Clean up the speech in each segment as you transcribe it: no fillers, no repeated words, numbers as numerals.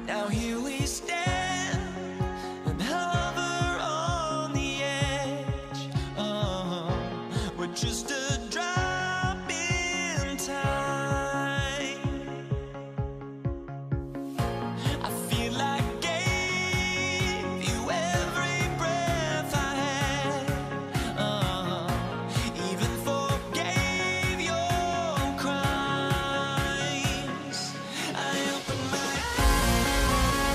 Now here we stand and hover on the edge. We're just a drop in time. I feel like gave you every breath I had. Even forgave your crimes. I open my eyes.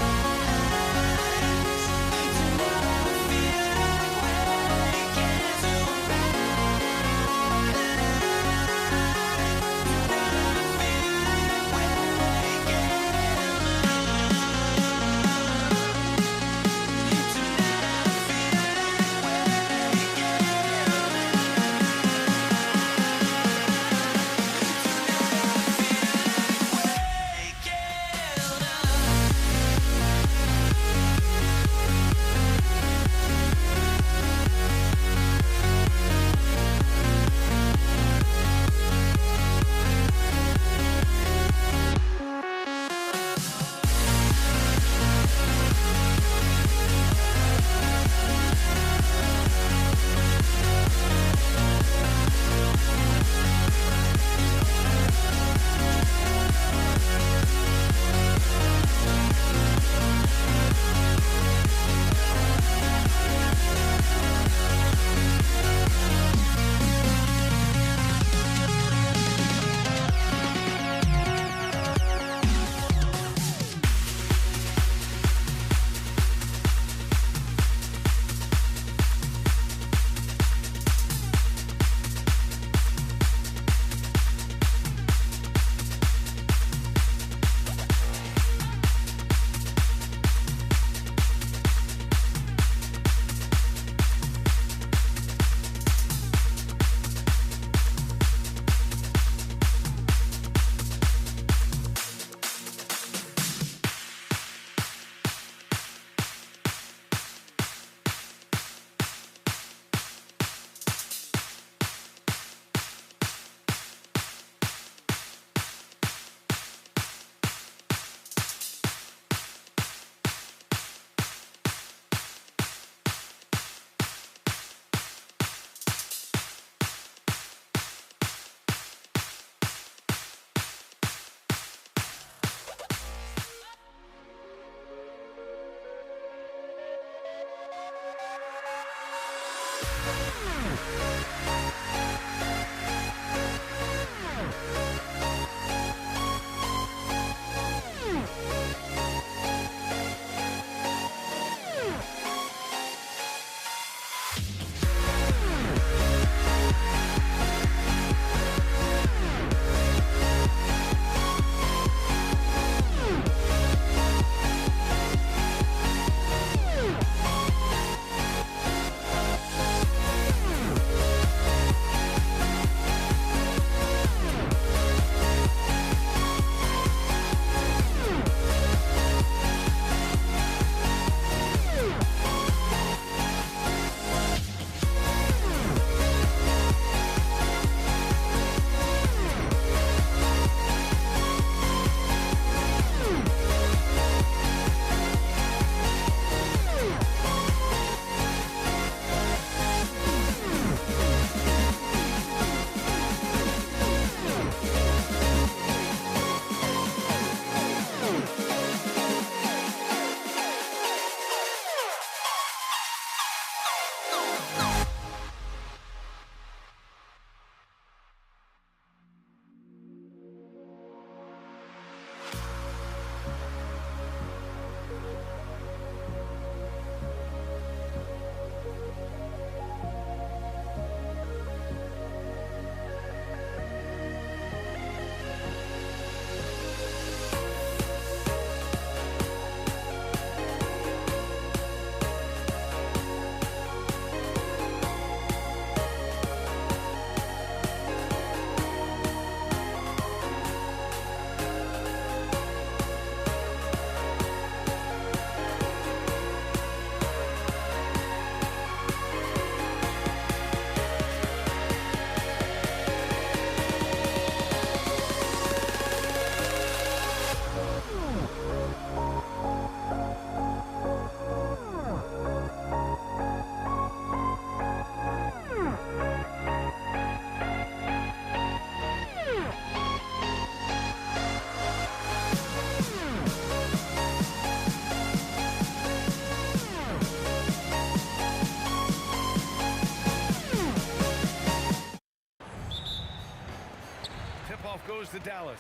goes to Dallas.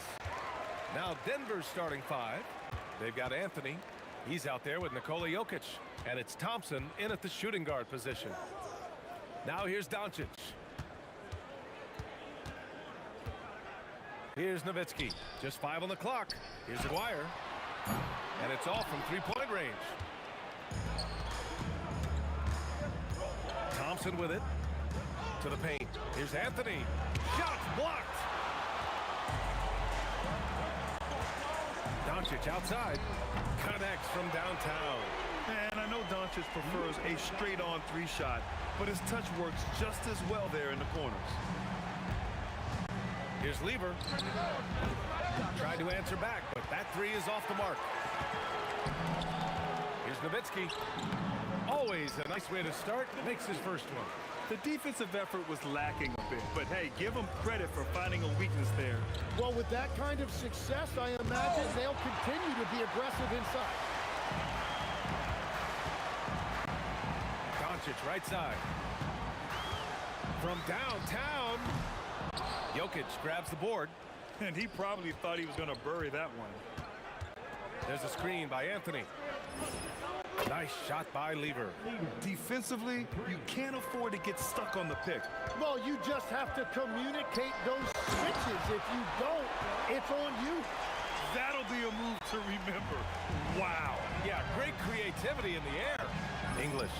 Now Denver's starting five. They've got Anthony. He's out there with Nikola Jokic. And it's Thompson in at the shooting guard position. Now here's Doncic. Here's Nowitzki. Just 5 on the clock. Here's Aguirre. And it's all from three-point range. Thompson with it. To the paint. Here's Anthony. Shots blocked. Doncic outside. Connects from downtown. And I know Doncic prefers a straight-on three-shot, but his touch works just as well there in the corners. Here's Lever. Tried to answer back, but that three is off the mark. Here's Nowitzki. Always a nice way to start. Makes his first one. The defensive effort was lacking a bit, but hey, give them credit for finding a weakness there. Well, with that kind of success, I imagine they'll continue to be aggressive inside. Doncic right side. From downtown. Jokic grabs the board. And he probably thought he was going to bury that one. There's a screen by Anthony. Nice shot by Lever. Defensively, you can't afford to get stuck on the pick. Well, you just have to communicate those switches. If you don't, it's on you. That'll be a move to remember. Wow. Yeah, great creativity in the air. English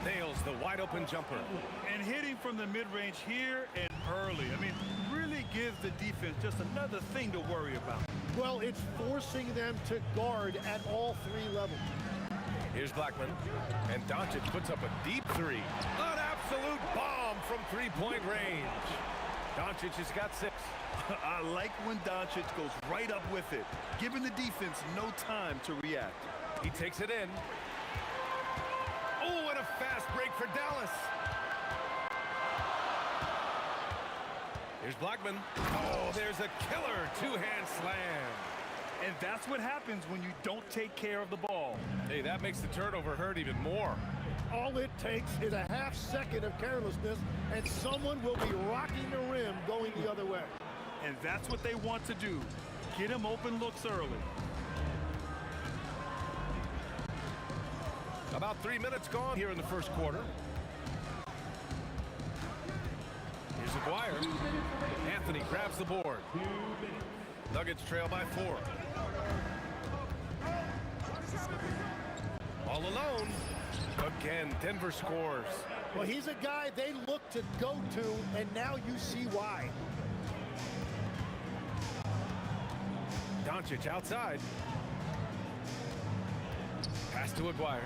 nails the wide open jumper. And hitting from the mid-range here and early. I mean, really gives the defense just another thing to worry about. Well, it's forcing them to guard at all three levels. Here's Blackman, and Doncic puts up a deep three. An absolute bomb from three-point range. Doncic has got 6. I like when Doncic goes right up with it, giving the defense no time to react. He takes it in. Oh, and a fast break for Dallas. Here's Blackman. Oh, there's a killer two-hand slam. And that's what happens when you don't take care of the ball. Hey, that makes the turnover hurt even more. All it takes is a half second of carelessness, and someone will be rocking the rim going the other way. And that's what they want to do. Get him open looks early. About 3 minutes gone here in the first quarter. Here's Aguirre. Anthony grabs the board. Nuggets trail by 4. All alone. Again, Denver scores. Well, he's a guy they look to go to, and now you see why. Doncic outside. Pass to Aguirre.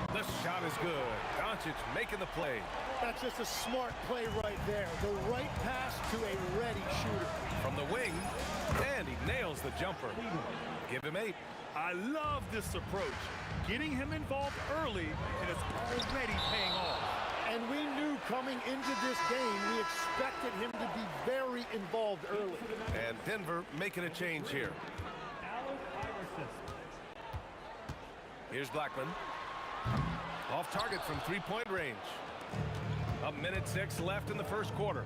The shot is good. Doncic making the play. That's just a smart play right there. The right pass to a ready shooter. From the wing, and he nails the jumper. Give him 8. I love this approach. Getting him involved early, and it's already paying off. And we knew coming into this game, we expected him to be very involved early. And Denver making a change here. Here's Blackman. Off target from three-point range. 1:06 left in the first quarter.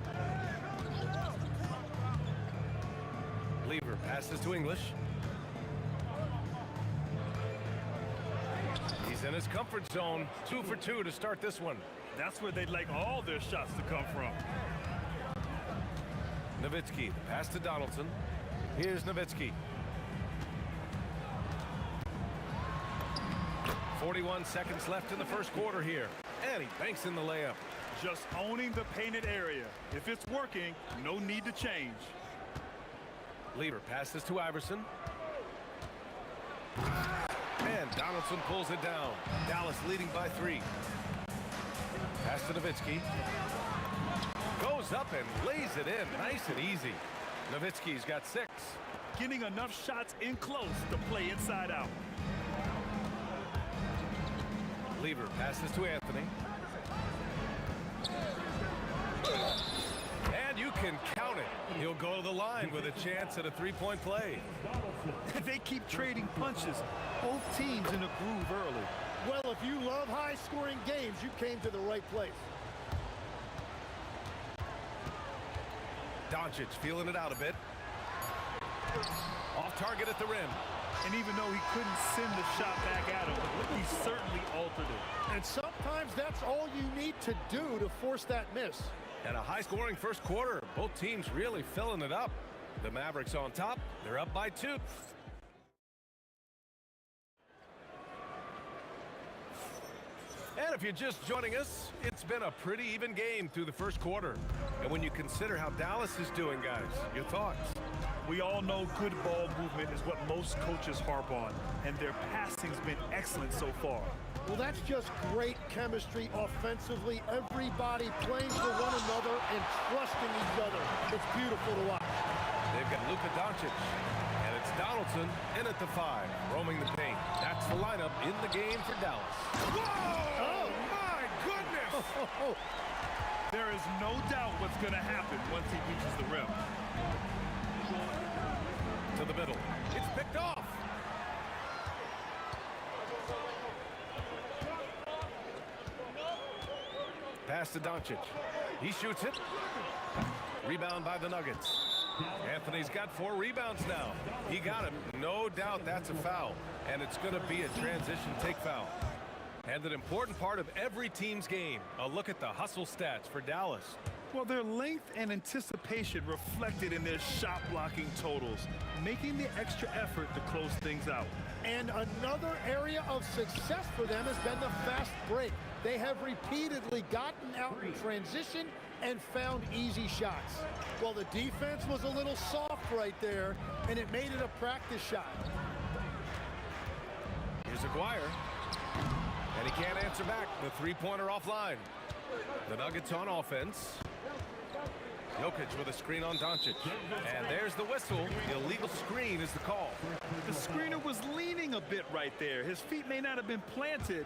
Lever passes to English. He's in his comfort zone. 2 for 2 to start this one. That's where they'd like all their shots to come from. Nowitzki, the pass to Donaldson. Here's Nowitzki. 41 seconds left in the first quarter here. And he banks in the layup. Just owning the painted area. If it's working, no need to change. Lever passes to Iverson. And Donaldson pulls it down. Dallas leading by 3. Pass to Nowitzki. Goes up and lays it in. Nice and easy. Nowitzki's got 6. Getting enough shots in close to play inside out. Lever passes to Anthony. And you can count it. He'll go to the line with a chance at a three-point play. They keep trading punches. Both teams in a groove early. Well, if you love high-scoring games, you came to the right place. Doncic feeling it out a bit. Off target at the rim. And even though he couldn't send the shot back at him, he certainly altered it. And sometimes that's all you need to do to force that miss. And a high-scoring first quarter. Both teams really filling it up. The Mavericks on top. They're up by 2. And if you're just joining us, it's been a pretty even game through the first quarter. And when you consider how Dallas is doing, guys, your thoughts? We all know good ball movement is what most coaches harp on, and their passing's been excellent so far. Well, that's just great chemistry offensively. Everybody playing for one another and trusting each other. It's beautiful to watch. They've got Luka Doncic, and it's Donaldson in at the 5, roaming the paint. That's the lineup in the game for Dallas. Whoa! Oh, my goodness! There is no doubt what's going to happen once he reaches the rim. To the middle. It's picked off. Pass to Doncic. He shoots it. Rebound by the Nuggets. Anthony's got 4 rebounds now. He got him. No doubt that's a foul. And it's going to be a transition take foul. And an important part of every team's game. A look at the hustle stats for Dallas. Well, their length and anticipation reflected in their shot blocking totals, making the extra effort to close things out. And another area of success for them has been the fast break. They have repeatedly gotten out in transition and found easy shots. Well, the defense was a little soft right there, and it made it a practice shot. Here's Aguirre. And he can't answer back. The three-pointer offline. The Nuggets on offense. Jokic with a screen on Doncic. And there's the whistle. Illegal screen is the call. The screener was leaning a bit right there. His feet may not have been planted.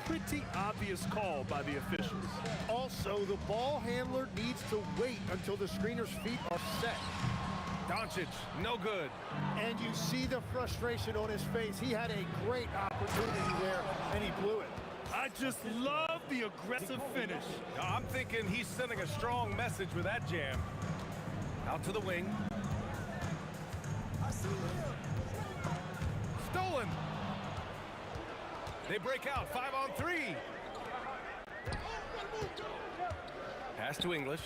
Pretty obvious call by the officials. Also, the ball handler needs to wait until the screener's feet are set. Doncic, no good. And you see the frustration on his face. He had a great opportunity there, and he blew it. I just love the aggressive finish. I'm thinking he's sending a strong message with that jam. Out to the wing. Stolen. They break out 5-on-3. Pass to English.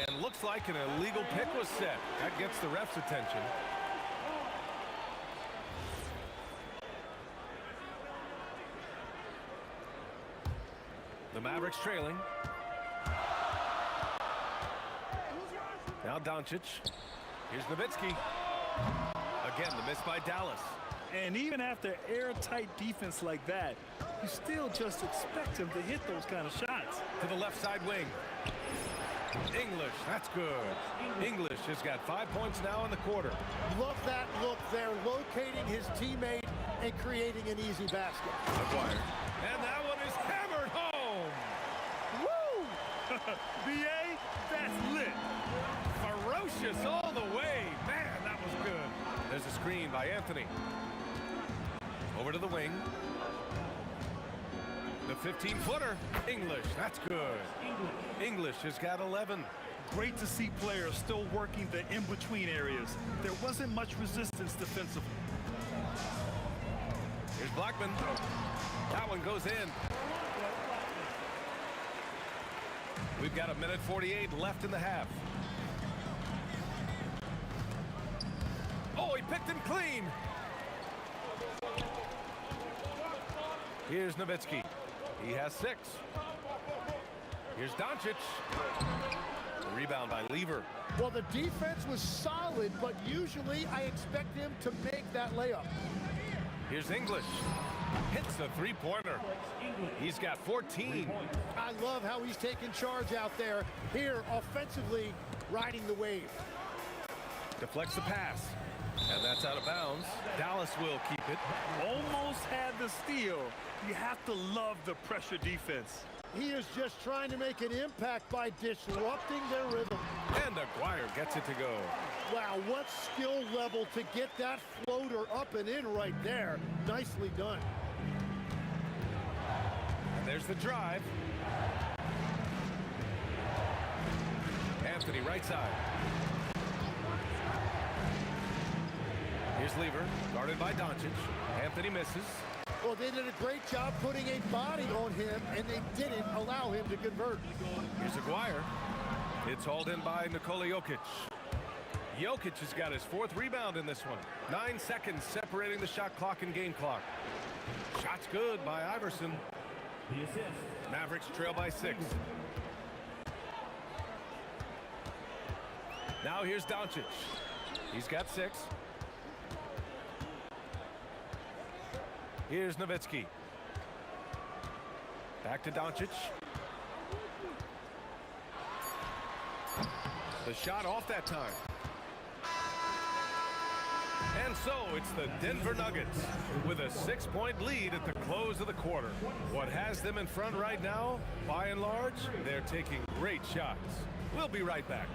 And looks like an illegal pick was set. That gets the ref's attention. The Mavericks trailing. Now Doncic. Here's Nowitzki. Again, the miss by Dallas. And even after airtight defense like that, you still just expect him to hit those kind of shots. To the left side wing. English, that's good. English has got 5 points now in the quarter. Love that look there, locating his teammate and creating an easy basket. Aguirre. And that one is hammered home. Woo! BA, that's lit. Ferocious all the way. Man, that was good. There's a screen by Anthony. Over to the wing. The 15-footer. English, that's good. English has got 11. Great to see players still working the in-between areas. There wasn't much resistance defensively. Here's Blackman. That one goes in. We've got 1:48 left in the half. Oh, he picked him clean. Here's Nowitzki. He has 6. Here's Doncic. The rebound by Lever. Well, the defense was solid, but usually I expect him to make that layup. Here's English. Hits a three-pointer. He's got 14. I love how he's taking charge out there. Here, offensively, riding the wave. Deflects the pass. And that's out of bounds. Dallas will keep it. Almost had the steal. You have to love the pressure defense. He is just trying to make an impact by disrupting their rhythm. And Aguirre gets it to go. Wow, what skill level to get that floater up and in right there. Nicely done. And there's the drive. Anthony, right side. Here's Lever, guarded by Doncic. Anthony misses. Well, they did a great job putting a body on him, and they didn't allow him to convert. Here's Aguirre. It's hauled in by Nikola Jokic. Jokic has got his 4th rebound in this one. 9 seconds separating the shot clock and game clock. Shot's good by Iverson. Mavericks trail by 6. Now here's Doncic. He's got 6. Here's Nowitzki. Back to Doncic. The shot off that time. And so it's the Denver Nuggets with a 6-point lead at the close of the quarter. What has them in front right now, by and large, they're taking great shots. We'll be right back.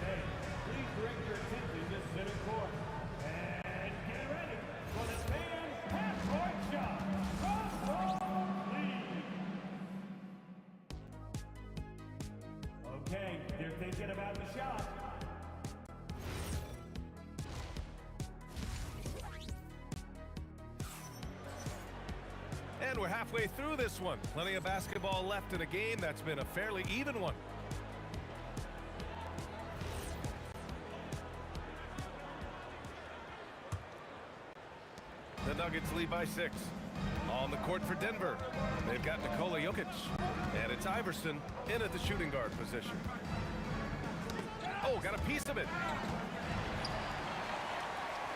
Hey, please direct your attention to center court. And get ready for the fans' half-court shot. Okay, they're thinking about the shot. And we're halfway through this one. Plenty of basketball left in a game that's been a fairly even one. The Nuggets lead by 6. On the court for Denver, they've got Nikola Jokic. And it's Iverson in at the shooting guard position. Oh, got a piece of it.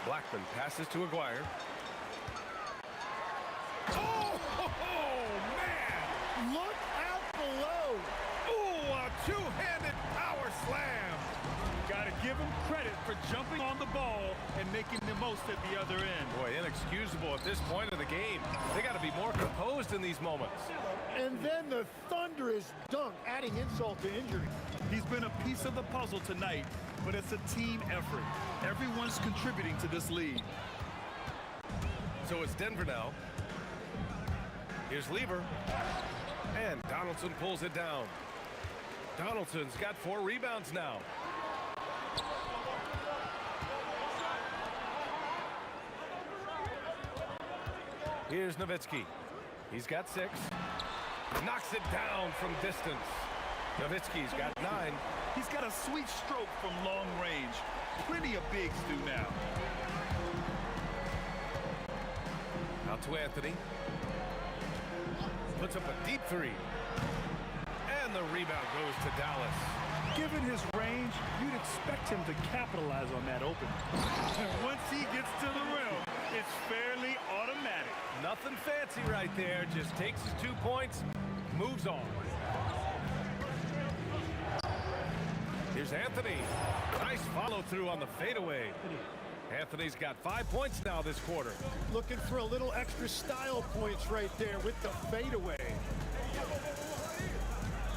Blackman passes to Aguirre. Man! Look out below. Ooh, a two-handed power slam. Got to give him credit for jumping on the ball and making the most at the other end. Boy, inexcusable at this point of the game. They got to be more composed in these moments. And then the thunderous dunk, adding insult to injury. He's been a piece of the puzzle tonight, but it's a team effort. Everyone's contributing to this lead. So it's Denver now. Here's Lever. And Donaldson pulls it down. Donaldson's got 4 rebounds now. Here's Nowitzki. He's got 6. Knocks it down from distance. Nowitzki's got 9. He's got a sweet stroke from long range. Plenty of bigs do now. Out to Anthony. Puts up a deep 3. And the rebound goes to Dallas. Given his range, you'd expect him to capitalize on that opening. And once he gets to the rim, it's fairly automatic. Nothing fancy right there. Just takes his 2 points, moves on. Here's Anthony. Nice follow through on the fadeaway. Anthony's got 5 points now this quarter. Looking for a little extra style points right there with the fadeaway.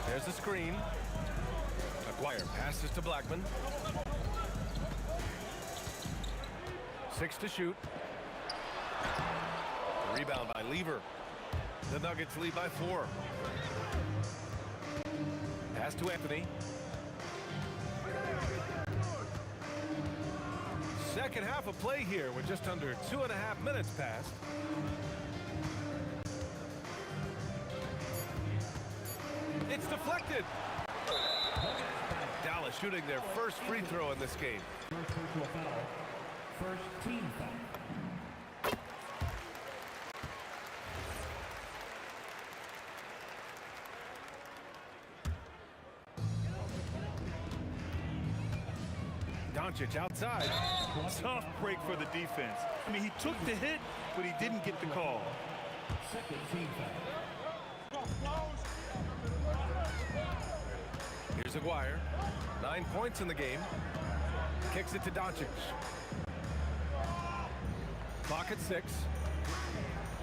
There's the screen. Aguirre passes to Blackman. 6 to shoot. Rebound by Lever. The Nuggets lead by 4. Pass to Anthony. Second half of play here with just under 2.5 minutes passed. It's deflected. Dallas shooting their first free throw in this game. First personal foul. First team foul. Doncic outside. Tough break for the defense. I mean, he took the hit, but he didn't get the call. Second team foul. Here's Aguirre. 9 points in the game. Kicks it to Doncic. Clock at 6.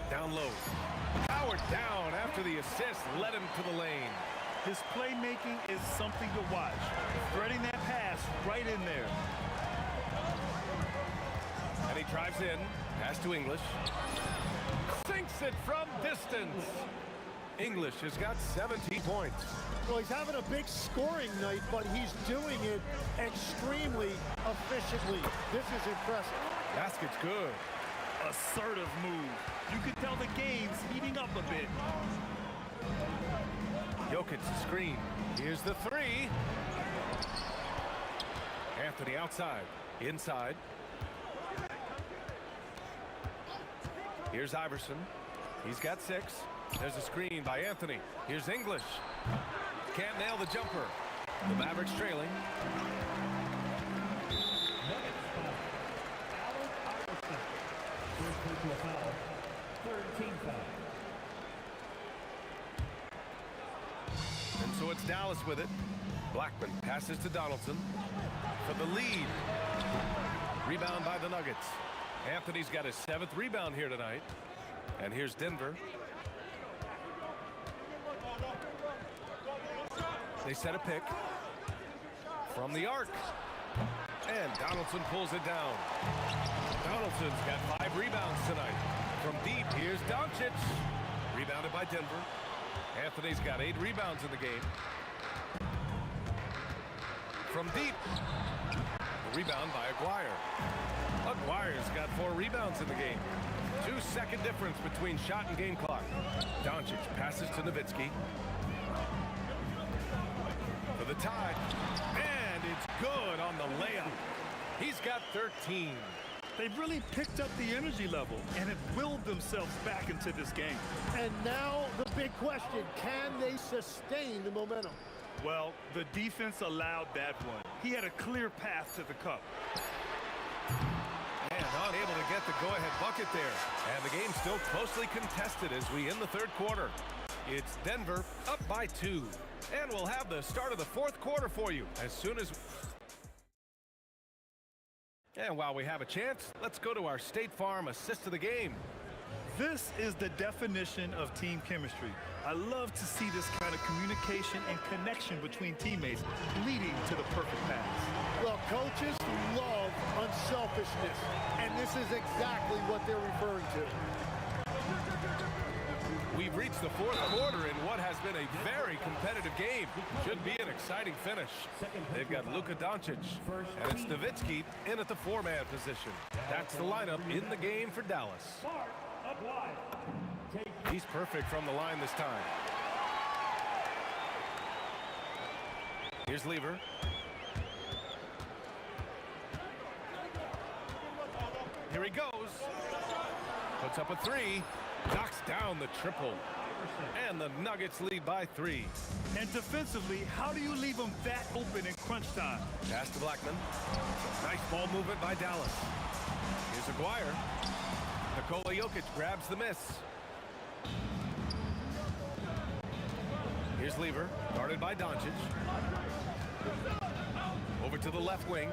Down low. Powered down after the assist led him to the lane. His playmaking is something to watch. Threading that pass right in there. And he drives in. Pass to English. Sinks it from distance. English has got 17 points. Well, he's having a big scoring night, but he's doing it extremely efficiently. This is impressive. Basket's good. Assertive move. You can tell the game's heating up a bit. Jokic screen. Here's the three. Anthony outside. Inside. Here's Iverson. He's got 6. There's a screen by Anthony. Here's English. Can't nail the jumper. The Mavericks trailing. Nuggets foul. Allen Iverson. First personal foul. Third team foul. And so it's Dallas with it. Blackman passes to Donaldson for the lead. Rebound by the Nuggets. Anthony's got his 7th rebound here tonight. And here's Denver. They set a pick from the arc. And Donaldson pulls it down. Donaldson's got 5 rebounds tonight. From deep, here's Doncic. Rebounded by Denver. Anthony's got 8 rebounds in the game. From deep. The rebound by Aguirre. Aguirre's got 4 rebounds in the game. 2-second difference between shot and game clock. Doncic passes to Nowitzki. For the tie. And it's good on the layup. He's got 13. They've really picked up the energy level and have willed themselves back into this game. And now the big question, can they sustain the momentum? Well, the defense allowed that one. He had a clear path to the cup. And unable to get the go-ahead bucket there. And the game's still closely contested as we end the 3rd quarter. It's Denver up by 2. And we'll have the start of the 4th quarter for you as soon as... And while we have a chance, let's go to our State Farm assist of the game. This is the definition of team chemistry. I love to see this kind of communication and connection between teammates leading to the perfect pass. Well, coaches love unselfishness, and this is exactly what they're referring to. We've reached the 4th quarter in what has been a very competitive game. Should be an exciting finish. They've got Luka Doncic, and it's Nowitzki in at the 4-man position. That's the lineup in the game for Dallas. Smart up wide. He's perfect from the line this time. Here's Lever. Here he goes. Puts up a 3. Knocks down the triple. And the Nuggets lead by 3. And defensively, how do you leave them that open in crunch time? Pass to Blackman. Nice ball movement by Dallas. Here's Aguirre. Nikola Jokic grabs the miss. Here's Lever, guarded by Doncic. Over to the left wing.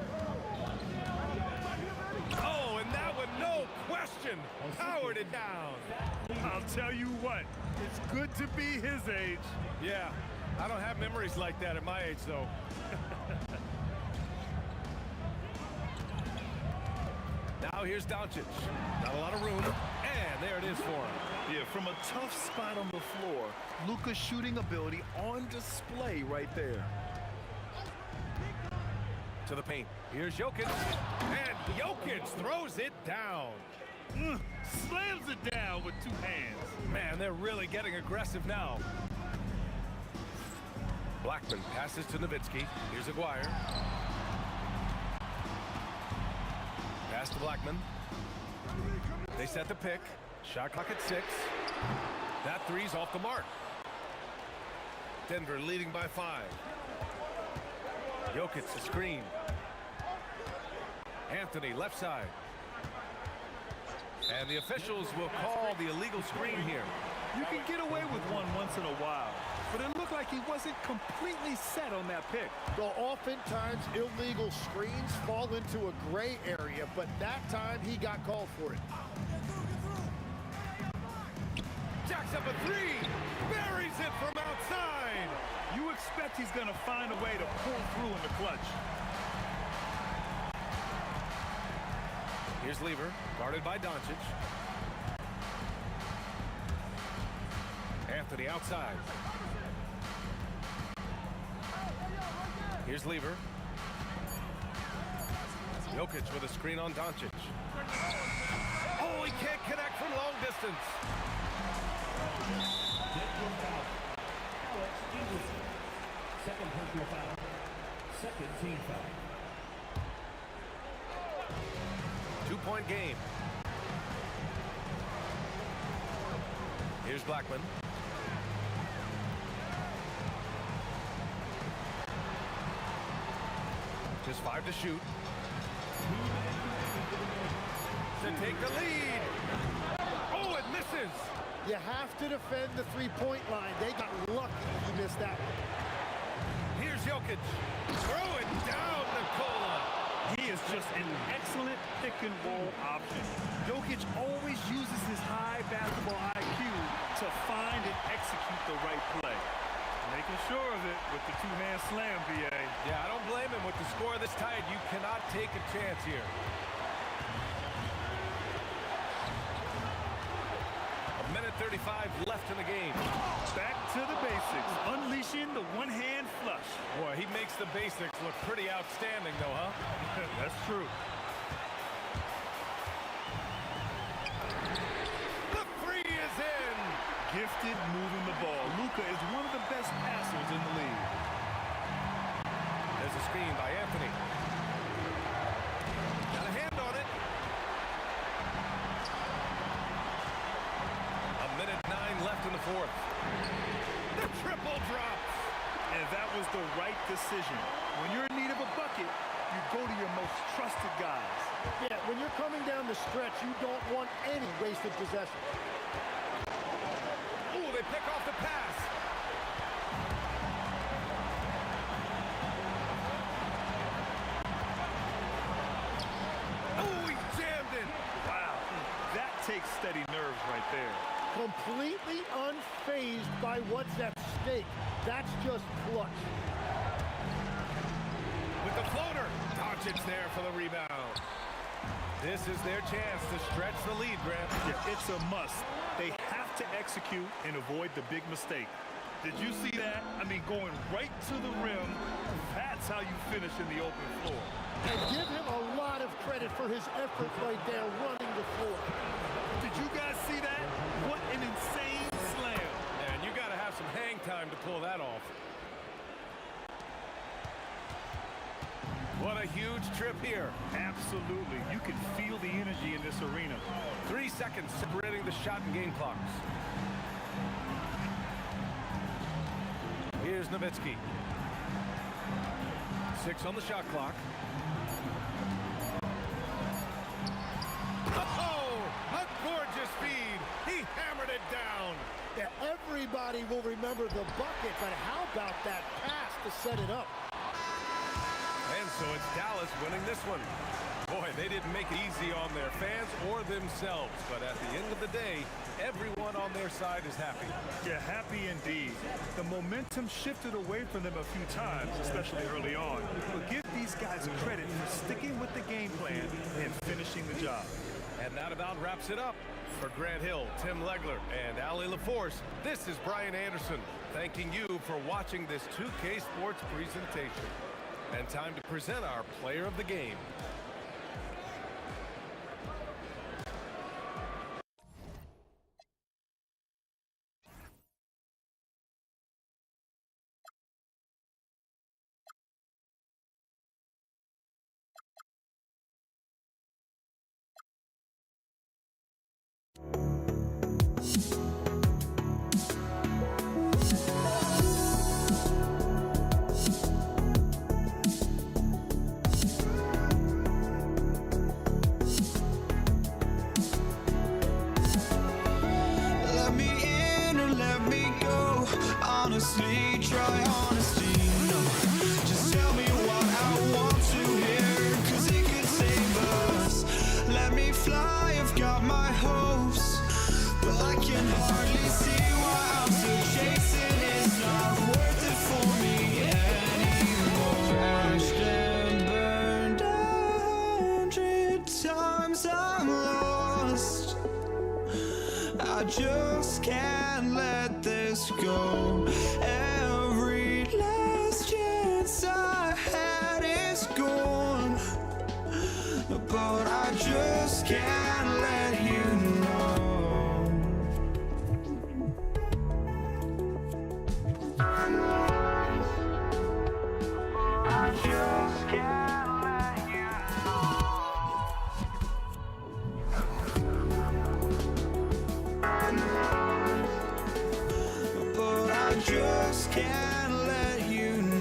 Oh, and that one, no question, powered it down. I'll tell you what, it's good to be his age. Yeah, I don't have memories like that at my age, though. Now here's Doncic. Not a lot of room, and there it is for him. Yeah, from a tough spot on the floor, Luka's shooting ability on display right there. To the paint. Here's Jokic, and Jokic throws it down. Slams it down with 2 hands. Man, they're really getting aggressive now. Blackman passes to Nowitzki. Here's Aguirre. Pass to Blackman. They set the pick. Shot clock at 6. That 3's off the mark. Denver leading by 5. Jokic the screen. Anthony left side. And the officials will call the illegal screen here. You can get away with one once in a while, but it looked like he wasn't completely set on that pick. Well, oftentimes illegal screens fall into a gray area, but that time he got called for it. Jacks up a 3. Buries it from outside. You expect he's going to find a way to pull through in the clutch. Here's Lever, guarded by Doncic. to the outside. Here's Lever. Jokic with a screen on Doncic. Oh, he can't connect from long distance. Second personal foul. Second team foul. 2-point game. Here's Blackman. Just 5 to shoot. To take the lead. Oh, it misses. You have to defend the three-point line. They got lucky you missed that one. Here's Jokic. Throw it down, Nikola. He is just an excellent pick-and-roll option. Jokic always uses his high basketball IQ to find and execute the right play. Making sure of it with the two-hand slam, BA. Yeah, I don't blame him. With the score this tight, you cannot take a chance here. A minute 35 left in the game. Back to the basics, unleashing the one-hand flush. Boy, he makes the basics look pretty outstanding, though, huh? That's true. The three is in. Gifted moving the ball. Luka is one of the best passers in the league. There's a screen by Anthony. Got a hand on it. A minute 9 left in the fourth. The triple drops. And that was the right decision. When you're in need of a bucket, you go to your most trusted guys. Yeah, when you're coming down the stretch, you don't want any wasted possession. Ooh, they pick off the pass. Oh, he jammed it. Wow, that takes steady nerves right there. Completely unfazed by what's at stake. That's just clutch. With the floater. Doncic there for the rebound. This is their chance to stretch the lead, Grant. Yeah, it's a must. They have to execute and avoid the big mistake. Did you see that? I mean, going right to the rim, that's how you finish in the open floor. And give him a lot of credit for his effort right there running the floor. Did you guys see that? What an insane slam. And you got to have some hang time to pull that off. What a huge trip here. Absolutely. You can feel the energy in this arena. 3 seconds separating the shot and game clocks. Here's Nowitzki. 6 on the shot clock. Oh, a gorgeous feed. He hammered it down. Yeah, everybody will remember the bucket, but how about that pass to set it up? And so it's Dallas winning this one. Boy, they didn't make it easy on their fans or themselves, but at the end of the day, everyone on their side is happy. Yeah, happy indeed. The momentum shifted away from them a few times, especially early on. But give these guys credit for sticking with the game plan and finishing the job. And that about wraps it up. For Grant Hill, Tim Legler, and Ali LaForce, this is Brian Anderson, thanking you for watching this 2K Sports presentation. And time to present our player of the game. Let me in or let me go. Honestly, try honesty. No, just tell me what I want to hear, 'cause it could save us. Let me fly, I've got my hopes, but I can hardly see why I'm still chasing. It's not worth it for me anymore. Crashed and burned 100 times, I'm lost. I just can't let this just go. Every last chance I had is gone, but I just can't let you know. I just can't let you know. But I just can't let you know.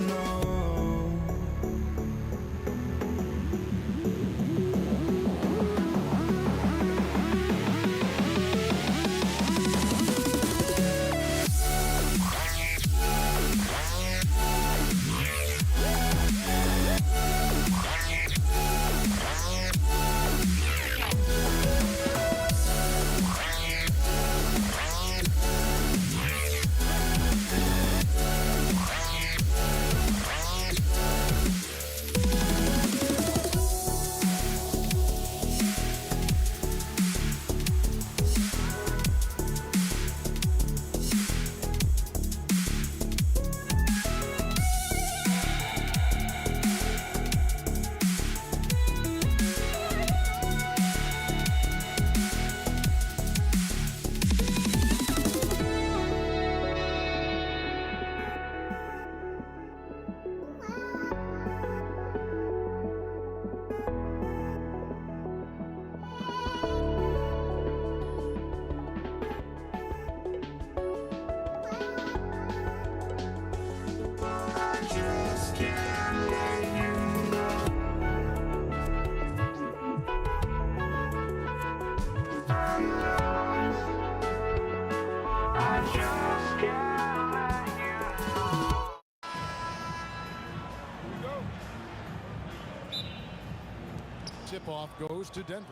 Tip-off goes to Denver.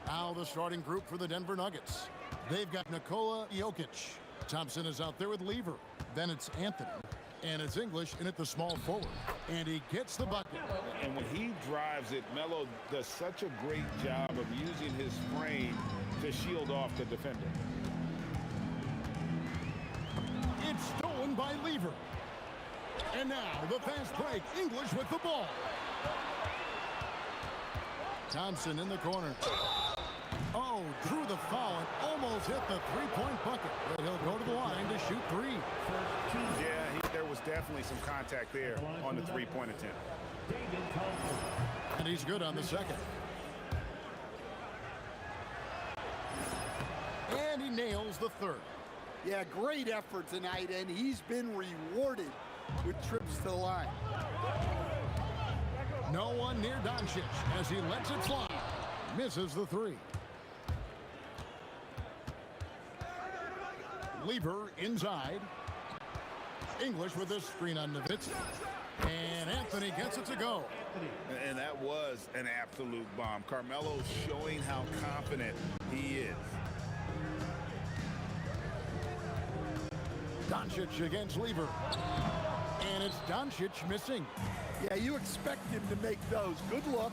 Now the starting group for the Denver Nuggets. They've got Nikola Jokic. Thompson is out there with Lever. Then it's Anthony. And it's English in at the small forward. And he gets the bucket. And when he drives it, Melo does such a great job of using his frame to shield off the defender. It's stolen by Lever. And now the fast break. English with the ball. Thompson in the corner. Oh, drew the foul and almost hit the three-point bucket. But he'll go to the line to shoot three. Yeah, there was definitely some contact there on the three-point attempt. And he's good on the second. And he nails the third. Yeah, great effort tonight, and he's been rewarded with trips to the line. No one near Doncic as he lets it fly. Misses the three. Lever inside. English with this screen on Nowitzki. And Anthony gets it to go. And that was an absolute bomb. Carmelo's showing how confident he is. Doncic against Lever. And it's Doncic missing. Yeah, you expect him to make those. Good look.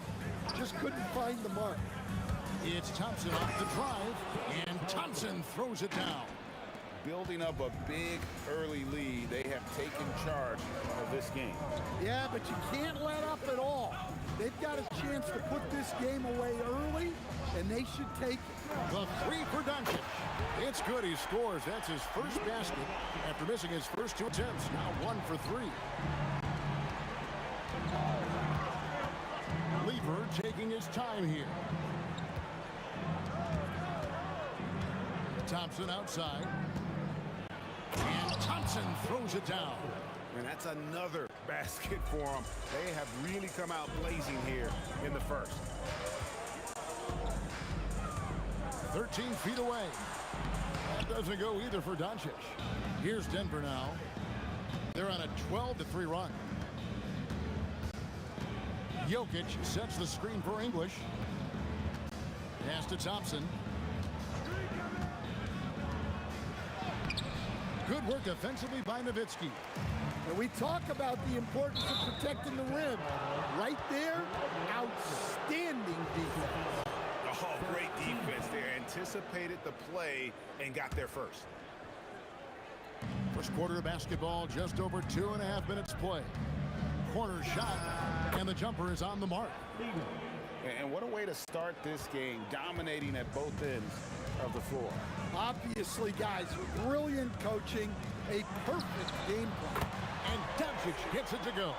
Just couldn't find the mark. It's Thompson off the drive. And Thompson throws it down. Building up a big early lead, they have taken charge of this game. Yeah, but you can't let up at all. They've got a chance to put this game away early, and they should take it. The three for Doncic. It's good. He scores. That's his first basket after missing his first two attempts. Now 1 for 3. Lever taking his time here. Thompson outside. And Thompson throws it down. And that's another basket for them. They have really come out blazing here in the first. 13 feet away. That doesn't go either for Doncic. Here's Denver now. They're on a 12-3 run. Jokic sets the screen for English. Pass to Thompson. Good work defensively by Nowitzki. And we talk about the importance of protecting the rim. Right there, outstanding defense. Oh, great defense there. Anticipated the play and got there first. First quarter of basketball, just over 2.5 minutes play. Corner shot, and the jumper is on the mark. And what a way to start this game, dominating at both ends of the floor. Obviously, guys, brilliant coaching, a perfect game plan. And Doncic gets it to go.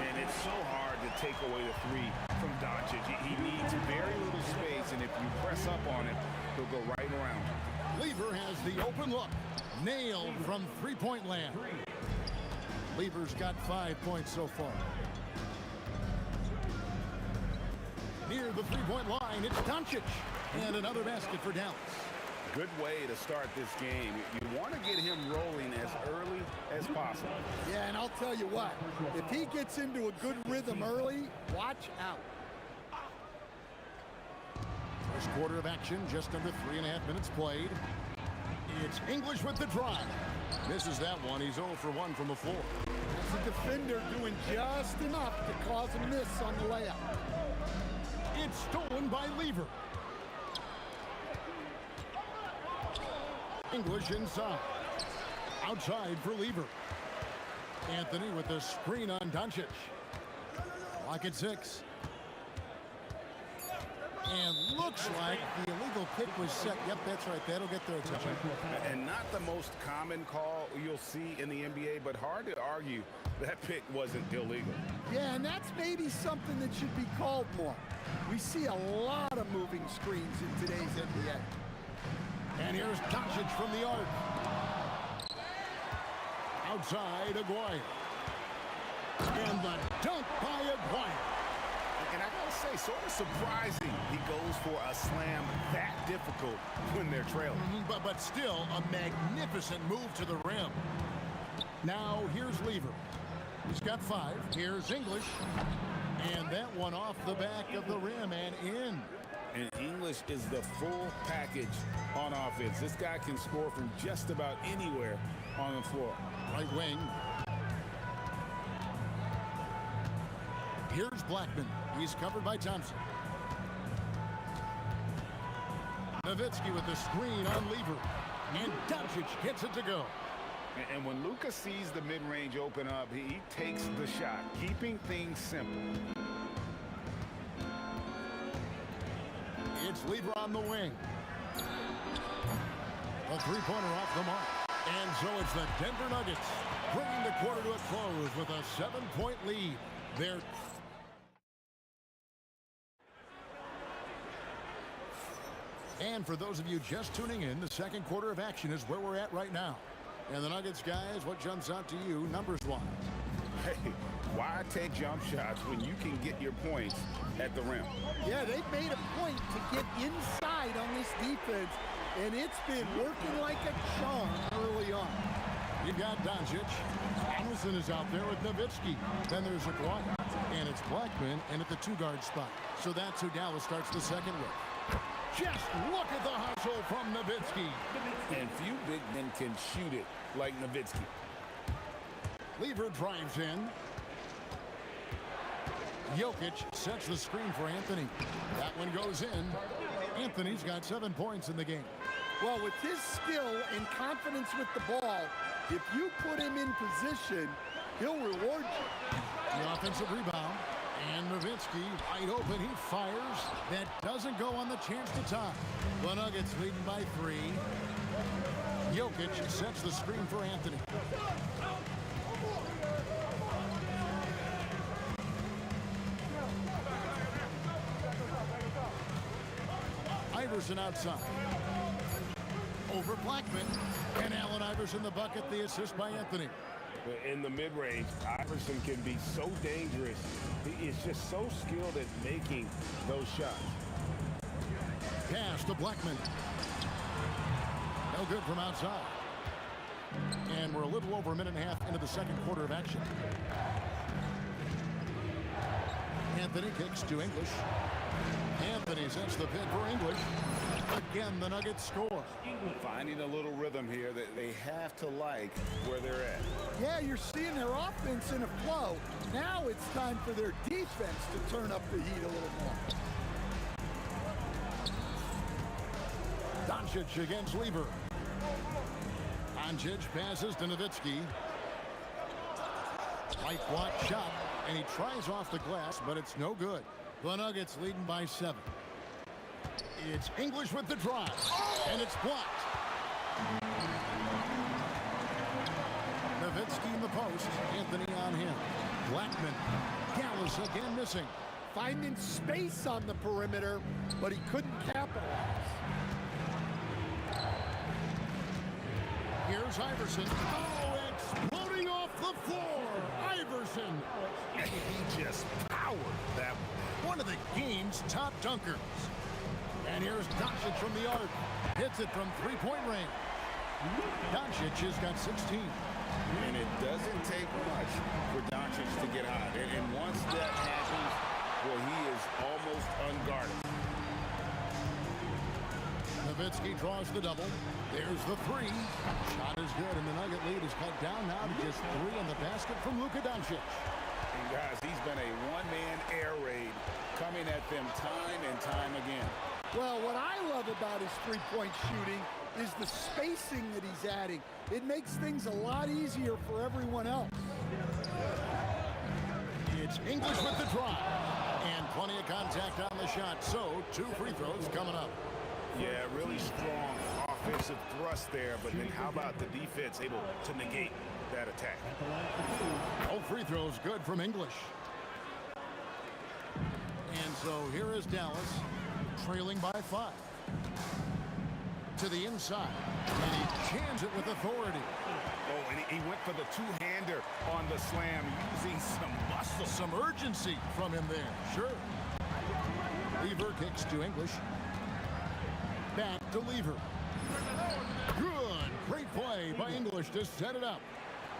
And it's so hard to take away the three from Doncic. He needs very little space, and if you press up on him, he'll go right around. Lever has the open look. Nailed from three-point land. Lever's got 5 points so far. Near the three-point line, it's Doncic. And another basket for Dallas. Good way to start this game. You want to get him rolling as early as possible. Yeah, and I'll tell you what, if he gets into a good rhythm early, watch out. First quarter of action, just under 3.5 minutes played. It's English with the drive. Misses that one. He's 0 for 1 from the floor. That's a defender doing just enough to cause a miss on the layup. It's stolen by Lever. English inside. Outside for Lever. Anthony with the screen on Doncic. Clock at 6. And looks like the illegal kick was set. Yep, that's right. That'll get their attention. And not the most common call you'll see in the NBA, but hard to argue that pick wasn't illegal. Yeah, and that's maybe something that should be called more. We see a lot of moving screens in today's NBA. And here's Doncic from the arc. Outside, Aguirre. And the dunk by Aguirre. And I gotta say, sort of surprising he goes for a slam that difficult when they're trailing. But still, a magnificent move to the rim. Now, here's Lever. He's got 5. Here's English. And that one off the back of the rim and in. And English is the full package on offense. This guy can score from just about anywhere on the floor. Right wing. Here's Blackman. He's covered by Thompson. Nowitzki with the screen on Lever. And Doncic gets it to go. And when Luka sees the mid-range open up, he takes the shot, keeping things simple. It's Lever on the wing. A three-pointer off the mark. And so it's the Denver Nuggets bringing the quarter to a close with a 7-point lead. They're And for those of you just tuning in, the second quarter of action is where we're at right now. And the Nuggets, guys, what jumps out to you numbers-wise? Hey, why take jump shots when you can get your points at the rim? Yeah, they've made a point to get inside on this defense, and it's been working like a charm early on. You've got Doncic. Anderson is out there with Nowitzki. Then there's Aguirre. And it's Blackman in at the 2-guard spot. So that's who Dallas starts the second with. Just look at the hustle from Nowitzki. And few big men can shoot it like Nowitzki. Lever drives in. Jokic sets the screen for Anthony. That one goes in. Anthony's got 7 points in the game. Well, with his skill and confidence with the ball, if you put him in position, he'll reward you. The offensive rebound. And Nowitzki wide open. He fires. That doesn't go on the chance to tie. The Nuggets leading by 3. Jokic sets the screen for Anthony. Iverson outside. Over Blackman. And Allen Iverson the bucket. The assist by Anthony. In the mid-range, Iverson can be so dangerous. He is just so skilled at making those shots. Pass to Blackman. No good from outside. And we're a little over a minute and a half into the second quarter of action. Anthony kicks to English. Anthony sets the pin for English. Again, the Nuggets score. Finding a little rhythm here that they have to like where they're at. Yeah, you're seeing their offense in a flow. Now it's time for their defense to turn up the heat a little more. Doncic against Lever. Doncic passes to Nowitzki. Right block shot, and he tries off the glass, but it's no good. The Nuggets leading by 7. It's English with the drive, and it's blocked. Nowitzki in the post. Anthony on him. Blackman. Dallas again missing. Finding space on the perimeter, but he couldn't capitalize. Here's Iverson. Oh, exploding off the floor. Iverson. He just powered that one of the game's top dunkers. And here's Doncic from the arc. Hits it from three-point range. Doncic has got 16. And it doesn't take much for Doncic to get hot. And once that happens, well, he is almost unguarded. Nowitzki draws the double. There's the three. Shot is good, and the Nugget lead is cut down now to just 3 in the basket from Luka Doncic. And guys, he's been a one-man air raid coming at them time and time again. Well, what I love about his three-point shooting is the spacing that he's adding. It makes things a lot easier for everyone else. It's English with the drive. And plenty of contact on the shot, so 2 free throws coming up. Yeah, really strong offensive thrust there, but then how about the defense able to negate that attack? All free throws good from English. And so here is Dallas, trailing by 5. To the inside, and he jams it with authority. Oh, and he went for the two-hander on the slam, using some muscle. Some urgency from him there, sure. Lever kicks to English. Back to Lever. Good, great play by English to set it up.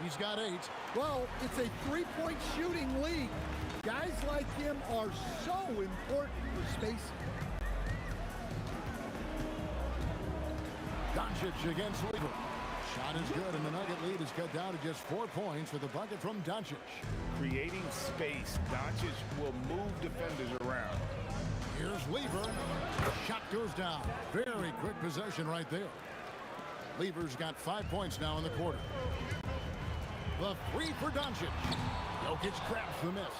He's got 8. Well, it's a three-point shooting league. Guys like him are so important for spacing. Doncic against Lever. Shot is good, and the Nugget lead is cut down to just 4 points with the bucket from Doncic. Creating space, Doncic will move defenders around. Here's Lever. Shot goes down. Very quick possession right there. Lever's got 5 points now in the quarter. The 3 for Doncic. Jokic grabs the miss.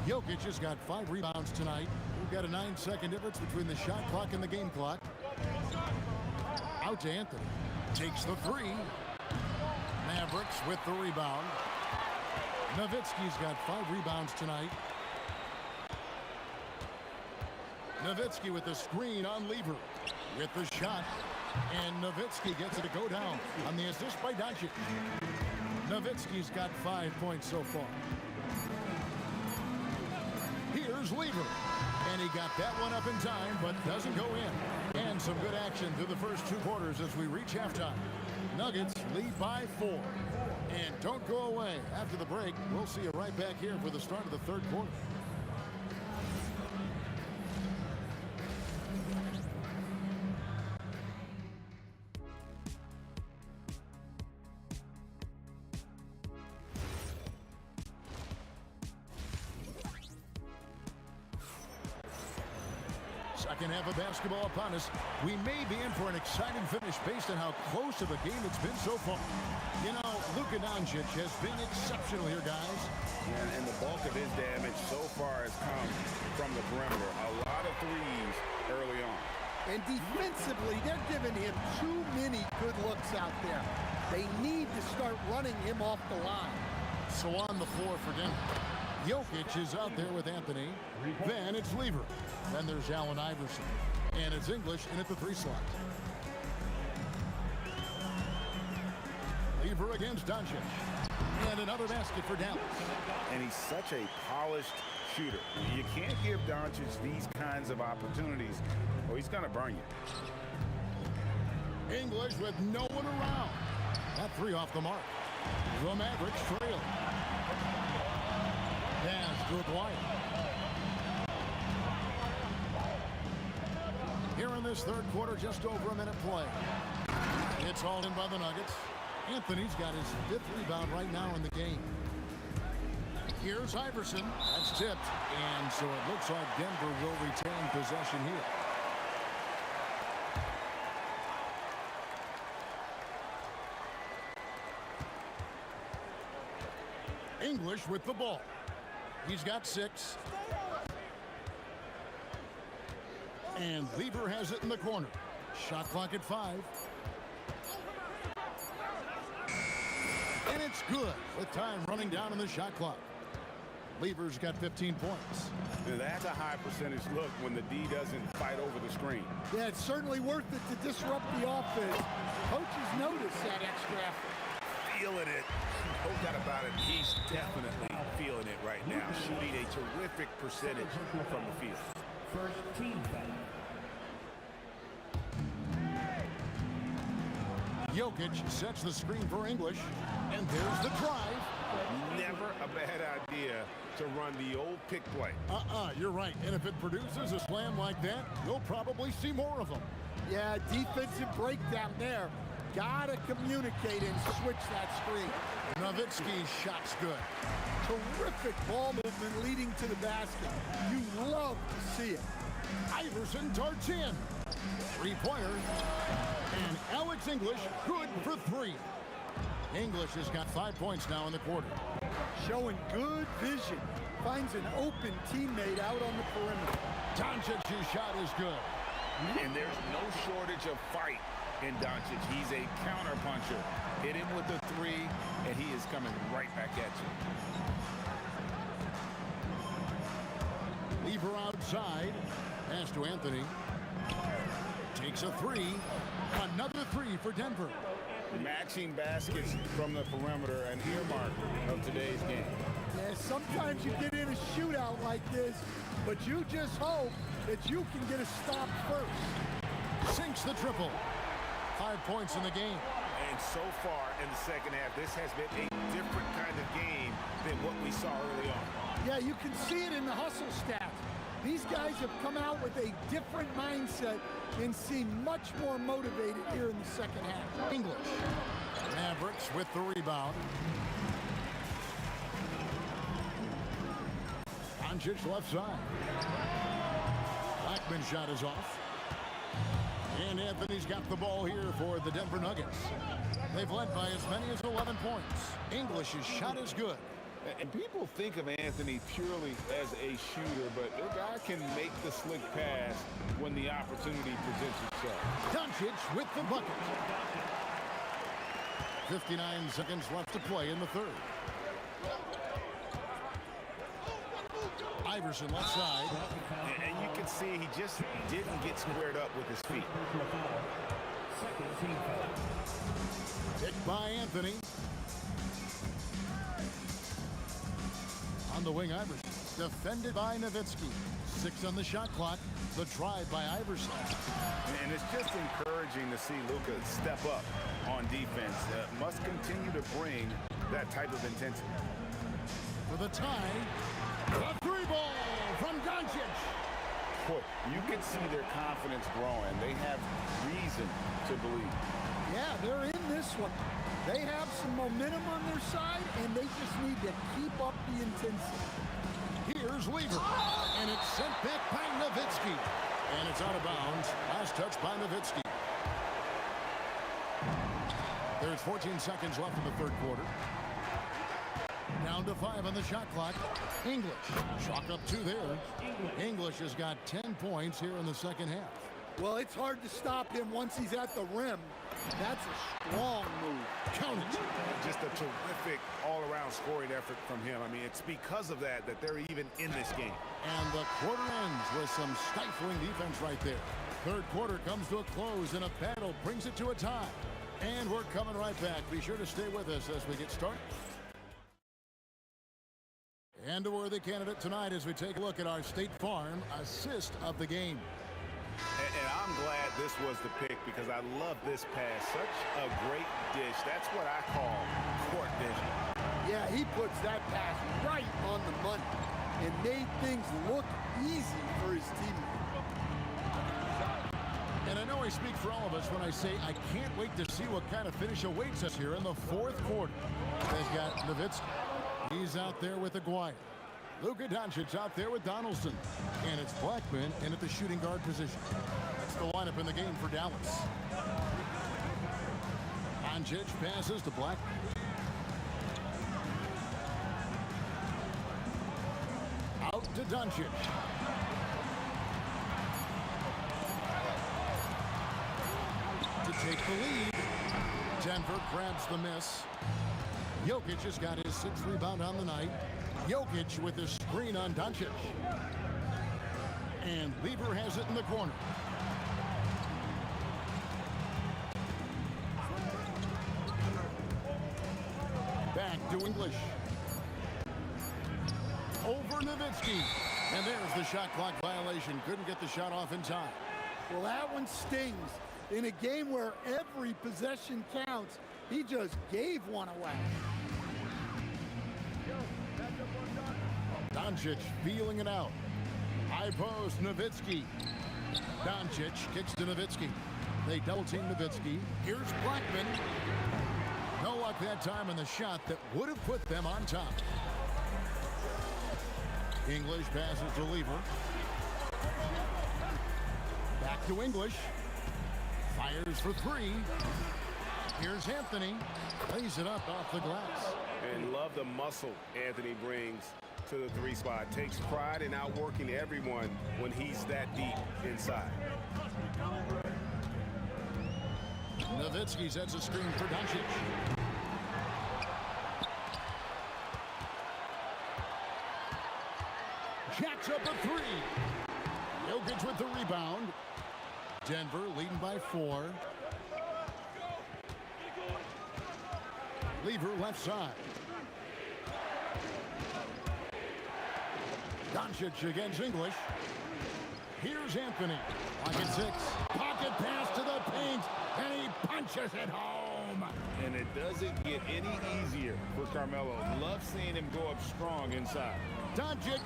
Jokic has got 5 rebounds tonight. We've got a 9-second difference between the shot clock and the game clock. Out to Anthony. Takes the 3. Mavericks with the rebound. Nowitzki's got 5 rebounds tonight. Nowitzki with the screen on Lever. With the shot. And Nowitzki gets it to go down on the assist by Doncic. Nowitzki's got 5 points so far. Here's Lever. And he got that one up in time, but doesn't go in. And some good action through the first 2 quarters as we reach halftime. Nuggets lead by 4. And don't go away. After the break, we'll see you right back here for the start of the 3rd quarter. Second half of basketball upon us. We may be in for an exciting finish based on how close of a game it's been so far. You know, Luka Doncic has been exceptional here, guys. Yeah, and the bulk of his damage so far has come from the perimeter. A lot of threes early on. And defensively, they're giving him too many good looks out there. They need to start running him off the line. So on the floor for Denver. Jokic is out there with Anthony. Then it's Lever. Then there's Allen Iverson. And it's English in at the 3 slot. Lever against Doncic. And another basket for Dallas. And he's such a polished shooter. You can't give Doncic these kinds of opportunities, or he's going to burn you. English with no one around. That 3 off the mark. The Mavericks trail. Pass to Dwight. Here in this 3rd quarter, just over a minute play. It's all in by the Nuggets. Anthony's got his 5th rebound right now in the game. Here's Iverson. That's tipped. And so it looks like Denver will retain possession here. English with the ball. He's got 6. And Lever has it in the corner. Shot clock at 5. And it's good with time running down in the shot clock. Lever's got 15 points. Now, that's a high percentage look when the D doesn't fight over the screen. Yeah, it's certainly worth it to disrupt the offense. Coaches notice that extra effort. Feeling it. No doubt about it. He's definitely feeling it right now. Shooting a terrific percentage from the field. First team foul. Jokic sets the screen for English. And there's the drive. Never a bad idea to run the old pick play. You're right. And if it produces a slam like that, you'll probably see more of them. Yeah, defensive breakdown there. Gotta communicate and switch that screen. Nowitzki's shot's good. Terrific ball movement leading to the basket. You love to see it. Iverson darts in. 3-pointer. And Alex English good for 3. English has got 5 points now in the quarter. Showing good vision. Finds an open teammate out on the perimeter. Doncic's shot is good. And there's no shortage of fight in Doncic. He's a counterpuncher. Hit him with the 3, and he is coming right back at you. Lever outside. Pass to Anthony. Takes a 3. Another 3 for Denver. Matching baskets from the perimeter, an earmark of today's game. Yeah, sometimes you get in a shootout like this, but you just hope that you can get a stop first. Sinks the triple. 5 points in the game. And so far in the second half, this has been a different kind of game than what we saw early on. Yeah, you can see it in the hustle stats. These guys have come out with a different mindset and seem much more motivated here in the second half. English. Mavericks with the rebound. Doncic left side. Blackman's shot is off. And Anthony's got the ball here for the Denver Nuggets. They've led by as many as 11 points. English's shot is good. And people think of Anthony purely as a shooter, but the guy can make the slick pass when the opportunity presents itself. Doncic with the bucket. 59 seconds left to play in the third. Iverson left side. And you can see he just didn't get squared up with his feet. Second team foul. Picked by Anthony. On the wing, Iverson. Defended by Nowitzki. 6 on the shot clock. The drive by Iverson. And it's just encouraging to see Luka step up on defense. Must continue to bring that type of intensity. For the tie. The 3-ball from Doncic. Boy, you can see their confidence growing. They have reason to believe. Yeah, they're in this one. They have some momentum on their side, and they just need to keep up the intensity. Here's Lever. And it's sent back by Nowitzki. And it's out of bounds. Last touch by Nowitzki. There's 14 seconds left in the third quarter. Down to 5 on the shot clock. English. Chalk up 2 there. English has got 10 points here in the second half. Well, it's hard to stop him once he's at the rim. That's a strong move. Count it. Just a terrific all-around scoring effort from him. I mean, it's because of that they're even in this game. And the quarter ends with some stifling defense right there. Third quarter comes to a close, and a battle brings it to a tie. And we're coming right back. Be sure to stay with us as we get started. And a worthy candidate tonight as we take a look at our State Farm assist of the game. And I'm glad this was the pick because I love this pass. Such a great dish. That's what I call court vision. Yeah, he puts that pass right on the money and made things look easy for his teammate. And I know I speak for all of us when I say I can't wait to see what kind of finish awaits us here in the fourth quarter. They've got Nowitzki. He's out there with Aguirre. Luka Doncic out there with Donaldson. And it's Blackman in at the shooting guard position. That's the lineup in the game for Dallas. Doncic passes to Blackman. to Doncic. To take the lead. Denver grabs the miss. Jokic has got his 6th rebound on the night. Jokic with his screen on Doncic. And Lever has it in the corner. Back to English. Over Nowitzki. And there's the shot clock violation. Couldn't get the shot off in time. Well, that one stings. In a game where every possession counts, he just gave one away. Doncic feeling it out. High post, Nowitzki. Doncic kicks to Nowitzki. They double team Nowitzki. Here's Blackman. No luck that time in the shot that would have put them on top. English passes to Lever. Back to English. Fires for 3. Here's Anthony. Lays it up off the glass. And love the muscle Anthony brings to the 3 spot. Takes pride in outworking everyone when he's that deep inside. Nowitzki sets a screen for Doncic. Jacks up a 3. Jokic with the rebound. Denver leading by 4. Lever left side. Doncic against English. Here's Anthony. Pocket 6. Pocket pass to the paint. And he punches it home. And it doesn't get any easier for Carmelo. Love seeing him go up strong inside. Doncic.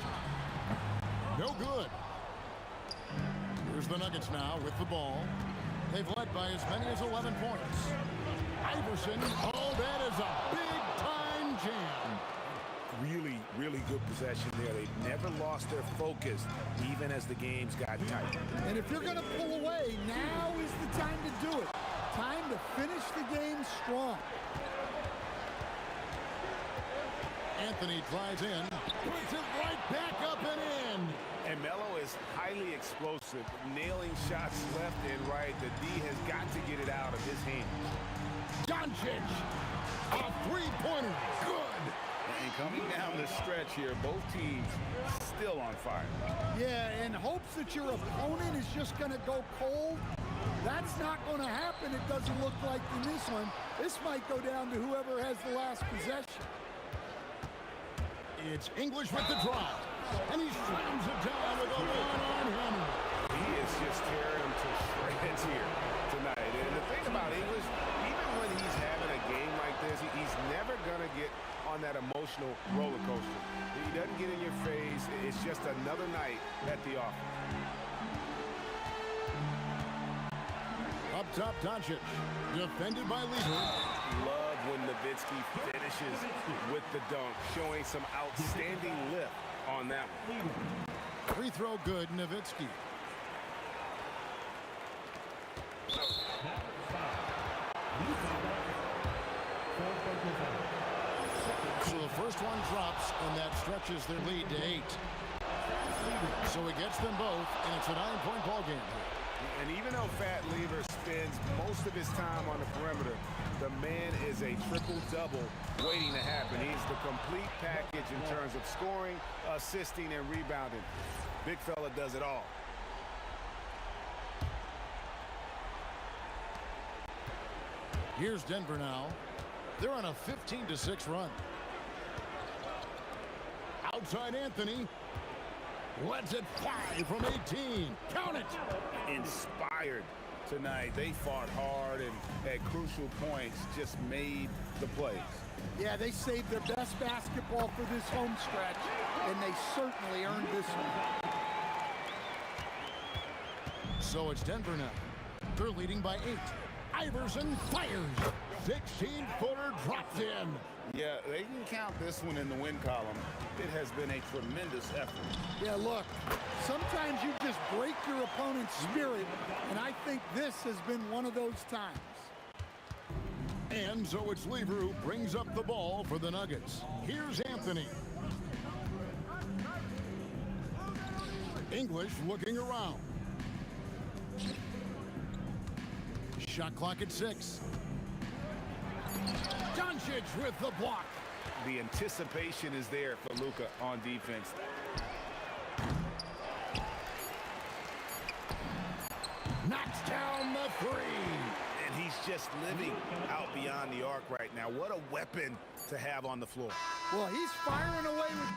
No good. Here's the Nuggets now with the ball. They've led by as many as 11 points. Iverson. Oh, that is a big-time jam. Really, really good possession there. They've never lost their focus, even as the games got tight. And if you're going to pull away, now is the time to do it. Time to finish the game strong. Anthony drives in. Puts it right back up and in. And Melo is highly explosive, nailing shots left and right. The D has got to get it out of his hands. Doncic. A 3-pointer. Good. And coming down the stretch here, both teams still on fire. Yeah, in hopes that your opponent is just going to go cold. That's not going to happen, it doesn't look like in this one. This might go down to whoever has the last possession. It's English with the drive. And he slams it down with a one-arm hammer. He is just tearing them to shreds here tonight. And the thing about English, even when he's having a game like this, he's never going to get on that emotional roller coaster. He doesn't get in your face. It's just another night at the office. Up top, Doncic. Defended by Lever. Love when Nowitzki finishes with the dunk, showing some outstanding lift on that one. Free throw good, Nowitzki. So the first one drops, and that stretches their lead to 8. So it gets them both, and it's a 9-point ball game. And even though Fat Lever spends most of his time on the perimeter, the man is a triple-double waiting to happen. He's the complete package in terms of scoring, assisting, and rebounding. Big fella does it all. Here's Denver now. They're on a 15-6 run. Outside Anthony. Lets it fly from 18. Count it. Inspired tonight. They fought hard and at crucial points just made the plays. Yeah, they saved their best basketball for this home stretch, and they certainly earned this one. So it's Denver now. They're leading by 8. Iverson fires. 16-footer drops in. Yeah, they can count this one in the win column. It has been a tremendous effort. Yeah, look, sometimes you just break your opponent's spirit, and I think this has been one of those times. And so it's Lever who brings up the ball for the Nuggets. Here's Anthony. English looking around. Shot clock at 6. Doncic with the block. The anticipation is there for Luka on defense. Knocks down the 3. And he's just living out beyond the arc right now. What a weapon to have on the floor. Well, he's firing away with...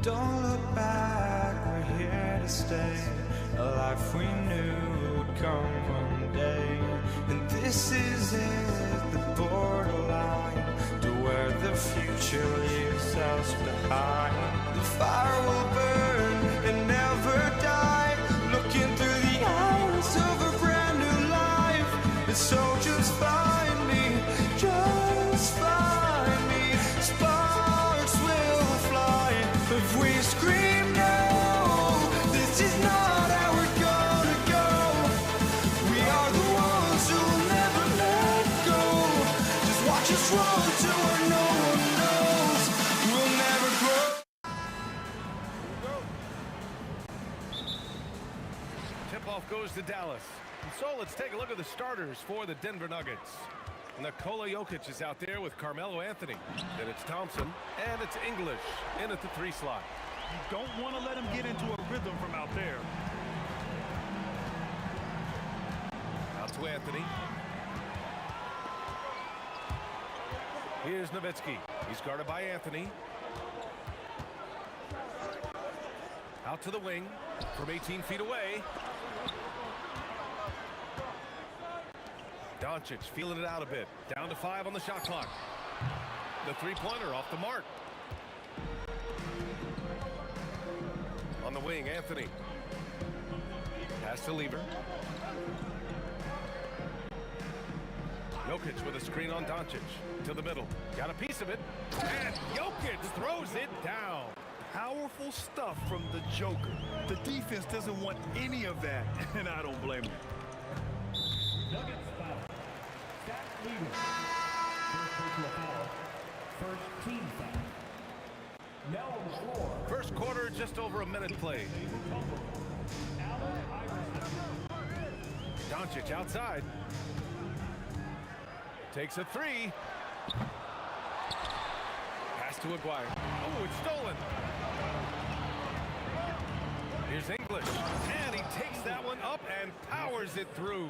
Don't look back, we're here to stay. A life we knew would come one day. And this is it, the borderline to where the future leaves us behind. The fire will burn and never die, looking through the eyes of a brand new life. And so just find me, just find me. Sparks will fly if we scream no. This is not how we're gonna go. We are the ones who will never Just run to where no one knows. We'll never grow. Tip-off goes to Dallas. And so let's take a look at the starters for the Denver Nuggets. Nikola Jokic is out there with Carmelo Anthony. Then it's Thompson, and it's English in at the 3 slot. You don't want to let him get into a rhythm from out there. Out to Anthony. Here's Nowitzki. He's guarded by Anthony. Out to the wing from 18 feet away. Doncic feeling it out a bit. Down to 5 on the shot clock. The three-pointer off the mark. On the wing, Anthony. Pass to Lever. Jokic with a screen on Doncic. To the middle. Got a piece of it. And Jokic throws it down. Powerful stuff from the Joker. The defense doesn't want any of that, and I don't blame him. Nuggets foul. Zach Lever. First personal foul. First team foul. Now on the floor. First quarter, just over a minute played. Doncic outside. Takes a 3. Pass to Aguirre. Oh, it's stolen. Here's English. And he takes that one up and powers it through.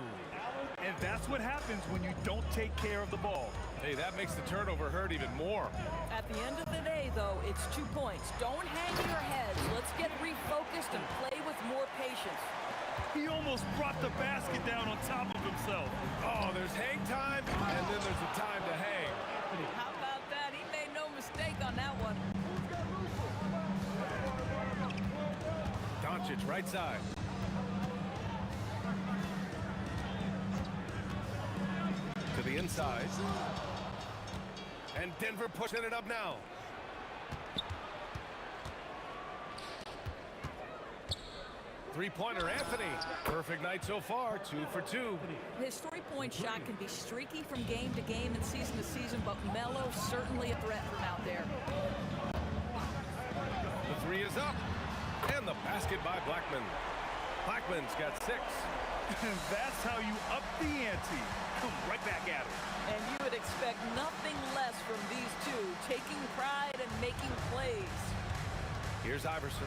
And that's what happens when you don't take care of the ball. Hey, that makes the turnover hurt even more. At the end of the day, though, it's 2 points. Don't hang your heads. Let's get refocused and play with more patience. He almost brought the basket down on top of himself. Oh, there's hang time, and then there's a time to hang. How about that? He made no mistake on that one. Doncic, right side. To the inside. And Denver pushing it up now. Three-pointer, Anthony. Perfect night so far, 2 for 2. His three-point shot can be streaky from game to game and season to season, but Melo's certainly a threat from out there. The 3 is up. And the basket by Blackman. Blackman's got 6. And that's how you up the ante. Come right back at it. And you would expect nothing less from these two, taking pride and making plays. Here's Iverson.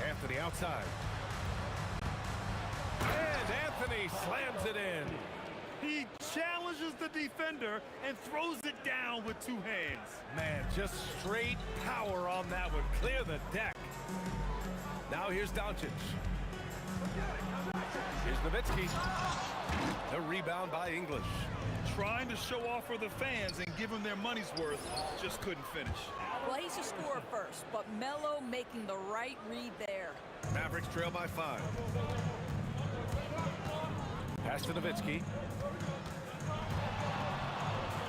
Anthony outside. And Anthony slams it in. He challenges the defender and throws it down with 2 hands. Man, just straight power on that one. Clear the deck. Now here's Doncic. Here's Nowitzki. The rebound by English. Trying to show off for the fans and give them their money's worth, just couldn't finish. Well, he's a scorer first, but Melo making the right read there. Mavericks trail by 5. Pass to Nowitzki.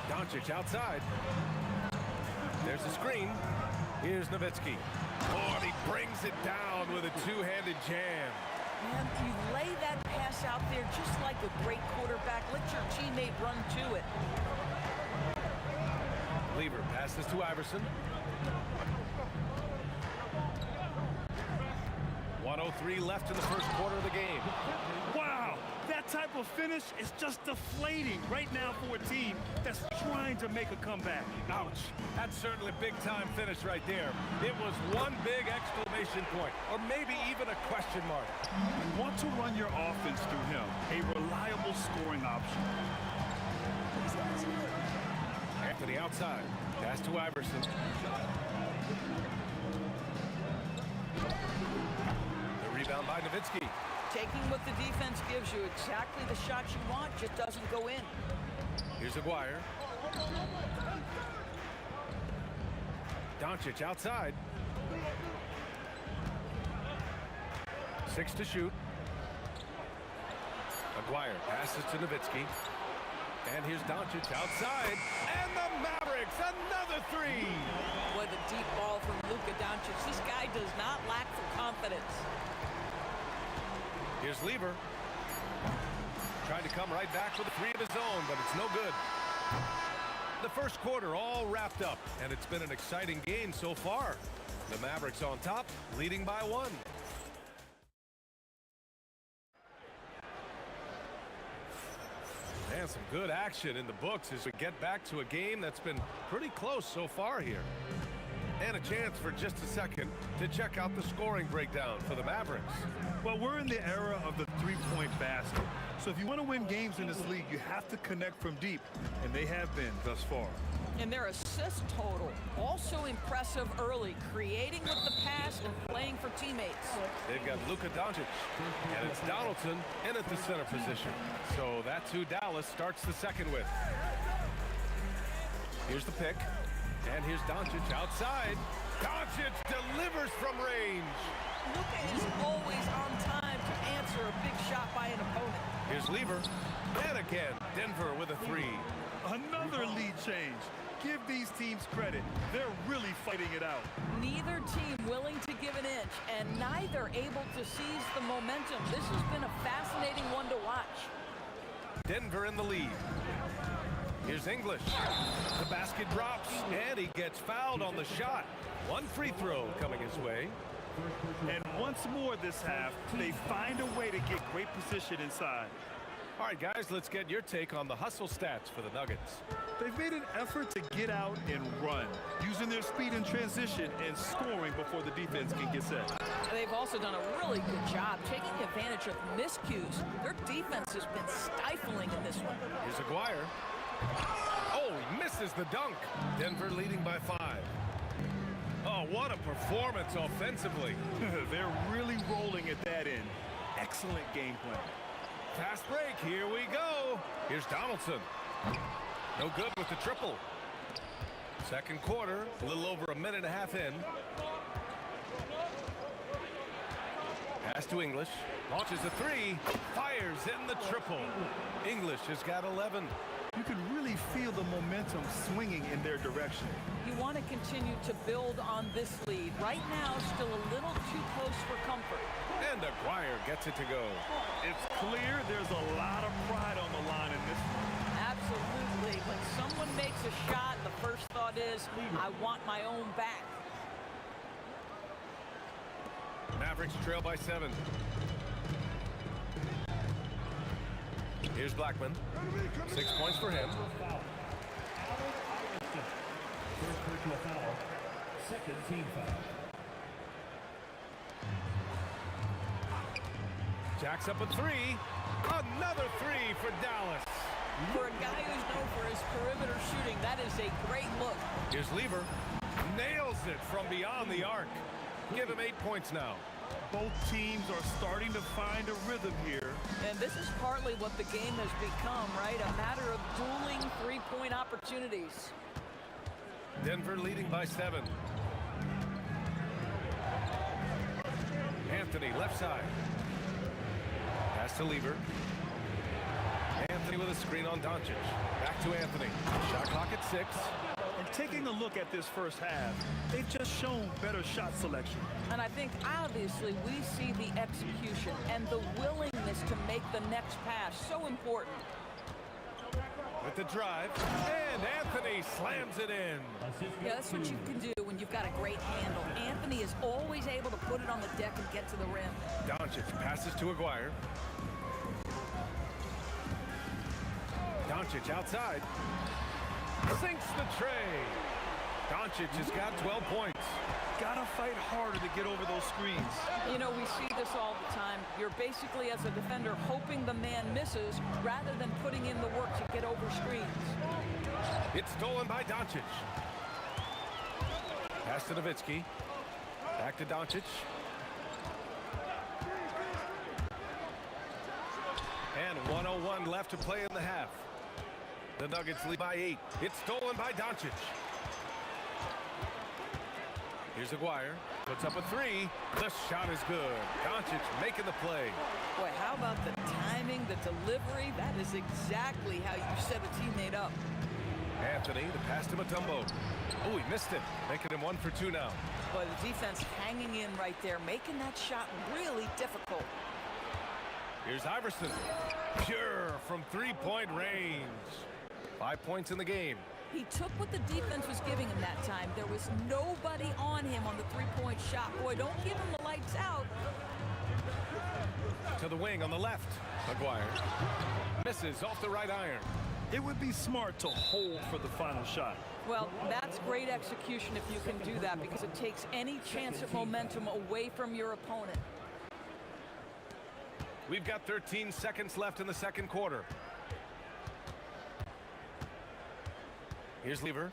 Doncic outside. There's the screen. Here's Nowitzki. Oh, and he brings it down with a 2-handed jam. Man, you lay that pass out there just like a great quarterback. Let your teammate run to it. Lever passes to Iverson. 1:03 left in the first quarter of the game. Wow, that type of finish is just deflating right now for a team that's trying to make a comeback. Ouch. That's certainly a big-time finish right there. It was one big exclamation point, or maybe even a question mark. You want to run your offense through him, a reliable scoring option. Anthony outside. Pass to Iverson. The rebound by Nowitzki. Taking what the defense gives you, exactly the shot you want, just doesn't go in. Here's Aguirre. Doncic outside. 6 to shoot. Aguirre passes to Nowitzki. And here's Doncic outside. And the Mavericks, another 3. What a deep ball from Luka Doncic. This guy does not lack for confidence. Here's Lever. Trying to come right back with a three of his own, but it's no good. The first quarter all wrapped up, and it's been an exciting game so far. The Mavericks on top, leading by 1. And some good action in the books as we get back to a game that's been pretty close so far here. And a chance for just a second to check out the scoring breakdown for the Mavericks. Well, we're in the era of the three-point basket. So if you want to win games in this league, you have to connect from deep, and they have been thus far. And their assist total, also impressive early, creating with the pass and playing for teammates. They've got Luka Doncic, and it's Donaldson in at the center position. So that's who Dallas starts the second with. Here's the pick, and here's Doncic outside. Doncic delivers from range. Luka is always on time to answer a big shot by an opponent. Here's Lever, and again, Denver with a three. Another lead change. Give these teams credit. They're really fighting it out. Neither team willing to give an inch, and neither able to seize the momentum. This has been a fascinating one to watch. Denver in the lead. Here's English. The basket drops, and he gets fouled on the shot. One free throw coming his way. And once more this half, they find a way to get great position inside. All right, guys, let's get your take on the hustle stats for the Nuggets. They've made an effort to get out and run, using their speed in transition and scoring before the defense can get set. They've also done a really good job taking advantage of miscues. Their defense has been stifling in this one. Here's Aguirre. Oh, he misses the dunk. Denver leading by 5. Oh, what a performance offensively. They're really rolling at that end. Excellent game plan. Fast break, here we go. Here's Donaldson. No good with the triple. Second quarter, a little over a minute and a half in. Pass to English. Launches a three. Fires in the triple. English has got 11. You can really feel the momentum swinging in their direction. You want to continue to build on this lead. Right now, still a little too close for comfort. And Aguirre gets it to go. It's clear there's a lot of pride on the line in this one. Absolutely. When someone makes a shot, the first thought is, I want my own back. Mavericks trail by 7. Here's Blackman. 6 points for him. First personal foul. Second team foul. Jacks up a 3. Another 3 for Dallas. For a guy who's known for his perimeter shooting, that is a great look. Here's Lever. Nails it from beyond the arc. Give him 8 points now. Both teams are starting to find a rhythm here. And this is partly what the game has become, right? A matter of dueling three-point opportunities. Denver leading by 7. Anthony left side. Pass to Lever. Anthony with a screen on Doncic. Back to Anthony. Shot clock at 6. And taking a look at this first half, they've just shown better shot selection. And I think obviously we see the execution and the willingness to make the next pass so important. With the drive, and Anthony slams it in. Yeah, that's what you can do when you've got a great handle. Anthony is always able to put it on the deck and get to the rim. Doncic passes to Aguirre. Doncic outside. Sinks the tray. Doncic has got 12 points. Gotta fight harder to get over those screens. You know, we see this all the time. You're basically, as a defender, hoping the man misses rather than putting in the work to get over screens. It's stolen by Doncic. Pass to Nowitzki. Back to Doncic. And 1:01 left to play in the half. The Nuggets lead by 8. It's stolen by Doncic. Here's Aguirre. Puts up a 3. The shot is good. Doncic making the play. Boy, how about the timing, the delivery? That is exactly how you set a teammate up. Anthony, the pass to Mutombo. Oh, he missed it. Making him 1 for 2 now. Boy, the defense hanging in right there, making that shot really difficult. Here's Iverson. Pure from three-point range. 5 points in the game. He took what the defense was giving him that time. There was nobody on him on the three-point shot. Boy, don't give him the lights out. To the wing on the left. McGuire misses off the right iron. It would be smart to hold for the final shot. Well, that's great execution if you can do that, because it takes any chance of momentum away from your opponent. We've got 13 seconds left in the second quarter. Here's Lever.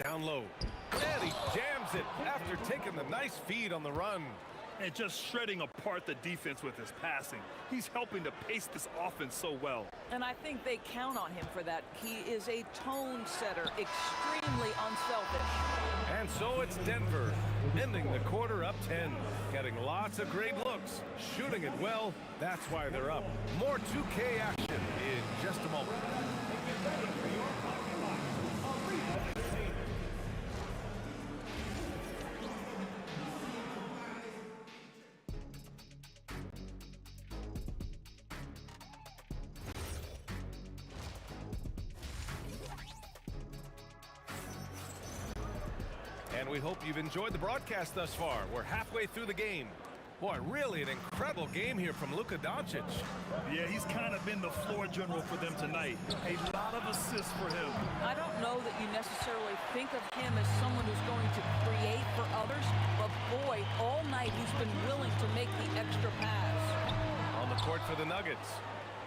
Down low. And he jams it after taking the nice feed on the run. And just shredding apart the defense with his passing. He's helping to pace this offense so well. And I think they count on him for that. He is a tone setter, extremely unselfish. And so it's Denver, ending the quarter up 10. Getting lots of great looks, shooting it well. That's why they're up. More 2K action in just a moment. And we hope you've enjoyed the broadcast thus far. We're halfway through the game. Boy, really an incredible game here from Luka Doncic. Yeah, he's kind of been the floor general for them tonight. A lot of assists for him. I don't know that you necessarily think of him as someone who's going to create for others, but boy, all night he's been willing to make the extra pass. On the court for the Nuggets,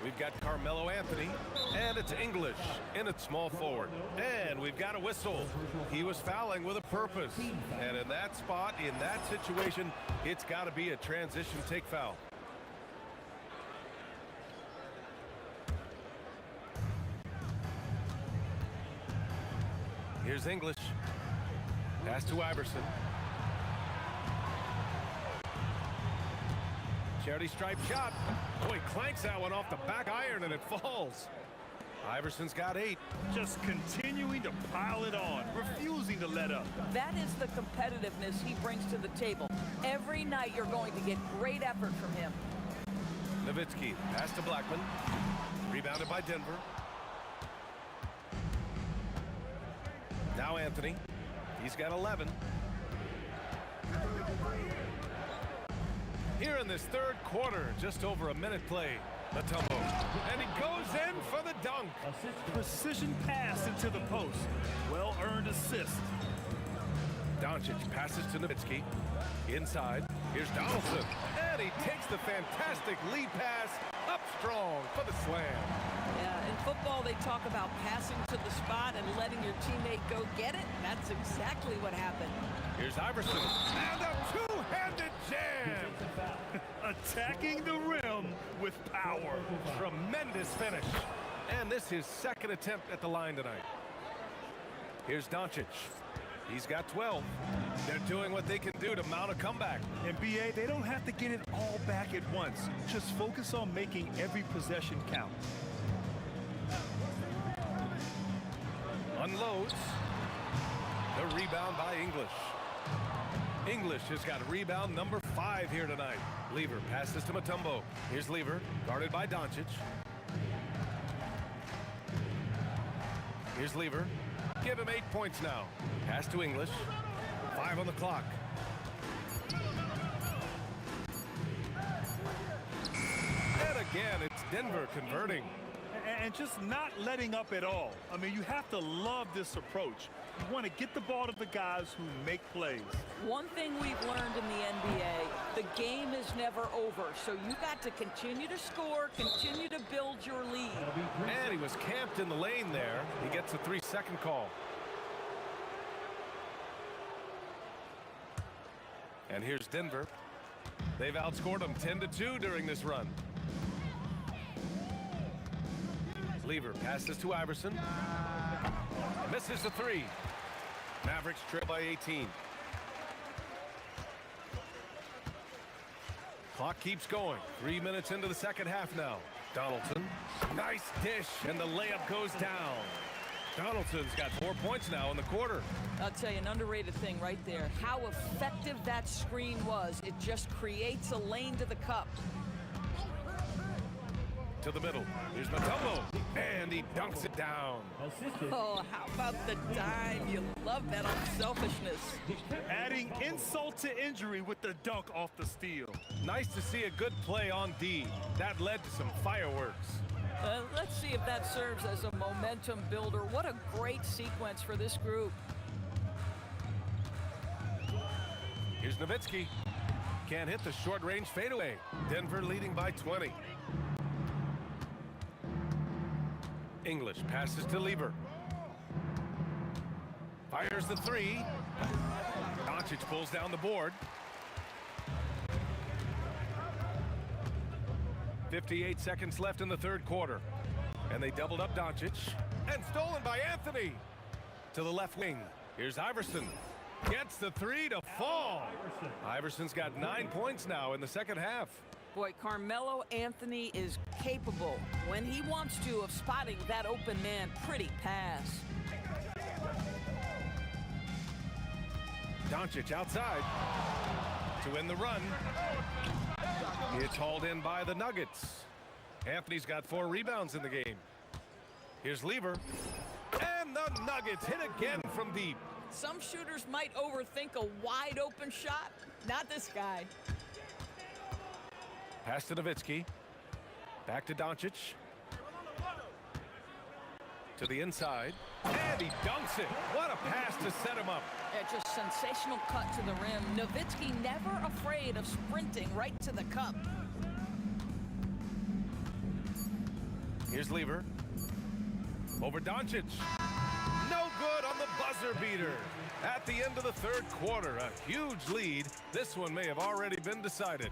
we've got Carmelo Anthony, and it's English in at small forward. And we've got a whistle. He was fouling with a purpose. And in that spot, in that situation, it's got to be a transition take foul. Here's English. Pass to Iverson. Charity stripe shot. Boy, clanks that one off the back iron and it falls. Iverson's got 8. Just continuing to pile it on, refusing to let up. That is the competitiveness he brings to the table. Every night you're going to get great effort from him. Nowitzki, pass to Blackman. Rebounded by Denver. Now Anthony. He's got 11. Here in this third quarter, just over a minute play. Mutombo. And he goes in for the dunk. Precision pass into the post. Well-earned assist. Doncic passes to Nowitzki. Inside. Here's Donaldson. And he takes the fantastic lead pass up strong for the slam. Yeah, in football they talk about passing to the spot and letting your teammate go get it. That's exactly what happened. Here's Iverson. And a two-handed jam. Attacking the rim with power. Tremendous finish. And this is his second attempt at the line tonight. Here's Doncic. He's got 12. They're doing what they can do to mount a comeback. And BA, they don't have to get it all back at once. Just focus on making every possession count. Unloads. The rebound by English. English has got rebound number 5 here tonight. Lever passes to Mutombo. Here's Lever, guarded by Doncic. Here's Lever. Give him 8 points now. Pass to English. 5 on the clock. And again, it's Denver converting. And just not letting up at all. I mean, you have to love this approach. You want to get the ball to the guys who make plays. One thing we've learned in the NBA, the game is never over. So you got to continue to score, continue to build your lead. And he was camped in the lane there. He gets a 3-second call. And here's Denver. They've outscored them 10-2 during this run. Lever passes to Iverson. Misses the 3. Mavericks trail by 18. Clock keeps going. 3 minutes into the second half now. Donaldson. Nice dish, and the layup goes down. Donaldson's got 4 points now in the quarter. I'll tell you, an underrated thing right there. How effective that screen was. It just creates a lane to the cup. To the middle. Here's Mutombo. And he dunks it down. Assisted. Oh, how about the dime? You love that unselfishness. Adding insult to injury with the dunk off the steal. Nice to see a good play on D. That led to some fireworks. Let's see if that serves as a momentum builder. What a great sequence for this group. Here's Nowitzki. Can't hit the short-range fadeaway. Denver leading by 20. English passes to Lieber. Fires the three. Doncic pulls down the board. 58 seconds left in the third quarter. And they doubled up Doncic. And stolen by Anthony. To the left wing. Here's Iverson. Gets the three to fall. Iverson's got 9 points now in the second half. Boy, Carmelo Anthony is capable, when he wants to, of spotting that open man. Pretty pass. Doncic outside to win the run. It's hauled in by the Nuggets. Anthony's got 4 rebounds in the game. Here's Lieber. And the Nuggets hit again from deep. Some shooters might overthink a wide open shot. Not this guy. Pass to Nowitzki. Back to Doncic. To the inside. And he dunks it. What a pass to set him up. Just sensational cut to the rim. Nowitzki never afraid of sprinting right to the cup. Here's Lieber. Over Doncic. No good on the buzzer beater. At the end of the third quarter, a huge lead. This one may have already been decided.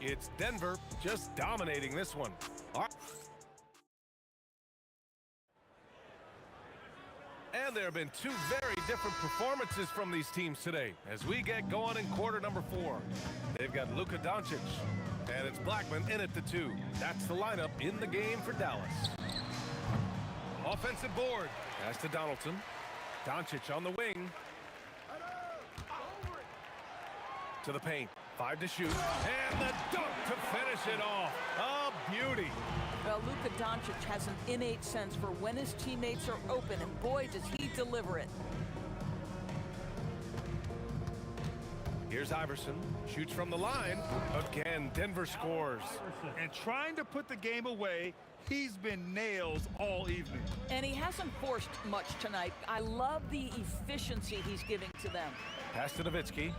It's Denver just dominating this one. And there have been 2 very different performances from these teams today as we get going in quarter number 4. They've got Luka Doncic, and it's Blackman in at the 2. That's the lineup in the game for Dallas. Offensive board. Pass to Donaldson. Doncic on the wing. To the paint. 5 to shoot. And the dunk to finish it off. A beauty. Well, Luka Doncic has an innate sense for when his teammates are open, and boy, does he deliver it. Here's Iverson. Shoots from the line. Again, Denver scores. And trying to put the game away, he's been nails all evening. And he hasn't forced much tonight. I love the efficiency he's giving to them. Pass to Nowitzki.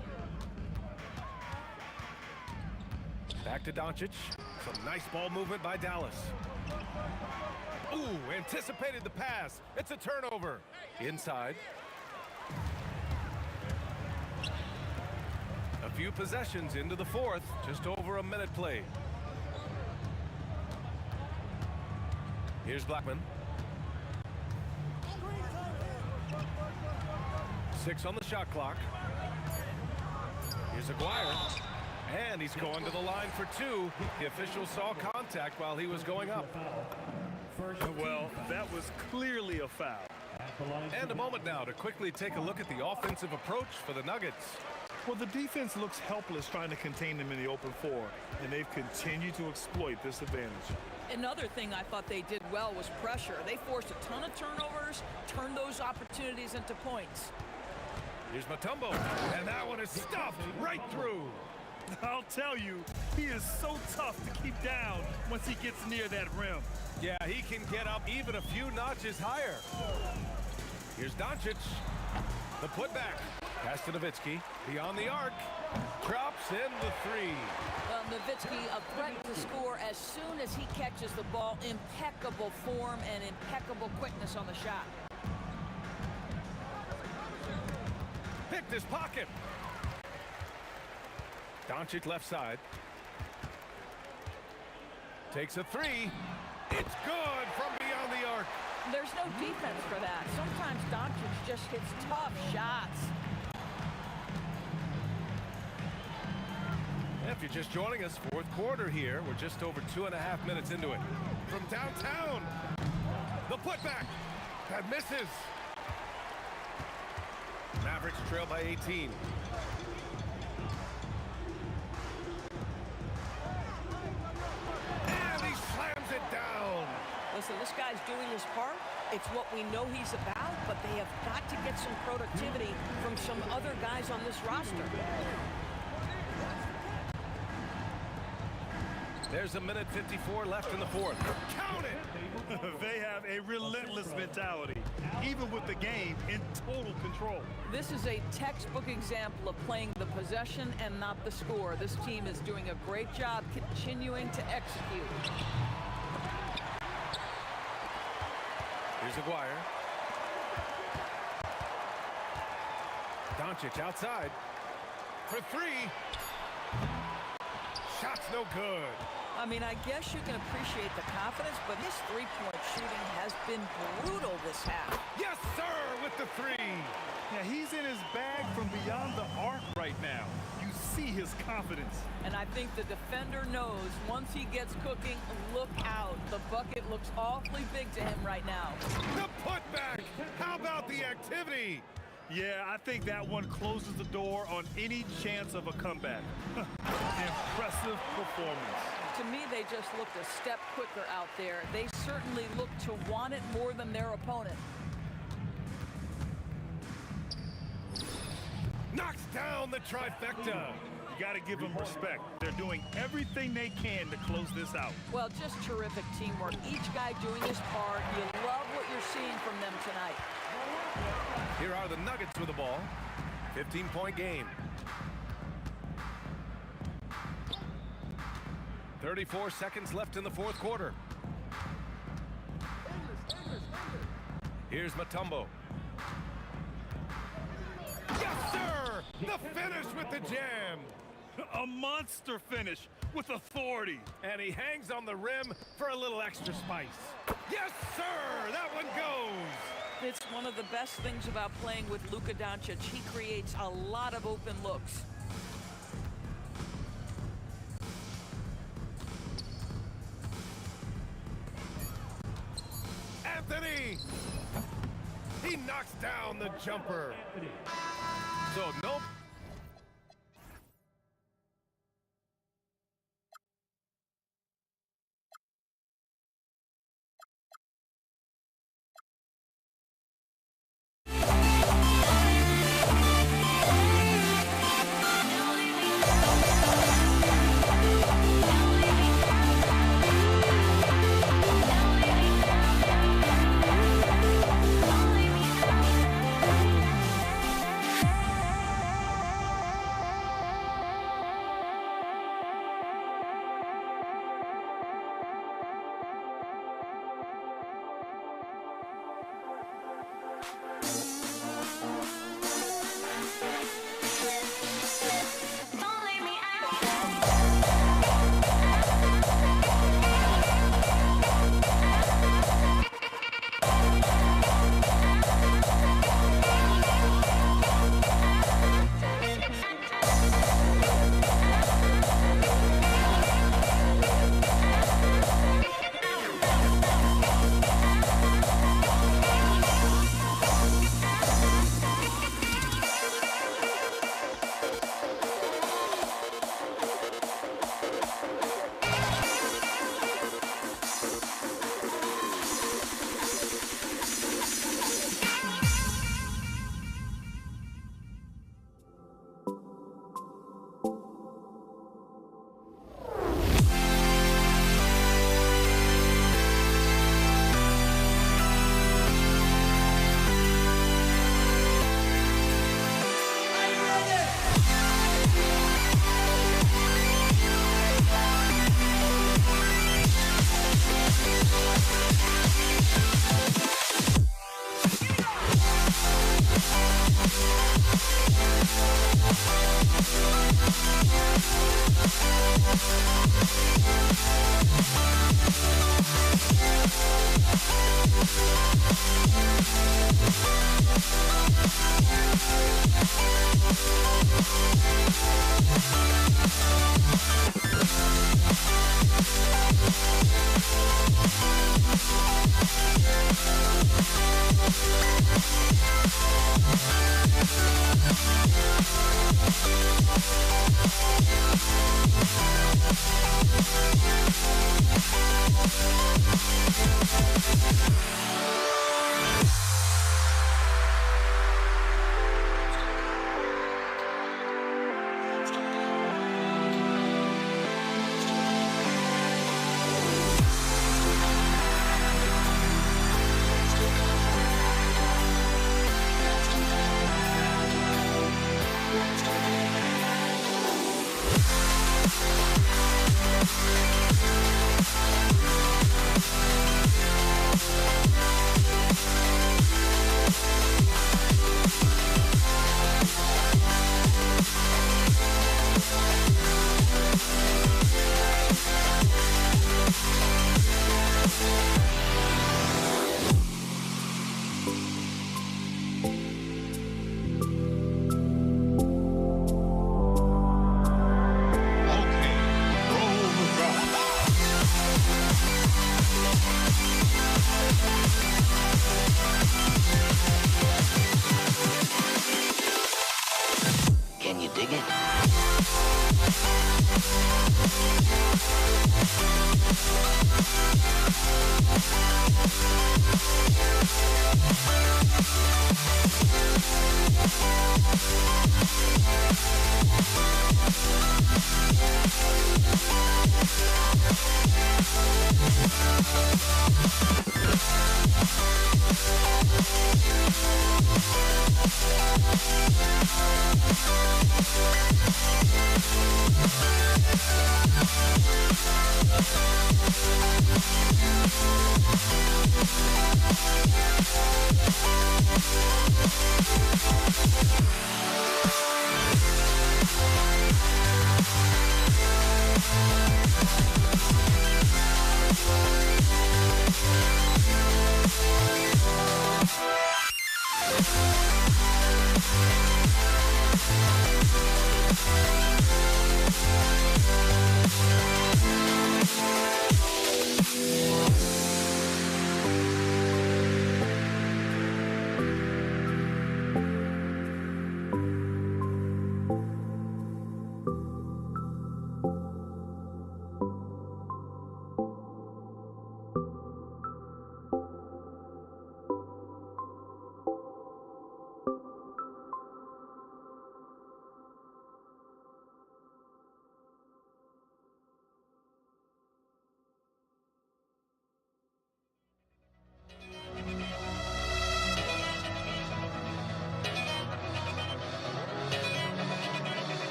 Back to Doncic. Some nice ball movement by Dallas. Ooh, anticipated the pass. It's a turnover. Inside. A few possessions into the fourth. Just over a minute played. Here's Blackman. 6 on the shot clock. Here's Aguirre. And he's going to the line for 2. The official saw contact while he was going up. Well, that was clearly a foul. And a moment now to quickly take a look at the offensive approach for the Nuggets. Well, the defense looks helpless trying to contain them in the open floor, and they've continued to exploit this advantage. Another thing I thought they did well was pressure. They forced a ton of turnovers, turned those opportunities into points. Here's Mutombo, and that one is stuffed right through. I'll tell you, he is so tough to keep down once he gets near that rim. Yeah, he can get up even a few notches higher. Here's Doncic. The putback. Pass to Nowitzki. Beyond the arc. Drops in the 3. Well, Nowitzki, a threat to score as soon as he catches the ball. Impeccable form and impeccable quickness on the shot. Picked his pocket. Doncic left side. Takes a 3. It's good from beyond the arc. There's no defense for that. Sometimes Doncic just hits tough shots. If you're just joining us, fourth quarter here. We're just over 2.5 minutes into it. From downtown, the putback. That misses. Mavericks trail by 18. And he slams it down. Listen, this guy's doing his part. It's what we know he's about, but they have got to get some productivity from some other guys on this roster. There's a minute 54 left in the fourth. Count it! They have a relentless mentality, even with the game in total control. This is a textbook example of playing the possession and not the score. This team is doing a great job continuing to execute. Here's Aguirre. Doncic outside. For three. Shot's no good. I mean, I guess you can appreciate the confidence, but his three-point shooting has been brutal this half. Yes, sir, with the three. Yeah, he's in his bag from beyond the arc right now. You see his confidence. And I think the defender knows once he gets cooking, look out. The bucket looks awfully big to him right now. The putback. How about the activity? Yeah, I think that one closes the door on any chance of a comeback. Impressive performance. To me, they just looked a step quicker out there. They certainly look to want it more than their opponent. Knocks down the trifecta. You got to give them respect. They're doing everything they can to close this out. Well, just terrific teamwork. Each guy doing his part. You love what you're seeing from them tonight. Here are the Nuggets with the ball. 15-point game. 34 seconds left in the fourth quarter. Here's Mutombo. Yes, sir! The finish with the jam. A monster finish with authority. And he hangs on the rim for a little extra spice. Yes, sir! That one goes. It's one of the best things about playing with Luka Doncic. He creates a lot of open looks. Anthony! He knocks down the jumper. So, nope. We'll be right back.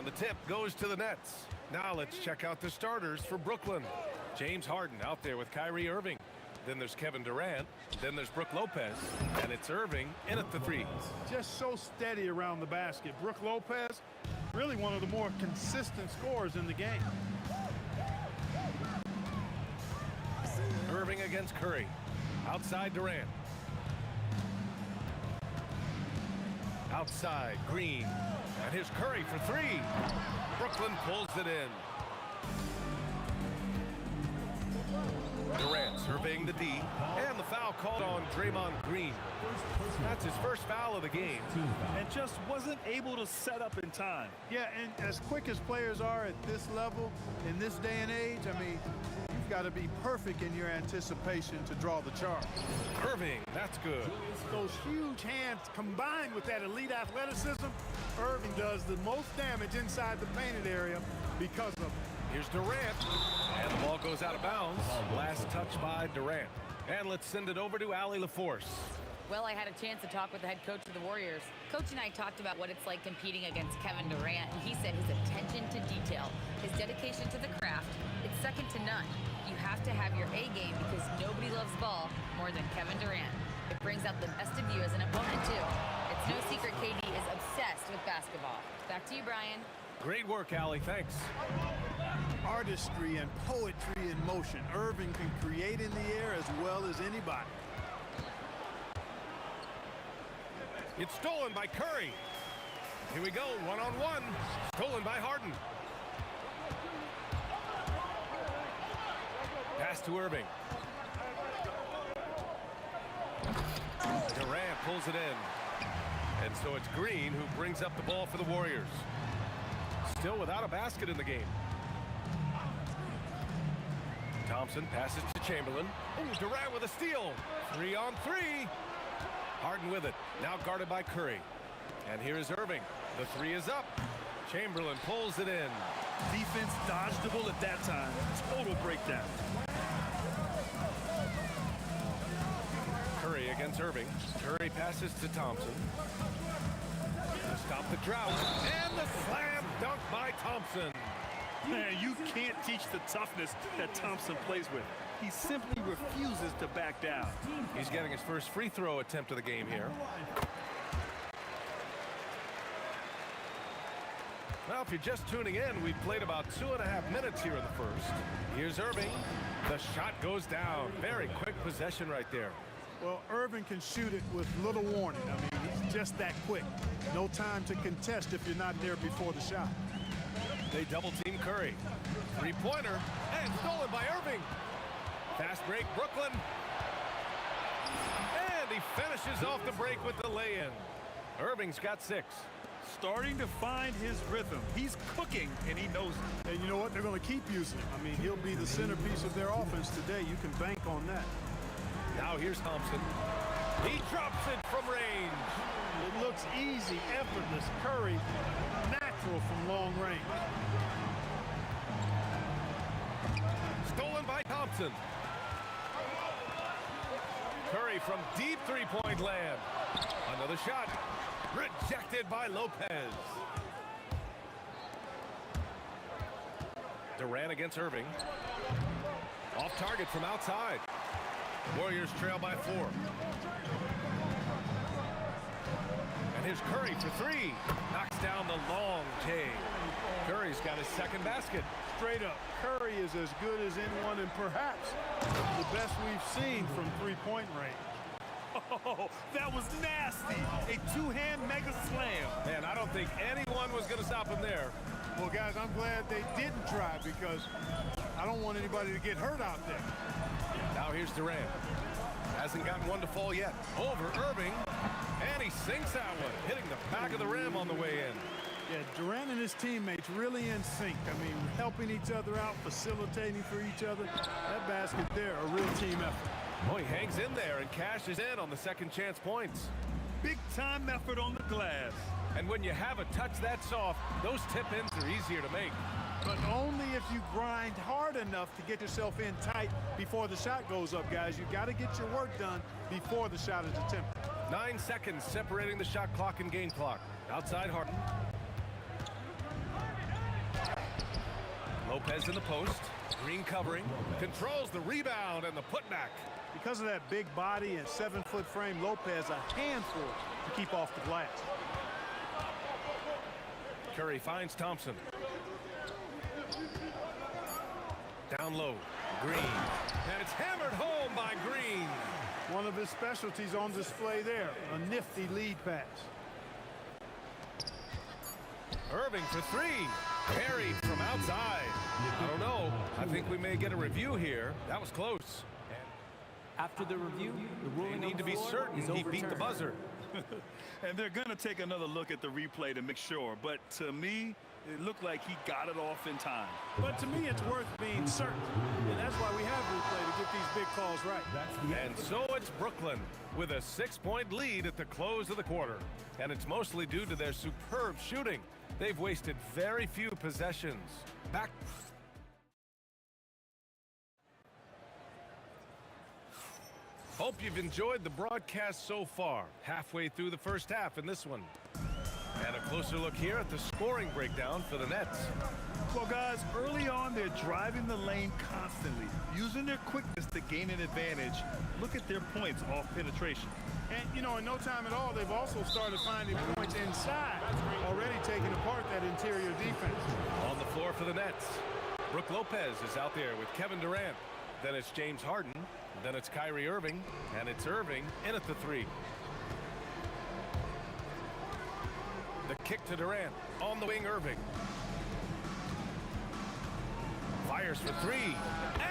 And the tip goes to the nets. Now let's check out the starters for Brooklyn. James Harden out there with Kyrie Irving. Then there's Kevin Durant. Then there's Brook Lopez. And it's Irving in at the three. Just so steady around the basket. Brook Lopez, really one of the more consistent scorers in the game. Irving against Curry. Outside Durant. Outside Green. And here's Curry for three. Brooklyn pulls it in. Durant surveying the D, and the foul called on Draymond Green. That's his first foul of the game. And just wasn't able to set up in time. Yeah, and as quick as players are at this level, in this day and age, I mean, you've got to be perfect in your anticipation to draw the charge. Irving, that's good. Those huge hands combined with that elite athleticism, Irving does the most damage inside the painted area because of it. Here's Durant, and the ball goes out of bounds. Last touch by Durant. And let's send it over to Allie LaForce. Well, I had a chance to talk with the head coach of the Warriors. Coach and I talked about what it's like competing against Kevin Durant, and he said his attention to detail, his dedication to the craft, it's second to none. You have to have your A game because nobody loves ball more than Kevin Durant. It brings out the best of you as an opponent, too. It's no secret KD is obsessed with basketball. Back to you, Brian. Great work, Allie. Thanks. Artistry and poetry in motion. Irving can create in the air as well as anybody. It's stolen by Curry. Here we go, one-on-one. Stolen by Harden. Pass to Irving. Durant pulls it in. And so it's Green who brings up the ball for the Warriors. Still without a basket in the game. Thompson passes to Chamberlain. Oh, Durant with a steal. 3-on-3. Harden with it. Now guarded by Curry. And here is Irving. The three is up. Chamberlain pulls it in. Defense dodged the bullet that time. Total breakdown. Curry against Irving. Curry passes to Thompson. To stop the drought. And the slam dunk by Thompson. Man, you can't teach the toughness that Thompson plays with. He simply refuses to back down. He's getting his first free throw attempt of the game here. Well, if you're just tuning in, we've played about 2.5 minutes here in the first. Here's Irving. The shot goes down. Very quick possession right there. Well, Irving can shoot it with little warning. I mean, he's just that quick. No time to contest if you're not there before the shot. They double-team Curry. Three-pointer, and stolen by Irving. Fast break, Brooklyn. And he finishes off the break with the lay-in. Irving's got 6. Starting to find his rhythm. He's cooking, and he knows it. And you know what? They're going to keep using him. I mean, he'll be the centerpiece of their offense today. You can bank on that. Now here's Thompson. He drops it from range. It looks easy, effortless. Curry, natural from long range. Stolen by Thompson. Curry from deep three-point land. Another shot. Rejected by Lopez. Durant against Irving. Off target from outside. Warriors trail by 4. And here's Curry for 3. Knocks down the long J. Curry's got his second basket. Straight up, Curry is as good as anyone and perhaps the best we've seen from three-point range. Oh, that was nasty. A two-hand mega slam. Man, I don't think anyone was going to stop him there. Well, guys, I'm glad they didn't try because I don't want anybody to get hurt out there. Now here's Durant. Hasn't gotten one to fall yet. Over Irving. And he sinks that one, hitting the back of the rim on the way in. Yeah, Durant and his teammates really in sync. I mean, helping each other out, facilitating for each other. That basket there, a real team effort. Boy, he hangs in there and cashes in on the second chance points. Big time effort on the glass. And when you have a touch that soft, those tip-ins are easier to make. But only if you grind hard enough to get yourself in tight before the shot goes up, guys. You got to get your work done before the shot is attempted. 9 seconds separating the shot clock and game clock. Outside Harden. Lopez in the post. Green covering. Controls the rebound and the putback. Because of that big body and 7-foot frame, Lopez a handful to keep off the glass. Curry finds Thompson. Down low. Green. And it's hammered home by Green. One of his specialties on display there, a nifty lead pass. Irving for three. Carried from outside. I don't know. I think we may get a review here. That was close. After the review, the ruling They need to be certain he beat the buzzer. And they're going to take another look at the replay to make sure. But to me, it looked like he got it off in time. But to me, it's worth being certain. And that's why we have replay to get these big calls right. And so it's Brooklyn with a 6-point lead at the close of the quarter. And it's mostly due to their superb shooting. They've wasted very few possessions. Back. Hope you've enjoyed the broadcast so far. Halfway through the first half in this one. And a closer look here at the scoring breakdown for the Nets. Well, guys, early on, they're driving the lane constantly, using their quickness to gain an advantage. Look at their points off penetration. And, you know, in no time at all, they've also started finding points inside, already taking apart that interior defense. On the floor for the Nets, Brook Lopez is out there with Kevin Durant. Then it's James Harden. Then it's Kyrie Irving. And it's Irving in at the three. The kick to Durant. On the wing, Irving. Fires for three.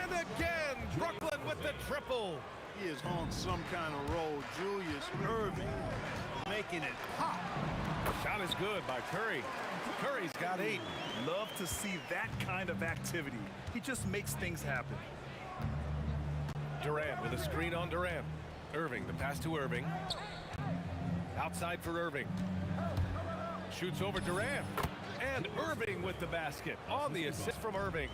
And again, Brooklyn with the triple. He is on some kind of roll. Julius Irving making it pop. Shot is good by Curry. Curry's got 8. Love to see that kind of activity. He just makes things happen. Durant with a screen on Durant. Irving, the pass to Irving. Outside for Irving. Shoots over Durant. And Irving with the basket on the assist from Irving.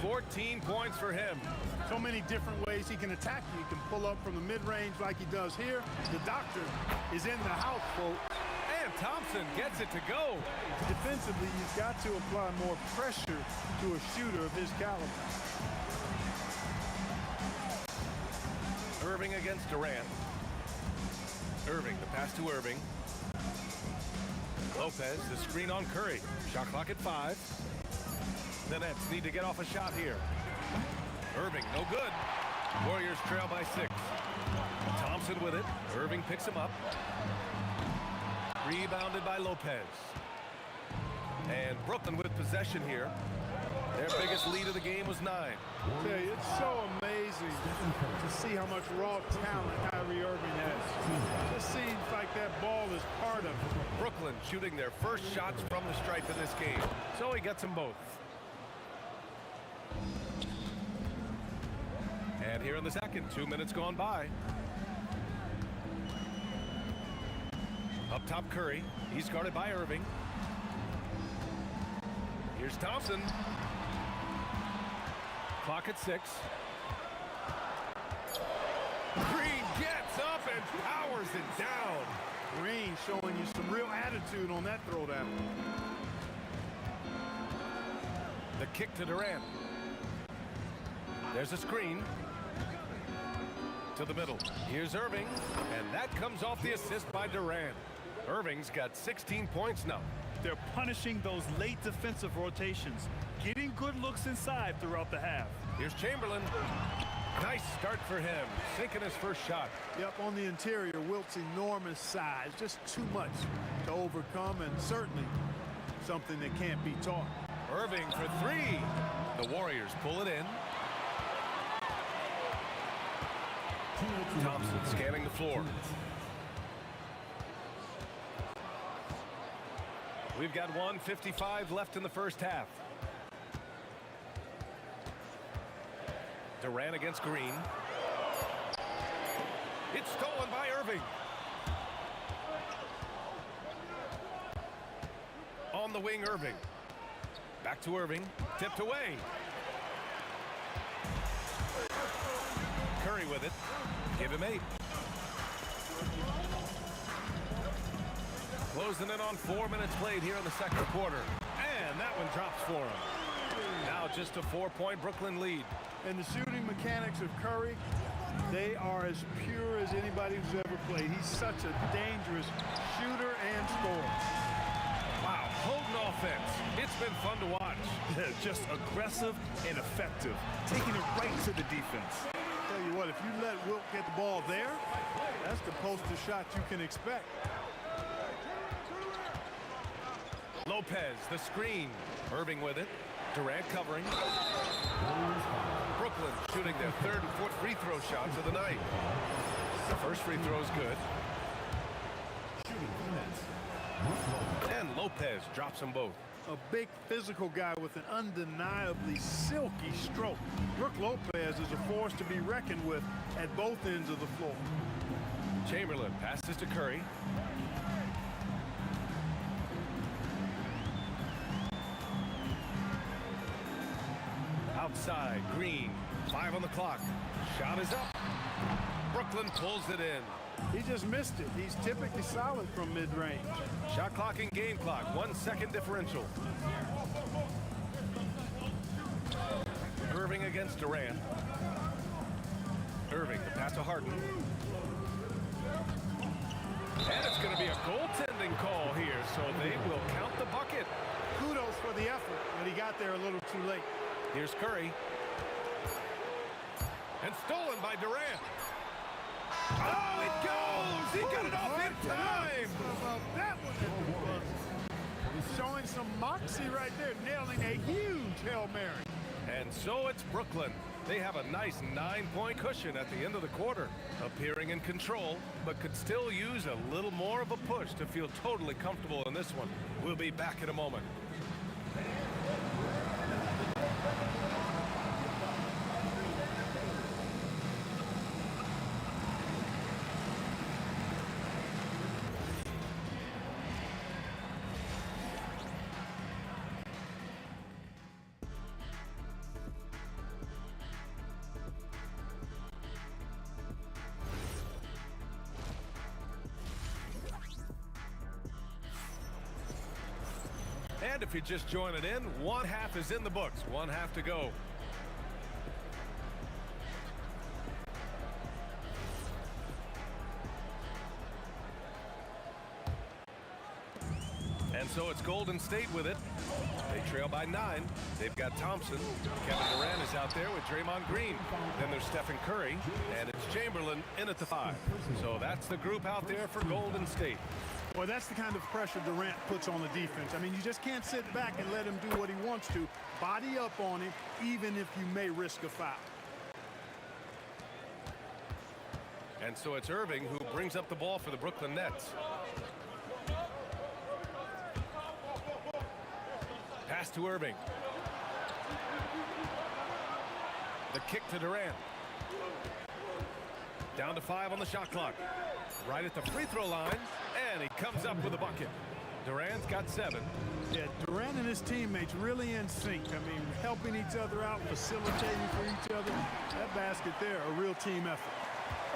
14 points for him. So many different ways he can attack you. He can pull up from the mid-range like he does here. The doctor is in the house, folks. And Thompson gets it to go. Defensively, you've got to apply more pressure to a shooter of his caliber. Irving against Durant. Irving, the pass to Irving. Lopez, the screen on Curry. Shot clock at 5. The Nets need to get off a shot here. Irving, no good. Warriors trail by 6. Thompson with it. Irving picks him up. Rebounded by Lopez. And Brooklyn with possession here. Their biggest lead of the game was 9. I tell you, it's so amazing to see how much raw talent Kyrie Irving has. It just seems like that ball is part of it. Brooklyn shooting their first shots from the stripe in this game. So he gets them both. And here in the second, 2 minutes gone by. Up top, Curry. He's guarded by Irving. Here's Thompson. Clock at 6. Green gets up and powers it down. Green showing you some real attitude on that throwdown. The kick to Durant. There's a screen. To the middle. Here's Irving. And that comes off the assist by Durant. Irving's got 16 points now. They're punishing those late defensive rotations, getting good looks inside throughout the half. Here's Chamberlain. Nice start for him, sinking his first shot. Yep, on the interior, Wilt's enormous size, just too much to overcome, and certainly something that can't be taught. Irving for 3. The Warriors pull it in. Thompson scanning the floor. We've got 1:55 left in the first half. Durant against Green. It's stolen by Irving. On the wing, Irving. Back to Irving. Tipped away. Curry with it. Give him 8. Closing in on 4 minutes played here in the second quarter. And that one drops for him. Now just a 4-point Brooklyn lead. And the shooting mechanics of Curry, they are as pure as anybody who's ever played. He's such a dangerous shooter and scorer. Wow, potent offense. It's been fun to watch. Just aggressive and effective, taking it right to the defense. Tell you what, if you let Wilt get the ball there, that's the poster shot you can expect. Lopez, the screen. Irving with it. Durant covering. Brooklyn shooting their third and fourth free throw shots of the night. The first free throw is good. And Lopez drops them both. A big physical guy with an undeniably silky stroke. Brook Lopez is a force to be reckoned with at both ends of the floor. Chamberlain passes to Curry. Outside, Green. 5 on the clock. Shot is up. Brooklyn pulls it in. He just missed it. He's typically solid from mid-range. Shot clock and game clock. 1 second differential. Irving against Durant. Irving, the pass to Harden. And it's going to be a goaltending call here, so they will count the bucket. Kudos for the effort, but he got there a little too late. Here's Curry. And stolen by Durant. Oh, it goes! He got it off in time! That was showing some moxie right there, nailing a huge Hail Mary. And so it's Brooklyn. They have a nice 9-point cushion at the end of the quarter. Appearing in control, but could still use a little more of a push to feel totally comfortable in this one. We'll be back in a moment. And if you're just joining in, 1/2 is in the books. 1/2 to go. And so it's Golden State with it. They trail by 9. They've got Thompson. Kevin Durant is out there with Draymond Green. Then there's Stephen Curry. And it's Chamberlain in at the 5. So that's the group out there for Golden State. Well, that's the kind of pressure Durant puts on the defense. I mean, you just can't sit back and let him do what he wants to. Body up on him, even if you may risk a foul. And so it's Irving who brings up the ball for the Brooklyn Nets. Pass to Irving. The kick to Durant. Down to 5 on the shot clock. Right at the free throw line, and he comes up with a bucket. Durant's got 7. Yeah, Durant and his teammates really in sync. I mean, helping each other out, facilitating for each other. That basket there, a real team effort.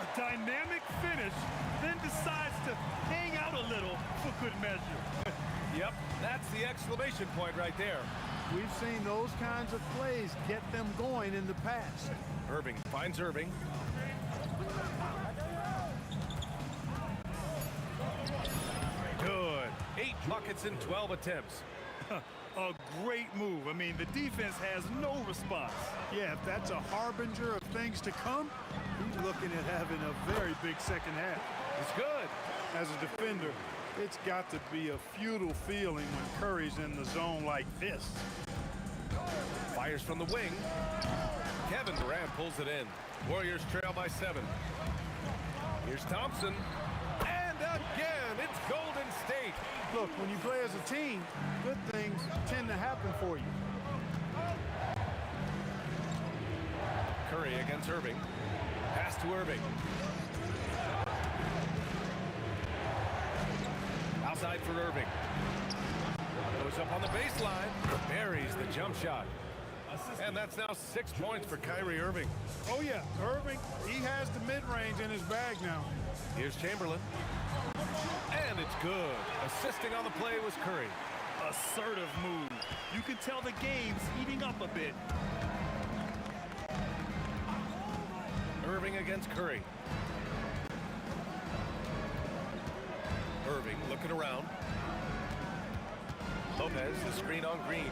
A dynamic finish, then decides to hang out a little for good measure. Yep, that's the exclamation point right there. We've seen those kinds of plays get them going in the past. Irving finds Irving. Good. 8 buckets in 12 attempts. A great move. I mean, the defense has no response. Yeah, if that's a harbinger of things to come, he's looking at having a very big second half. It's good. As a defender, it's got to be a futile feeling when Curry's in the zone like this. Fires from the wing. Kevin Durant pulls it in. Warriors trail by 7. Here's Thompson. And again, it's Golden State. Look, when you play as a team, good things tend to happen for you. Curry against Irving. Pass to Irving. Outside for Irving. Goes up on the baseline. Buries the jump shot. And that's now 6 points for Kyrie Irving. Oh, yeah. Irving, he has the mid-range in his bag now. Here's Chamberlain. And it's good. Assisting on the play was Curry. assertive move. You can tell the game's heating up a bit. Irving against Curry. Irving looking around. Lopez, the screen on Green.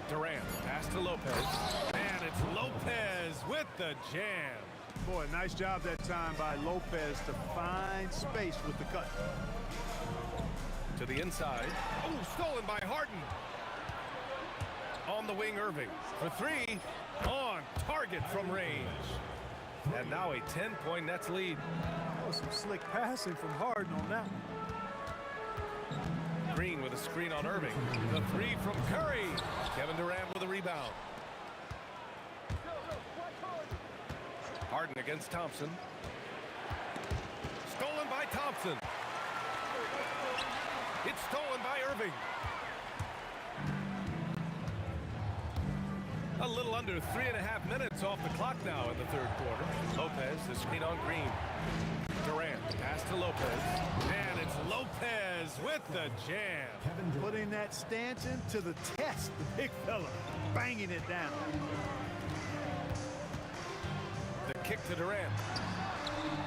Durant, pass to Lopez. And it's Lopez with the jam. Boy, nice job that time by Lopez to find space with the cut. To the inside. Oh, stolen by Harden. On the wing, Irving. For three. On target from range. And now a 10-point Nets lead. Oh, some slick passing from Harden on that one. Green with a screen on Irving. The three from Curry. Kevin Durant with a rebound. Harden against Thompson. Stolen by Thompson. It's stolen by Irving. A little under 3.5 minutes off the clock now in the third quarter. Lopez, the screen on Green. Durant, pass to Lopez. And it's Lopez with the jam. Putting that stanchion to the test, the big fella, banging it down. The kick to Durant.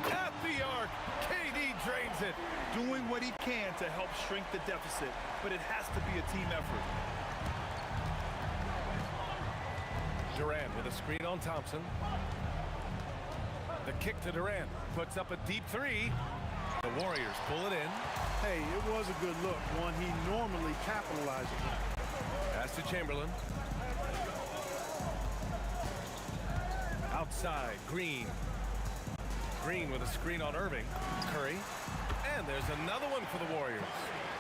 At the arc, KD drains it. Doing what he can to help shrink the deficit, but it has to be a team effort. Durant with a screen on Thompson. The kick to Durant puts up a deep three. The Warriors pull it in. Hey, it was a good look, one he normally capitalizes on. Pass to Chamberlain. Outside, Green. Green with a screen on Irving. Curry. And there's another one for the Warriors.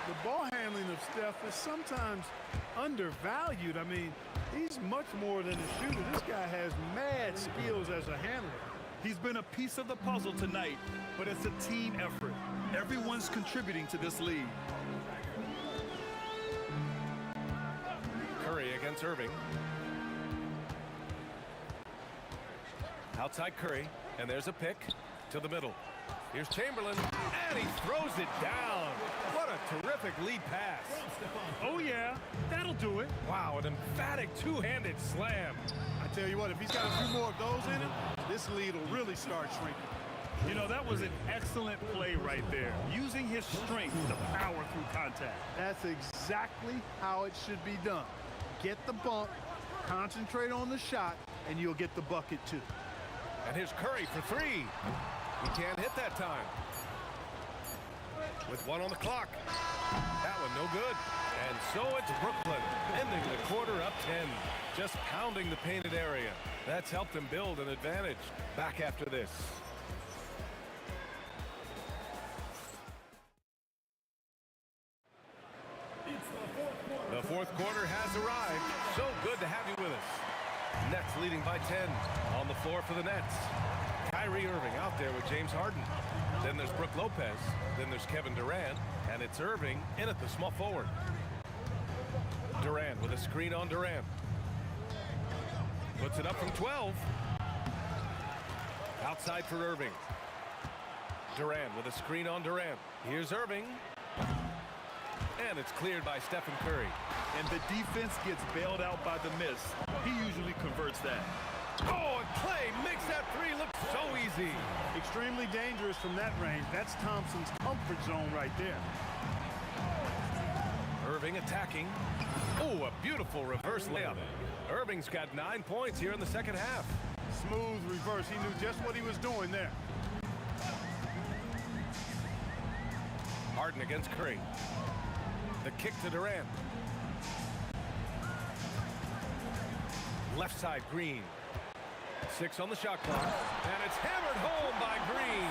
The ball handling of Steph is sometimes undervalued. I mean, he's much more than a shooter. This guy has mad skills as a handler. He's been a piece of the puzzle tonight, but it's a team effort. Everyone's contributing to this lead. Curry against Irving. Outside Curry, and there's a pick to the middle. Here's Chamberlain, and he throws it down. What a terrific lead pass. Oh, yeah, that'll do it. Wow, an emphatic two-handed slam. I tell you what, if he's got a few more of those in him, this lead will really start shrinking. You know, that was an excellent play right there, using his strength to power through contact. That's exactly how it should be done. Get the bump, concentrate on the shot, and you'll get the bucket too. And here's Curry for three. He can't hit that time. With one on the clock. That one no good. And so it's Brooklyn, ending the quarter up 10. Just pounding the painted area. That's helped them build an advantage. Back after this. The fourth quarter has arrived. So good to have you with us. Nets leading by 10 on the floor for the Nets. Kyrie Irving out there with James Harden. Then there's Brook Lopez. Then there's Kevin Durant. And it's Irving in at the small forward. Durant with a screen on Durant. Puts it up from 12. Outside for Irving. Durant with a screen on Durant. Here's Irving. And it's cleared by Stephen Curry. And the defense gets bailed out by the miss. He usually converts that. Oh, and Clay makes that three look so easy. Extremely dangerous from that range. That's Thompson's comfort zone right there. Irving attacking. Oh, a beautiful reverse layup. Irving's got 9 points here in the second half. Smooth reverse. He knew just what he was doing there. Harden against Curry. The kick to Durant. Left side, Green. 6 on the shot clock. And it's hammered home by Green.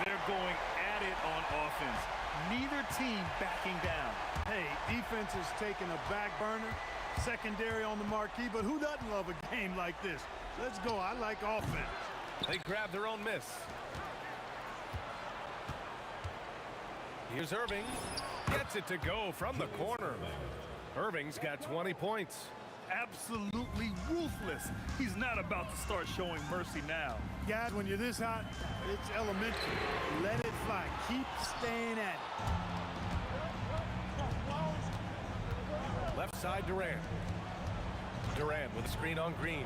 They're going at it on offense. Neither team backing down. Hey, defense is taking a back burner. Secondary on the marquee, but who doesn't love a game like this? Let's go. I like offense. They grab their own miss. Here's Irving. Gets it to go from the corner. Irving's got 20 points. Absolutely ruthless. He's not about to start showing mercy now. Guys, when you're this hot, it's elementary. Let it fly. Keep staying at it. outside Durant. Durant with a screen on Green.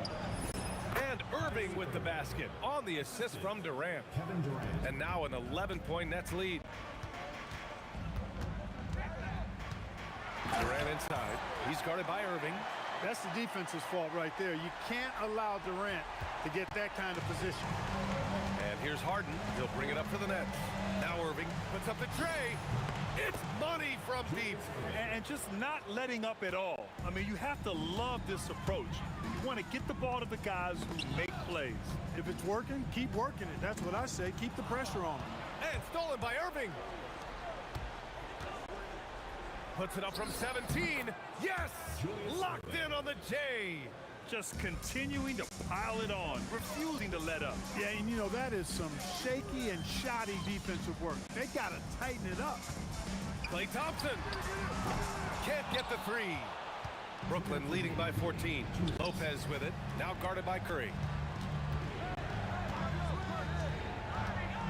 And Irving with the basket on the assist from Durant. And now an 11-point Nets lead. Durant inside. He's guarded by Irving. That's the defense's fault right there. You can't allow Durant to get that kind of position. And here's Harden. He'll bring it up for the Nets. Now Irving puts up the tray. It's money from deep. And just not letting up at all. I mean, you have to love this approach. You want to get the ball to the guys who make plays. If it's working, keep working it. That's what I say. Keep the pressure on. And stolen by Irving. Puts it up from 17. Yes! Locked in on the J. Just continuing to pile it on, refusing to let up. Yeah, and you know, that is some shaky and shoddy defensive work. They got to tighten it up. Klay Thompson can't get the three. Brooklyn leading by 14. Lopez with it, now guarded by Curry.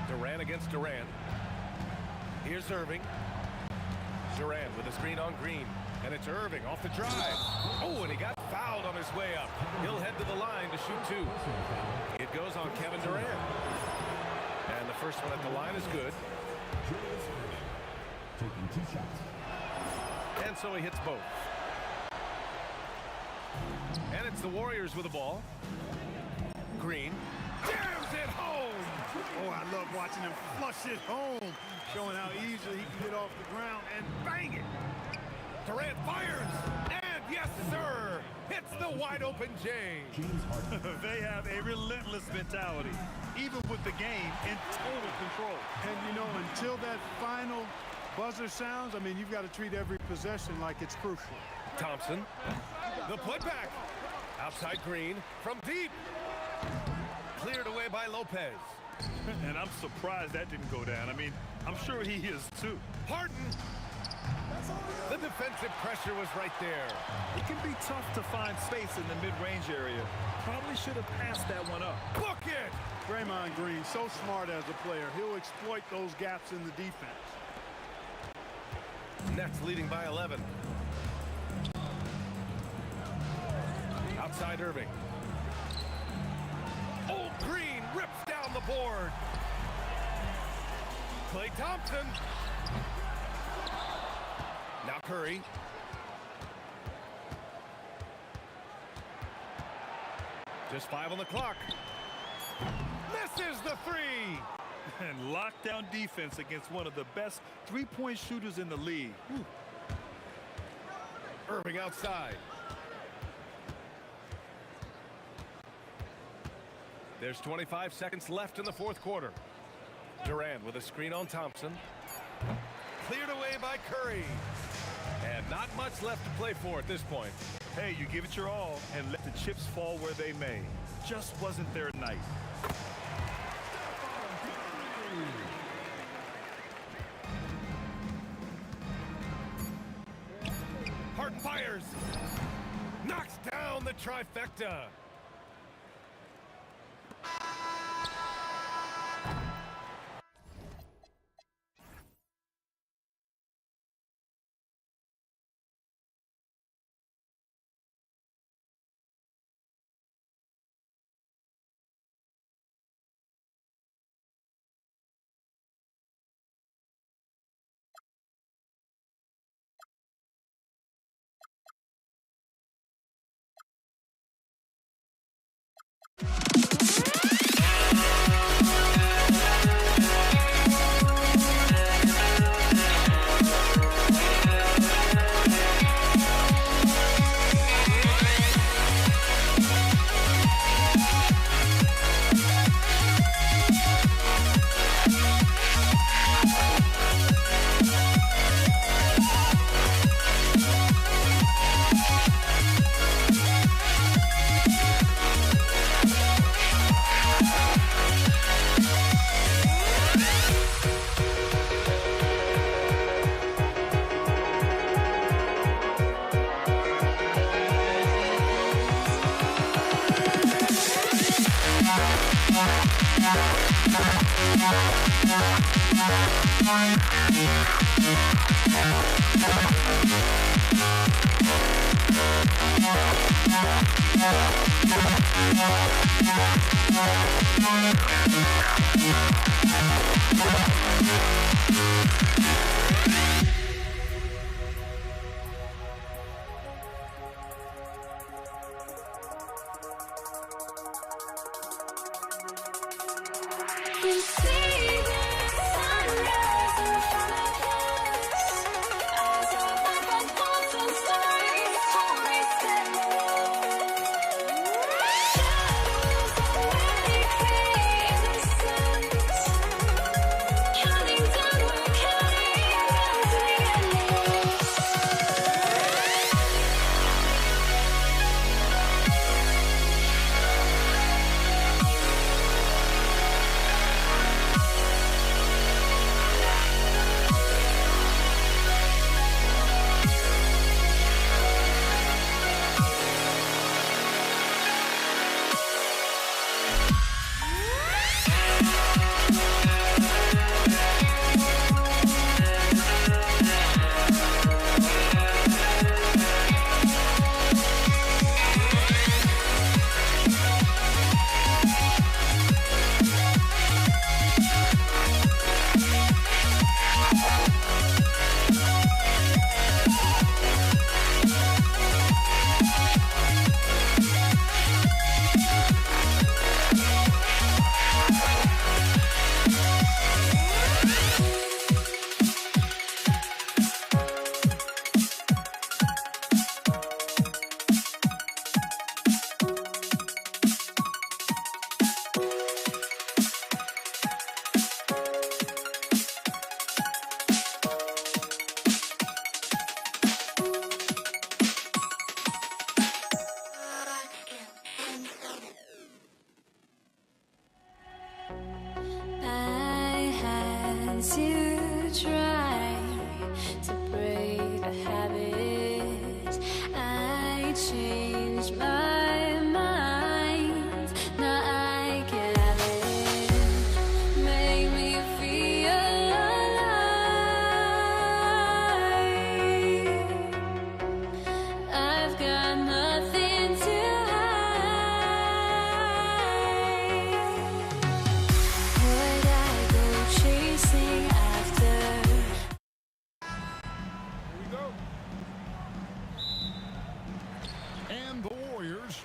Durant against Durant. Here's Irving. Durant with a screen on Green. And it's Irving off the drive. Oh, and he got fouled on his way up. He'll head to the line to shoot two. It goes on Kevin Durant. And the first one at the line is good. Taking 2 shots. And so he hits both. And it's the Warriors with the ball. Green jams it home. Oh, I love watching him flush it home, showing how easily he can get off the ground and bang it. Durant fires, and yes, sir, hits the wide open J. They have a relentless mentality, even with the game in total control. And, you know, until that final buzzer sounds, I mean, you've got to treat every possession like it's crucial. Thompson, the putback. Outside Green from deep. Cleared away by Lopez. And I'm surprised that didn't go down. I mean, I'm sure he is too. Harden. The defensive pressure was right there. It can be tough to find space in the mid-range area. Probably should have passed that one up. Book it! Draymond Green, so smart as a player. He'll exploit those gaps in the defense. Nets leading by 11. Outside Irving. Old Green rips down the board. Klay Thompson. Now Curry. Just 5 on the clock. Misses the three. And lockdown defense against one of the best three-point shooters in the league. Irving outside. There's 25 seconds left in the fourth quarter. Durant with a screen on Thompson. Cleared away by Curry. And not much left to play for at this point. Hey, you give it your all and let the chips fall where they may. Just wasn't their night. Harden fires. Knocks down the trifecta.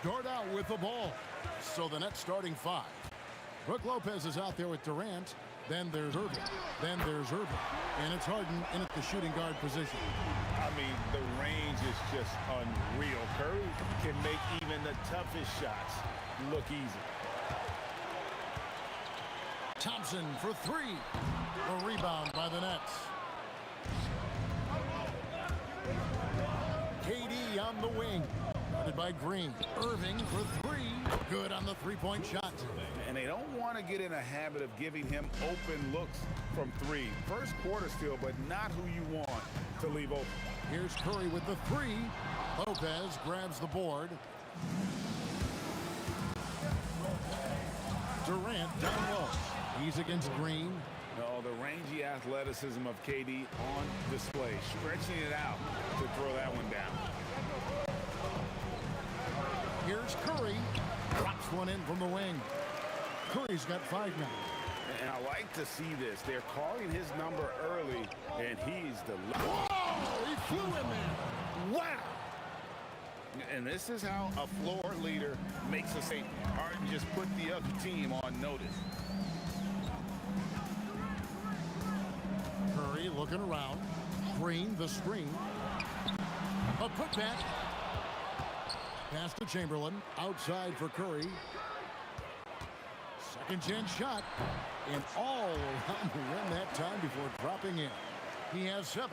Start out with the ball. So the net starting five. Brook Lopez is out there with Durant. Then there's Irving. Then there's Irving. And it's Harden in at the shooting guard position. I mean, the range is just unreal. Curry can make even the toughest shots look easy. Thompson for three. A rebound by the Nets. KD on the wing. Guarded by Green. Irving for three. Good on the three-point shot. And they don't want to get in a habit of giving him open looks from three. First quarter still, but not who you want to leave open. Here's Curry with the three. Lopez grabs the board. Durant down low. He's against Green. No, the rangy athleticism of KD on display. Stretching it out to throw that one down. Here's Curry. Drops one in from the wing. Curry's got 5 now. And I like to see this. They're calling his number early, and he's the... Whoa! He flew in there. Wow! And this is how a floor leader makes a statement. Harden just put the other team on notice. Curry looking around. Green the screen. A putback. Pass to Chamberlain. Outside for Curry. Second chance shot. And all around the rim that time before dropping in. He has 7.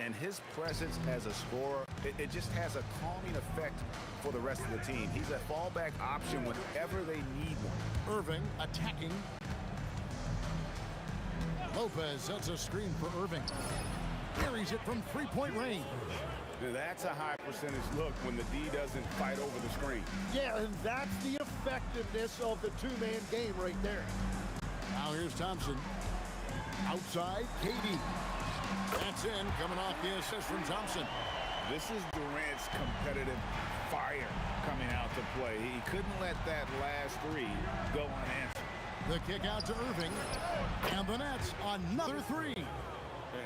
And his presence as a scorer, it just has a calming effect for the rest of the team. He's a fallback option whenever they need one. Irving attacking. Lopez sets a screen for Irving. Carries it from three-point range. That's a high percentage look when the D doesn't fight over the screen. Yeah, and that's the effectiveness of the two-man game right there. Now here's Thompson. Outside, KD. That's in, coming off the assist from Thompson. This is Durant's competitive fire coming out to play. He couldn't let that last three go unanswered. The kick out to Irving. And the Nets, another three.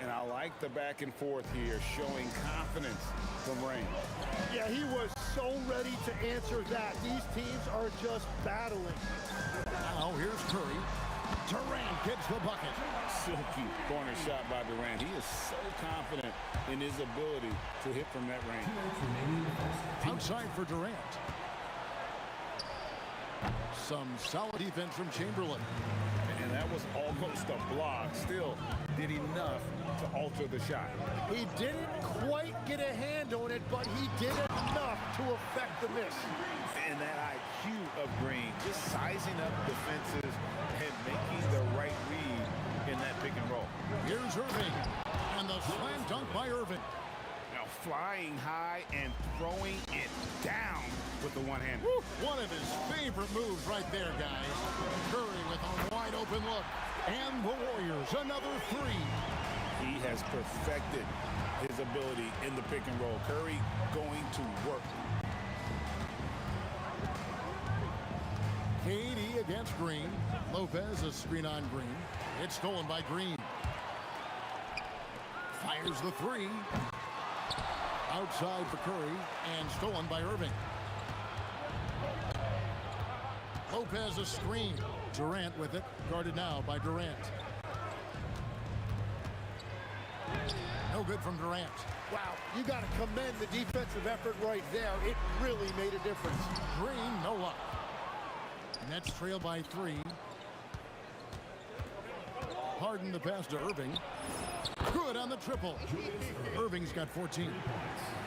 And I like the back and forth here, showing confidence from Rain. Yeah, he was so ready to answer that. These teams are just battling. Now here's Curry. Durant gets the bucket. Silky corner shot by Durant. He is so confident in his ability to hit from that range. Outside for Durant. Some solid defense from Chamberlain. And that was almost a block. Still did enough to alter the shot. He didn't quite get a hand on it, but he did enough to affect the miss. And that IQ of Green, just sizing up defenses and making the right read in that pick and roll. Here's Irving. And the slam dunk by Irving. Now flying high and throwing it down with the one hand. One of his favorite moves right there, guys. Curry with a wide open look. And the Warriors, another three. He has perfected his ability in the pick and roll. Curry going to work. KD against Green. Lopez a screen on Green. It's stolen by Green. Fires the three. Outside for Curry and stolen by Irving. Lopez a screen. Durant with it. Guarded now by Durant. No good from Durant. Wow, you got to commend the defensive effort right there. It really made a difference. Green, no luck. Nets trail by three. Harden the pass to Irving. Good on the triple. Irving's got 14.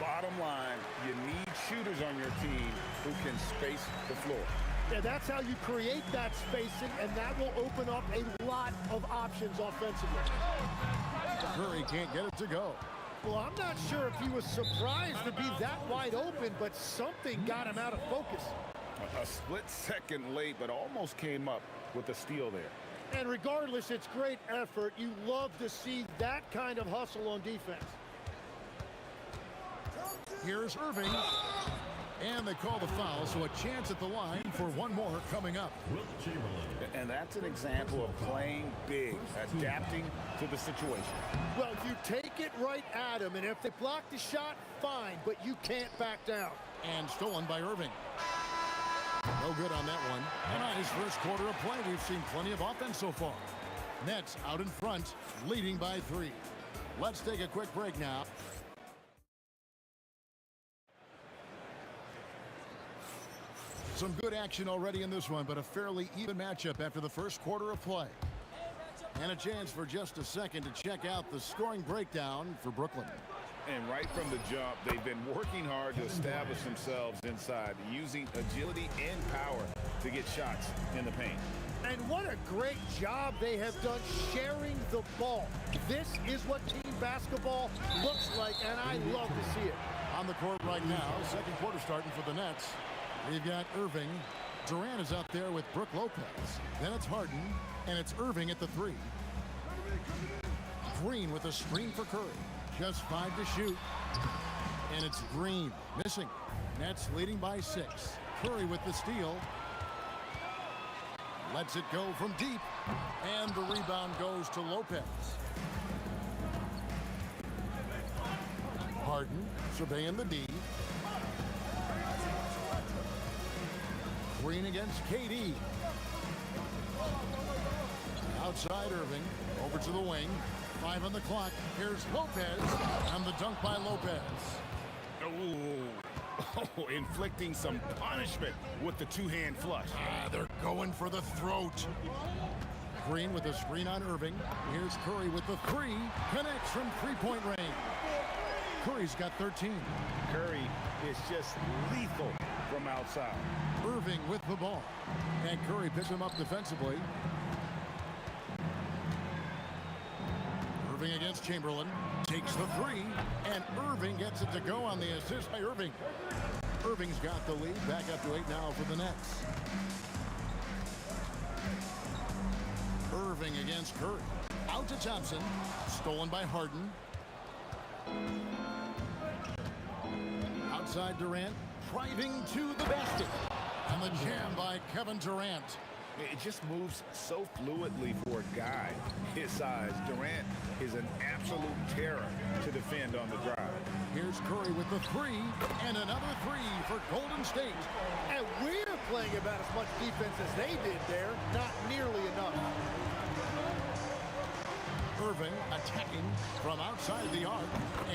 Bottom line, you need shooters on your team who can space the floor. Yeah, that's how you create that spacing, and that will open up a lot of options offensively. Curry can't get it to go. Well, I'm not sure if he was surprised to be that wide open, but something got him out of focus. A split second late, but almost came up with a steal there. And regardless, it's great effort. You love to see that kind of hustle on defense. Here's Irving. And they call the foul, so a chance at the line for one more coming up. And that's an example of playing big, adapting to the situation. Well, you take it right at him, and if they block the shot, fine, but you can't back down. And stolen by Irving. No good on that one. And on his first quarter of play, we've seen plenty of offense so far. Nets out in front, leading by three. Let's take a quick break now. Some good action already in this one, but a fairly even matchup after the first quarter of play. And a chance for just a second to check out the scoring breakdown for Brooklyn. And right from the jump, they've been working hard to establish themselves inside, using agility and power to get shots in the paint. And what a great job they have done sharing the ball. This is what team basketball looks like, and I love to see it. On the court right now, second quarter starting for the Nets. We've got Irving. Durant is out there with Brook Lopez. Then it's Harden, and it's Irving at the three. Green with a screen for Curry. Just 5 to shoot. And it's Green missing. Nets leading by 6. Curry with the steal. Lets it go from deep. And the rebound goes to Lopez. Harden surveying the D. Green against KD. Outside Irving. Over to the wing. 5 on the clock. Here's Lopez. And the dunk by Lopez. Oh, inflicting some punishment with the two-hand flush. They're going for the throat. Green with a screen on Irving. Here's Curry with the three. Connects from three-point range. Curry's got 13. Curry is just lethal from outside. Irving with the ball. And Curry picks him up defensively. Irving against Chamberlain. Takes the three. And Irving gets it to go on the assist by Irving. Irving's got the lead. Back up to 8 now for the Nets. Irving against Curry. Out to Thompson. Stolen by Harden. outside Durant, driving to the basket. And the jam by Kevin Durant. It just moves so fluidly for a guy his size. Durant is an absolute terror to defend on the drive. Here's Curry with the three, and another three for Golden State. And we're playing about as much defense as they did there. Not nearly enough. Irving attacking from outside the arc,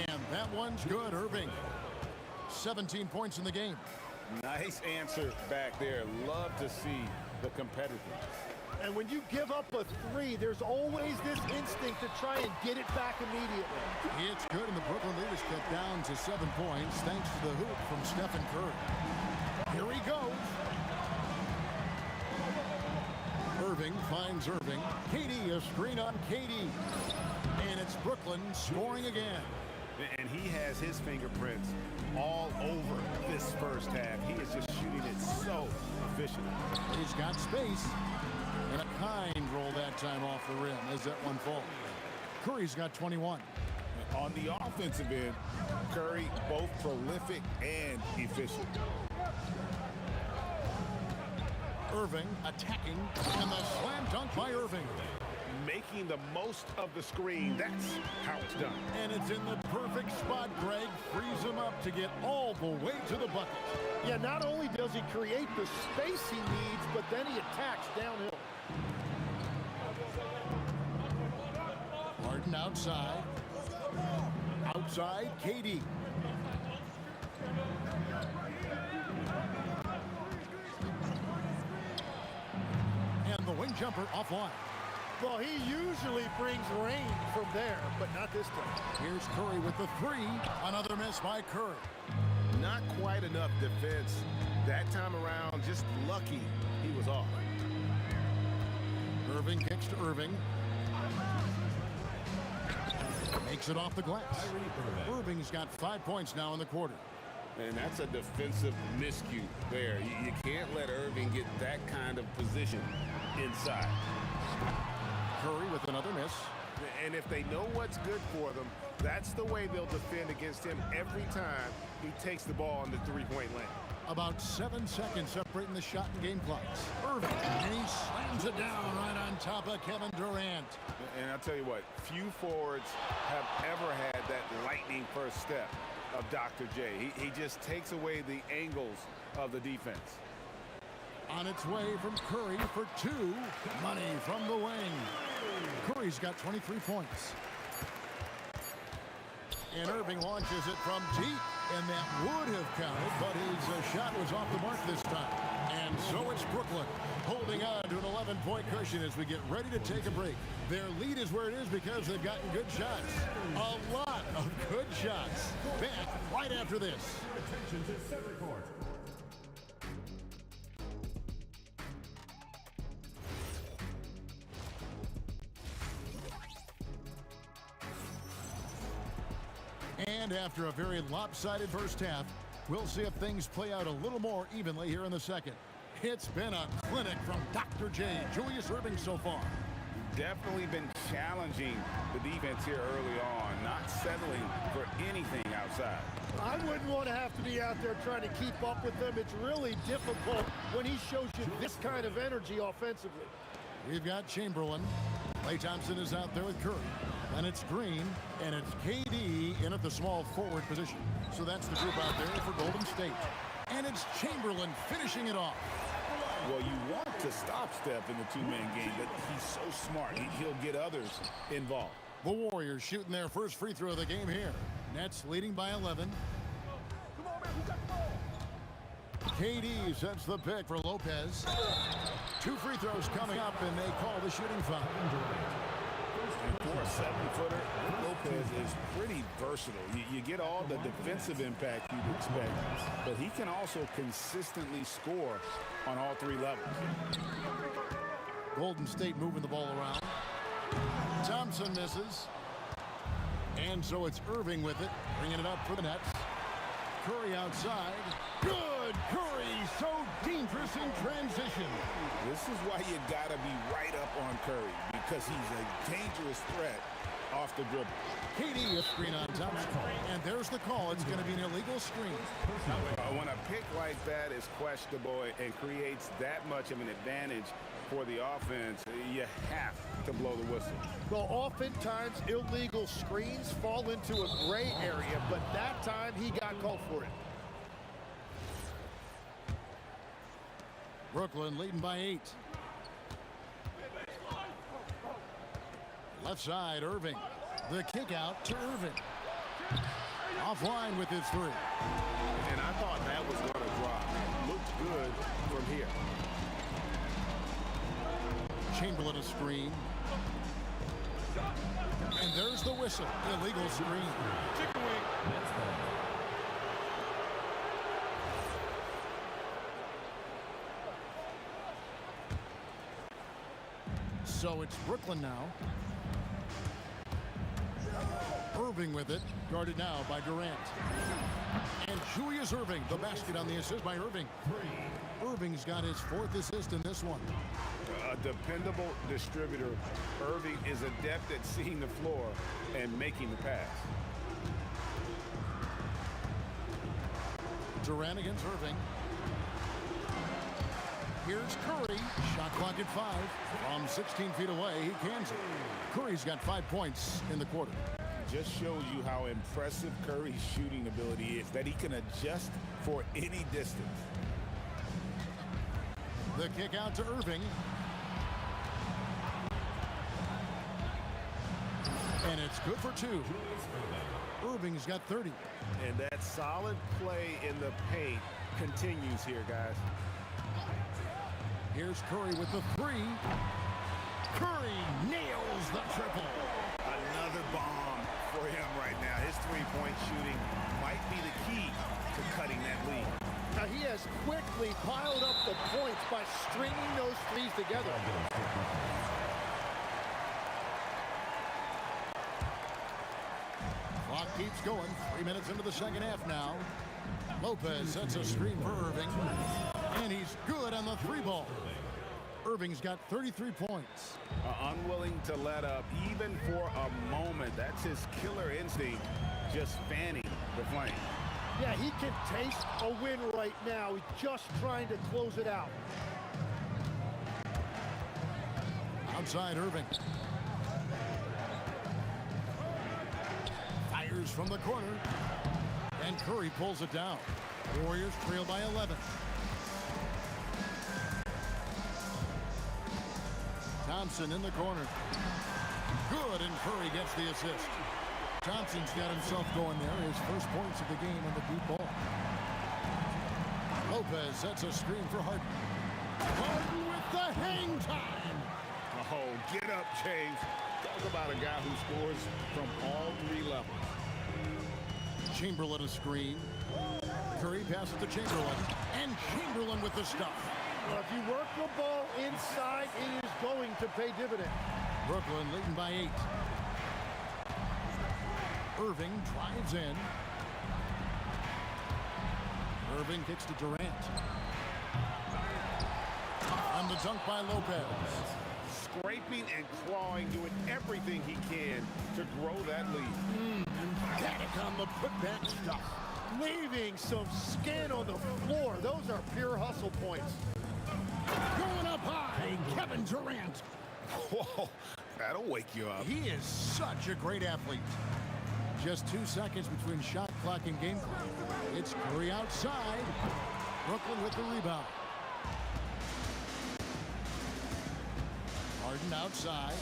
and that one's good, Irving. 17 points in the game. Nice answer back there. Love to see the competitiveness. And when you give up a three, there's always this instinct to try and get it back immediately. It's good, and the Brooklyn lead is cut down to 7 points thanks to the hoop from Stephen Curry. Here he goes. Irving finds Irving. KD, a screen on KD. And it's Brooklyn scoring again. And he has his fingerprints all over this first half. He is just shooting it so efficient. He's got space. And a kind roll that time off the rim as that one falls. Curry's got 21. On the offensive end, Curry both prolific and efficient. Irving attacking, and the slam dunk by Irving. Making the most of the screen. That's how it's done. And it's in the perfect spot. Greg frees him up to get all the way to the bucket. Yeah, not only does he create the space he needs, but then he attacks downhill. Harden outside. Outside, KD. And the wing jumper offline. Well, he usually brings rain from there, but not this time. Here's Curry with the three. Another miss by Curry. Not quite enough defense that time around. Just lucky he was off. Irving kicks to Irving. Makes it off the glass. Irving's got 5 points now in the quarter. And that's a defensive miscue there. You can't let Irving get that kind of position inside. Curry with another miss. And if they know what's good for them, that's the way they'll defend against him every time he takes the ball in the three-point lane. About 7 seconds separating the shot and game clocks. Irving, and he slams it down right on top of Kevin Durant. And I'll tell you what, few forwards have ever had that lightning first step of Dr. J. He just takes away the angles of the defense. On its way from Curry for two. Money from the wing. Curry's got 23 points. And Irving launches it from deep. And that would have counted, but his shot was off the mark this time. And so it's Brooklyn holding on to an 11-point cushion as we get ready to take a break. Their lead is where it is because they've gotten good shots. A lot of good shots. Back right after this. Attention to center court. And after a very lopsided first half, we'll see if things play out a little more evenly here in the second. It's been a clinic from Dr. J. Julius Irving so far. Definitely been challenging the defense here early on, not settling for anything outside. I wouldn't want to have to be out there trying to keep up with them. It's really difficult when he shows you this kind of energy offensively. We've got Chamberlain. Klay Thompson is out there with Curry. Then it's Green, and it's KD in at the small forward position. So that's the group out there for Golden State. And it's Chamberlain finishing it off. Well, you want to stop Steph in the two-man game, but he's so smart. He'll get others involved. The Warriors shooting their first free throw of the game here. Nets leading by 11. KD sets the pick for Lopez. 2 free throws coming up, and they call the shooting foul. And for a 7-footer, Lopez is pretty versatile. You get all the defensive impact you'd expect, but he can also consistently score on all 3 levels. Golden State moving the ball around. Thompson misses. And so it's Irving with it, bringing it up for the Nets. Curry outside. Good! Curry, so dangerous in transition. This is why you got to be right up on Curry, because he's a dangerous threat off the dribble. KD a screen on top. And there's the call. It's going to be an illegal screen. When a pick like that is questionable and creates that much of an advantage for the offense, you have to blow the whistle. Well, oftentimes illegal screens fall into a gray area, but that time he got called for it. Brooklyn leading by 8. Left side, Irving. The kick out to Irving. Offline with his 3. And I thought that was going to drop. Looked good from here. Chamberlain a screen. And there's the whistle. Illegal screen. Chicken wing. So it's Brooklyn now. Irving with it, guarded now by Durant. And Julius Irving, the basket on the assist by Irving. Irving's got his 4th assist in this one. A dependable distributor. Irving is adept at seeing the floor and making the pass. Durant against Irving. Here's Curry. Shot clock at 5. From 16 feet away, he cans it. Curry's got 5 points in the quarter. Just shows you how impressive Curry's shooting ability is, that he can adjust for any distance. The kick out to Irving. And it's good for 2. Irving's got 30. And that solid play in the paint continues here, guys. Here's Curry with the 3. Curry nails the triple. Another bomb for him right now. His three-point shooting might be the key to cutting that lead. Now he has quickly piled up the points by stringing those threes together. Clock keeps going. 3 minutes into the second half now. Lopez sets a screen for Irving. And he's good on the 3 ball. Irving's got 33 points. Unwilling to let up even for a moment. That's his killer instinct, just fanning the flame. Yeah, he can taste a win right now. He's just trying to close it out. Outside Irving. Fires from the corner. And Curry pulls it down. Warriors trail by 11. Thompson in the corner. Good, and Curry gets the assist. Thompson's got himself going there. His first points of the game on the deep ball. Lopez sets a screen for Harden. Harden with the hang time. Oh, get up, James. Talk about a guy who scores from all 3 levels. Chamberlain a screen. Curry passes to Chamberlain. And Chamberlain with the stuff. Well, if you work the ball inside, it is going to pay dividends. Brooklyn leading by 8. Irving drives in. Irving kicks to Durant. On the dunk by Lopez. Scraping and clawing, doing everything he can to grow that lead. Emphatic on the putback stuff. Leaving some skin on the floor. Those are pure hustle points. Going up high, Kevin Durant. Whoa, that'll wake you up. He is such a great athlete. Just 2 seconds between shot clock and game clock. It's Curry outside. Brooklyn with the rebound. Harden outside.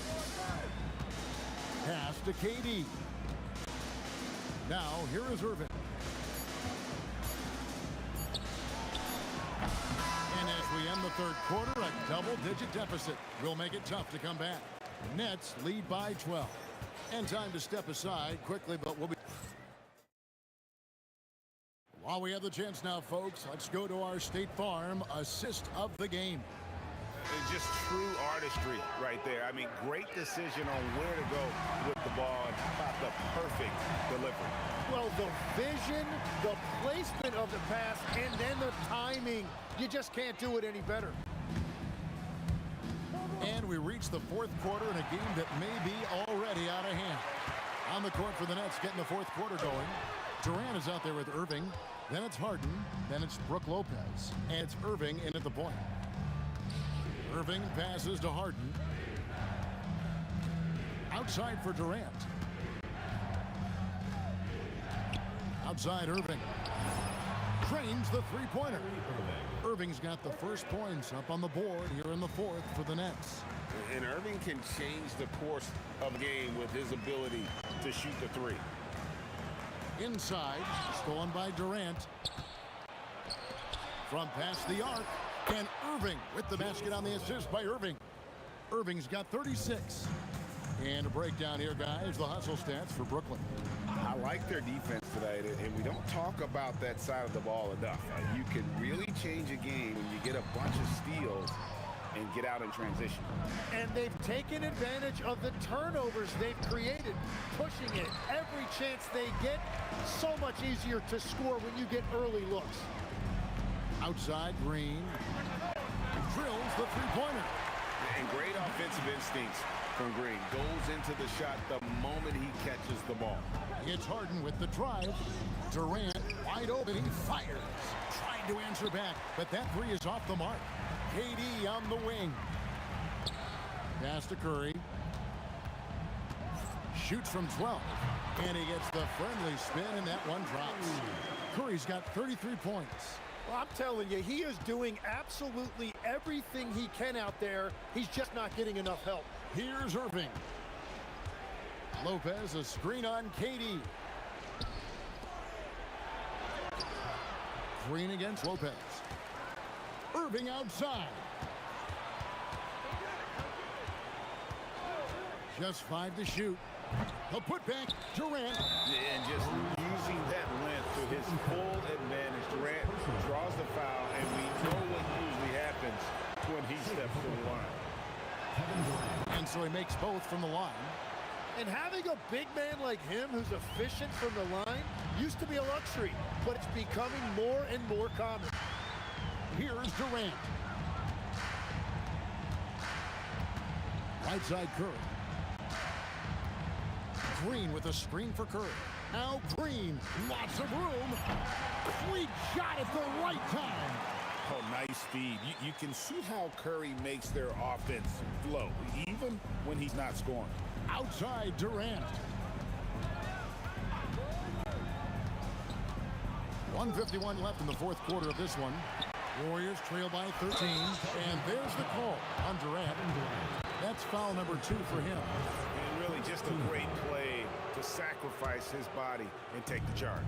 Pass to KD. Now, here is Irving. And as we end the third quarter, a double-digit deficit will make it tough to come back. Nets lead by 12. And time to step aside quickly, but we'll be... While we have the chance now, folks, let's go to our State Farm assist of the game. It's just true artistry right there. I mean, great decision on where to go with the ball and how about the perfect delivery. Well, the vision, the placement of the pass, and then the timing. You just can't do it any better. And we reach the fourth quarter in a game that may be already out of hand. On the court for the Nets, getting the fourth quarter going. Durant is out there with Irving. Then it's Harden. Then it's Brook Lopez. And it's Irving in at the point. Irving passes to Harden. Outside for Durant. Outside Irving. Drains the three-pointer. Irving's got the first points up on the board here in the fourth for the Nets. And Irving can change the course of the game with his ability to shoot the three. Inside, stolen by Durant. From past the arc, and Irving with the basket on the assist by Irving. Irving's got 36. And a breakdown here, guys, the hustle stats for Brooklyn. I like their defense tonight, and we don't talk about that side of the ball enough. You can really change a game when you get a bunch of steals and get out in transition. And they've taken advantage of the turnovers they've created, pushing it every chance they get. So much easier to score when you get early looks. Outside, Green drills the three-pointer. And great offensive instincts from Green. Goes into the shot the moment he catches the ball. It's Harden with the drive. Durant wide open. He fires. Trying to answer back, but that three is off the mark. KD on the wing. Pass to Curry. Shoots from 12. And he gets the friendly spin, and that one drops. Curry's got 33 points. Well, I'm telling you, he is doing absolutely everything he can out there. He's just not getting enough help. Here's Irving. Lopez, a screen on KD. Green against Lopez. Irving outside. Just 5 to shoot. He'll put back Durant. And just using that length to his full advantage. Durant draws the foul, and we know what usually happens when he steps to the line. And so he makes both from the line. And having a big man like him who's efficient from the line used to be a luxury, but it's becoming more and more common. Here's Durant. Right side Curry. Green with a screen for Curry. Now Green, lots of room. Sweet shot at the right time. Oh, nice feed. You can see how Curry makes their offense flow, even when he's not scoring. Outside Durant. 1:51 left in the fourth quarter of this one. Warriors trail by 13. And there's the call on Durant. That's foul number 2 for him. And really just a great play to sacrifice his body and take the charge.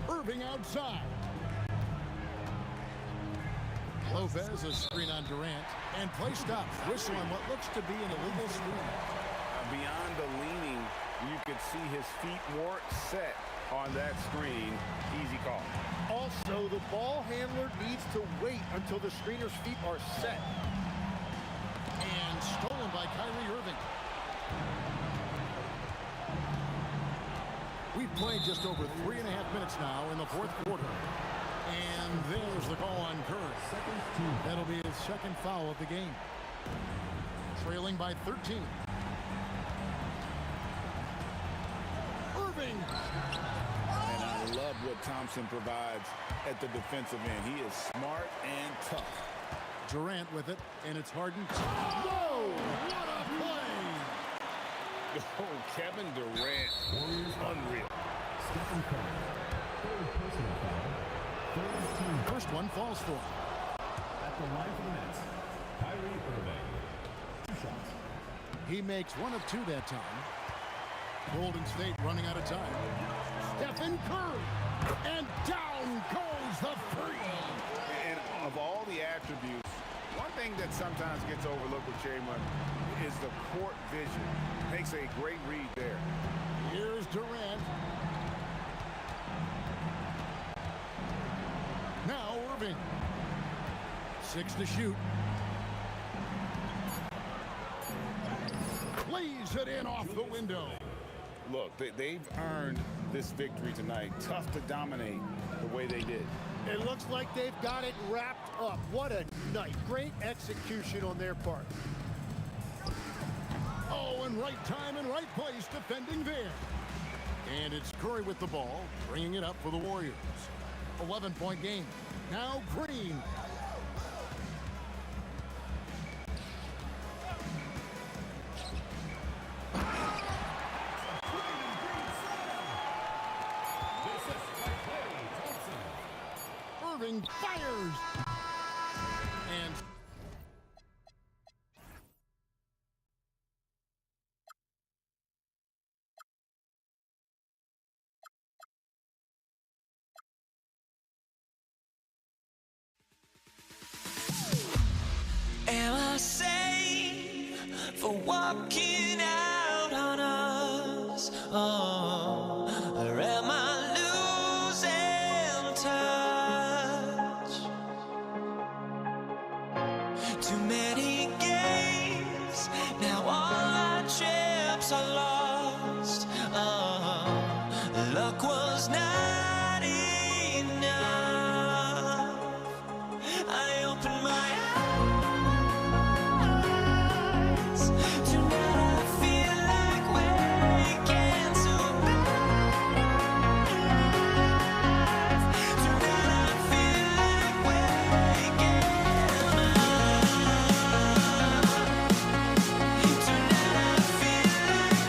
Irving outside. Lopez, a screen on Durant. And play stops. Whistle on what looks to be an illegal screen. Beyond the leaning, you could see his feet more set on that screen. Easy call. Also, the ball handler needs to wait until the screener's feet are set. And stolen by Kyrie Irving. We've played just over 3.5 minutes now in the fourth quarter. And there's the call on Curry. That'll be his second foul of the game. Trailing by 13. Irving. And I love what Thompson provides at the defensive end. He is smart and tough. Durant with it, and it's Harden. Whoa! What a play! Oh, Kevin Durant. Unreal. First one falls for him. At the line for the Nets, Kyrie Irving. 2 shots. He makes 1 of 2 that time. Golden State running out of time. Stephen Curry. And down goes the three. And of all the attributes, one thing that sometimes gets overlooked with Chamberlain is the court vision. Makes a great read there. Here's Durant. Now Irving. 6 to shoot. Lays it in off the window. Look, they've earned this victory tonight. Tough to dominate the way they did. It looks like they've got it wrapped up. What a night. Great execution on their part. Oh, and right time and right place defending there. And it's Curry with the ball, bringing it up for the Warriors. 11-point game. Now Green. Irving fires. And Am I sane for walking out on us? Oh, or am I losing touch? Too many games, now all our chips are lost. Oh, luck was not enough. I opened my eyes. Tonight I feel like waking to life. Tonight I feel like waking up. Tonight I feel like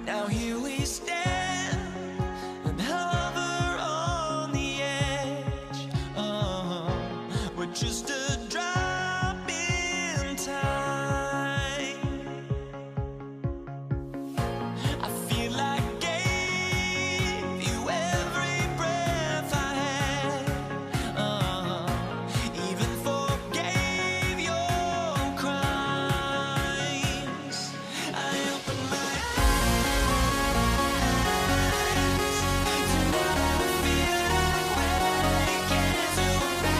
now here we stand and hover on the edge. Oh, we're just a drop in time. I feel like I gave you every breath I had. Even forgave your crimes. I opened my eyes. Tonight I feel like waking to life.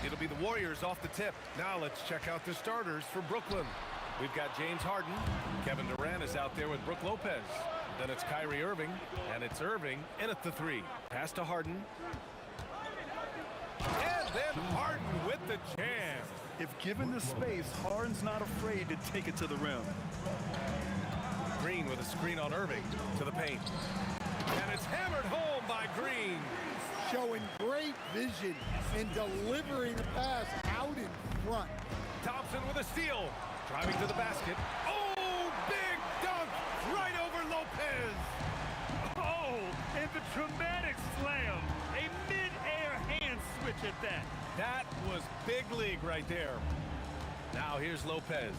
It'll be the Warriors off the tip. Now let's check out the starters for Brooklyn. We've got James Harden. Kevin Durant is out there with Brook Lopez. Then it's Kyrie Irving, and it's Irving in at the three. Pass to Harden. And then Harden with the jam. If given the space, Harden's not afraid to take it to the rim. Green with a screen on Irving to the paint. And it's hammered home by Green. Showing great vision and delivering a pass out in front. Thompson with a steal. Driving to the basket. Oh, big dunk right over Lopez. Oh, and the dramatic slam. A mid-air hand switch at that. That was big league right there. Now here's Lopez.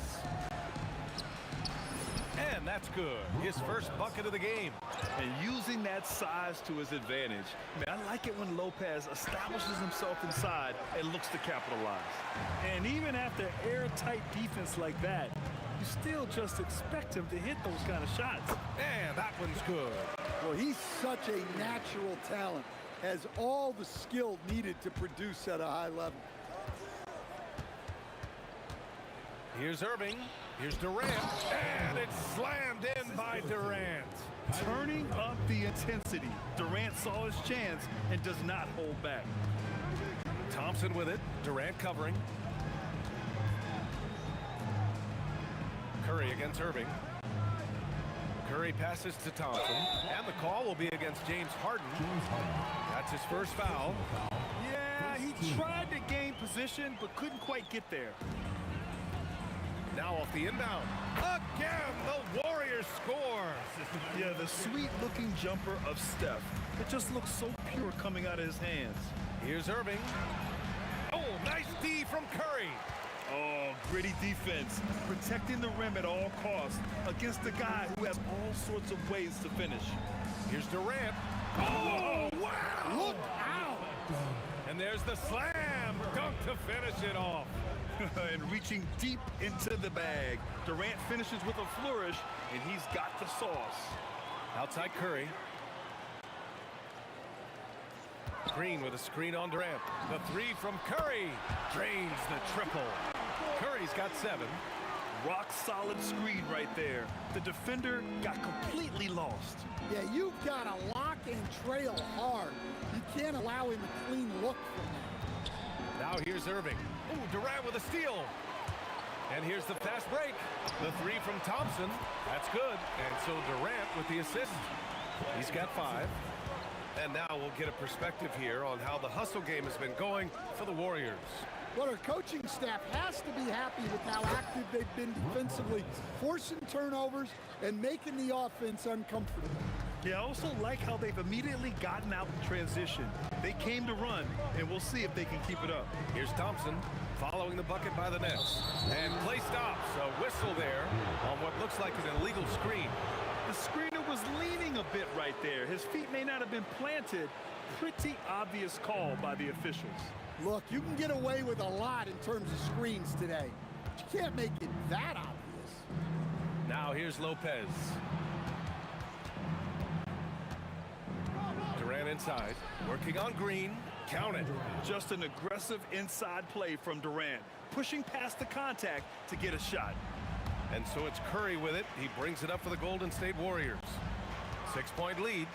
And that's good. His first bucket of the game. And using that size to his advantage. Man, I like it when Lopez establishes himself inside and looks to capitalize. And even after airtight defense like that, you still just expect him to hit those kind of shots. And that one's good. Well, he's such a natural talent. Has all the skill needed to produce at a high level. Here's Irving. Here's Durant. And it's slammed in by Durant. Turning up the intensity. Durant saw his chance and does not hold back. Thompson with it. Durant covering. Curry against Irving. Curry passes to Thompson. And the call will be against James Harden. That's his first foul. Yeah, he tried to gain position but couldn't quite get there. Now off the inbound. Again, the Warriors score. Yeah, the sweet-looking jumper of Steph. It just looks so pure coming out of his hands. Here's Irving. Oh, nice D from Curry. Oh, gritty defense. Protecting the rim at all costs against a guy who has all sorts of ways to finish. Here's Durant. Oh, wow. Look out. And there's the slam dunk to finish it off. And reaching deep into the bag. Durant finishes with a flourish, and he's got the sauce. Outside Curry. Green with a screen on Durant. The three from Curry. Drains the triple. Curry's got 7. Rock solid screen right there. The defender got completely lost. Yeah, you've got to lock and trail hard. You can't allow him a clean look from that. Now here's Irving. Ooh, Durant with a steal. And here's the fast break. The three from Thompson. That's good. And so Durant with the assist. He's got 5. And now we'll get a perspective here on how the hustle game has been going for the Warriors. Well, our coaching staff has to be happy with how active they've been defensively, forcing turnovers and making the offense uncomfortable. Yeah, I also like how they've immediately gotten out in transition. They came to run, and we'll see if they can keep it up. Here's Thompson following the bucket by the Nets. And play stops. A whistle there on what looks like an illegal screen. The screener was leaning a bit right there. His feet may not have been planted. Pretty obvious call by the officials. Look, you can get away with a lot in terms of screens today. But you can't make it that obvious. Now here's Lopez. Durant inside, working on Green. Count it. Just an aggressive inside play from Durant, pushing past the contact to get a shot. And so it's Curry with it. He brings it up for the Golden State Warriors. 6-point lead.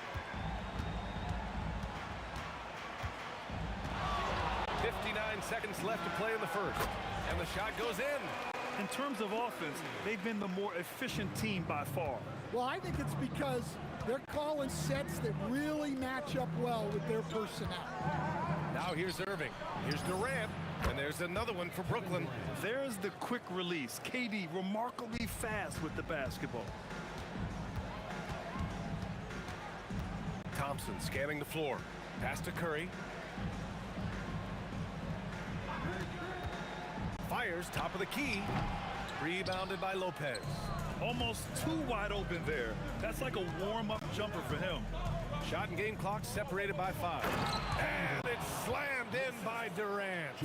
59 seconds left to play in the first. And the shot goes in. In terms of offense, they've been the more efficient team by far. Well, I think it's because they're calling sets that really match up well with their personnel. Now here's Irving. Here's Durant. And there's another one for Brooklyn. There's the quick release. KD remarkably fast with the basketball. Thompson scanning the floor. Pass to Curry. Fires top of the key. Rebounded by Lopez. Almost too wide open there. That's like a warm-up jumper for him. Shot and game clock separated by 5. And it's slammed in by Durant.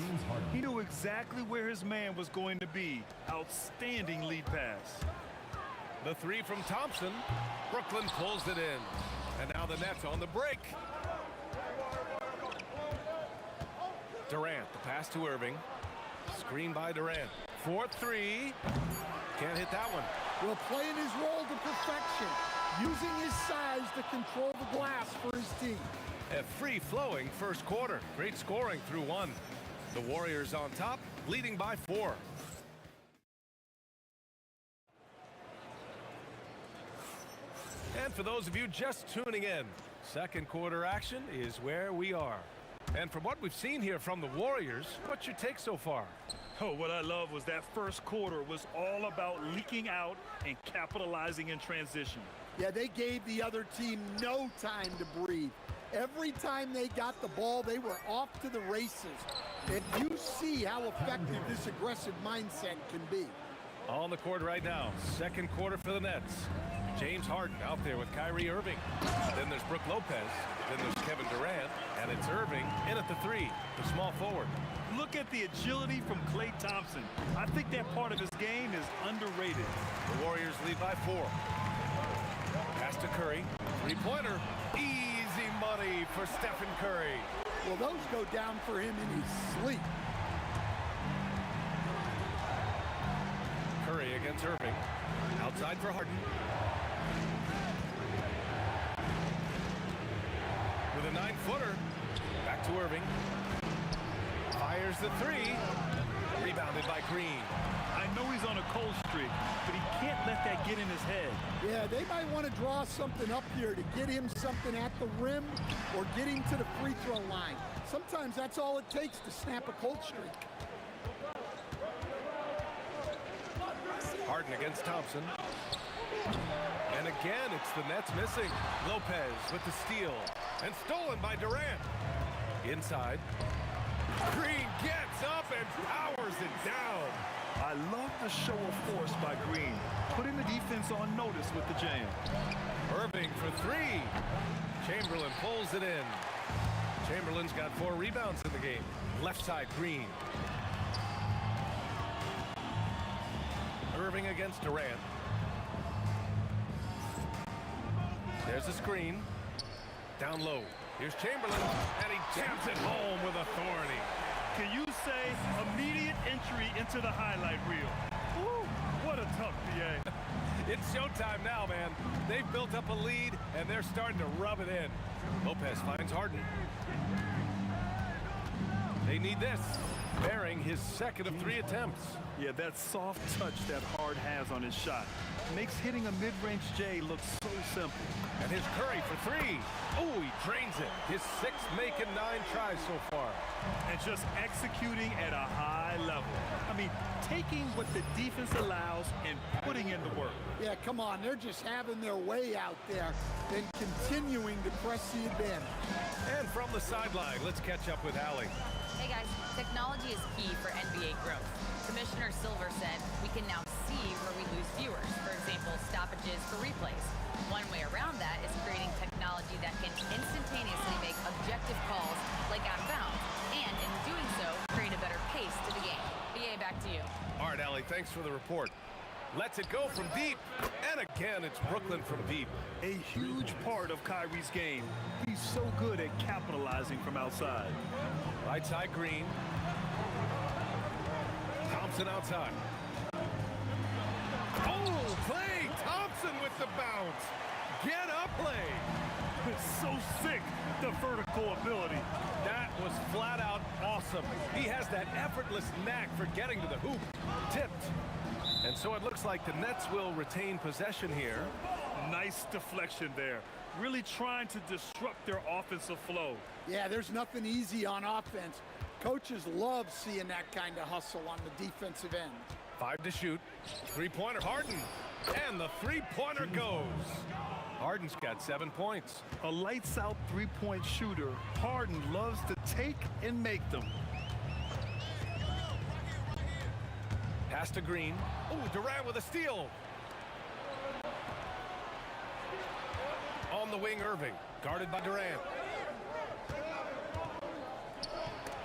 He knew exactly where his man was going to be. Outstanding lead pass. The 3 from Thompson. Brooklyn pulls it in. And now the Nets on the break. Durant, the pass to Irving. Screen by Durant. 4-3. Can't hit that one. Well, playing his role to perfection, using his size to control the glass for his team. A free-flowing first quarter. Great scoring through 1. The Warriors on top, leading by 4. And for those of you just tuning in, second quarter action is where we are. And from what we've seen here from the Warriors, what's your take so far? Oh, what I love was that first quarter was all about leaking out and capitalizing in transition. Yeah, they gave the other team no time to breathe. Every time they got the ball, they were off to the races. And you see how effective this aggressive mindset can be. On the court right now, second quarter for the Nets. James Harden out there with Kyrie Irving. Then there's Brook Lopez. Then there's Kevin Durant. And it's Irving in at the 3, the small forward. Look at the agility from Klay Thompson. I think that part of his game is underrated. The Warriors lead by 4. Pass to Curry. Three-pointer. Easy money for Stephen Curry. Well, those go down for him in his sleep. Curry against Irving. Outside for Harden. With a 9-footer. Back to Irving. Fires the 3. Rebounded by Green. I know he's on a cold streak, but he can't let that get in his head. Yeah, they might want to draw something up here to get him something at the rim or get him to the free throw line. Sometimes that's all it takes to snap a cold streak. Harden against Thompson. And again, it's the Nets missing. Lopez with the steal. And stolen by Durant. Inside. Green gets up and powers it down. I love the show of force by Green, putting the defense on notice with the jam. Irving for 3. Chamberlain pulls it in. Chamberlain's got 4 rebounds in the game. Left side, Green. Irving against Durant. There's a screen. Down low. Here's Chamberlain, and he jams it home with authority. Can you say immediate entry into the highlight reel? Woo, what a tough PA. It's showtime now, man. They've built up a lead, and they're starting to rub it in. Lopez finds Harden. They need this, bearing his second of 3 attempts. Yeah, that soft touch that Hard has on his shot makes hitting a mid-range J look so simple. And here's Curry for 3. Oh, he drains it. His 6th make and 9 tries so far. And just executing at a high level. I mean, taking what the defense allows and putting in the work. Yeah, come on. They're just having their way out there and continuing to press the advantage. And from the sideline, let's catch up with Allie. Hey guys, technology is key for NBA growth. Commissioner Silver said we can now see where we lose viewers. For example, stoppages for replays. One way around that is creating technology that can instantaneously make objective calls like out of bounds, and in doing so, create a better pace to the game. BA, back to you. All right, Allie, thanks for the report. Lets it go from deep. And again, it's Brooklyn from deep. A huge part of Kyrie's game. He's so good at capitalizing from outside. Right side, Green. Thompson outside. Oh, Klay Thompson with the bounce. Get up, Klay. It's so sick, the vertical ability. That was flat out awesome. He has that effortless knack for getting to the hoop. Tipped. And so it looks like the Nets will retain possession here. Nice deflection there. really trying to disrupt their offensive flow. Yeah, there's nothing easy on offense. Coaches love seeing that kind of hustle on the defensive end. 5 to shoot. Three-pointer, Harden. And the three-pointer goes. Harden's got 7 points. A lights-out three-point shooter, Harden loves to take and make them. Pass to Green. Oh, Durant with a steal. On the wing, Irving. Guarded by Durant.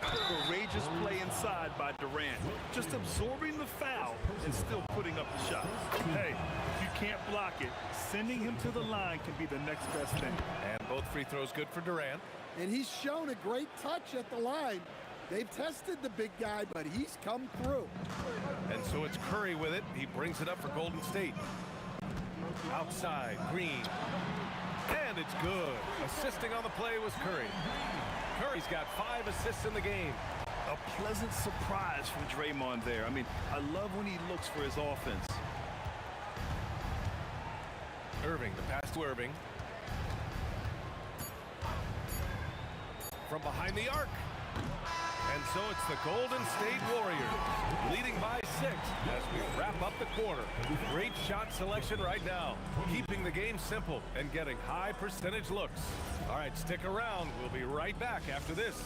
Courageous play inside by Durant. Just absorbing the foul and still putting up the shot. Hey, if you can't block it, sending him to the line can be the next best thing. And both free throws good for Durant. And he's shown a great touch at the line. They've tested the big guy, but he's come through. And so it's Curry with it. He brings it up for Golden State. Outside, Green. And it's good. Assisting on the play was Curry. Curry's got 5 assists in the game. A pleasant surprise from Draymond there. I mean, I love when he looks for his offense. Irving, the pass to Irving. From behind the arc. And so it's the Golden State Warriors leading by 6 as we wrap up the quarter. Great shot selection right now, keeping the game simple and getting high percentage looks. All right, stick around. We'll be right back after this.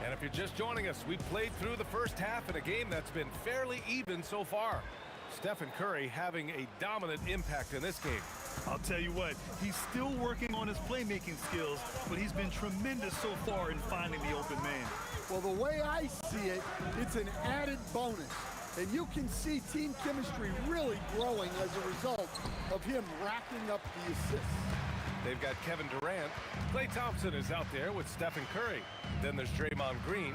And if you're just joining us, we've played through the first half in a game that's been fairly even so far. Stephen Curry having a dominant impact in this game. I'll tell you what, he's still working on his playmaking skills, but he's been tremendous so far in finding the open man. Well, the way I see it, it's an added bonus. And you can see team chemistry really growing as a result of him racking up the assists. They've got Kevin Durant. Klay Thompson is out there with Stephen Curry. Then there's Draymond Green,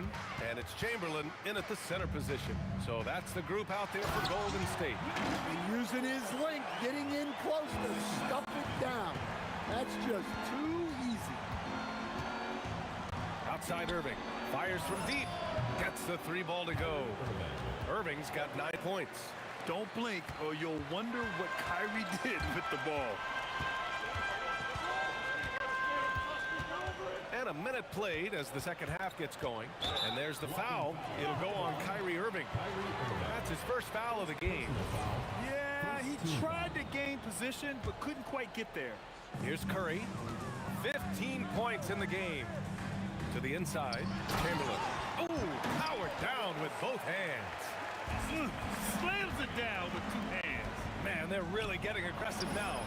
and it's Chamberlain in at the center position. So that's the group out there for Golden State. And using his length, getting in close to stuff it down. That's just too easy. Outside Irving, fires from deep, gets the 3-ball to go. Irving's got 9 points. Don't blink or you'll wonder what Kyrie did with the ball. And a minute played as the second half gets going. And there's the foul. It'll go on Kyrie Irving. That's his first foul of the game. Yeah, he tried to gain position, but couldn't quite get there. Here's Curry. 15 points in the game. To the inside, Chamberlain. Oh, powered down with both hands. Slams it down with 2 hands. Man, they're really getting aggressive now.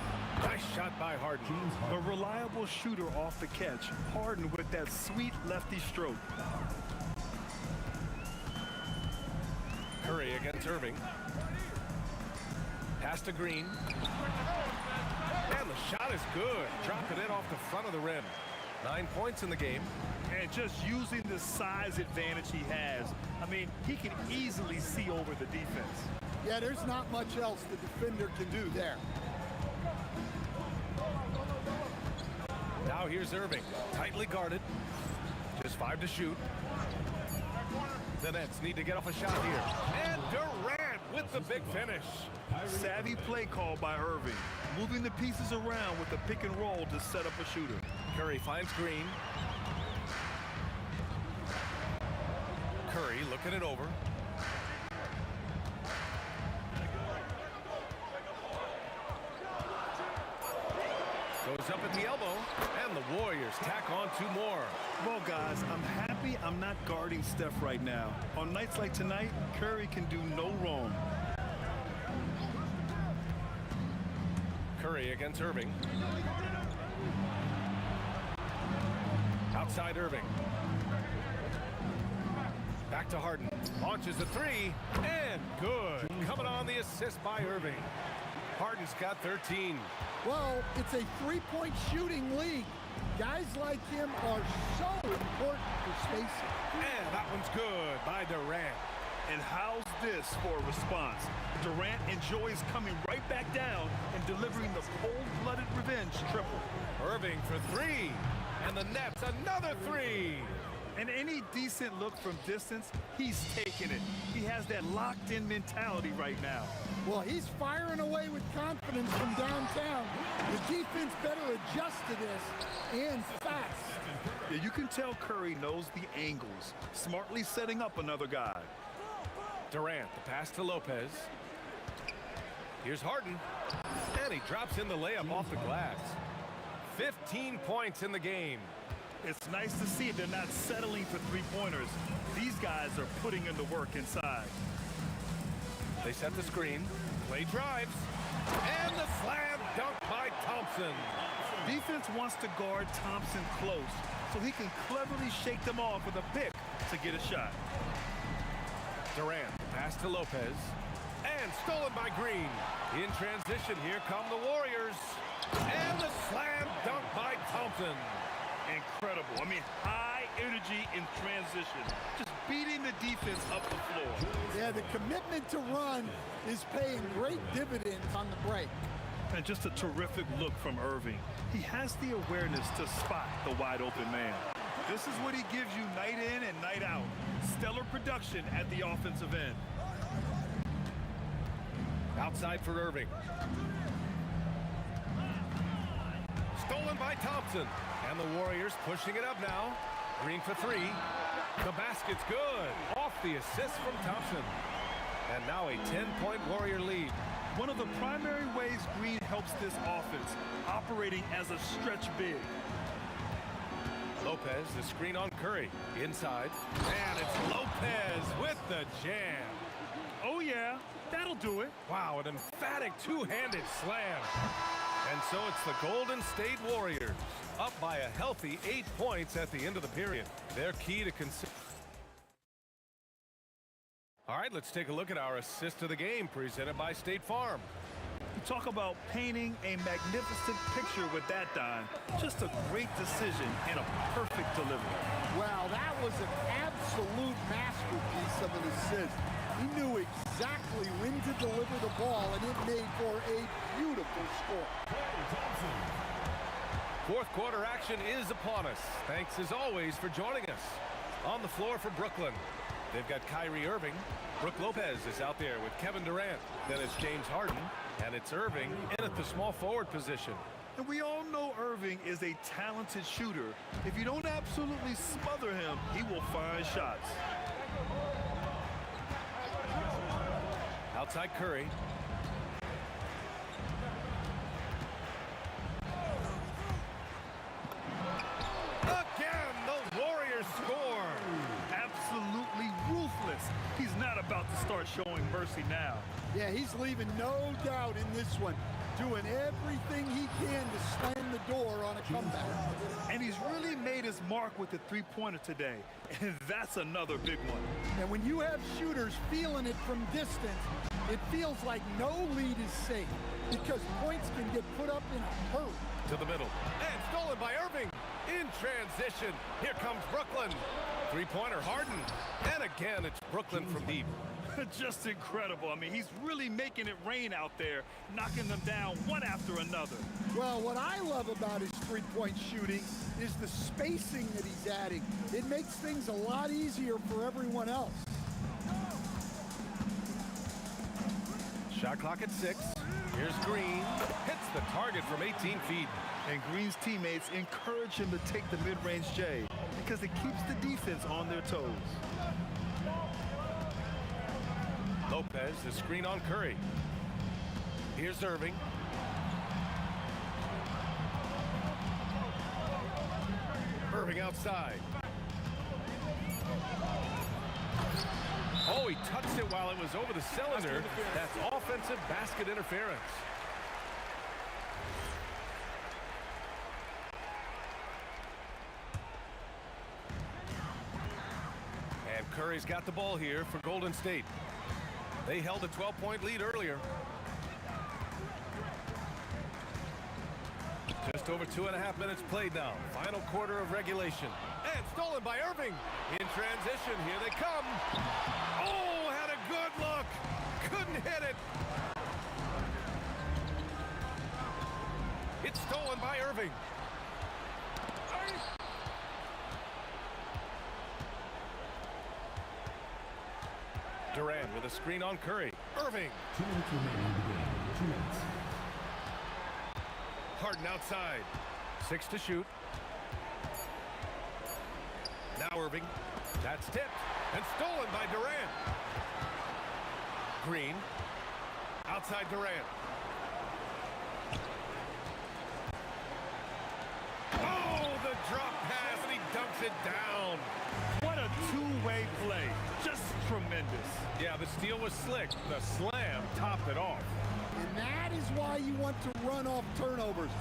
Nice shot by Harden. A reliable shooter off the catch. Harden with that sweet lefty stroke. Curry against Irving. Pass to Green. And the shot is good. Dropping it off the front of the rim. 9 points in the game. And just using the size advantage he has. I mean, he can easily see over the defense. Yeah, there's not much else the defender can do there. Now here's Irving, tightly guarded. Just 5 to shoot. The Nets need to get off a shot here. And Durant with the big finish. Savvy play call by Irving. Moving the pieces around with the pick and roll to set up a shooter. Curry finds Green. Curry looking it over. Goes up at the elbow, and the Warriors tack on 2 more. Well, guys, I'm happy I'm not guarding Steph right now. On nights like tonight, Curry can do no wrong. Curry against Irving. Outside Irving. Back to Harden. Launches a 3, and good. Coming on the assist by Irving. Harden's got 13. Well, it's a 3-point shooting league. Guys like him are so important for spacing. And that one's good by Durant. And how's this for a response? Durant enjoys coming right back down and delivering the cold-blooded revenge triple. Irving for three. And the net's another three. And any decent look from distance, he's taking it. He has that locked-in mentality right now. Well, he's firing away with confidence from downtown. The defense better adjust to this, and fast. Yeah, you can tell Curry knows the angles, smartly setting up another guy. Durant, the pass to Lopez. Here's Harden. And he drops in the layup off the glass. 15 points in the game. It's nice to see they're not settling for three-pointers. These guys are putting in the work inside. They set the screen. Play drives. And the slam dunk by Thompson. Defense wants to guard Thompson close so he can cleverly shake them off with a pick to get a shot. Durant, pass to Lopez. And stolen by Green. In transition, here come the Warriors. And the slam dunk by Thompson. Incredible. I mean, high energy in transition. Just beating the defense up the floor. Yeah, the commitment to run is paying great dividends on the break. And just a terrific look from Irving. He has the awareness to spot the wide open man. This is what he gives you night in and night out. Stellar production at the offensive end. Outside for Irving. Stolen by Thompson. And the Warriors pushing it up now. Green for three. The basket's good. Off the assist from Thompson. And now a 10-point Warrior lead. One of the primary ways Green helps this offense, operating as a stretch big. Lopez, the screen on Curry. Inside. And it's Lopez with the jam. Oh, yeah. That'll do it. Wow, an emphatic two-handed slam. And so it's the Golden State Warriors, up by a healthy 8 points at the end of the period. They're key to consider. All right, let's take a look at our assist of the game presented by State Farm. You talk about painting a magnificent picture with that dime. Just a great decision and a perfect delivery. Wow, that was an absolute masterpiece of an assist. He knew exactly when to deliver the ball, and it made for a beautiful score. Fourth quarter action is upon us. Thanks, as always, for joining us. On the floor for Brooklyn, they've got Kyrie Irving. Brook Lopez is out there with Kevin Durant. Then it's James Harden, and it's Irving in at the small forward position. And we all know Irving is a talented shooter. If you don't absolutely smother him, he will find shots. Outside Curry. Again, the Warriors score. Absolutely ruthless. He's not about to start showing mercy now. Yeah, he's leaving no doubt in this one. Doing everything he can to slam the door on a comeback. And he's really made his mark with the three-pointer today. And that's another big one. And when you have shooters feeling it from distance, it feels like no lead is safe because points can get put up in a hurry. To the middle. And stolen by Irving. In transition. Here comes Brooklyn. Three-pointer Harden. And again, it's Brooklyn from deep. Just incredible. I mean, he's really making it rain out there, knocking them down one after another. Well, what I love about his three-point shooting is the spacing that he's adding. It makes things a lot easier for everyone else. Shot clock at 6. Here's Green. Hits the target from 18 feet. And Green's teammates encourage him to take the mid-range J because it keeps the defense on their toes. Lopez, the screen on Curry. Here's Irving. Irving outside. Oh, he touched it while it was over the cylinder. That's offensive basket interference. And Curry's got the ball here for Golden State. They held a 12-point lead earlier. Just over 2.5 minutes played now. Final quarter of regulation. And stolen by Irving. In transition, here they come. Oh, had a good look. Irving. Durant with a screen on Curry. Irving. 2 minutes remaining in the game. 2 minutes. Harden outside. 6 to shoot. Now Irving. That's tipped and stolen by Durant. Green. Outside Durant. Oh, the drop pass, and he dunks it down. What a two-way play. Just tremendous. Yeah, the steal was slick. The slam topped it off. And that is why you want to run off turnovers.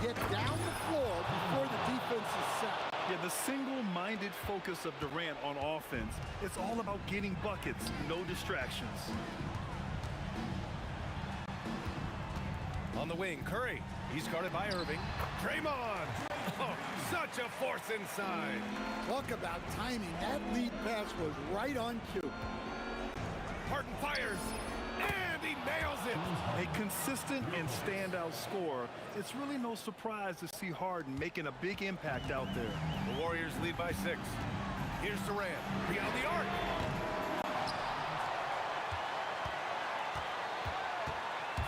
Get down the floor before the defense is set. Yeah, the single-minded focus of Durant on offense, it's all about getting buckets, no distractions. On the wing, Curry. He's guarded by Irving. Draymond. Oh, such a force inside. Talk about timing. That lead pass was right on cue. Harden fires, and he nails it. A consistent and standout scorer. It's really no surprise to see Harden making a big impact out there. The Warriors lead by 6. Here's Durant beyond the arc.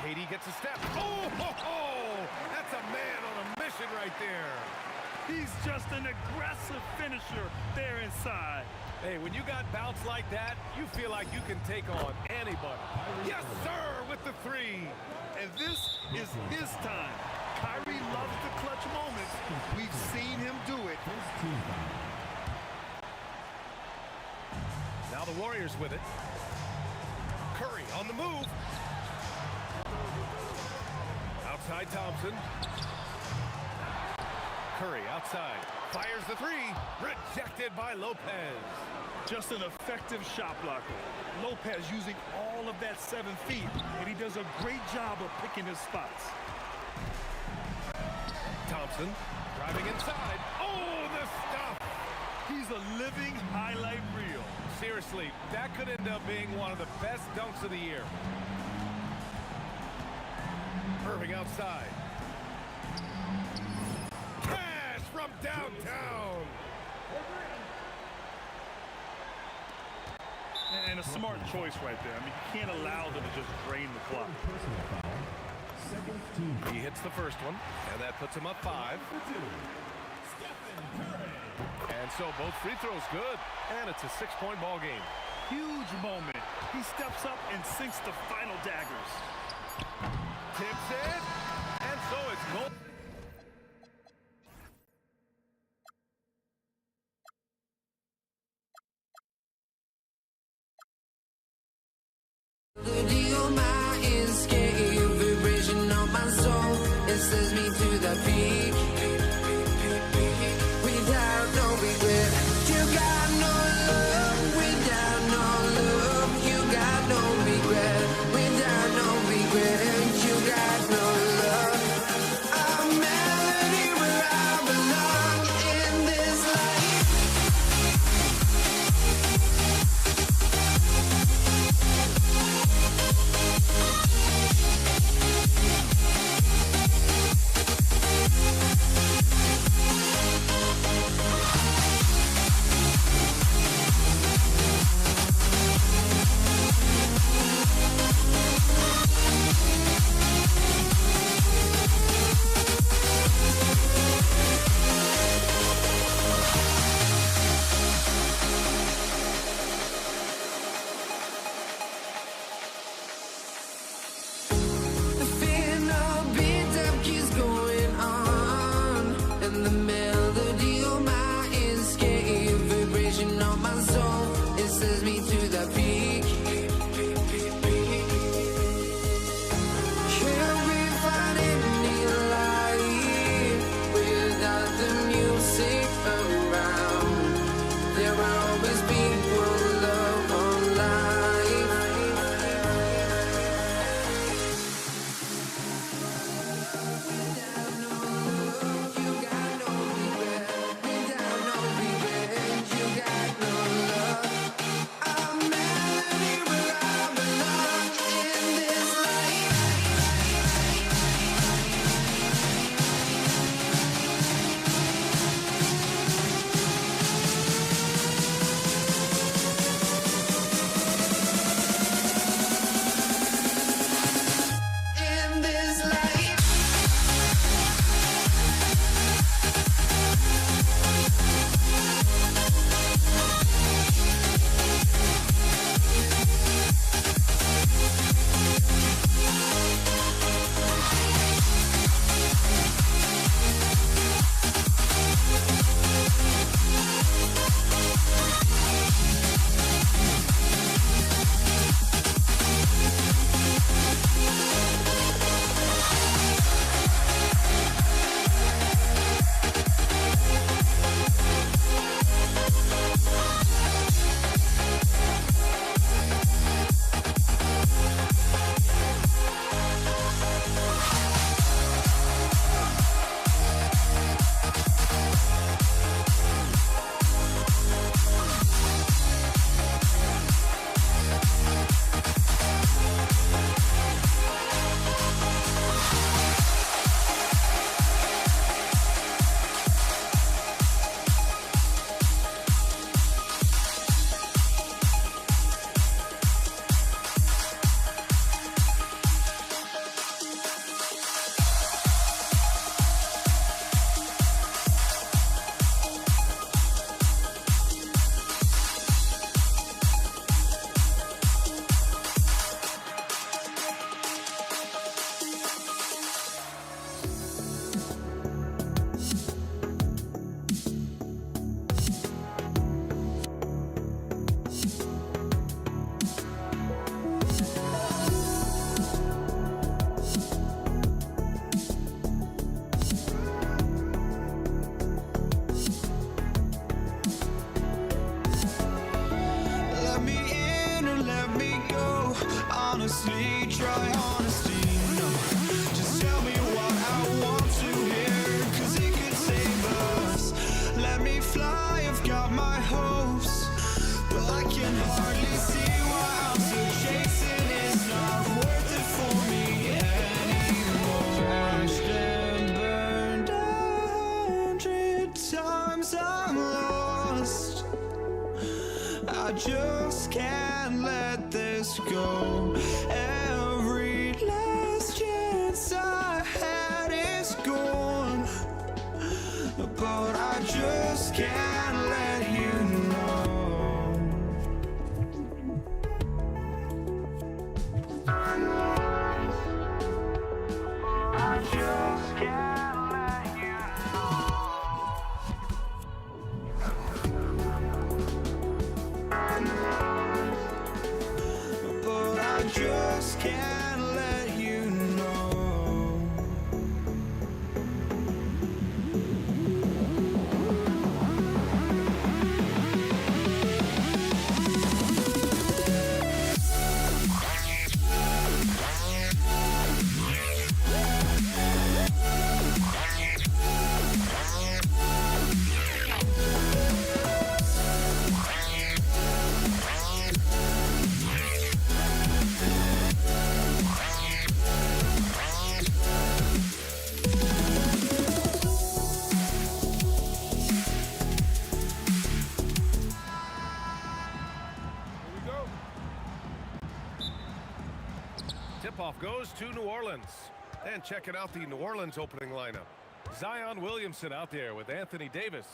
KD gets a step. Oh, that's a man on a mission right there. He's just an aggressive finisher there inside. Hey, when you got bounce like that, you feel like you can take on anybody. Yes, sir, with the 3. And this is his time. Kyrie loves the clutch moments. We've seen him do it. Now the Warriors with it. Curry on the move. Outside Thompson. Curry outside. Fires the 3. Rejected by Lopez. Just an effective shot blocker. Lopez using all of that 7 feet, and he does a great job of picking his spots. Thompson driving inside. Oh, the stuff! He's a living highlight reel. Seriously, that could end up being one of the best dunks of the year. Irving outside. Cash from downtown. And a smart choice right there. I mean, you can't allow them to just drain the clock. He hits the first one, and that puts him up 5. And so both free throws good, and it's a 6-point ball game. Huge moment. He steps up and sinks the final daggers. Tips it, and so it's goal. It sends me to the peak. Without no regret, you got no love. Without no love, you got no regret. Without no regret, you got no love. honestly, try honesty. No, just tell me what I want to hear, 'cause it could save us. Let me fly, I've got my hopes, but I can hardly see why I'm still chasing. It's not worth it for me anymore. Crashed and burned 100 times, I'm lost. I just can't let this go. Every last chance I had is gone, but I just can't let you know. I just can't let you know. But I just can't let you know. Tip-off goes to New Orleans. And checking out the New Orleans opening lineup. Zion Williamson out there with Anthony Davis.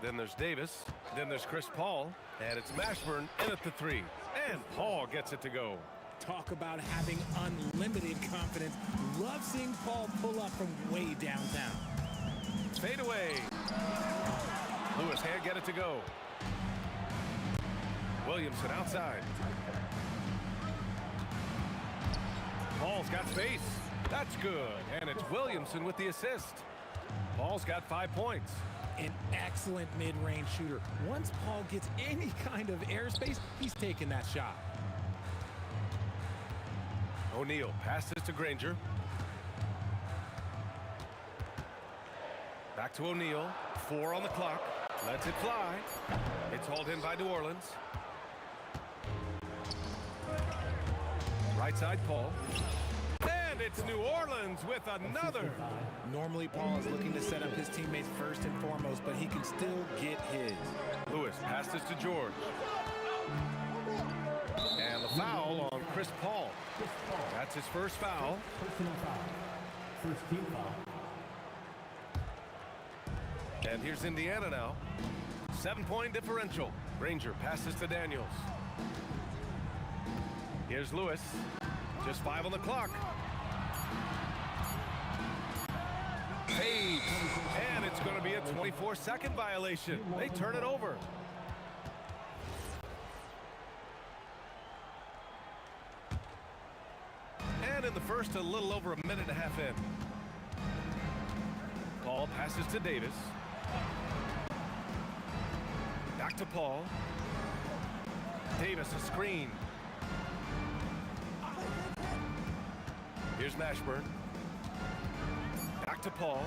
Then there's Davis. Then there's Chris Paul. And it's Mashburn in at the 3. And Paul gets it to go. Talk about having unlimited confidence. Love seeing Paul pull up from way downtown. Fade away. Lewis can't get it to go. Williamson outside. Paul's got space. That's good. And it's Williamson with the assist. Paul's got 5 points. An excellent mid-range shooter. Once Paul gets any kind of airspace, he's taking that shot. O'Neal passes to Granger. Back to O'Neal. 4 on the clock. Lets it fly. It's hauled in by New Orleans. Right side, Paul. And it's New Orleans with another. Normally, Paul is looking to set up his teammates first and foremost, but he can still get his. Lewis passes to George. And the foul on Chris Paul. That's his first foul. Personal foul. First team foul. And here's Indiana now. 7-point differential. Granger passes to Daniels. Here's Lewis. Just 5 on the clock. Page. And it's going to be a 24-second violation. They turn it over. And in the first, a little over a minute and a half in. Paul passes to Davis. Back to Paul. Davis, a screen. Here's Mashburn. Back to Paul.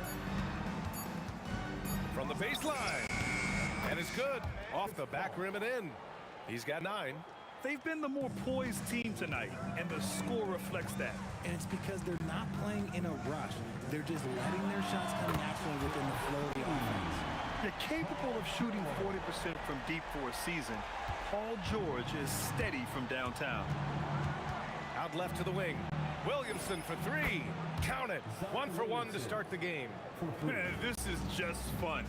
From the baseline. And it's good. Off the back rim and in. He's got 9. They've been the more poised team tonight, and the score reflects that. And it's because they're not playing in a rush. They're just letting their shots come naturally within the flow of the offense. They're capable of shooting 40% from deep for a season. Paul George is steady from downtown. Out left to the wing. Williamson for 3. Count it. 1 for 1 to start the game. This is just fun.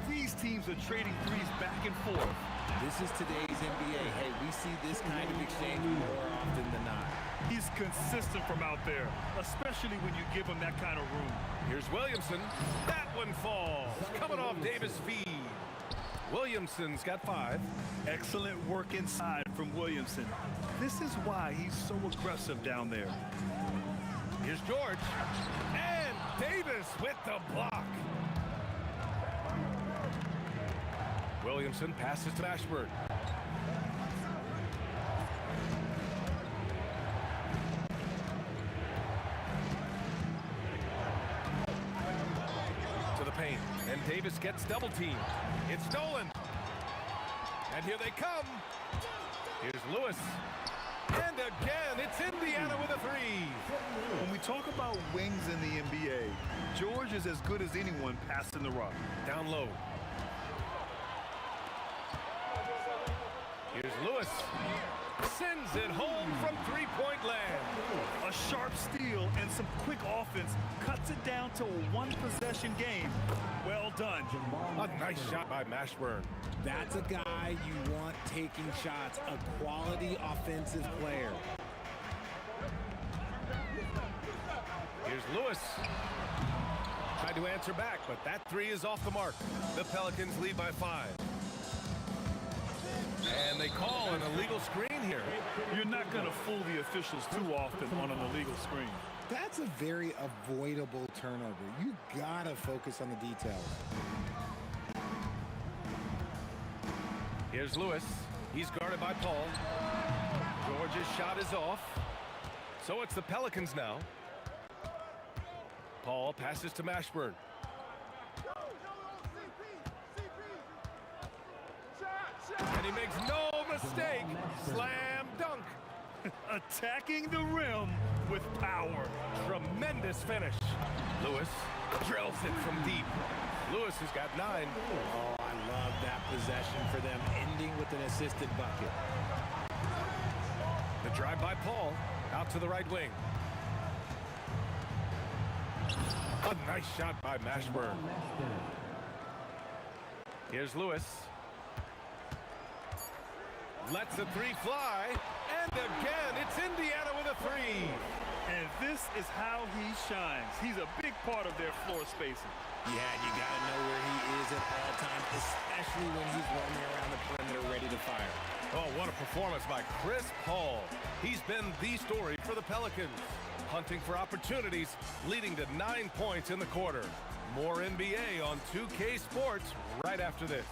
These teams are trading threes back and forth. This is today's NBA. Hey, we see this kind of exchange more often than not. He's consistent from out there, especially when you give him that kind of room. Here's Williamson. That one falls. Coming off Davis' feed. Williamson's got 5. Excellent work inside from Williamson. This is why he's so aggressive down there. Here's George. And Davis with the block. Williamson passes to Mashburn. And Davis gets double teamed. It's stolen. And here they come. Here's Lewis. And again, it's Indiana with a three. When we talk about wings in the NBA, George is as good as anyone passing the rock. Down low. Here's Lewis. Sends it home from three-point land. A sharp steal and some quick offense cuts it down to a one-possession game. Well done. A nice shot by Mashburn. That's a guy you want taking shots, a quality offensive player. Here's Lewis. Tried to answer back, but that three is off the mark. The Pelicans lead by 5. And they call an illegal screen here. You're not going to fool the officials too often on an illegal screen. That's a very avoidable turnover. You gotta focus on the details. Here's Lewis. He's guarded by Paul. George's shot is off. So it's the Pelicans now. Paul passes to Mashburn. And he makes no mistake. Slam dunk. Attacking the rim with power. Tremendous finish. Lewis drills it from deep. Lewis has got 9. Oh, I love that possession for them, ending with an assisted bucket. The drive by Paul. Out to the right wing. A nice shot by Mashburn. Here's Lewis. Lets the three fly. And again, it's Indiana with a three. And this is how he shines. He's a big part of their floor spacing. Yeah, you got to know where he is at all times, especially when he's roaming around the perimeter ready to fire. Oh, what a performance by Chris Paul. He's been the story for the Pelicans. Hunting for opportunities, leading to 9 points in the quarter. More NBA on 2K Sports right after this.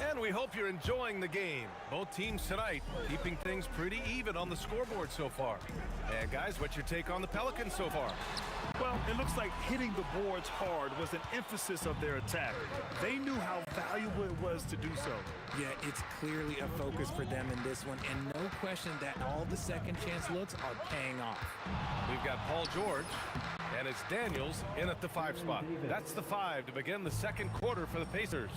And we hope you're enjoying the game. Both teams tonight keeping things pretty even on the scoreboard so far. And guys, what's your take on the Pelicans so far? Well, it looks like hitting the boards hard was an emphasis of their attack. They knew how valuable it was to do so. Yeah, it's clearly a focus for them in this one, and no question that all the second chance looks are paying off. We've got Paul George, and it's Daniels in at the 5 spot. That's the 5 to begin the second quarter for the Pacers.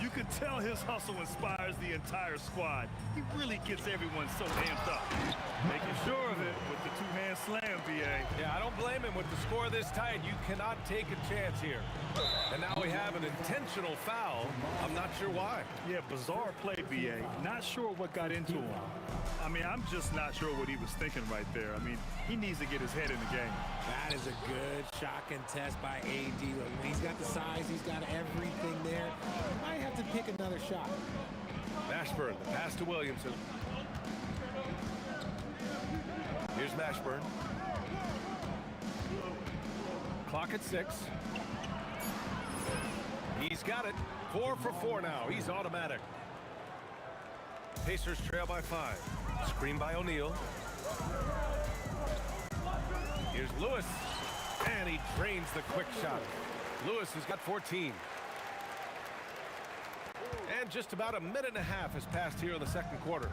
You can tell his hustle inspires the entire squad. He really gets everyone so amped up. Making sure of it with the two-hand slam, BA. Yeah, I don't blame him with the score this tight. You cannot take a chance here. And now we have an intentional foul. I'm not sure why. Yeah, bizarre play, BA. Not sure what got into him. I mean, I'm just not sure what he was thinking right there. I mean, he needs to get his head in the game. That is a good shock and test by AD. Look, when he's got the size, he's got everything there. He might have to pick another shot. Mashburn, the pass to Williamson. Here's Mashburn. Clock at 6. He's got it. 4 for 4 now. He's automatic. Pacers trail by 5. Screen by O'Neal. Here's Lewis. And he drains the quick shot. Lewis has got 14. And just about a minute and a half has passed here in the second quarter.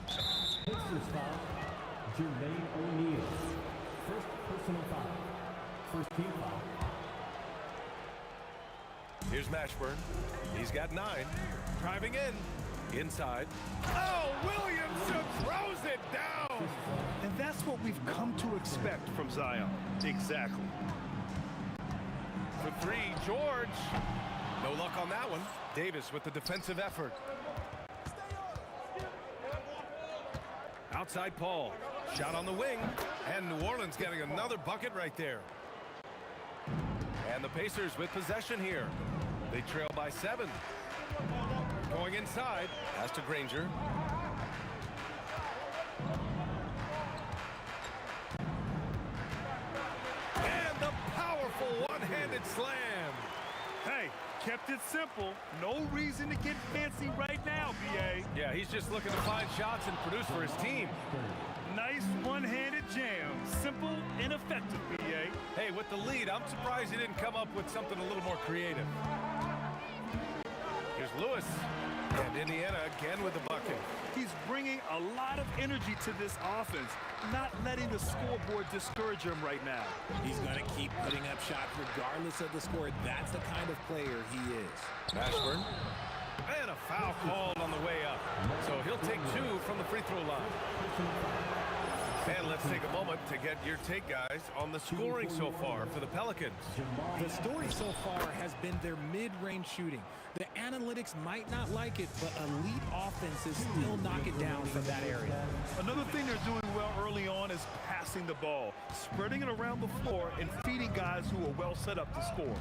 Pacers foul, Jermaine O'Neal. First personal foul. First team foul. Here's Mashburn. He's got 9. Driving in. Inside. Oh, Williamson throws it down. And that's what we've come to expect from Zion. Exactly. For 3, George. No luck on that one. Davis with the defensive effort. Outside Paul. Shot on the wing. And New Orleans getting another bucket right there. And the Pacers with possession here. They trail by 7. Going inside. Pass to Granger. And the powerful one-handed slam. Hey, kept it simple. No reason to get fancy right now, BA. Yeah, he's just looking to find shots and produce for his team. Nice one-handed jam. Simple and effective, B.A. Hey, with the lead, I'm surprised he didn't come up with something a little more creative. Here's Lewis. And Indiana again with the bucket. He's bringing a lot of energy to this offense, not letting the scoreboard discourage him right now. He's going to keep putting up shots regardless of the score. That's the kind of player he is. Mashburn. And a foul called on the way up. So he'll take 2 from the free throw line. And let's take a moment to get your take, guys, on the scoring so far for the Pelicans. The story so far has been their mid-range shooting. The analytics might not like it, but elite offenses still knock it down from that area. Another thing they're doing well early on is passing the ball, spreading it around the floor and feeding guys who are well set up to score.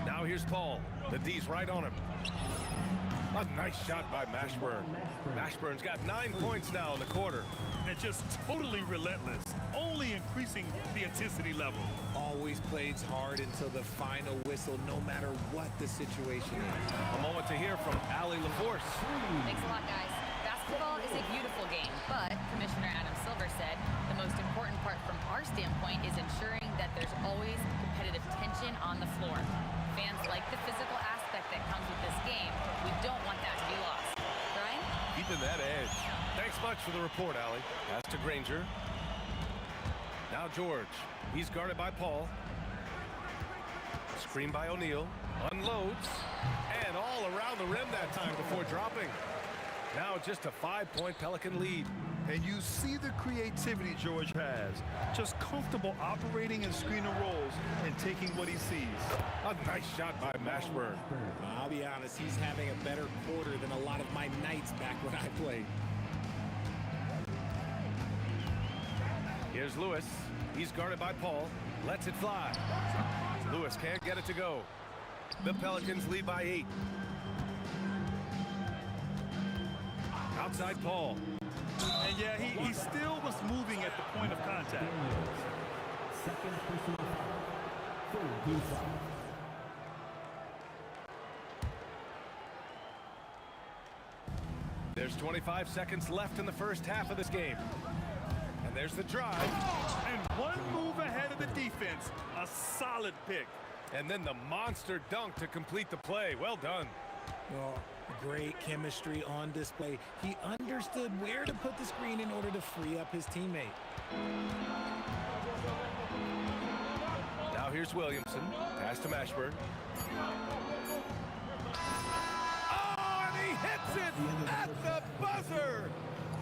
Now here's Paul. The D's right on him. A nice shot by Mashburn. Mashburn's got 9 points now in the quarter. And just totally relentless, only increasing the intensity level. Always plays hard until the final whistle, no matter what the situation is. A moment to hear from Allie LaForce. Thanks a lot, guys. Basketball is a beautiful game, but Commissioner Adam Silver said the most important part from our standpoint is ensuring that there's always competitive tension on the floor. Fans like the physical aspect that comes with this game. We don't want that to be lost. Brian? Keeping that edge. Thanks much for the report, Allie. Pass to Granger. Now George. He's guarded by Paul. Screen by O'Neal. Unloads. And all around the rim that time before dropping. Now just a 5-point Pelican lead. And you see the creativity George has. Just comfortable operating in screen and rolls and taking what he sees. A nice shot by Mashburn. I'll be honest, he's having a better quarter than a lot of my nights back when I played. Here's Lewis. He's guarded by Paul. Lets it fly. Lewis can't get it to go. The Pelicans lead by 8. Outside Paul. And yeah, he still was moving at the point of contact. Second personal foul. Full defense. There's 25 seconds left in the first half of this game. And there's the drive. And one move ahead of the defense. A solid pick. And then the monster dunk to complete the play. Well done. Well, great chemistry on display. He understood where to put the screen in order to free up his teammate. Now here's Williamson. Pass to Mashburn. Oh, and he hits it at the buzzer.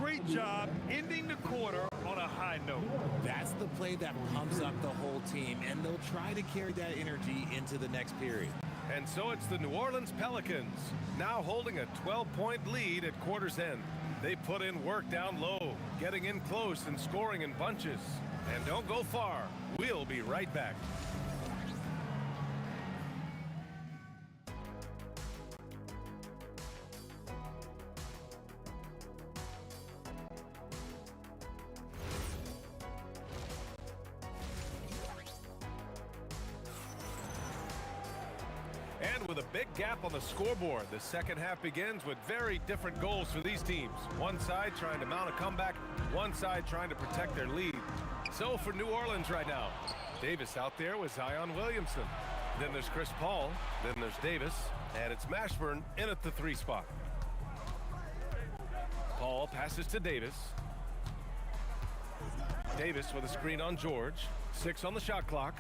Great job ending the quarter on a high note. That's the play that pumps up the whole team, and they'll try to carry that energy into the next period. And so it's the New Orleans Pelicans, now holding a 12-point lead at quarter's end. They put in work down low, getting in close and scoring in bunches. And don't go far. We'll be right back. And with a big gap on the scoreboard, the second half begins with very different goals for these teams. One side trying to mount a comeback, one side trying to protect their lead. So for New Orleans right now, Davis out there with Zion Williamson. Then there's Chris Paul, then there's Davis, and it's Mashburn in at the 3 spot. Paul passes to Davis. Davis with a screen on George. 6 on the shot clock.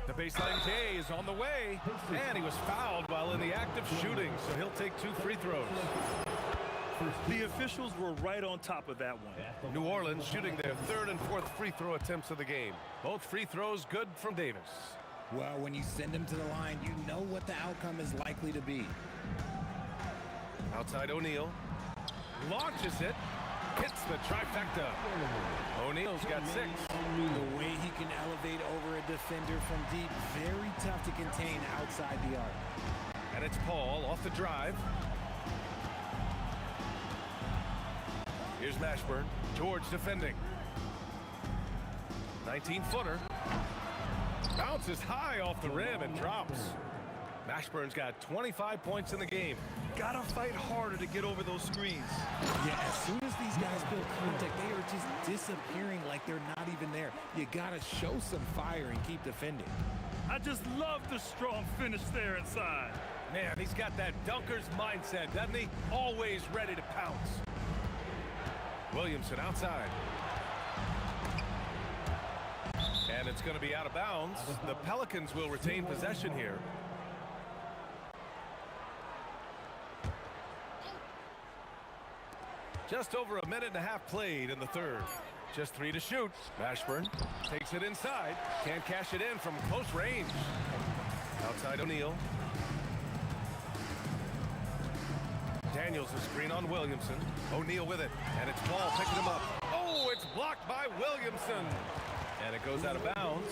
The baseline J is on the way, and he was fouled while in the act of shooting, so he'll take 2 free throws. The officials were right on top of that one. New Orleans shooting their 3rd and 4th free throw attempts of the game. Both free throws good from Davis. Well, when you send him to the line, you know what the outcome is likely to be. Outside O'Neal. Launches it. Hits the trifecta. O'Neal's got 6. The way he can elevate over a defender from deep, very tough to contain outside the arc. And it's Paul off the drive. Here's Mashburn. George defending. 19-footer. Bounces high off the rim and drops. Mashburn's got 25 points in the game. Gotta fight harder to get over those screens. Yeah, as soon as these guys feel contact, they are just disappearing like they're not even there. You gotta show some fire and keep defending. I just love the strong finish there inside. Man, he's got that dunker's mindset, doesn't he? Always ready to pounce. Williamson outside. And it's going to be out of bounds. The Pelicans will retain possession here. Just over a minute and a half played in the third. Just 3 to shoot. Mashburn takes it inside. Can't cash it in from close range. Outside O'Neal. Daniels a screen on Williamson. O'Neal with it. And it's Paul picking him up. Oh, it's blocked by Williamson. And it goes out of bounds.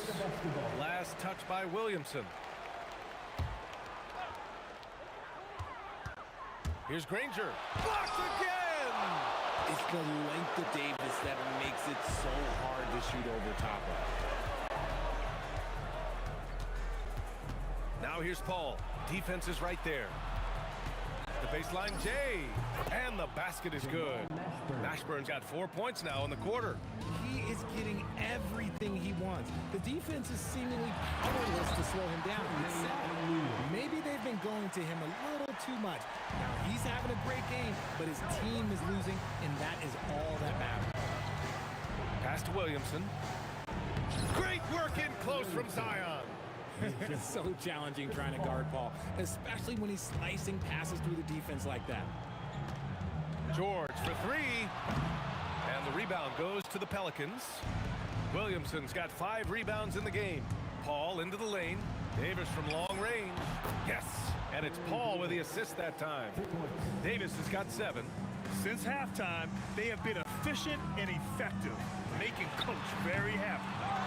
Last touch by Williamson. Here's Granger. Blocked again! It's the length of Davis that makes it so hard to shoot over top of. Now here's Paul. Defense is right there. The baseline Jay. And the basket is good. Mashburn's got 4 points now in the quarter. He is getting everything he wants. The defense is seemingly powerless to slow him down. It's sad. Maybe they've been going to him a little too much. Now he's having a great game, but his team is losing, and that is all that matters. Pass to Williamson. Great work in close from Zion. It's so challenging trying to guard Paul, especially when he's slicing passes through the defense like that. George for 3. And the rebound goes to the Pelicans. Williamson's got 5 rebounds in the game. Paul into the lane. Davis from long range. Yes. And it's Paul with the assist that time. Davis has got 7. Since halftime, they have been efficient and effective, making Coach very happy.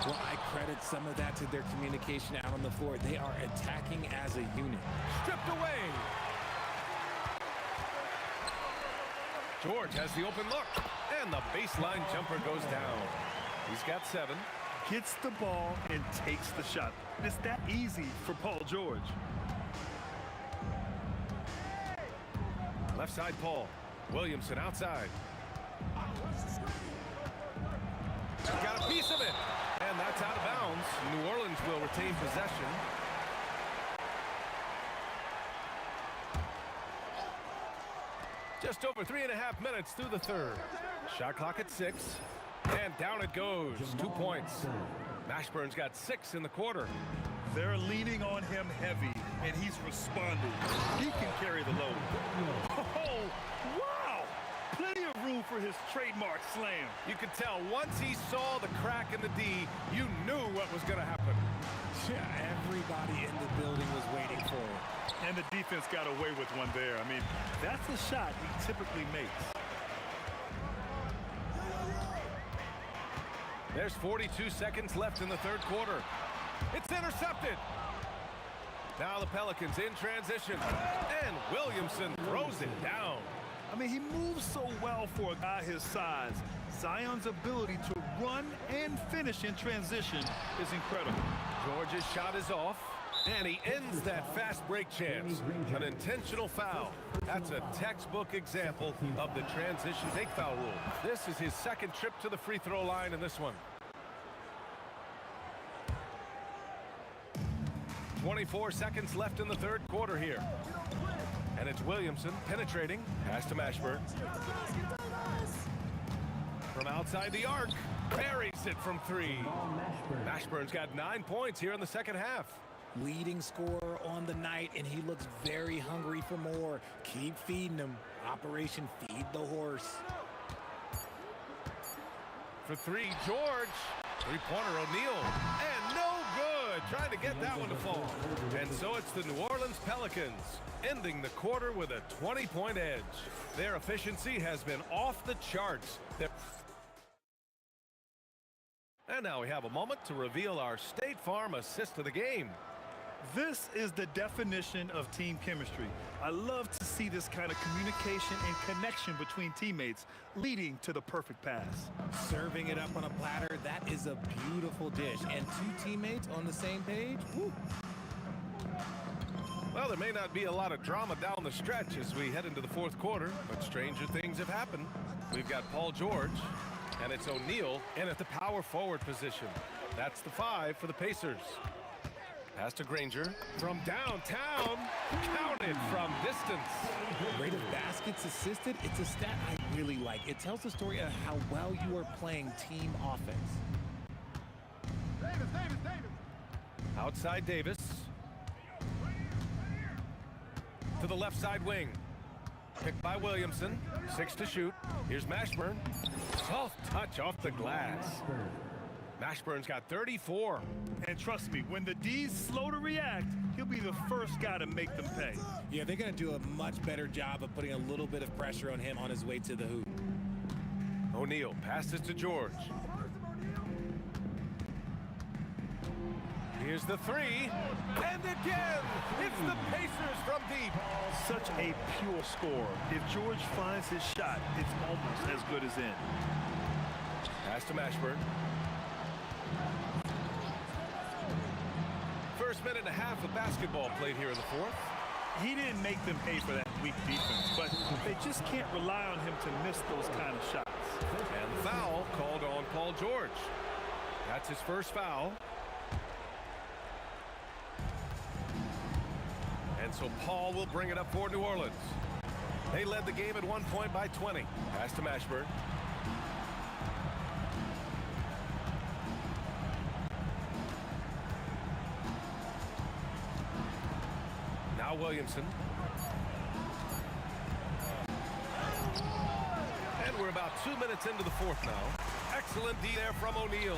Well, I credit some of that to their communication out on the floor. They are attacking as a unit. Stripped away. George has the open look. And the baseline jumper goes down. He's got 7. Gets the ball and takes the shot. It's that easy for Paul George. Left side Paul. Williamson outside. Got a piece of it. And that's out of bounds. New Orleans will retain possession. Just over 3.5 minutes through the third. Shot clock at 6. And down it goes. 2 points. Mashburn's got 6 in the quarter. They're leaning on him heavy, and he's responding. He can carry the load. Oh, wow! Plenty of room for his trademark slam. You could tell once he saw the crack in the D, you knew what was going to happen. Yeah, everybody in the building was waiting for it. And the defense got away with one there. I mean, that's the shot he typically makes. There's 42 seconds left in the third quarter. It's intercepted. Now the Pelicans in transition. And Williamson throws it down. I mean, he moves so well for a guy his size. Zion's ability to run and finish in transition is incredible. George's shot is off. And he ends that fast break chance. An intentional foul. That's a textbook example of the transition take foul rule. This is his second trip to the free throw line in this one. 24 seconds left in the third quarter here. And it's Williamson penetrating. Pass to Mashburn. From outside the arc. Buries it from 3. Mashburn's got 9 points here in the second half. Leading scorer on the night, and he looks very hungry for more. Keep feeding him. Operation Feed the Horse. For 3, George. Three-pointer O'Neal. And no good. Trying to get that one to fall. And so it's the New Orleans Pelicans ending the quarter with a 20-point edge. Their efficiency has been off the charts. And now we have a moment to reveal our State Farm assist of the game. This is the definition of team chemistry. I love to see this kind of communication and connection between teammates leading to the perfect pass. Serving it up on a platter, that is a beautiful dish. And 2 teammates on the same page, woo. Well, there may not be a lot of drama down the stretch as we head into the fourth quarter, but stranger things have happened. We've got Paul George, and it's O'Neal in at the power forward position. That's the 5 for the Pacers. Pass to Granger from downtown, counted from distance. Rate of baskets assisted, it's a stat I really like. It tells the story of how well you are playing team offense. Outside Davis. To the left side wing. Picked by Williamson. 6 to shoot. Here's Mashburn. Soft touch off the glass. Mashburn's got 34. And trust me, when the D's slow to react, he'll be the first guy to make them pay. Yeah, they're going to do a much better job of putting a little bit of pressure on him on his way to the hoop. O'Neal passes to George. Here's the 3, and again, it's the Pacers from deep. Such a pure score. If George finds his shot, it's almost as good as in. Pass to Mashburn. First minute and a half of basketball played here in the fourth. He didn't make them pay for that weak defense, but they just can't rely on him to miss those kind of shots. And the foul called on Paul George. That's his first foul. And so Paul will bring it up for New Orleans. They led the game at one point by 20. Pass to Mashburn. Now Williamson. And we're about 2 minutes into the fourth now. Excellent D there from O'Neal.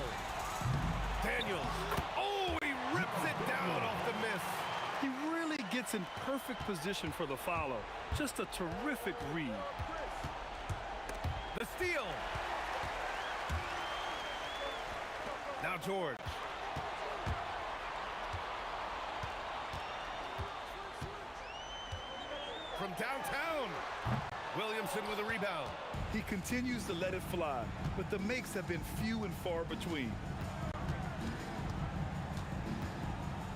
Daniels. Oh, he rips it down off the miss. He really gets in perfect position for the follow. Just a terrific read. The steal. Now George. From downtown. Williamson with a rebound. He continues to let it fly, but the makes have been few and far between.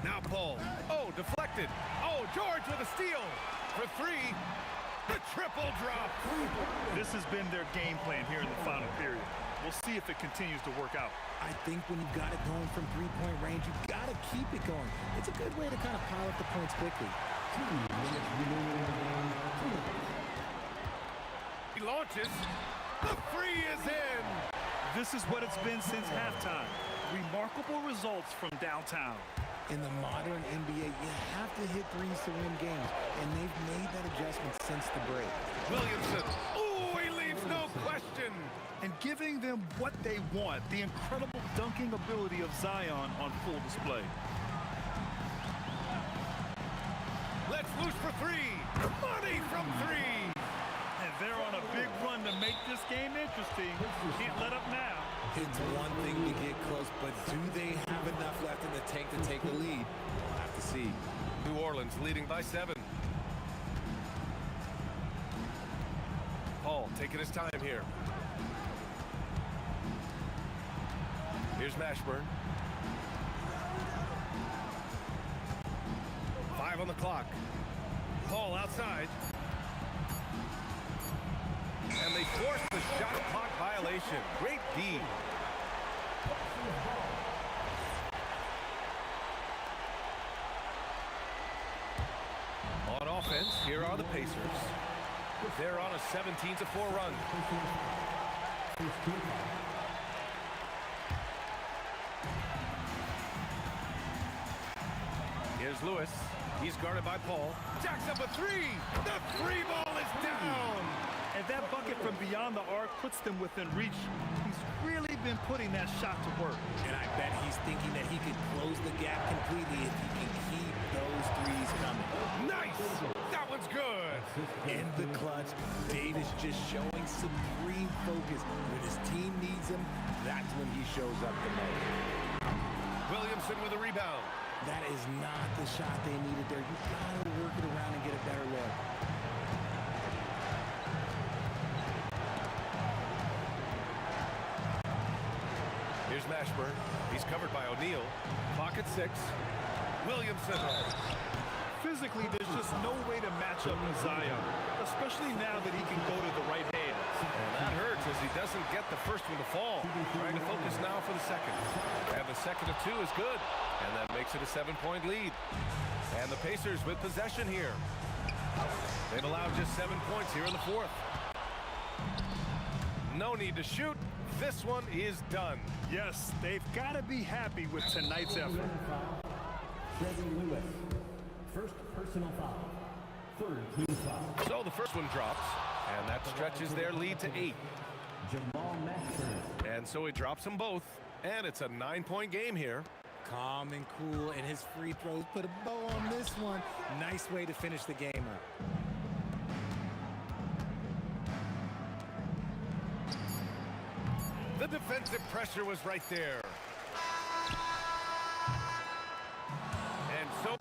Now Paul. Oh, deflected. Oh, George with a steal. For 3. The triple drop. This has been their game plan here in the final period. We'll see if it continues to work out. I think when you've got it going from three-point range, you've got to keep it going. It's a good way to kind of pile up the points quickly. He launches. The 3 is in. This is what it's been since halftime. Remarkable results from downtown. In the modern NBA, you have to hit threes to win games, and they've made that adjustment since the break. Williamson. Oh, he leaves no question. And giving them what they want, the incredible dunking ability of Zion on full display. Let's loose for 3. Money from 3. And they're on a big run to make this game interesting. Can't let up now. It's one thing to get close, but do they have enough left in the tank to take the lead? We'll have to see. New Orleans leading by 7. Paul taking his time here. Here's Mashburn. 5 on the clock. Paul outside. And they force the shot clock violation. Great D. On offense, here are the Pacers. They're on a 17-4 run. Here's Lewis. He's guarded by Paul. Jacks up a 3. The 3 ball is down. And that bucket from beyond the arc puts them within reach. He's really been putting that shot to work. And I bet he's thinking that he could close the gap completely if he can keep those threes coming. Nice! That one's good. In the clutch, Davis just showing supreme focus. When his team needs him, that's when he shows up the most. Williamson with a rebound. That is not the shot they needed there. You gotta work it around and get a better look. Here's Mashburn. He's covered by O'Neal. Clock at 6. Williamson. Physically, there's just no way to match up with Zion, especially now that he can go to the right hands. And that hurts as he doesn't get the first one to fall. Trying to focus now for the second. And the second of two is good. And that makes it a 7-point lead. And the Pacers with possession here. They've allowed just 7 points here in the fourth. No need to shoot. This one is done. Yes, they've got to be happy with tonight's effort. Trevor Lewis. First personal foul. Third team foul. So the first one drops, and that stretches their lead to 8. Jamal Masters. And so he drops them both, and it's a 9-point game here. Calm and cool, and his free throws put a bow on this one. Nice way to finish the game up. The defensive pressure was right there. And so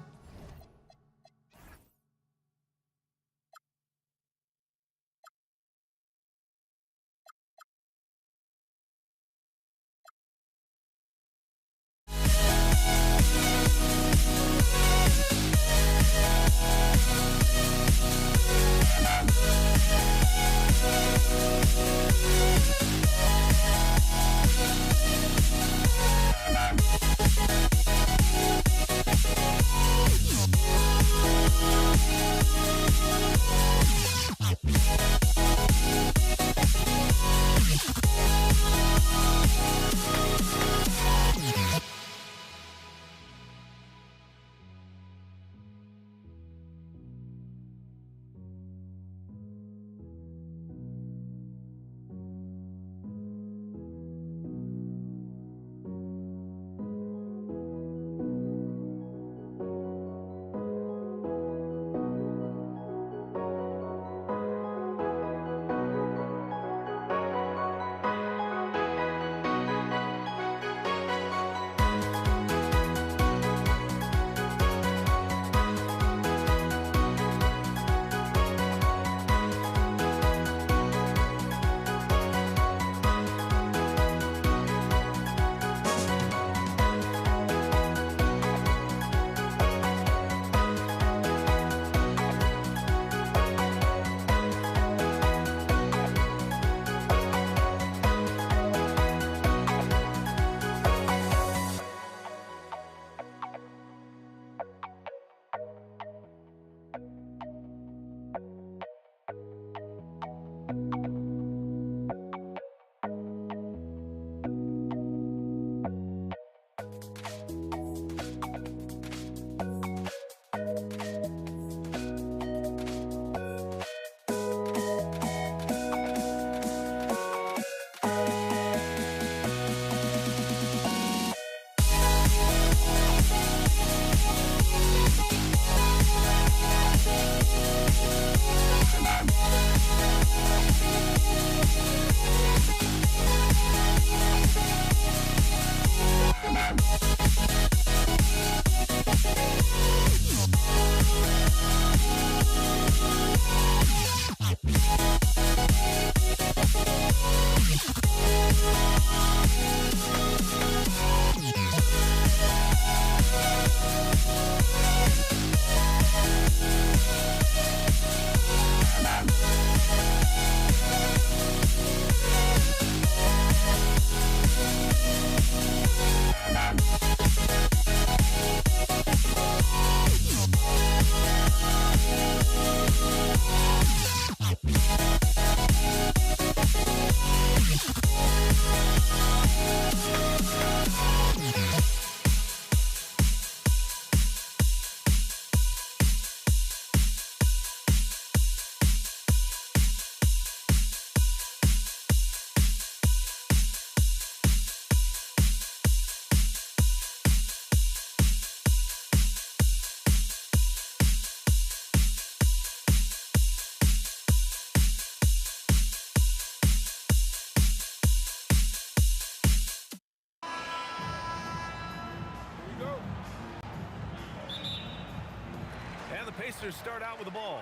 Pacers start out with the ball.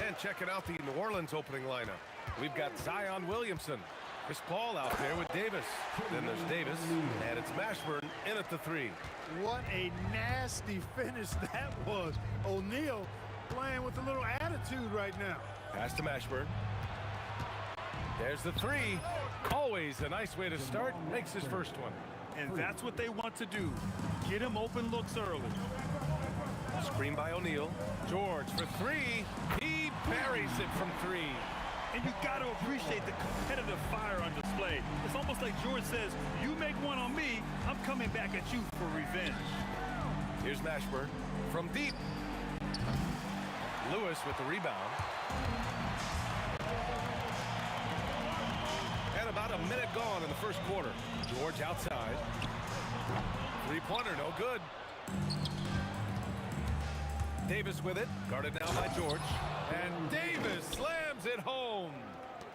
And checking out the New Orleans opening lineup. We've got Zion Williamson. Chris Paul out there with Davis. Then there's Davis, and it's Mashburn in at the 3. What a nasty finish that was. O'Neal playing with a little attitude right now. Pass to Mashburn. There's the 3. Always a nice way to start. Makes his first one. And that's what they want to do. Get him open looks early. Screen by O'Neal. George for 3. He buries it from 3. And you got to appreciate the competitive fire on display. It's almost like George says, you make one on me, I'm coming back at you for revenge. Here's Mashburn from deep. Lewis with the rebound. And about a minute gone in the first quarter. George outside. Three-pointer, no good. Davis with it, guarded now by George. And Davis slams it home.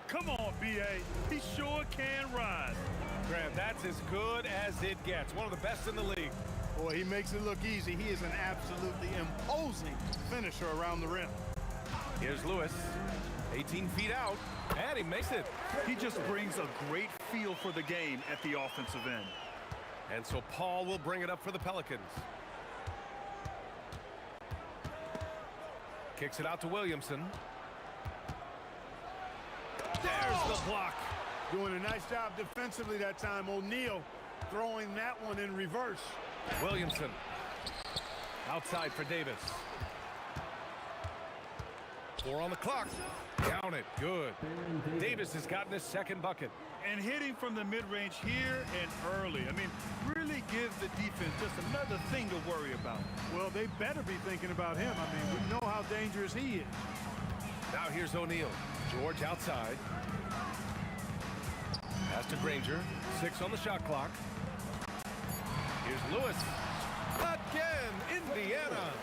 Come on, B.A. He sure can rise. Graham, that's as good as it gets. One of the best in the league. Boy, he makes it look easy. He is an absolutely imposing finisher around the rim. Here's Lewis, 18 feet out, and he makes it. He just brings a great feel for the game at the offensive end. And so Paul will bring it up for the Pelicans. Kicks it out to Williamson. There's the block. Doing a nice job defensively that time. O'Neal throwing that one in reverse. Williamson outside for Davis. 4 on the clock. Count it. Good. Davis has gotten his second bucket. And hitting from the mid-range here and early. I mean, really gives the defense just another thing to worry about. Well, they better be thinking about him. I mean, we know how dangerous he is. Now here's O'Neal. George outside. Pass to Granger. 6 on the shot clock. Here's Lewis. Again, Indiana.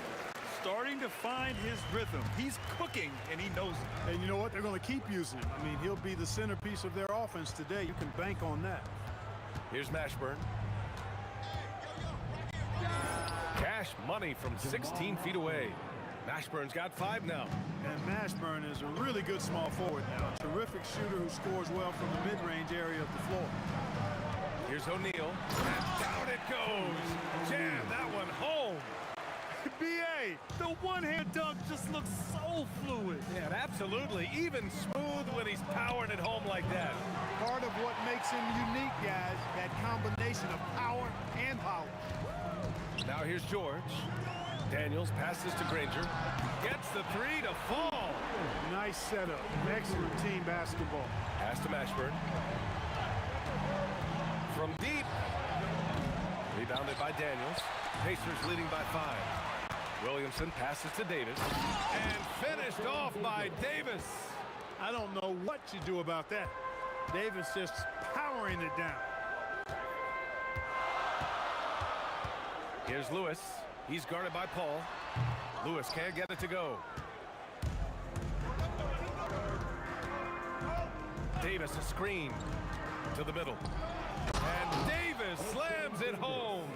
Starting to find his rhythm. He's cooking, and he knows it. And you know what? They're going to keep using him. I mean, he'll be the centerpiece of their offense today. You can bank on that. Here's Mashburn. Cash money from 16 feet away. Mashburn's got 5 now. And Mashburn is a really good small forward now. A terrific shooter who scores well from the mid-range area of the floor. Here's O'Neal. And down it goes. Jam that one home. B.A., the one-hand dunk just looks so fluid. Yeah, absolutely. Even smooth when he's powering it home like that. Part of what makes him unique, guys, that combination of power and polish. Now here's George. Daniels passes to Granger. Gets the 3 to fall. Nice setup. Excellent team basketball. Pass to Mashburn. From deep. Rebounded by Daniels. Pacers leading by 5. Williamson passes to Davis. And finished off by Davis. I don't know what you do about that. Davis just powering it down. Here's Lewis. He's guarded by Paul. Lewis can't get it to go. Davis a screen to the middle. And Davis slams it home.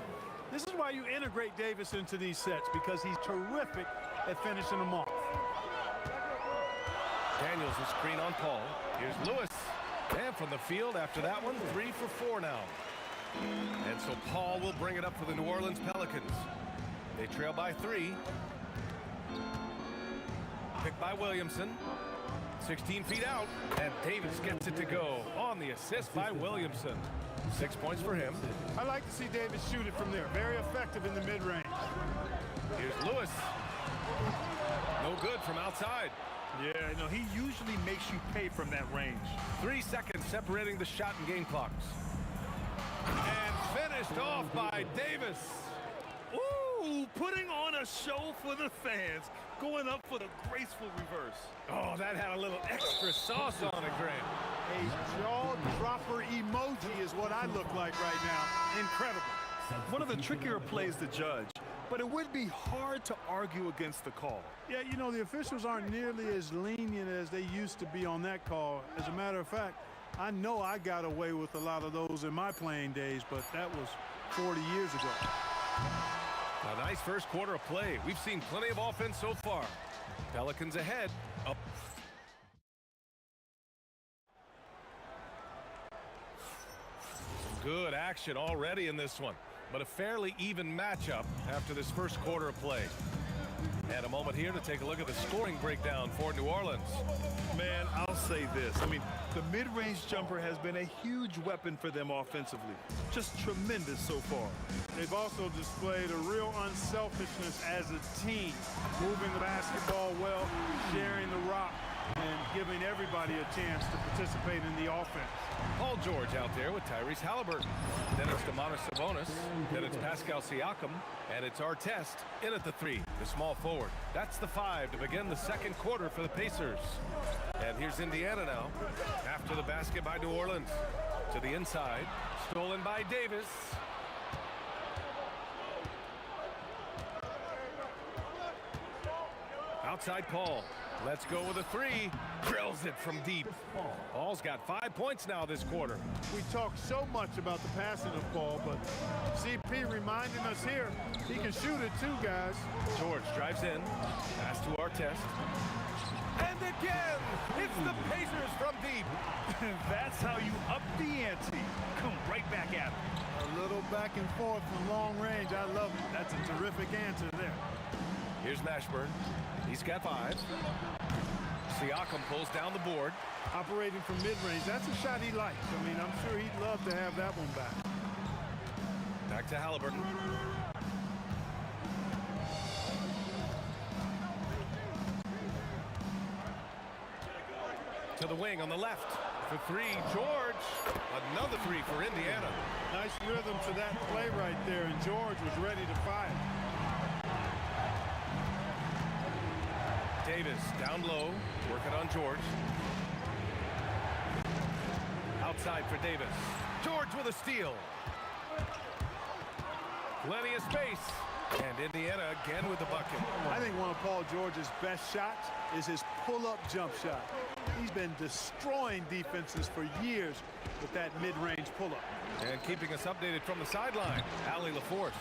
This is why you integrate Davis into these sets, because he's terrific at finishing them off. Daniels a screen on Paul. Here's Lewis. And from the field after that one, 3 for 4 now. And so Paul will bring it up for the New Orleans Pelicans. They trail by 3. Picked by Williamson. 16 feet out. And Davis gets it to go on the assist by Williamson. 6 points for him. I like to see Davis shoot it from there. Very effective in the mid-range. Here's Lewis. No good from outside. Yeah, no, he usually makes you pay from that range. 3 seconds separating the shot and game clocks. And finished off by Davis. Ooh, putting on a show for the fans. Going up for the graceful reverse. Oh, that had a little extra sauce on it, Graham. A jaw-dropper emoji is what I look like right now. Incredible. One of the trickier plays to judge, but it would be hard to argue against the call. Yeah, you know, the officials aren't nearly as lenient as they used to be on that call. As a matter of fact, I know I got away with a lot of those in my playing days, but that was 40 years ago. A nice first quarter of play. We've seen plenty of offense so far. Pelicans ahead. Up. Some good action already in this one. but a fairly even matchup after this first quarter of play. And a moment here to take a look at the scoring breakdown for New Orleans. Man, I'll say this. I mean, the mid-range jumper has been a huge weapon for them offensively. Just tremendous so far. They've also displayed a real unselfishness as a team, moving the basketball well, sharing the rock, and giving everybody a chance to participate in the offense. Paul George out there with Tyrese Halliburton. Then it's Domantas Sabonis. Then it's Pascal Siakam. And it's Artest in at the 3, the small forward. That's the 5 to begin the second quarter for the Pacers. And here's Indiana now. After the basket by New Orleans. To the inside. Stolen by Davis. Outside Paul. Let's go with a 3. Drills it from deep. Paul's got 5 points now this quarter. We talk so much about the passing of Paul, but CP reminding us here, he can shoot it too, guys. George drives in. Pass to Artest. And again, it's the Pacers from deep. That's how you up the ante. Come right back at him. A little back and forth from long range. I love it. That's a terrific answer there. Here's Mashburn. He's got 5. Siakam pulls down the board. Operating from mid-range, that's a shot he likes. I mean, I'm sure he'd love to have that one back. Back to Halliburton. To the wing on the left. For 3, George. Another 3 for Indiana. Nice rhythm to that play right there, and George was ready to fire. Davis down low, working on George. Outside for Davis. George with a steal. Plenty of space. And Indiana again with the bucket. I think one of Paul George's best shots is his pull-up jump shot. He's been destroying defenses for years with that mid-range pull-up. And keeping us updated from the sideline, Allie LaForce.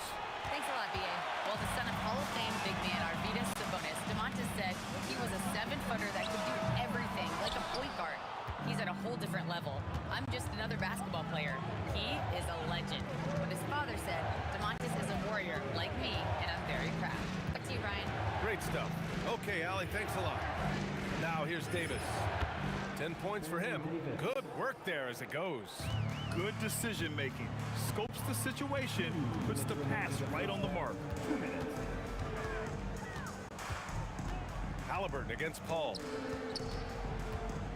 Thanks a lot, B.A. Well, the son of Hall of Fame big man Arvydas Sabonis, Domantas said he was a 7-footer that could do everything, like a point guard. He's at a whole different level. I'm just another basketball player. He is a legend. But his father said, Domantas is a warrior like me, and I'm very proud. Back to you, Ryan. Great stuff. Okay, Allie, thanks a lot. Now here's Davis. 10 points for him. Good work there as it goes. Good decision making. Scopes the situation, puts the pass right on the mark. 2 minutes. Halliburton against Paul.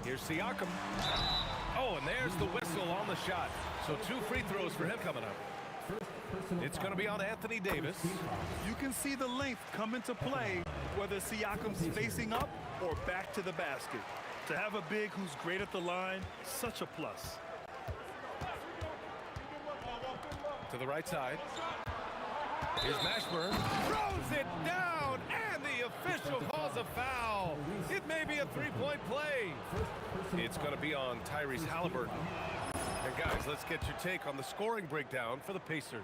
Here's Siakam. Oh, and there's the whistle on the shot. So 2 free throws for him coming up. It's going to be on Anthony Davis. You can see the length come into play, whether Siakam's facing up or back to the basket. To have a big who's great at the line, such a plus. To the right side. Here's Mashburn. Throws it down, and the official calls a foul. It may be a 3-point play. It's going to be on Tyrese Halliburton. And guys, let's get your take on the scoring breakdown for the Pacers.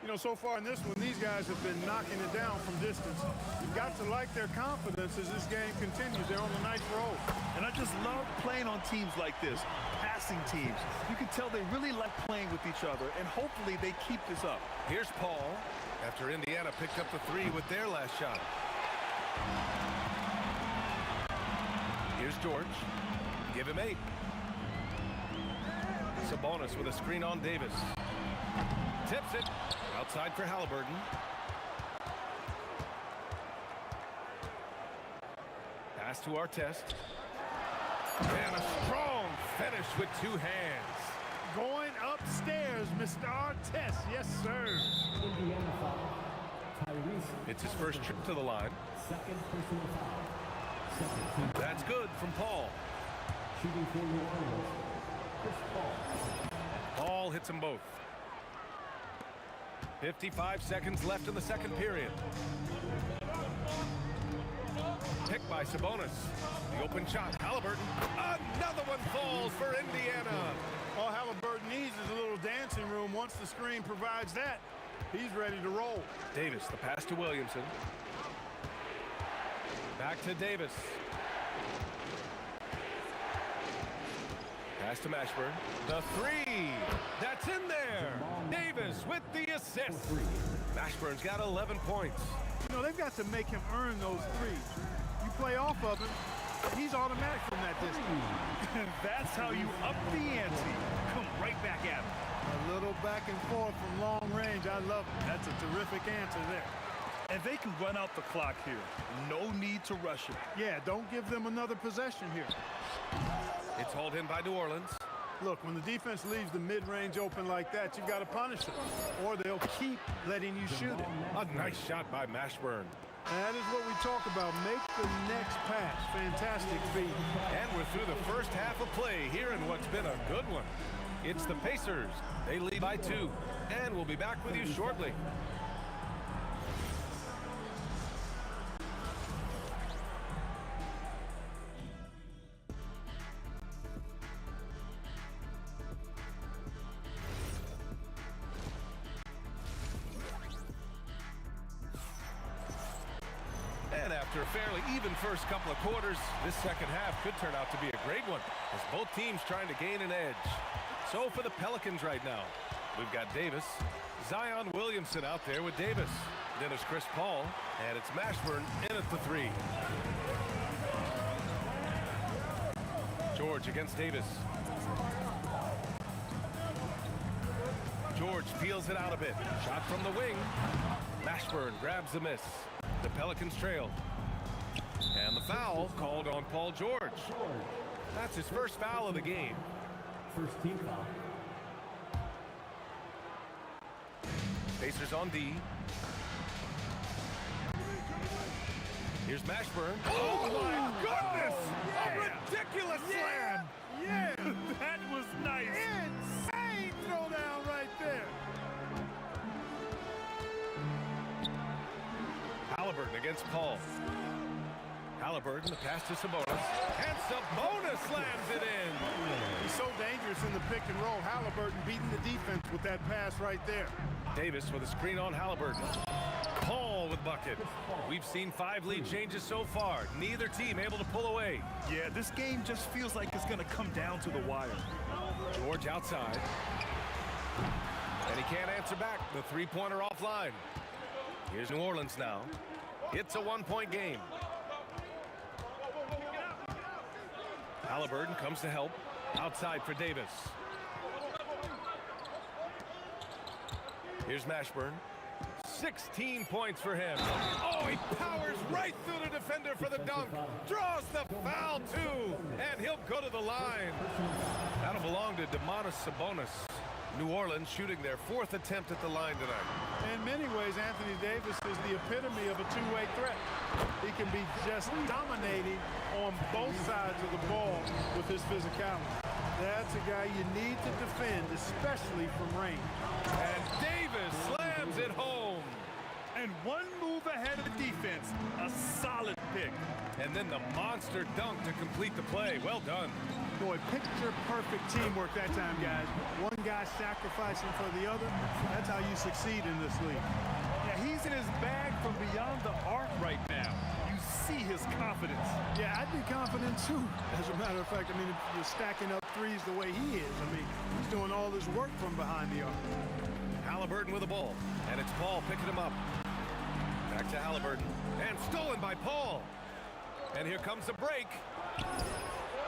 You know, so far in this one, these guys have been knocking it down from distance. You've got to like their confidence as this game continues. They're on a nice roll. And I just love playing on teams like this, passing teams. You can tell they really like playing with each other, and hopefully they keep this up. Here's Paul after Indiana picked up the 3 with their last shot. Here's George. Give him 8. Sabonis with a screen on Davis. Tips it. Outside for Halliburton. Pass to Artest. And a strong finish with 2 hands. Going upstairs, Mr. Artest. Yes, sir. Indiana foul. Tyrese. It's his first trip to the line. Second personal foul. Second team. That's good from Paul. Shooting for New Orleans. Chris Paul. Paul hits them both. 55 seconds left in the second period. Picked by Sabonis. The open shot. Halliburton. Another one falls for Indiana. All Halliburton needs is a little dancing room. Once the screen provides that, he's ready to roll. Davis, the pass to Williamson. Back to Davis. Pass to Mashburn. The three. That's in there. Davis with the assist. Mashburn's got 11 points. You know, they've got to make him earn those threes. You play off of him, he's automatic from that distance. That's how you up the ante. Come right back at him. A little back and forth from long range. I love it. That's a terrific answer there. And they can run out the clock here. No need to rush it. Yeah, don't give them another possession here. It's hauled in by New Orleans. Look, when the defense leaves the mid-range open like that, you've got to punish them, or they'll keep letting you shoot it. A nice shot by Mashburn. That is what we talk about. Make the next pass. Fantastic feed. And we're through the first half of play here in what's been a good one. It's the Pacers. They lead by 2. And we'll be back with you shortly. And after a fairly even first couple of quarters, this second half could turn out to be a great one as both teams trying to gain an edge. So for the Pelicans right now, we've got Davis, Zion Williamson out there with Davis. Then it's Chris Paul, and it's Mashburn in at the 3. George against Davis. George peels it out a bit. Shot from the wing. Mashburn grabs the miss. The Pelicans trail. And the foul called on Paul George. That's his first foul of the game. First team foul. Pacers on D. Here's Mashburn. Oh my goodness! A ridiculous slam! Yeah, That was nice. insane throwdown right there. Halliburton against Paul. Halliburton, the pass to Sabonis. And Sabonis slams it in. He's so dangerous in the pick and roll. Halliburton beating the defense with that pass right there. Davis with a screen on Halliburton. Paul with bucket. We've seen 5 lead changes so far. Neither team able to pull away. Yeah, this game just feels like it's going to come down to the wire. George outside. And he can't answer back. The three-pointer offline. Here's New Orleans now. It's a 1-point game. Halliburton comes to help. Outside for Davis. Here's Mashburn. 16 points for him. Oh, he powers right through the defender for the dunk. Draws the foul, too. And he'll go to the line. That'll belong to Domantas Sabonis. New Orleans shooting their 4th attempt at the line tonight. In many ways, Anthony Davis is the epitome of a two-way threat. He can be just dominating on both sides of the ball with his physicality. That's a guy you need to defend, especially from range. And Davis slams it home. And one move ahead of the defense. A solid pick. And then the monster dunk to complete the play. Well done. Boy, picture-perfect teamwork that time, guys. One guy sacrificing for the other. That's how you succeed in this league. Yeah, he's in his bag from beyond the arc right now. You see his confidence. Yeah, I'd be confident, too. As a matter of fact, I mean, if you're stacking up threes the way he is, I mean, he's doing all his work from behind the arc. Halliburton with the ball. And it's Paul picking him up. Back to Halliburton. And stolen by Paul. And here comes the break.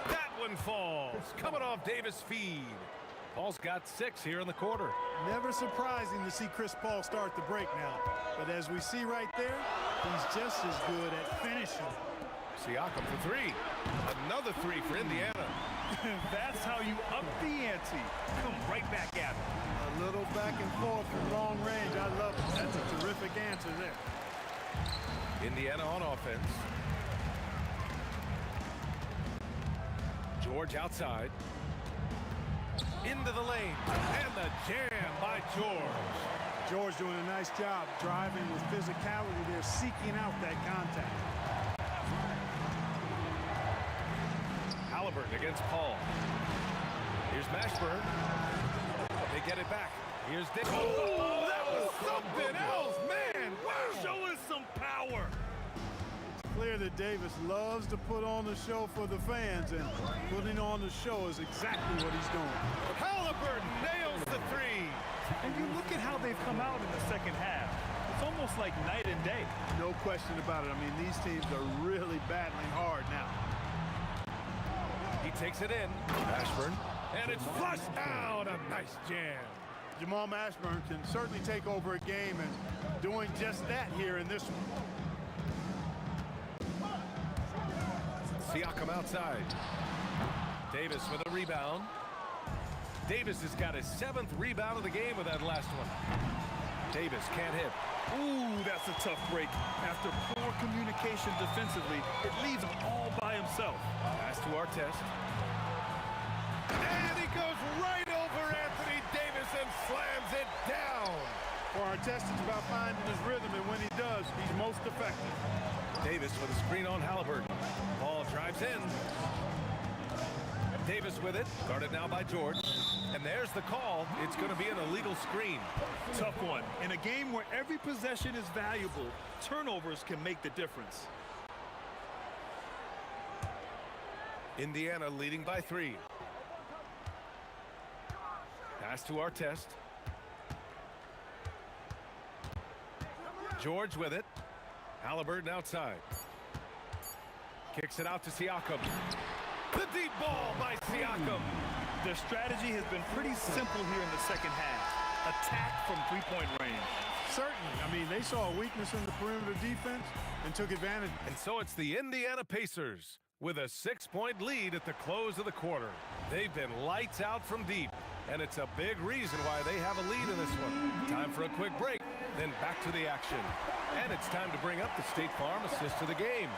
That one falls. Coming off Davis' feed. Paul's got 6 here in the quarter. Never surprising to see Chris Paul start the break now. But as we see right there, he's just as good at finishing. Siakam for 3. Another 3 for Indiana. That's how you up the ante. Come right back at him. A little back and forth from long range. I love it. That's a terrific answer there. Indiana on offense. George outside. Into the lane. And the jam by George. George doing a nice job driving with physicality there, seeking out that contact. Halliburton against Paul. Here's Mashburn. They get it back. Here's Davis. Oh, that was something else, man. Wow. Show us some power. Clear that Davis loves to put on the show for the fans, and putting on the show is exactly what he's doing. Halliburton nails the three. And you look at how they've come out in the second half. It's almost like night and day. No question about it. I mean, these teams are really battling hard now. He takes it in. Ashburn. And it's flushed down. A nice jam. Jamal Mashburn can certainly take over a game, and doing just that here in this one. Siakam outside. Davis with a rebound. Davis has got his 7th rebound of the game with that last one. Davis can't hit. Ooh, that's a tough break. After poor communication defensively, it leaves him all by himself. Pass to Artest. And he goes right over Anthony Davis and slams it down. For Artest, it's about finding his rhythm, and when he does, he's most effective. Davis with a screen on Halliburton. Ball drives in. Davis with it, guarded now by George. And there's the call. It's going to be an illegal screen. Tough one. In a game where every possession is valuable, turnovers can make the difference. Indiana leading by 3. Pass to Artest. George with it. Halliburton outside. Kicks it out to Siakam. The deep ball by Siakam. Their strategy has been pretty simple here in the second half. Attack from three-point range. Certainly. I mean, they saw a weakness in the perimeter defense and took advantage. And so it's the Indiana Pacers with a 6-point lead at the close of the quarter. They've been lights out from deep, and it's a big reason why they have a lead in this one. Time for a quick break, then back to the action. And it's time to bring up the State Farm assist of the game.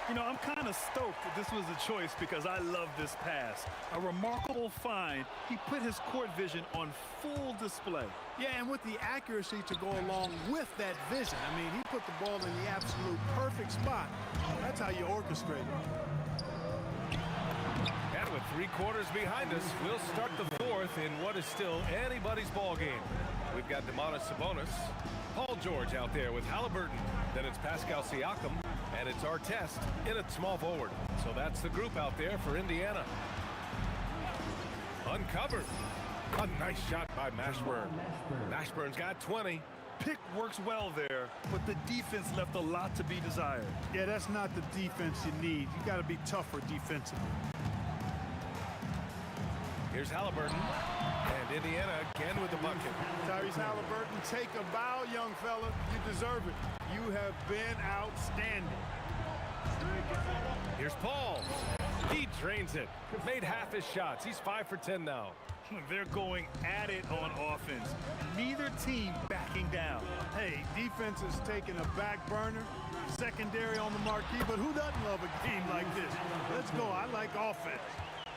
You know, I'm kind of stoked that this was a choice because I love this pass. A remarkable find. He put his court vision on full display. Yeah, and with the accuracy to go along with that vision. I mean, he put the ball in the absolute perfect spot. That's how you orchestrate it. And with 3 quarters behind us, we'll start the 4th in what is still anybody's ball game. We've got Domantas Sabonis, Paul George out there with Halliburton. Then it's Pascal Siakam. And it's Artest in at small forward. So that's the group out there for Indiana. Uncovered. A nice shot by Mashburn. Mashburn's got 20. Pick works well there, but the defense left a lot to be desired. Yeah, that's not the defense you need. You got to be tougher defensively. Here's Halliburton. And Indiana again with the bucket. Tyrese Halliburton, take a bow, young fella. You deserve it. You have been outstanding. Here's Paul. He drains it. Made half his shots. He's 5 for 10 now. They're going at it on offense. Neither team backing down. Hey, defense is taking a back burner. Secondary on the marquee, but who doesn't love a game like this? Let's go. I like offense.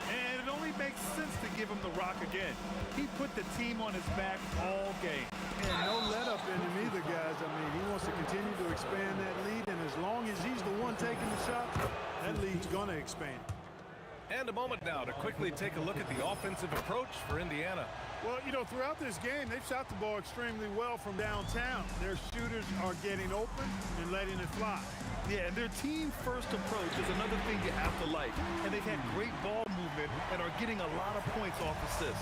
And it only makes sense to give him the rock again. He put the team on his back all game. And no let up in him either, guys. I mean, he wants to continue to expand that lead, and as long as he's the one taking the shots, that lead's going to expand. And a moment now to quickly take a look at the offensive approach for Indiana. Well, you know, throughout this game, they've shot the ball extremely well from downtown. Their shooters are getting open and letting it fly. Yeah, and their team-first approach is another thing you have to like. And they've had great ball movement and are getting a lot of points off assists.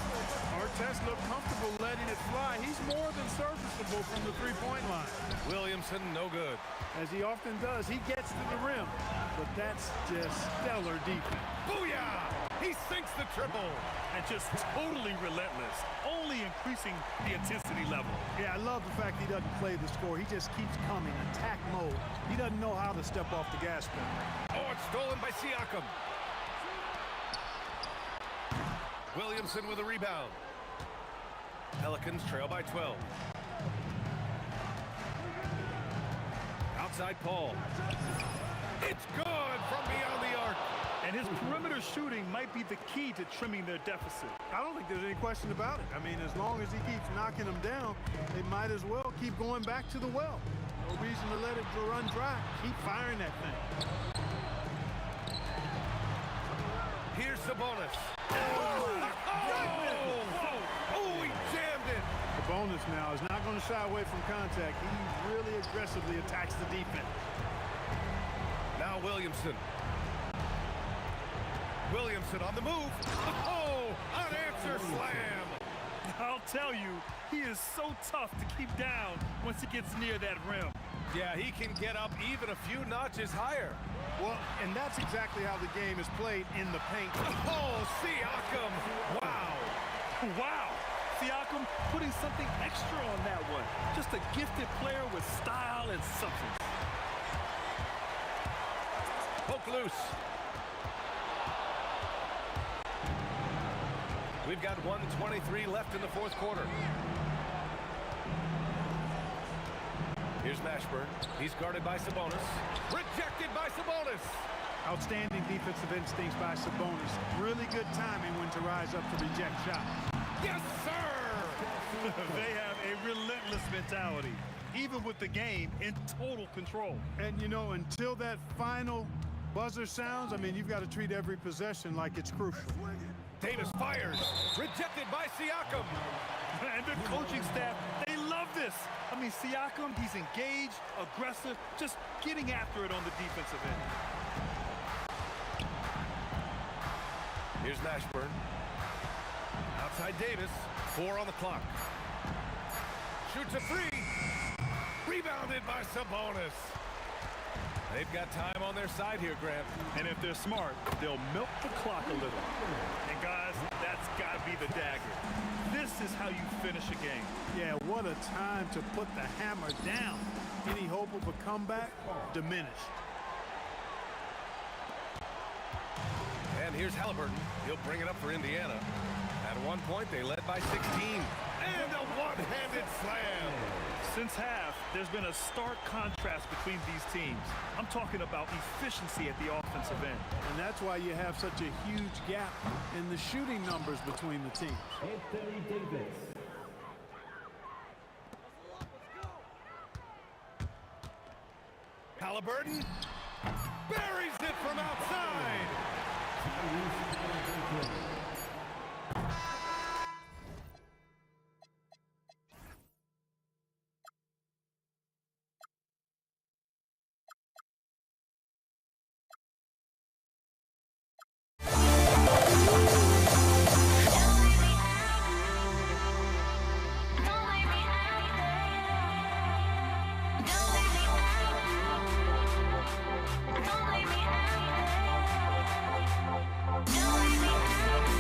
Artest looked comfortable letting it fly. He's more than serviceable from the three-point line. Williamson, no good. As he often does, he gets to the rim. But that's just stellar defense. Booyah! He sinks the triple. And just totally relentless, only increasing the intensity level. Yeah, I love the fact he doesn't play the score. He just keeps coming, attack mode. He doesn't know how to step off the gas pedal. Oh, it's stolen by Siakam. Williamson with a rebound. Pelicans trail by 12. Outside Paul. It's good from beyond the arc. And his perimeter shooting might be the key to trimming their deficit. I don't think there's any question about it. I mean, as long as he keeps knocking them down, they might as well keep going back to the well. No reason to let it run dry. Keep firing that thing. Here's Sabonis. Oh, he jammed it. The bonus now is not going to shy away from contact. He really aggressively attacks the defense. Williamson. Williamson on the move. Oh, unanswered slam. I'll tell you, he is so tough to keep down once he gets near that rim. Yeah, he can get up even a few notches higher. Well, and that's exactly how the game is played in the paint. Oh, Siakam. Wow. Wow. Siakam putting something extra on that one. Just a gifted player with style and substance. Poke loose. We've got 1:23 left in the fourth quarter. Here's Mashburn. He's guarded by Sabonis. Rejected by Sabonis. Outstanding defensive instincts by Sabonis. Really good timing when to rise up to reject shots. Yes, sir! They have a relentless mentality, even with the game in total control. And, you know, until that final buzzer sounds, I mean, you've got to treat every possession like it's crucial. Davis fires. Rejected by Siakam. And the coaching staff, they love this. I mean, Siakam, he's engaged, aggressive, just getting after it on the defensive end. Here's Mashburn. Outside Davis. 4 on the clock. Shoots a three. Rebounded by Sabonis. They've got time on their side here, Grant. And if they're smart, they'll milk the clock a little. And guys, that's got to be the dagger. This is how you finish a game. Yeah, what a time to put the hammer down. Any hope of a comeback? Diminished. And here's Halliburton. He'll bring it up for Indiana. At one point, they led by 16. And a one-handed slam. Since half, there's been a stark contrast between these teams. I'm talking about efficiency at the offensive end. And that's why you have such a huge gap in the shooting numbers between the teams. Anthony Davis. Halliburton buries it from outside. Don't leave me out there.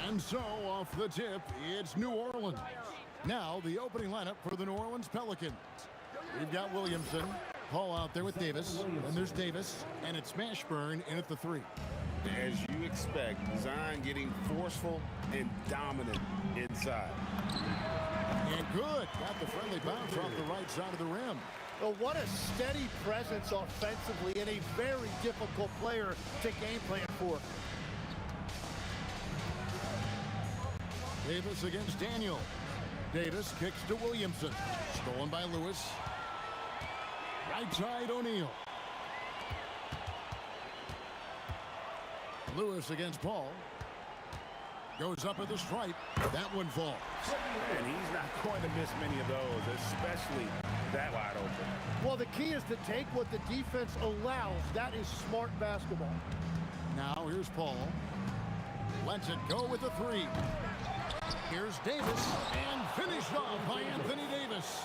And so, off the tip, it's New Orleans. Now, the opening lineup for the New Orleans Pelicans. We've got Williamson, Paul out there with Davis, and there's Davis, and it's Mashburn in at the 3. As you expect, Zion getting forceful and dominant inside. And good. Got the friendly bounce off the right side of the rim. Well, what a steady presence offensively and a very difficult player to game plan for. Davis against Daniel. Davis kicks to Williamson. Stolen by Lewis. Right side O'Neal. Lewis against Paul. Goes up at the stripe. That one falls. And he's not going to miss many of those, especially that wide open. Well, the key is to take what the defense allows. That is smart basketball. Now here's Paul. Lets it go with the 3. Here's Davis, and finished off by Anthony Davis.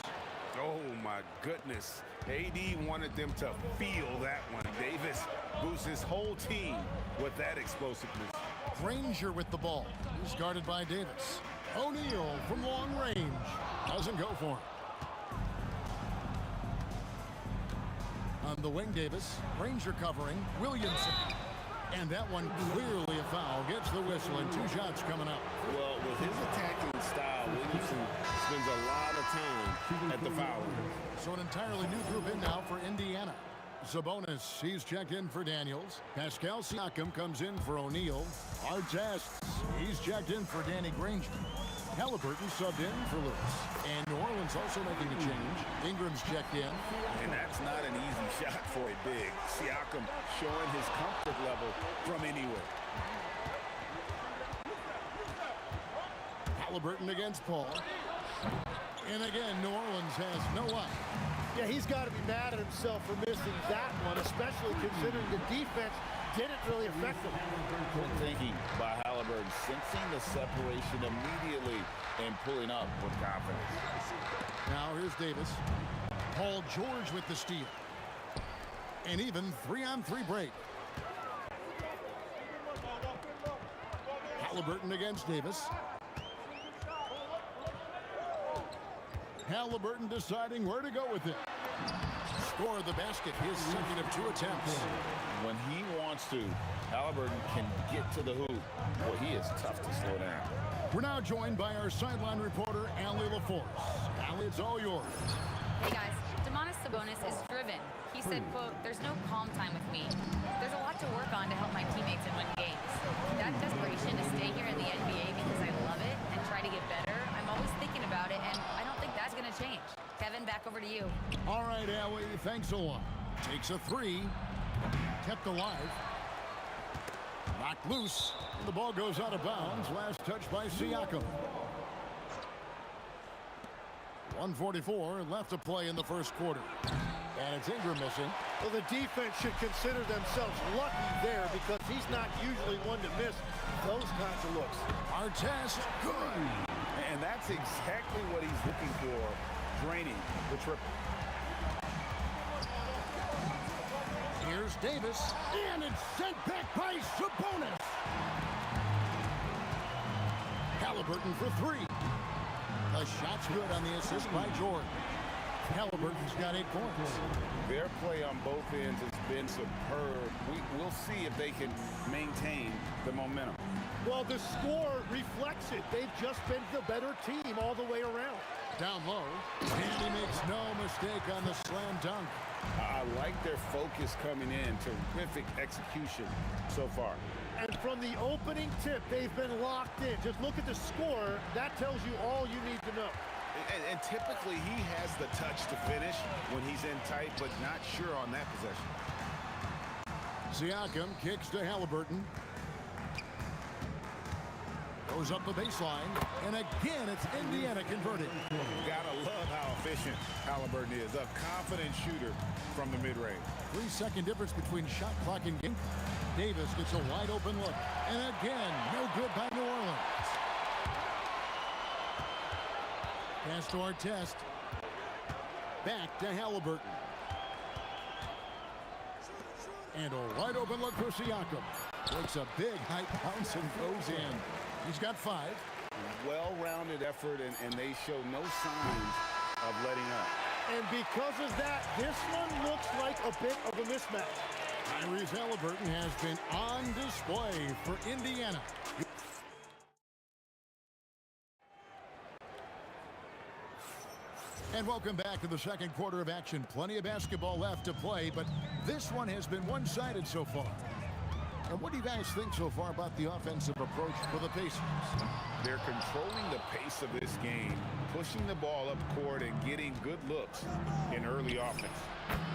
Oh, my goodness. AD wanted them to feel that one. Davis boosts his whole team with that explosiveness. Granger with the ball. He's guarded by Davis. O'Neal from long range. Doesn't go for him. On the wing, Davis. Granger covering. Williamson. And that one clearly a foul. Gets the whistle, and 2 shots coming up. Well, with his attacking style, Williamson spends a lot of time at the foul line. So an entirely new group in now for Indiana. Sabonis, he's checked in for Daniels. Pascal Siakam comes in for O'Neal. Artest, he's checked in for Danny Granger. Halliburton subbed in for Lewis. And New Orleans also making a change. Ingram's checked in. And that's not an easy shot for a big. Siakam showing his comfort level from anywhere. Halliburton against Paul. And again, New Orleans has no one. Yeah, he's got to be mad at himself for missing that one, especially considering the defense didn't really affect him. Good thinking by Halliburton, sensing the separation immediately and pulling up with confidence. Now here's Davis. Paul George with the steal. And even 3-on-3 break. Halliburton against Davis. Halliburton deciding where to go with it. Score the basket, his second of 2 attempts. When he wants to, Halliburton can get to the hoop. Boy, he is tough to slow down. We're now joined by our sideline reporter, Allie LaForce. Allie, it's all yours. Hey guys, Domantas Sabonis is driven. He said, quote, "There's no calm time with me. There's a lot to work on to help my teammates and win games. That desperation to stay here in the NBA because I love it and try to get better, I'm always thinking about it, and I don't think that's going to change." Kevin, back over to you. All right, Allie, thanks a lot. Takes a 3. Kept alive. Knocked loose. And the ball goes out of bounds. Last touch by Siakam. 1:44 left to play in the first quarter. And it's Ingram missing. Well, the defense should consider themselves lucky there because he's not usually one to miss those kinds of looks. Artest, good. And that's exactly what he's looking for, draining the triple. Here's Davis, and it's sent back by Sabonis. Halliburton for 3. The shot's good on the assist by Jordan. Halliburton's got 8 points. Their play on both ends has been superb. We'll see if they can maintain the momentum. Well, the score reflects it. They've just been the better team all the way around. Down low, and he makes no mistake on the slam dunk. I like their focus coming in. Terrific execution so far. And from the opening tip, they've been locked in. Just look at the score. That tells you all you need to know. And typically he has the touch to finish when he's in tight, but not sure on that possession. Siakam kicks to Halliburton. Goes up the baseline, and again, it's Indiana converted. Gotta love how efficient Halliburton is. A confident shooter from the mid-range. 3-second difference between shot clock and game. Davis gets a wide open look, and again, no good by New Orleans. Pass to Artest. Back to Halliburton. And a wide open look for Siakam. Takes a big high bounce and goes in. He's got 5. Well-rounded effort, and they show no signs of letting up. And because of that, this one looks like a bit of a mismatch. Tyrese Halliburton has been on display for Indiana. And welcome back to the second quarter of action. Plenty of basketball left to play, but this one has been one-sided so far. And what do you guys think so far about the offensive approach for the Pacers? They're controlling the pace of this game, pushing the ball up court and getting good looks in early offense.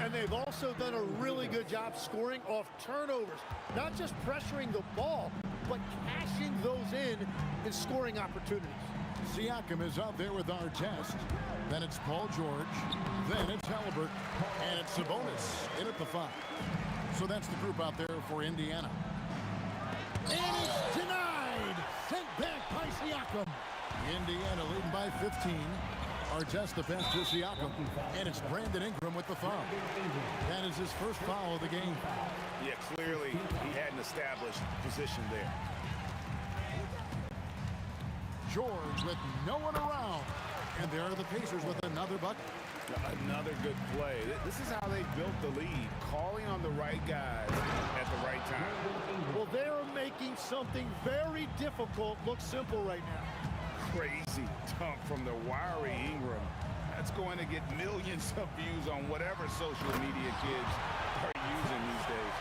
And they've also done a really good job scoring off turnovers. Not just pressuring the ball, but cashing those in scoring opportunities. Siakam is out there with Artest. Then it's Paul George. Then it's Halliburton. And it's Sabonis in at the 5. So that's the group out there for Indiana. And it's denied. Sent back by Siakam. Indiana leading by 15. Artest the pass to Siakam. And it's Brandon Ingram with the foul. That is his first foul of the game. Yeah, clearly he had an established position there. George with no one around. And there are the Pacers with another bucket. Another good play. This is how they built the lead, calling on the right guys at the right time. Well, they're making something very difficult look simple right now. Crazy dunk from the wiry Ingram. That's going to get millions of views on whatever social media kids are using these days.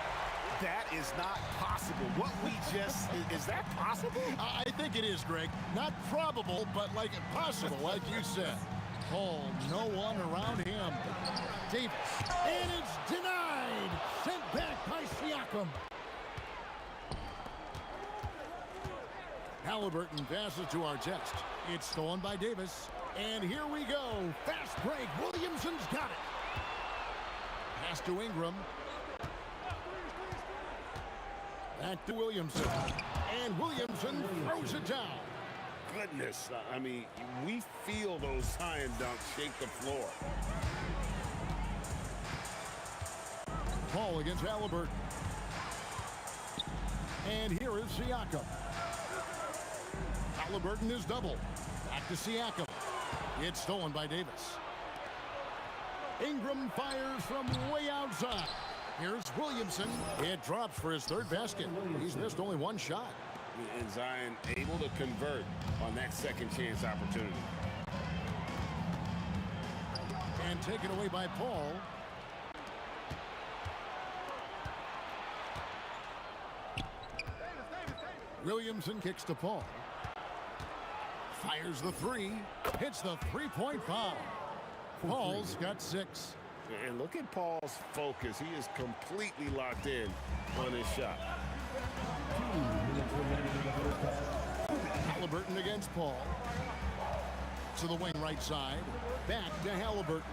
That is not possible. What we just, is that possible? I think it is, Greg. Not probable, but like possible, like you said. Oh, no one around him. Davis. And it's denied. Sent back by Siakam. Halliburton passes to Artest. It's stolen by Davis. And here we go. Fast break. Williamson's got it. Pass to Ingram. Back to Williamson. And Williamson throws it down. Goodness, I mean, we feel those Zion dunks shake the floor. Paul against Halliburton. And here is Siakam. Halliburton is double. Back to Siakam. It's stolen by Davis. Ingram fires from way outside. Here's Williamson. It drops for his third basket. He's missed only one shot. And Zion able to convert on that second chance opportunity. And taken away by Paul. Williamson kicks to Paul. Fires the 3. Hits the three-point foul. Paul's got 6. And look at Paul's focus. He is completely locked in on his shot. Halliburton against Paul. To the wing right side. Back to Halliburton.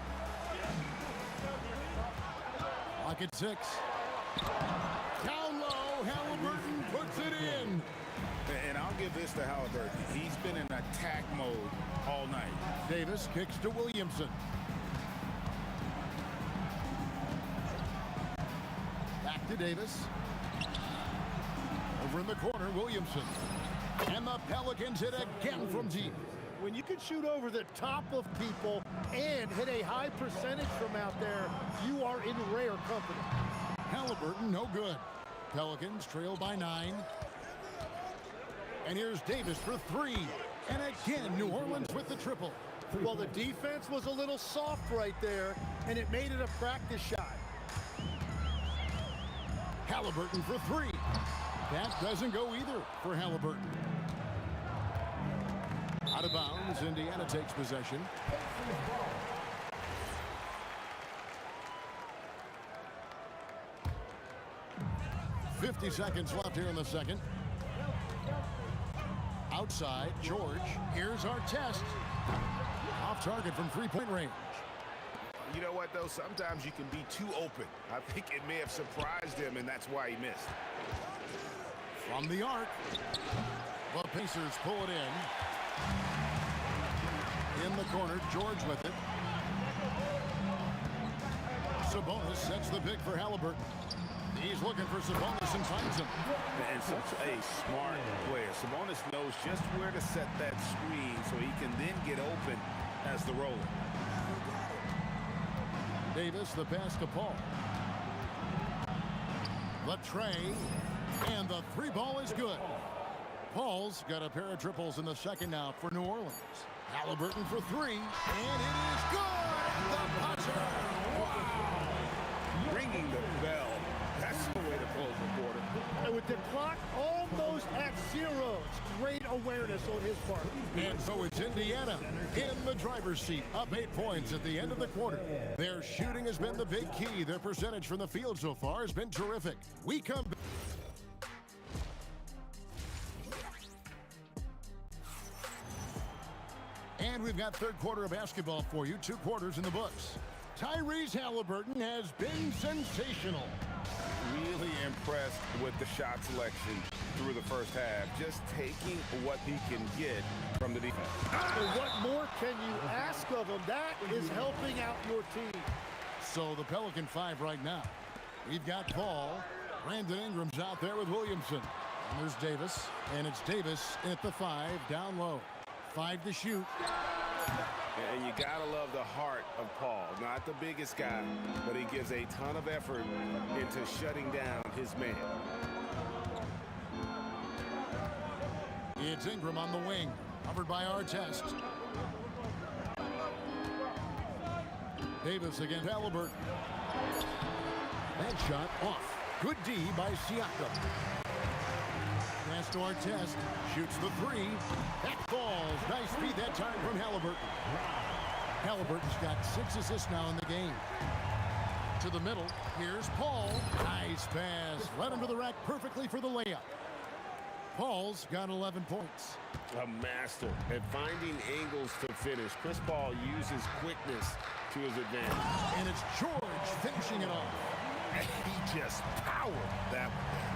Lock at 6. Down low. Halliburton puts it in. And I'll give this to Halliburton. He's been in attack mode all night. Davis kicks to Williamson. Back to Davis. Over in the corner, Williamson. And the Pelicans hit again from deep. When you can shoot over the top of people and hit a high percentage from out there, you are in rare company. Halliburton, no good. Pelicans trail by 9. And here's Davis for 3. And again, New Orleans with the triple. Well, the defense was a little soft right there, and it made it a practice shot. Halliburton for 3. That doesn't go either for Halliburton. Out of bounds, Indiana takes possession. "50 seconds left here in the second. Outside, George. Here's our test. Off target from three-point range. You know what, though? Sometimes you can be too open. I think it may have surprised him, and that's why he missed. From the arc. The Pacers pull it in. In the corner, George with it. Sabonis sets the pick for Halliburton. He's looking for Sabonis and finds him. And such a smart player. Sabonis knows just where to set that screen so he can then get open as the roller. Davis, the pass to Paul. The tray, and the three ball is good. Paul's got a pair of triples in the second now for New Orleans. Halliburton for three, and it is good! The buzzer! Wow! Ringing the bell. That's the way to close the quarter. And with the clock almost at zero, it's great awareness on his part. And so it's Indiana in the driver's seat, up 8 points at the end of the quarter. Their shooting has been the big key. Their percentage from the field so far has been terrific. We come back. And we've got third quarter of basketball for you. 2 quarters in the books. Tyrese Halliburton has been sensational. Really impressed with the shot selection through the first half. Just taking what he can get from the defense. And what more can you ask of him? That is helping out your team. So the Pelican 5 right now. We've got Paul. Brandon Ingram's out there with Williamson. And there's Davis. And it's Davis at the 5, down low. 5 to shoot. And you gotta love the heart of Paul. Not the biggest guy, but he gives a ton of effort into shutting down his man. It's Ingram on the wing, covered by Artest. Davis against Halliburton. That shot off. Good D by Siakam. Pass to Artest. Shoots the 3. That falls. Nice feed that time from Halliburton. Halliburton's got 6 assists now in the game. To the middle. Here's Paul. Nice pass. Led him to the rack perfectly for the layup. Paul's got 11 points. A master at finding angles to finish. Chris Paul uses quickness to his advantage. And it's George finishing it off. He just powered that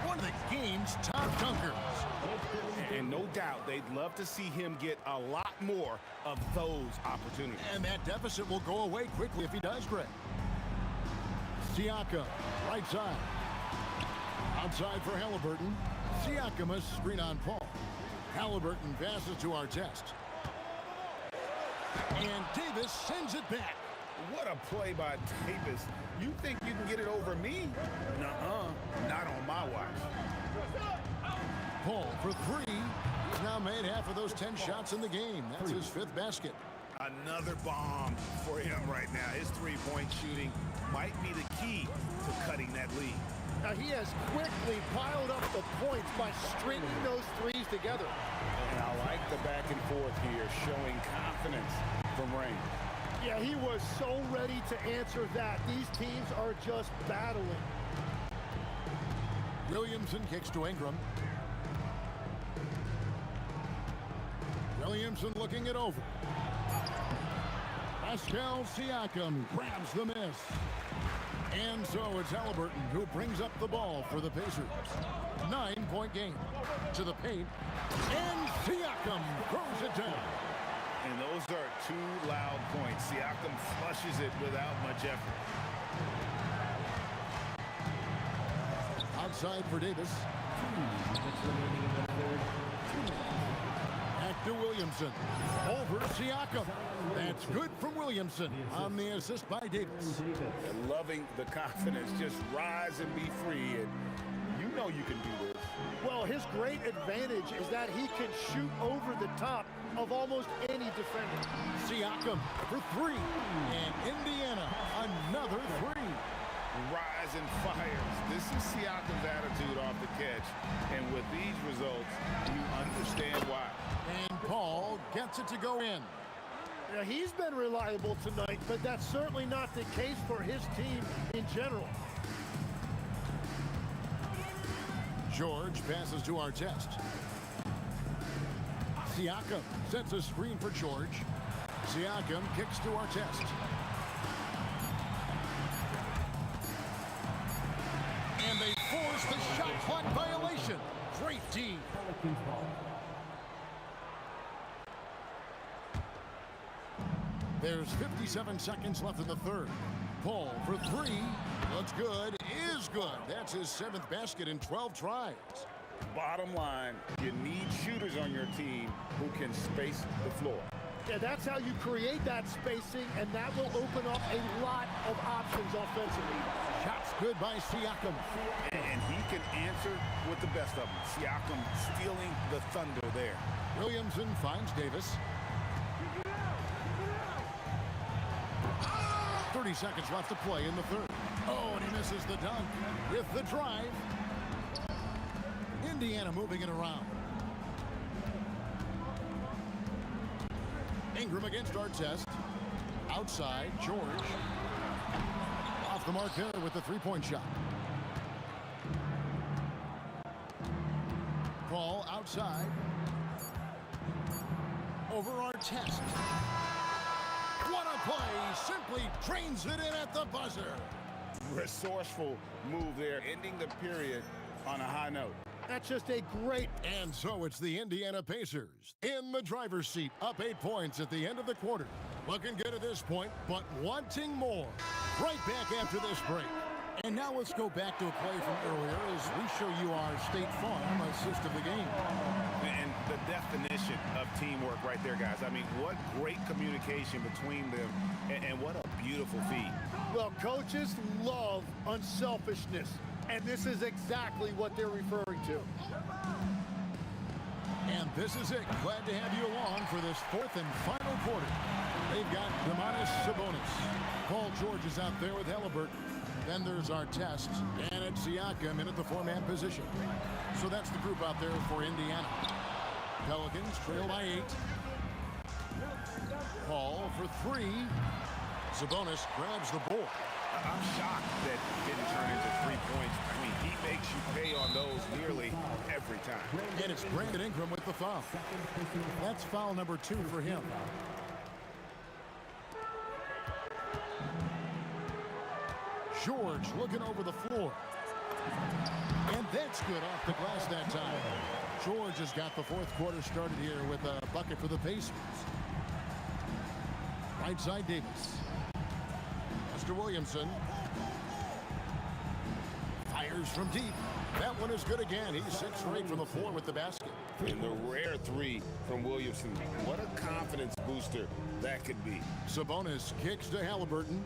one of the game's top dunkers. And no doubt they'd love to see him get a lot more of those opportunities. And that deficit will go away quickly if he does, Greg. Siakam, right side. Outside for Halliburton. Siakam a screen on Paul. Halliburton passes to Artest. And Davis sends it back. What a play by Davis. You think you can get it over me? Nuh-uh. Not on my watch. Paul for 3. He's now made half of those 10 shots in the game. That's his 5th basket. Another bomb for him right now. His three-point shooting might be the key to cutting that lead. Now he has quickly piled up the points by stringing those threes together. And I like the back and forth here, showing confidence from Rain. Yeah, he was so ready to answer that. These teams are just battling. Williamson kicks to Ingram. Williamson looking it over. Pascal Siakam grabs the miss. And so it's Halliburton who brings up the ball for the Pacers. 9-point game. To the paint. And Siakam throws it down. And those are 2 loud points. Siakam flushes it without much effort. Outside for Davis. Back to Williamson. Over Siakam. That's good from Williamson on the assist by Davis. And loving the confidence. Just rise and be free. And you know you can do this. Well, his great advantage is that he can shoot over the top of almost any defender. Siakam for 3. And Indiana, another 3. Rise and fires. This is Siakam's attitude off the catch. And with these results, you understand why. And Paul gets it to go in. Now, he's been reliable tonight, but that's certainly not the case for his team in general. George passes to Artest. Siakam sets a screen for George. Siakam kicks to Artest. And they force the shot clock violation. Great D. Pelicans ball. There's 57 seconds left in the third. Paul for three. Looks good. Is good. That's his 7th basket in 12 tries. Bottom line, you need shooters on your team who can space the floor. Yeah, that's how you create that spacing, and that will open up a lot of options offensively. Shots good by Siakam. And he can answer with the best of them. Siakam stealing the thunder there. Williamson finds Davis. 30 seconds left to play in the third. Oh, and he misses the dunk with the drive. Indiana moving it around. Ingram against Artest. Outside, George. Off the mark there with the three-point shot. Paul outside. Over Artest. What a play! Simply trains it in at the buzzer. Resourceful move there, ending the period on a high note. That's just a great... And so it's the Indiana Pacers in the driver's seat, up 8 points at the end of the quarter. Looking good at this point, but wanting more. Right back after this break. And now let's go back to a play from earlier as we show you our State Farm assist of the game. And the definition of teamwork right there, guys. I mean, what great communication between them, and what a beautiful feed. Well, coaches love unselfishness, and this is exactly what they're referring to. And this is it. Glad to have you along for this 4th and final quarter. They've got Domantas Sabonis. Paul George is out there with Halliburton. Then there's Artest, and it's Siakam in at the 4-man position. So that's the group out there for Indiana. Pelicans trail by 8. Paul for 3. Sabonis grabs the ball. I'm shocked that it didn't turn into 3 points. I mean, he makes you pay on those nearly every time. And it's Brandon Ingram with the foul. That's foul number 2 for him. George looking over the floor. And that's good off the glass that time. George has got the 4th quarter started here with a bucket for the Pacers. Right side Davis. Mr. Williamson. Fires from deep. That one is good again. He's 6 for 8 from the floor with the basket. And the rare 3 from Williamson. What a confidence booster that could be. Sabonis kicks to Halliburton.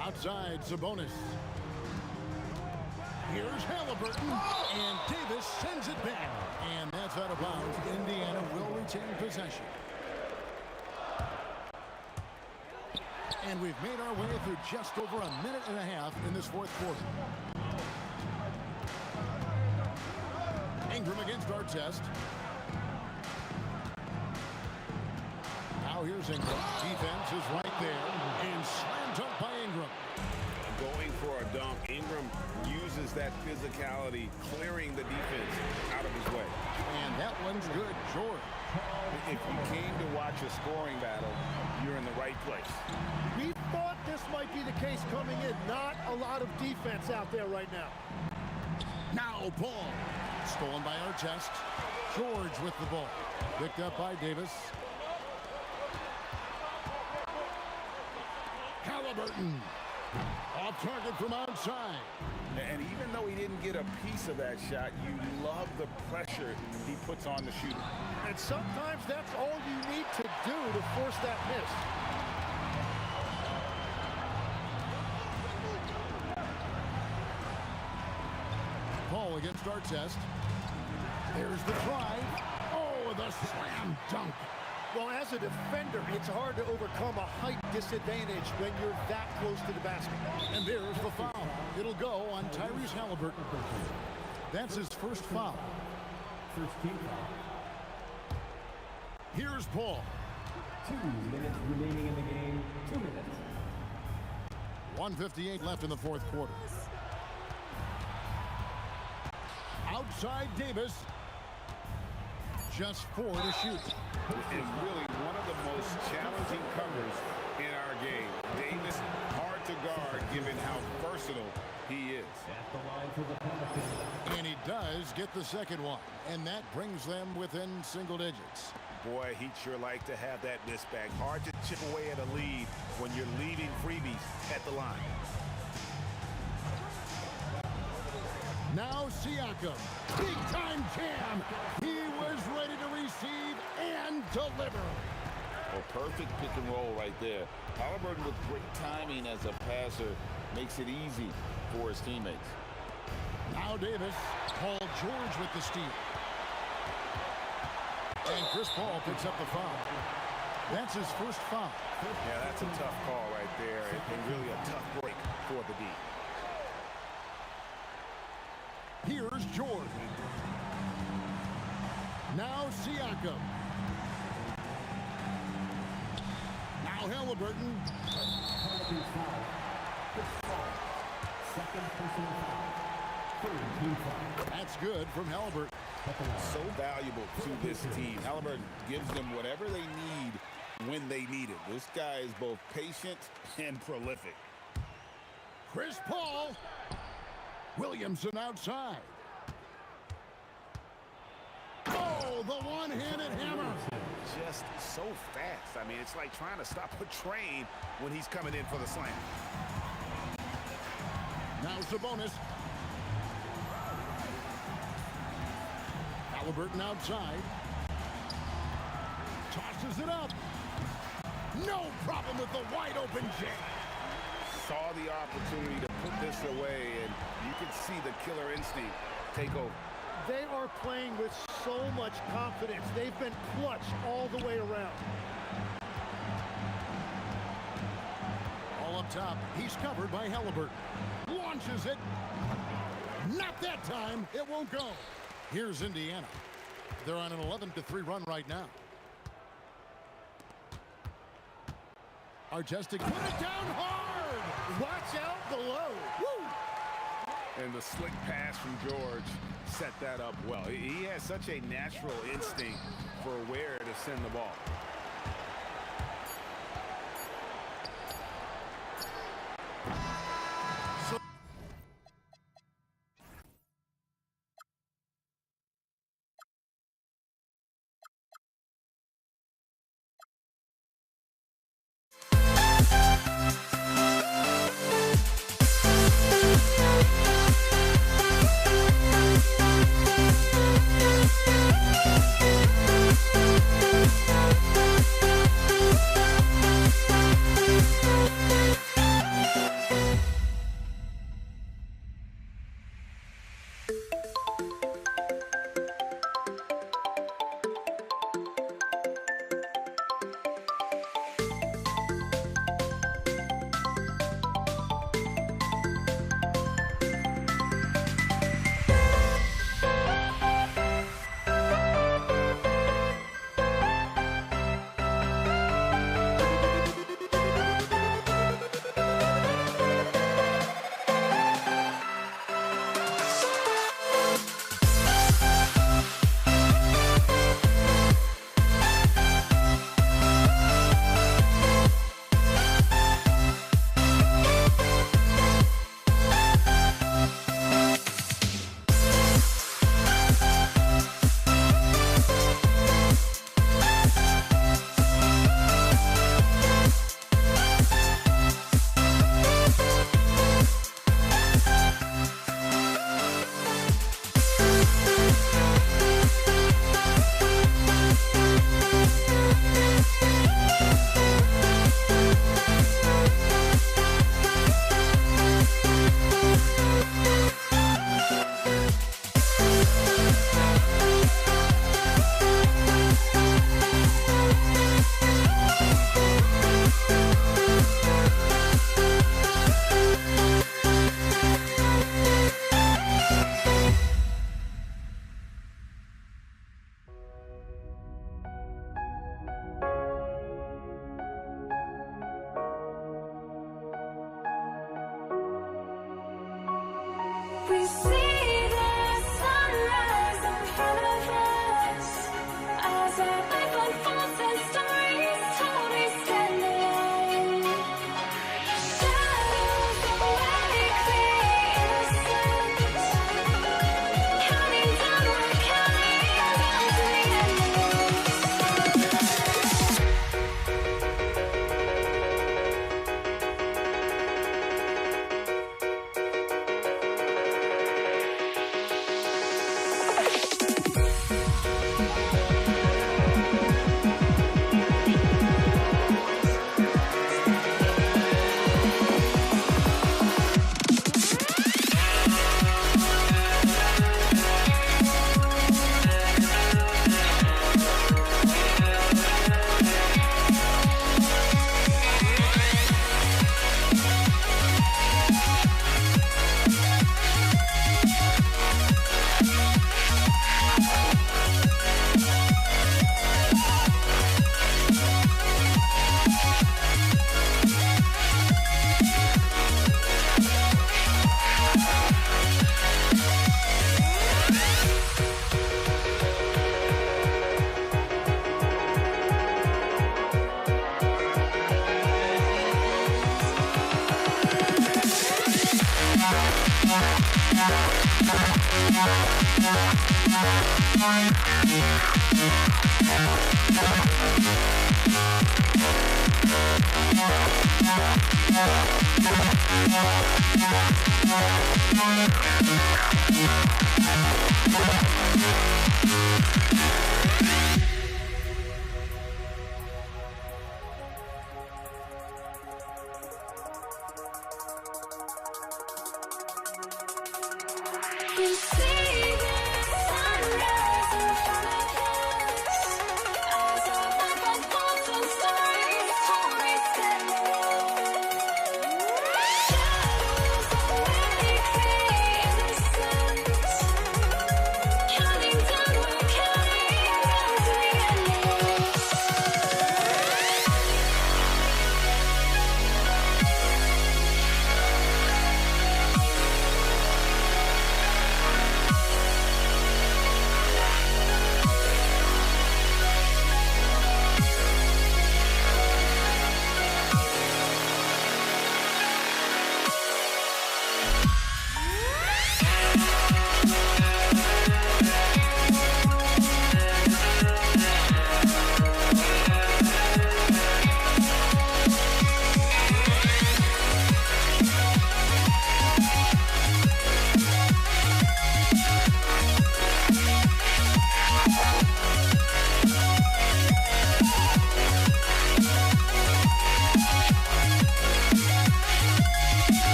Outside, Sabonis. Here's Halliburton. And Davis sends it back. And that's out of bounds. Indiana will retain possession. And we've made our way through just over a minute and a half in this 4th quarter. Ingram against Artest. Now here's Ingram. Defense is right there. And slam dunk by Ingram. Going for a dunk. Ingram uses that physicality, clearing the defense out of his way. And that one's good. George. If you came to watch a scoring battle, you're in the right place. We thought this might be the case coming in. Not a lot of defense out there right now. Now Paul. Stolen by Artest. George with the ball. Picked up by Davis. Halliburton. Off target from outside. And even though he didn't get a piece of that shot, you love the pressure he puts on the shooter. And sometimes that's all you need to do to force that miss. Paul against Artest. There's the drive. Oh, the slam dunk. Well, as a defender, it's hard to overcome a height disadvantage when you're that close to the basket. And there's the foul. It'll go on Tyrese Halliburton. That's his first foul. First team foul. Here's Paul. 2 minutes remaining in the game. 2 minutes. 1:58 left in the 4th quarter. Outside Davis. just 4 to shoot. And really one of the most challenging covers in our game. Davis, hard to guard given how versatile he is. And he does get the second one, and that brings them within single digits. Boy, he'd sure like to have that miss back. Hard to chip away at a lead when you're leaving freebies at the line. Now Siakam, big-time jam. He was ready to receive and deliver. Well, perfect pick and roll right there. Halliburton with great timing as a passer makes it easy for his teammates. Now Davis, Paul George with the steal. And Chris Paul picks up the foul. That's his first foul. Yeah, that's a tough call right there, and really a tough break for the D. Here's George. Now Siakam. Now Halliburton. Second personal foul. Third team foul. That's good from Halliburton. So valuable to this team. Halliburton gives them whatever they need when they need it. This guy is both patient and prolific. Chris Paul. Williamson outside. Oh, the one-handed hammer. Just so fast. I mean, it's like trying to stop a train when he's coming in for the slam. Now Sabonis. Halliburton outside. Tosses it up. No problem with the wide-open jam. Saw the opportunity to put this away, and you can see the killer instinct take over. They are playing with so much confidence. They've been clutch all the way around. All up top. He's covered by Halliburton. Launches it. Not that time. It won't go. Here's Indiana. They're on an 11-3 run right now. Artistic put it down hard. Watch out below. Woo! And the slick pass from George set that up well. He has such a natural instinct for where to send the ball. So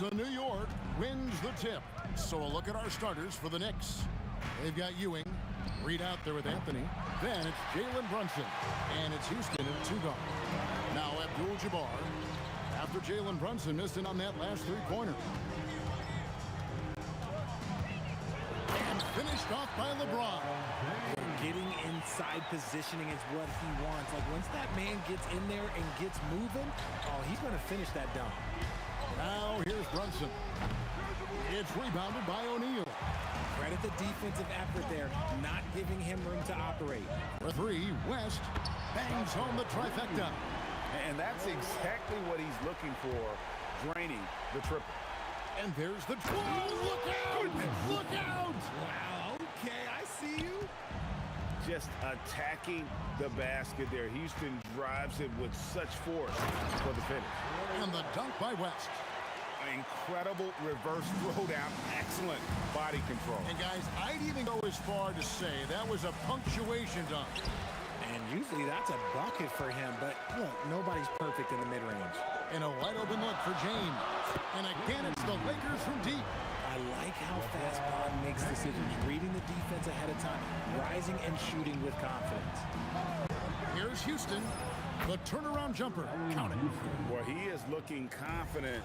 So New York wins the tip. So a look at our starters for the Knicks. They've got Ewing, Reed out there with Anthony. Then it's Jalen Brunson, and it's Houston at 2 guard. Now Abdul-Jabbar, after Jalen Brunson missed it on that last three-pointer. And finished off by LeBron. Getting inside positioning is what he wants. Like, once that man gets in there and gets moving, oh, he's going to finish that dunk. Now here's Brunson. It's rebounded by O'Neal. Credit the defensive effort there, not giving him room to operate. For 3, West bangs home the trifecta. And that's exactly what he's looking for, draining the triple. And there's the... Whoa, look out! Look out! Wow, okay, I see you. Just attacking the basket there. Houston drives it with such force for the finish. And the dunk by West. Incredible reverse throwdown. Excellent body control. And guys, I'd even go as far to say that was a punctuation dunk. And usually that's a bucket for him, but look, nobody's perfect in the mid-range. And a wide open look for James. And again, it's the Lakers from deep. I like how fast Bond makes decisions, reading the defense ahead of time, rising and shooting with confidence. Here's Houston. The turnaround jumper. Count it. Well, he is looking confident.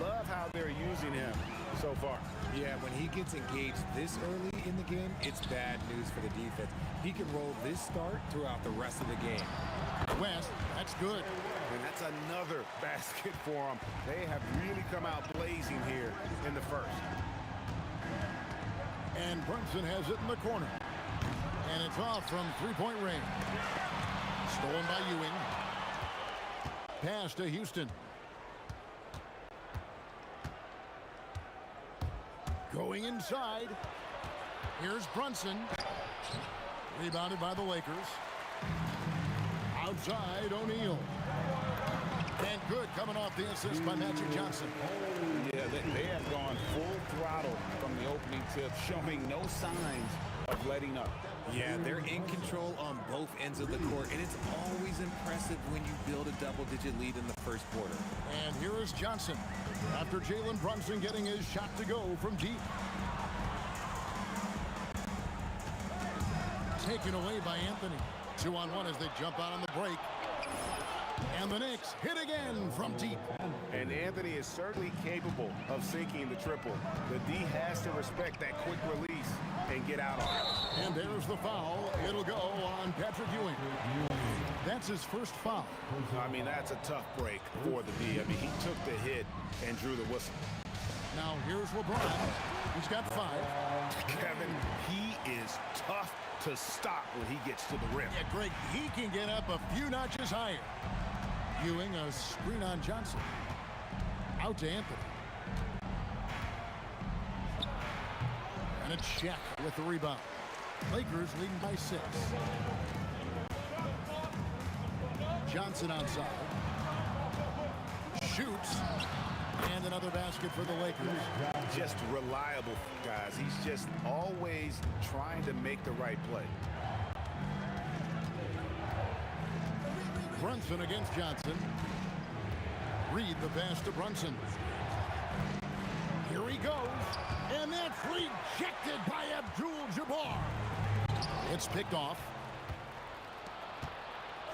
Love how they're using him so far. Yeah, when he gets engaged this early in the game, it's bad news for the defense. He can roll this start throughout the rest of the game. West, that's good. And that's another basket for them. They have really come out blazing here in the first. And Brunson has it in the corner. And it's off from three-point range. Stolen by Ewing. Pass to Houston. Going inside. Here's Brunson. Rebounded by the Lakers. Outside, O'Neal. And good coming off the assist by Magic Johnson. Yeah, they have gone full throttle from the opening tip, showing no signs of letting up. Yeah, they're in control on both ends of the court, and it's always impressive when you build a double-digit lead in the first quarter. And here is Johnson after Jalen Brunson getting his shot to go from deep. Taken away by Anthony. 2-on-1 as they jump out on the break. And the Knicks hit again from deep. And Anthony is certainly capable of sinking the triple. The D has to respect that quick release and get out on it. And there's the foul. It'll go on Patrick Ewing. That's his first foul. I mean, that's a tough break for the D. I mean, he took the hit and drew the whistle. Now here's LeBron. He's got 5. Kevin, he is tough to stop when he gets to the rim. Yeah, Greg, he can get up a few notches higher. Ewing, a screen on Johnson. Out to Anthony. And a check with the rebound. Lakers leading by 6. Johnson outside. Shoots. And another basket for the Lakers. Just reliable, guys. He's just always trying to make the right play. Brunson against Johnson. Reed the pass to Brunson. Here he goes. And that's rejected by Abdul-Jabbar. It's picked off.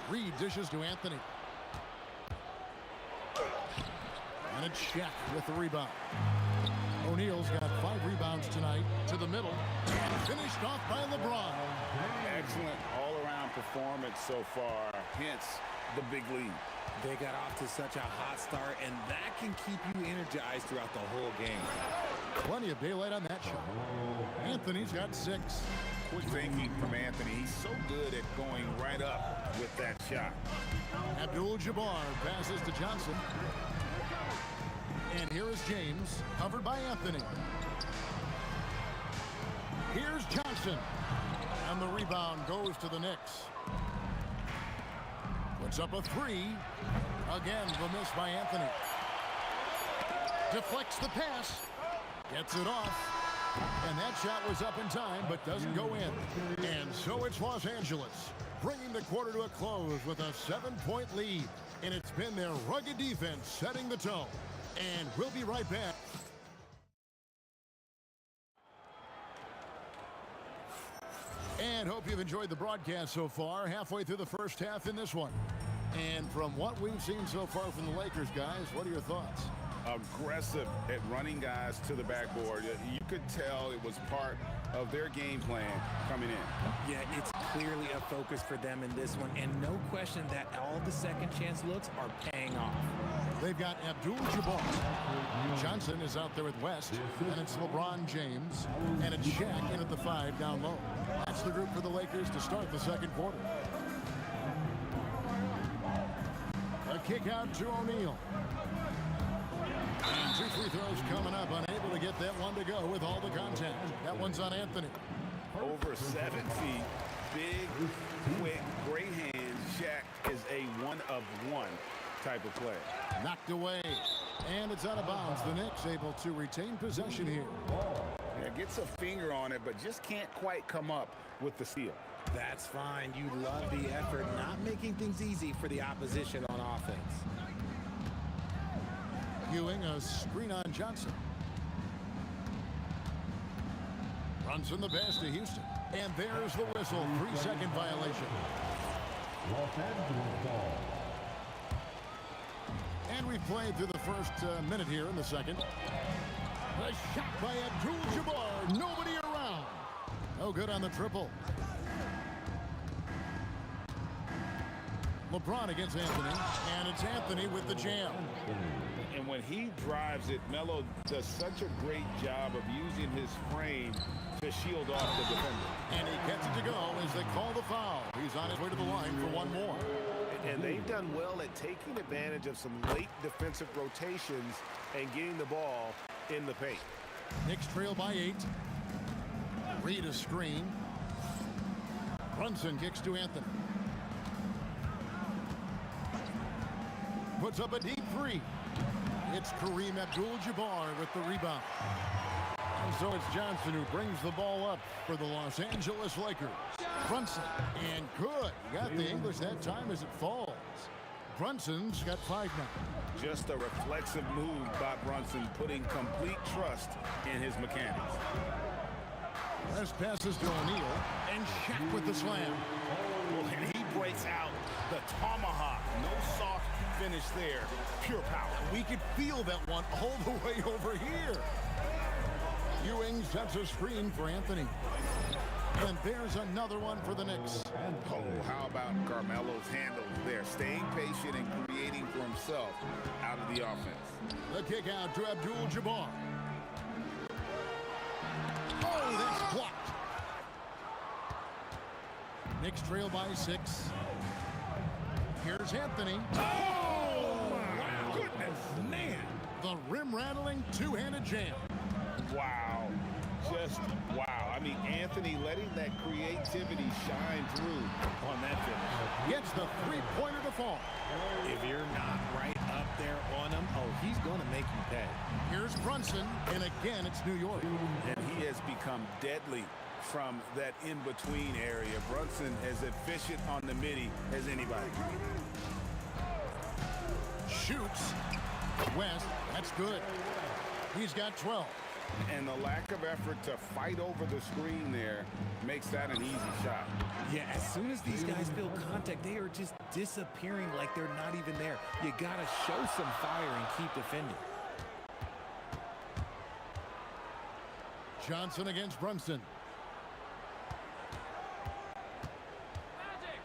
Reed dishes to Anthony. And a check with the rebound. O'Neal's got 5 rebounds tonight to the middle. And finished off by LeBron. Excellent all-around performance so far, hence the big lead. They got off to such a hot start, and that can keep you energized throughout the whole game. Plenty of daylight on that shot. Anthony's got 6. Quick thinking from Anthony. He's so good at going right up with that shot. Abdul-Jabbar passes to Johnson. And here is James, covered by Anthony. Here's Johnson. And the rebound goes to the Knicks. Puts up a 3. Again, the miss by Anthony. Deflects the pass. Gets it off. And that shot was up in time, but doesn't go in. And so it's Los Angeles, bringing the quarter to a close with a 7-point lead. And it's been their rugged defense setting the tone. And we'll be right back. And hope you've enjoyed the broadcast so far. Halfway through the first half in this one. And from what we've seen so far from the Lakers, guys, what are your thoughts? Aggressive at running guys to the backboard. You could tell it was part of their game plan coming in. Yeah, it's clearly a focus for them in this one, and no question that all the second chance looks are paying off. They've got Abdul-Jabbar. Johnson is out there with West, and it's LeBron James, and a check in at the 5 down low. That's the group for the Lakers to start the second quarter. A kick out to O'Neal. And 2 free throws coming up, unable to get that one to go with all the contact. That one's on Anthony. Over 7 feet, big, quick, great hands. Shaq is a one-of-one type of player. Knocked away, and it's out of bounds. The Knicks able to retain possession here. Yeah, gets a finger on it, but just can't quite come up with the steal. That's fine. You love the effort, not making things easy for the opposition on offense. Ewing, a screen on Johnson. Brunson the pass to Houston. And there's the whistle. 3-second violation. Los Angeles ball. And we've played through the first minute here in the second. A shot by Abdul-Jabbar. Nobody around. No good on the triple. LeBron against Anthony. And it's Anthony with the jam. And when he drives it, Melo does such a great job of using his frame to shield off the defender. And he gets it to go as they call the foul. He's on his way to the line for one more. And they've done well at taking advantage of some late defensive rotations and getting the ball in the paint. Knicks trail by 8. Reed a screen. Brunson kicks to Anthony. Puts up a deep 3. It's Kareem Abdul-Jabbar with the rebound. And so it's Johnson who brings the ball up for the Los Angeles Lakers. Brunson, and good. He got the English that time as it falls. Brunson's got 5 now. Just a reflexive move by Brunson, putting complete trust in his mechanics. Last passes to O'Neal, and Shaq with the slam. Well, and he breaks out the tomahawk. No soft finish there. Pure power. We could feel that one all the way over here. Ewing sets a screen for Anthony. And there's another one for the Knicks. Oh, how about Carmelo's handle there? Staying patient and creating for himself out of the offense. The kick out to Abdul-Jabbar. Knicks trail by 6. Here's Anthony. Oh, my goodness. Man. The rim-rattling two-handed jam. Wow. Just wow. I mean, Anthony letting that creativity shine through on that finish. Gets the three-pointer to fall. If you're not right up there on him, oh, he's going to make you pay. Here's Brunson, and again, it's New York. And he has become deadly from that in-between area. Brunson as efficient on the midi as anybody. Shoots. West, that's good. He's got 12. And the lack of effort to fight over the screen there makes that an easy shot. Yeah, as soon as these guys feel contact, they are just disappearing like they're not even there. You got to show some fire and keep defending. Johnson against Brunson.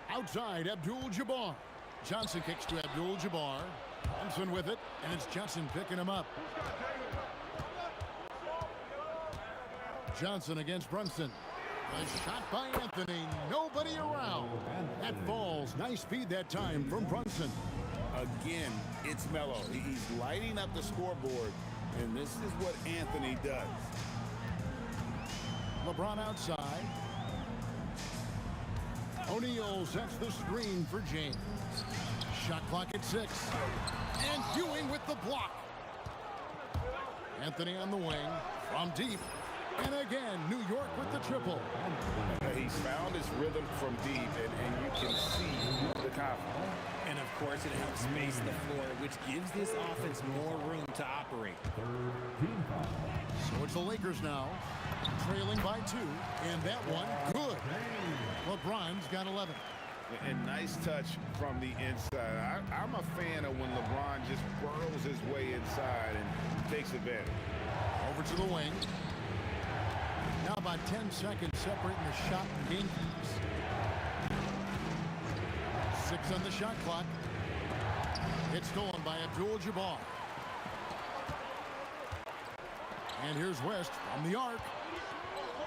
Outside, Abdul-Jabbar. Johnson kicks to Abdul-Jabbar. Brunson with it, and it's Johnson picking him up. Johnson against Brunson. A shot by Anthony. Nobody around. That falls. Nice feed that time from Brunson. Again, it's Melo. He's lighting up the scoreboard, and this is what Anthony does. LeBron outside. O'Neal sets the screen for James. Shot clock at 6. And Ewing with the block. Anthony on the wing from deep. And again, New York with the triple. He's found his rhythm from deep, and you can see the confidence. And of course, it helps space the floor, which gives this offense more room to operate. So it's the Lakers now, trailing by 2. And that one, good. LeBron's got 11. And nice touch from the inside. I'm a fan of when LeBron just burrows his way inside and takes advantage. Over to the wing. Now about 10 seconds separating the shot and game keys. 6 on the shot clock. It's stolen by Abdul-Jabbar. And here's West from the arc.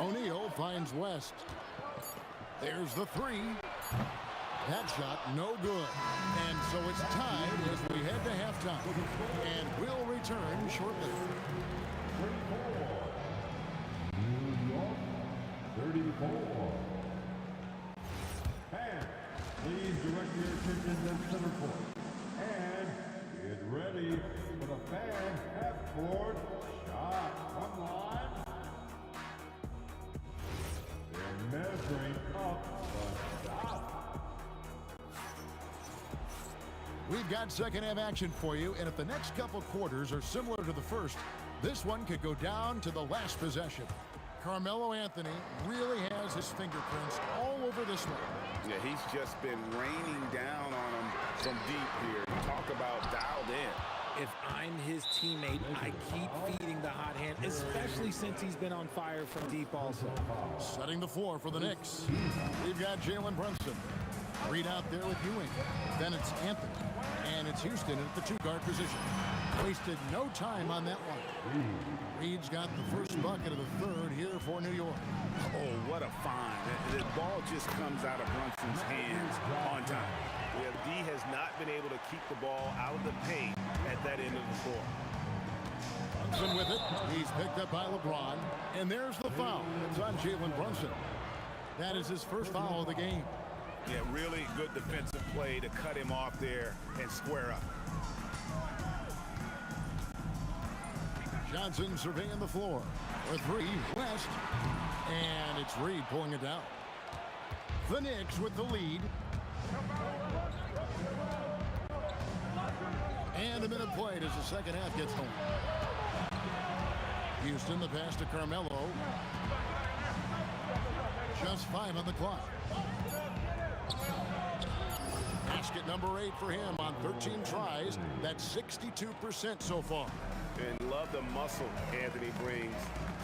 O'Neal finds West. There's the 3. That shot, no good. And so it's tied as we head to halftime. And we'll return shortly. 34. And please direct your attention to center court. And get ready for the fan half-court shot. Come on. They're measuring up the shot. We've got second half action for you, and if the next couple quarters are similar to the first, this one could go down to the last possession. Carmelo Anthony really has his fingerprints all over this one. Yeah, he's just been raining down on him from deep here. Talk about dialed in. If I'm his teammate, I keep feeding the hot hand, especially since he's been on fire from deep also. Setting the floor for the Knicks. We've got Jalen Brunson. Reed out there with Ewing. Then it's Anthony. And it's Houston at the 2-guard position. Wasted no time on that one. Reed's got the first bucket of the third here for New York. Oh, what a find. The ball just comes out of Brunson's hands on time. Yeah, D has not been able to keep the ball out of the paint at that end of the floor. Brunson with it. He's picked up by LeBron. And there's the foul. It's on Jalen Brunson. That is his first foul of the game. Yeah, really good defensive play to cut him off there and square up. Johnson surveying the floor for 3. West. And it's Reed pulling it down. The Knicks with the lead. And a minute played as the second half gets home. Houston, the pass to Carmelo. Just 5 on the clock. Basket number 8 for him on 13 tries. That's 62% so far. And love the muscle Anthony brings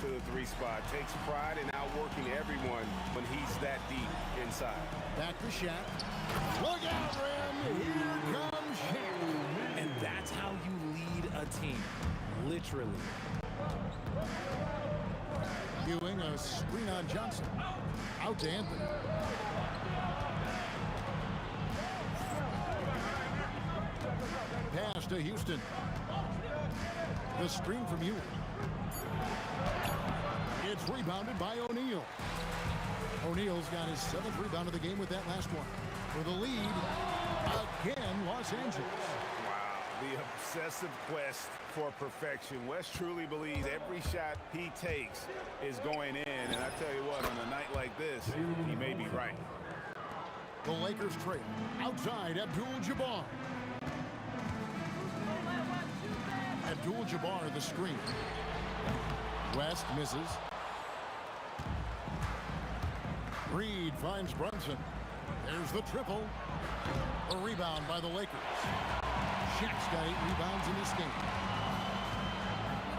to the 3 spot. Takes pride in outworking everyone when he's that deep inside. Back to Shaq. Look out, Rim. Here comes Shaq. And that's how you lead a team. Literally. Ewing, a screen on Johnson. Out to Anthony. Pass to Houston. The screen from Ewing. It's rebounded by O'Neal. O'Neal's got his 7th rebound of the game with that last one. For the lead, again, Los Angeles. Wow, the obsessive quest for perfection. West truly believes every shot he takes is going in. And I tell you what, on a night like this, he may be right. The Lakers trail. Outside, Abdul-Jabbar. Abdul-Jabbar, the screen. West misses. Reed finds Brunson. There's the triple. A rebound by the Lakers. Shaq's got 8 rebounds in this game.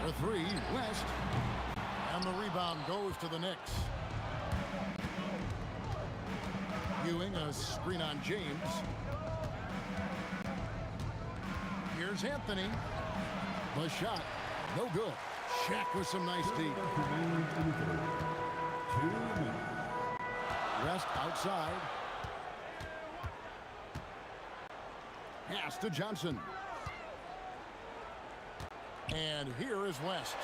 For 3, West. And the rebound goes to the Knicks. Ewing, a screen on James. Here's Anthony. The shot, no good. Shaq with some nice deep. West outside. Pass to Johnson. And here is West.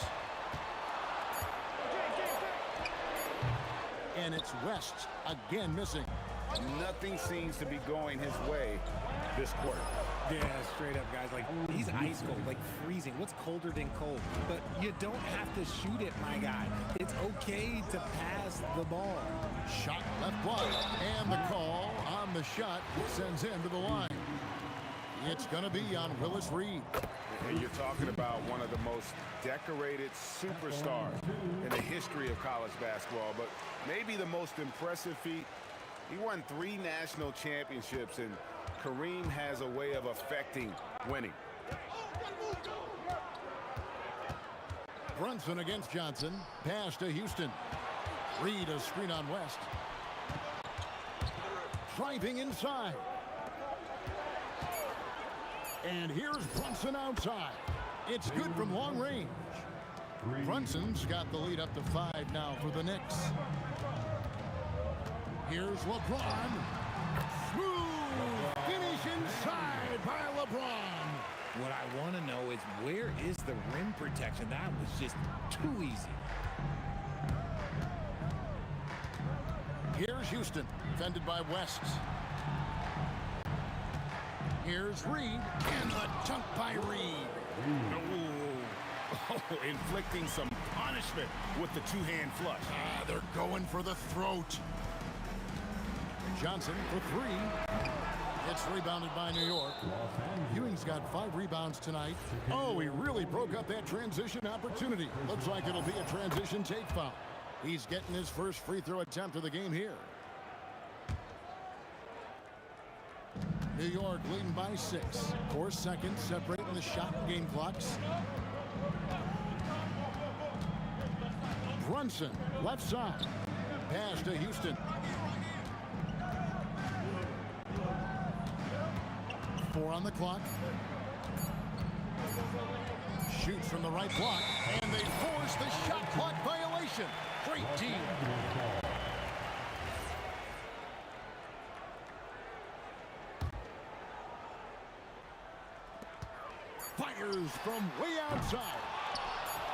And it's West again missing. Nothing seems to be going his way this quarter. Yeah, straight up, guys. Like, he's ice cold, like freezing. What's colder than cold? But you don't have to shoot it, my guy. It's okay to pass the ball. Shot left block. And the call on the shot sends him to the line. It's going to be on Willis Reed. And you're talking about one of the most decorated superstars in the history of college basketball, but maybe the most impressive feat. He won 3 national championships, and Kareem has a way of affecting winning. Brunson against Johnson. Pass to Houston. Reed, a screen on West. Driving inside. And here's Brunson outside. It's good from long range. Brunson's got the lead up to 5 now for the Knicks. Here's LeBron. Smooth finish inside by LeBron. What I want to know is, where is the rim protection? That was just too easy. Here's Houston, defended by West. Here's Reed, and the dunk by Reed. Oh, inflicting some punishment with the 2-hand flush. They're going for the throat. Johnson for 3. It's rebounded by New York. Ewing's got 5 rebounds tonight. Oh, he really broke up that transition opportunity. Looks like it'll be a transition take foul. He's getting his first free throw attempt of the game here. New York leading by 6. 4 seconds separating the shot and game clocks. Brunson, left side. Pass to Houston. 4 on the clock. Shoots from the right block, and they force the shot clock violation. Great team. Fires from way outside.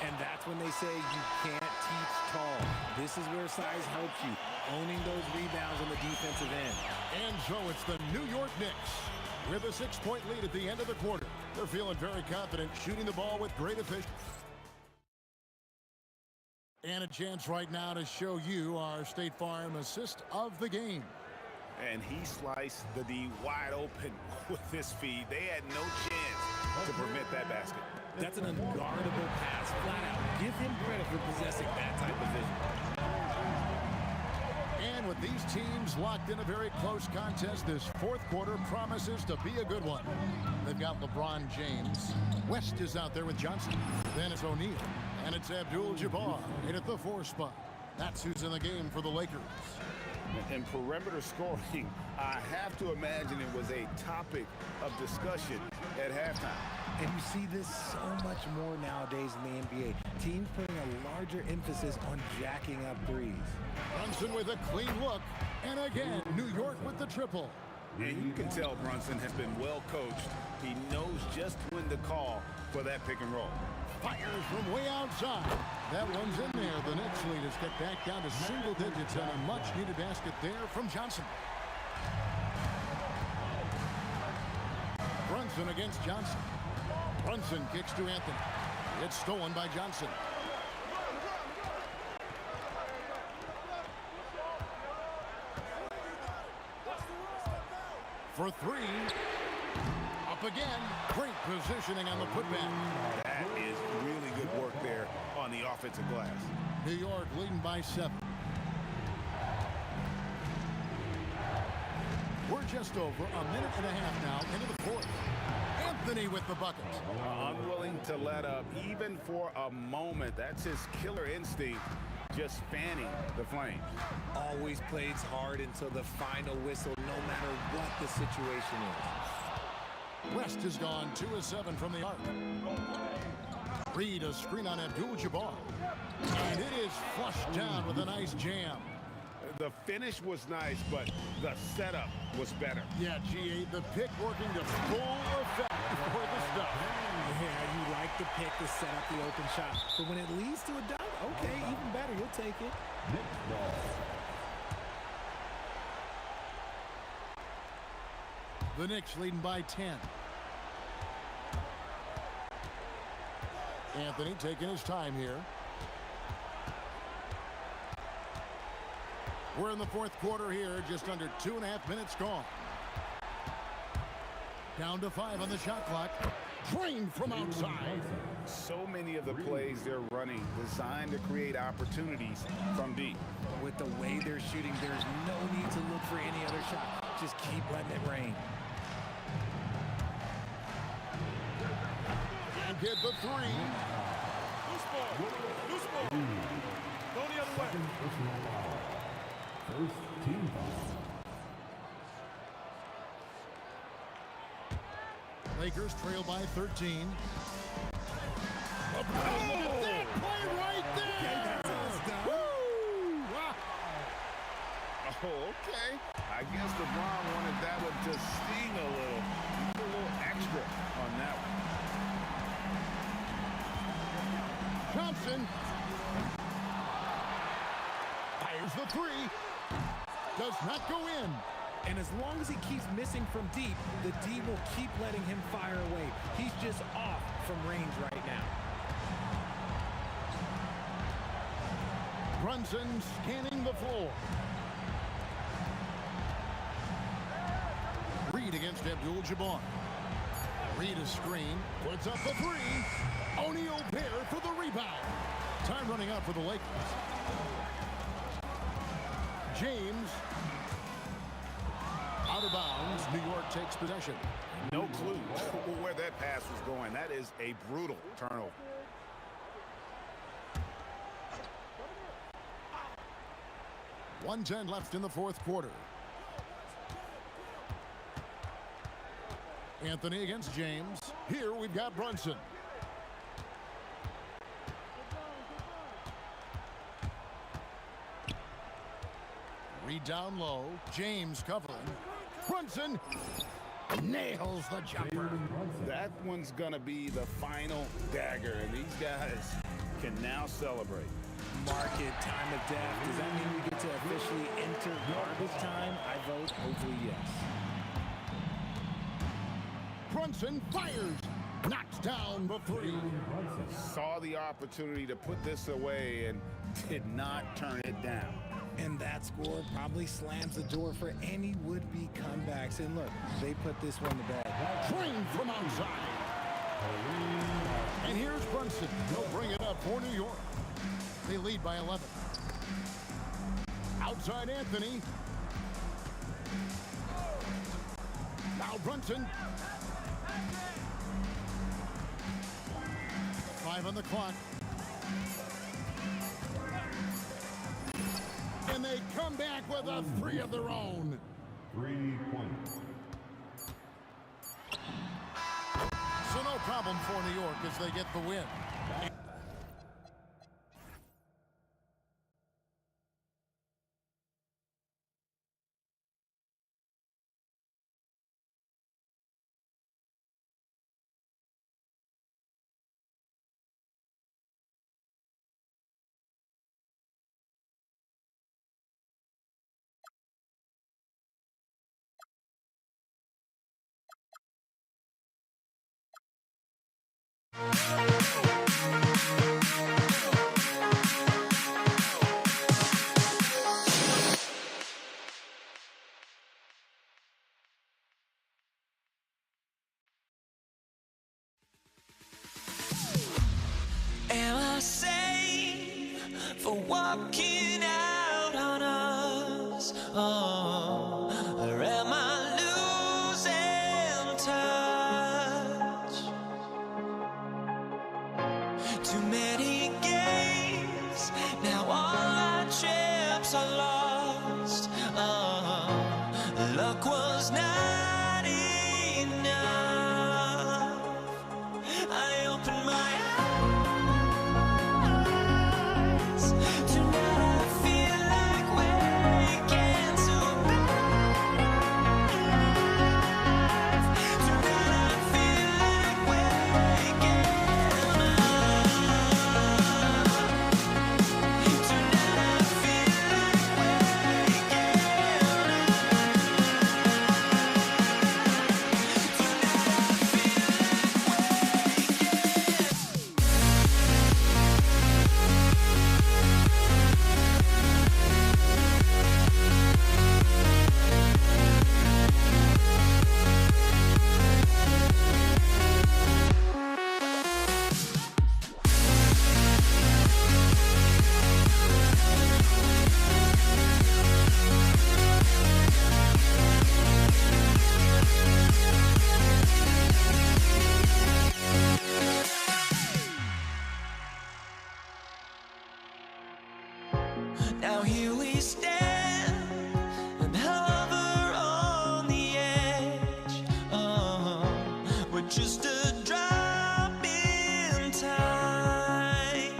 And that's when they say you can't teach tall. This is where size helps you, owning those rebounds on the defensive end. And so it's the New York Knicks with a 6-point lead at the end of the quarter. They're feeling very confident, shooting the ball with great efficiency. And a chance right now to show you our State Farm assist of the game. And he sliced the D wide open with his feed. They had no chance to prevent that basket. That's an unguardable pass, flat out. Give him credit for possessing that type of vision. And with these teams locked in a very close contest, this 4th quarter promises to be a good one. They've got LeBron James. West is out there with Johnson. Then it's O'Neal. And it's Abdul-Jabbar in at the 4 spot. That's who's in the game for the Lakers. And perimeter scoring, I have to imagine it was a topic of discussion at halftime. And you see this so much more nowadays in the NBA. Teams putting a larger emphasis on jacking up threes. Brunson with a clean look. And again, New York with the triple. And you can tell Brunson has been well coached. He knows just when to call for that pick and roll. Fires from way outside. That one's in there. The Knicks lead has get back down to single digits and a much-needed basket there from Johnson. Brunson against Johnson. Brunson kicks to Anthony. It's stolen by Johnson. For three. Up again. Great positioning on the putback. That is really good work there on the offensive glass. New York leading by 7. We're just over a minute and a half now into the fourth. Anthony with the bucket. Unwilling to let up even for a moment. That's his killer instinct, just fanning the flames. Always plays hard until the final whistle, no matter what the situation is. West is gone 2 of 7 from the arc. Reed a screen on Abdul-Jabbar. And it is flushed down with a nice jam. The finish was nice, but the setup was better. Yeah, G8, the pick working to full effect for the stuff. Yeah, you like the pick to set up the open shot. But when it leads to a dunk, okay, even better. You'll take it. The Knicks leading by 10. Anthony taking his time here. We're in the fourth quarter here, just under 2.5 minutes gone. Down to 5 on the shot clock. Drained from outside. So many of the plays they're running designed to create opportunities from deep. With the way they're shooting, there's no need to look for any other shot. Just keep letting it rain. And get the 3. Loose ball. Loose ball. Go the other way. First team foul. Lakers trail by 13. Oh, look at that play right there! Oh, okay. I guess LeBron wanted that one to sting a little. He put a little extra on that one. Johnson fires the 3. Does not go in. And as long as he keeps missing from deep, the D will keep letting him fire away. He's just off from range right now. Brunson scanning the floor. Reed against Abdul-Jabbar. Reed a screen. Puts up the 3. O'Neal Bear for the rebound. Time running out for the Lakers. James. Out of bounds. New York takes possession. No clue where that pass was going. That is a brutal turnover. .110 left in the fourth quarter. Anthony against James. Here we've got Brunson. Reed down low. James covering. Brunson nails the jumper. That one's going to be the final dagger, and these guys can now celebrate. Market time of death. Does that mean we get to officially enter garbage time? I vote hopefully yes. Brunson fires. Knocks down the 3. Saw the opportunity to put this away and did not turn it down. And that score probably slams the door for any would-be comebacks. And look, they put this one to bed. Drained from outside. And here's Brunson. He'll bring it up for New York. They lead by 11. Outside Anthony. Now Brunson. 5 on the clock. And they come back with a 3 of their own. 3 points. So no problem for New York as they get the win. Am I safe for walking out on us? Oh, or am I losing touch? Too many games, now all our chips are lost. Oh, luck was not enough. I opened my eyes. Tonight I feel like waking to life. Tonight I feel like waking up. Tonight I feel like waking Now here we stand and hover on the edge. Oh, we're just a drop in time.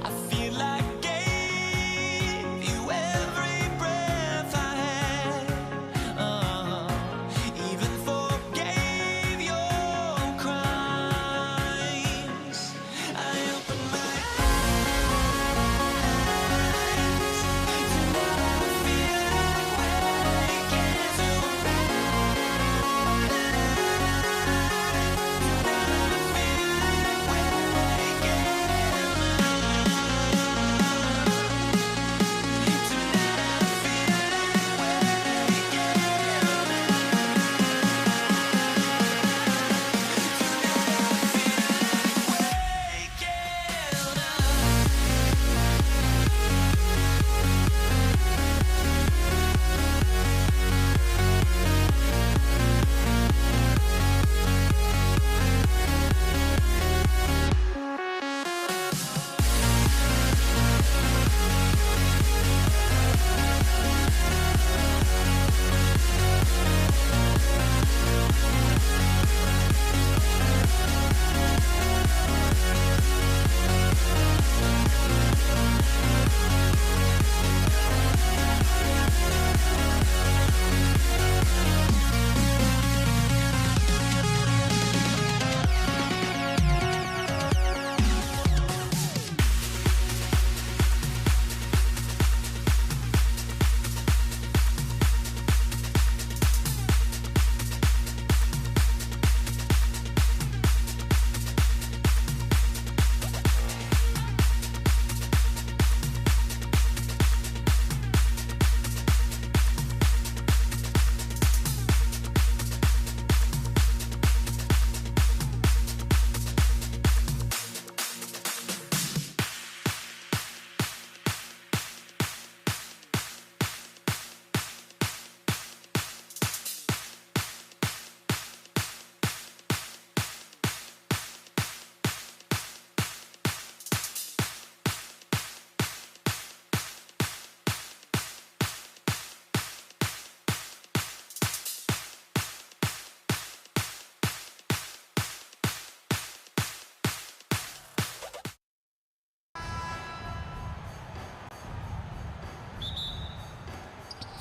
I feel like I gave you every breath I had. Even forgave your crimes. I opened my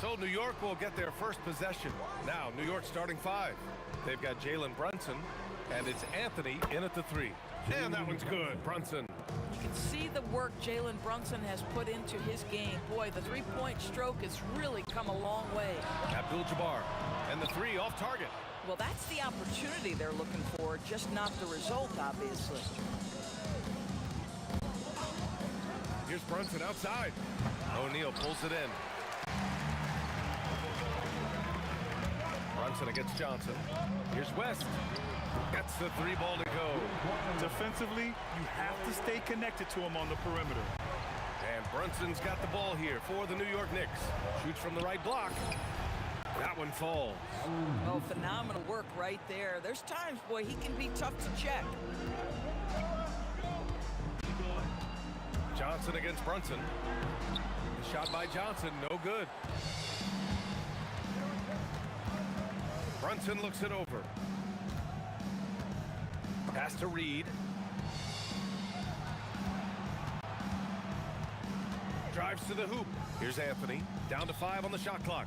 So New York will get their first possession. Now, New York starting 5. They've got Jalen Brunson, and it's Anthony in at the 3. And that one's good. Brunson. You can see the work Jalen Brunson has put into his game. Boy, the three-point stroke has really come a long way. Abdul-Jabbar. And the 3 off target. Well, that's the opportunity they're looking for, just not the result, obviously. Here's Brunson outside. O'Neal pulls it in. Brunson against Johnson. Here's West. Gets the three ball to go. Defensively, you have to stay connected to him on the perimeter. And Brunson's got the ball here for the New York Knicks. Shoots from the right block. That one falls. Oh, phenomenal work right there. There's times, boy, he can be tough to check. Johnson against Brunson. The shot by Johnson, no good. Brunson looks it over. Pass to Reed. Drives to the hoop. Here's Anthony. Down to 5 on the shot clock.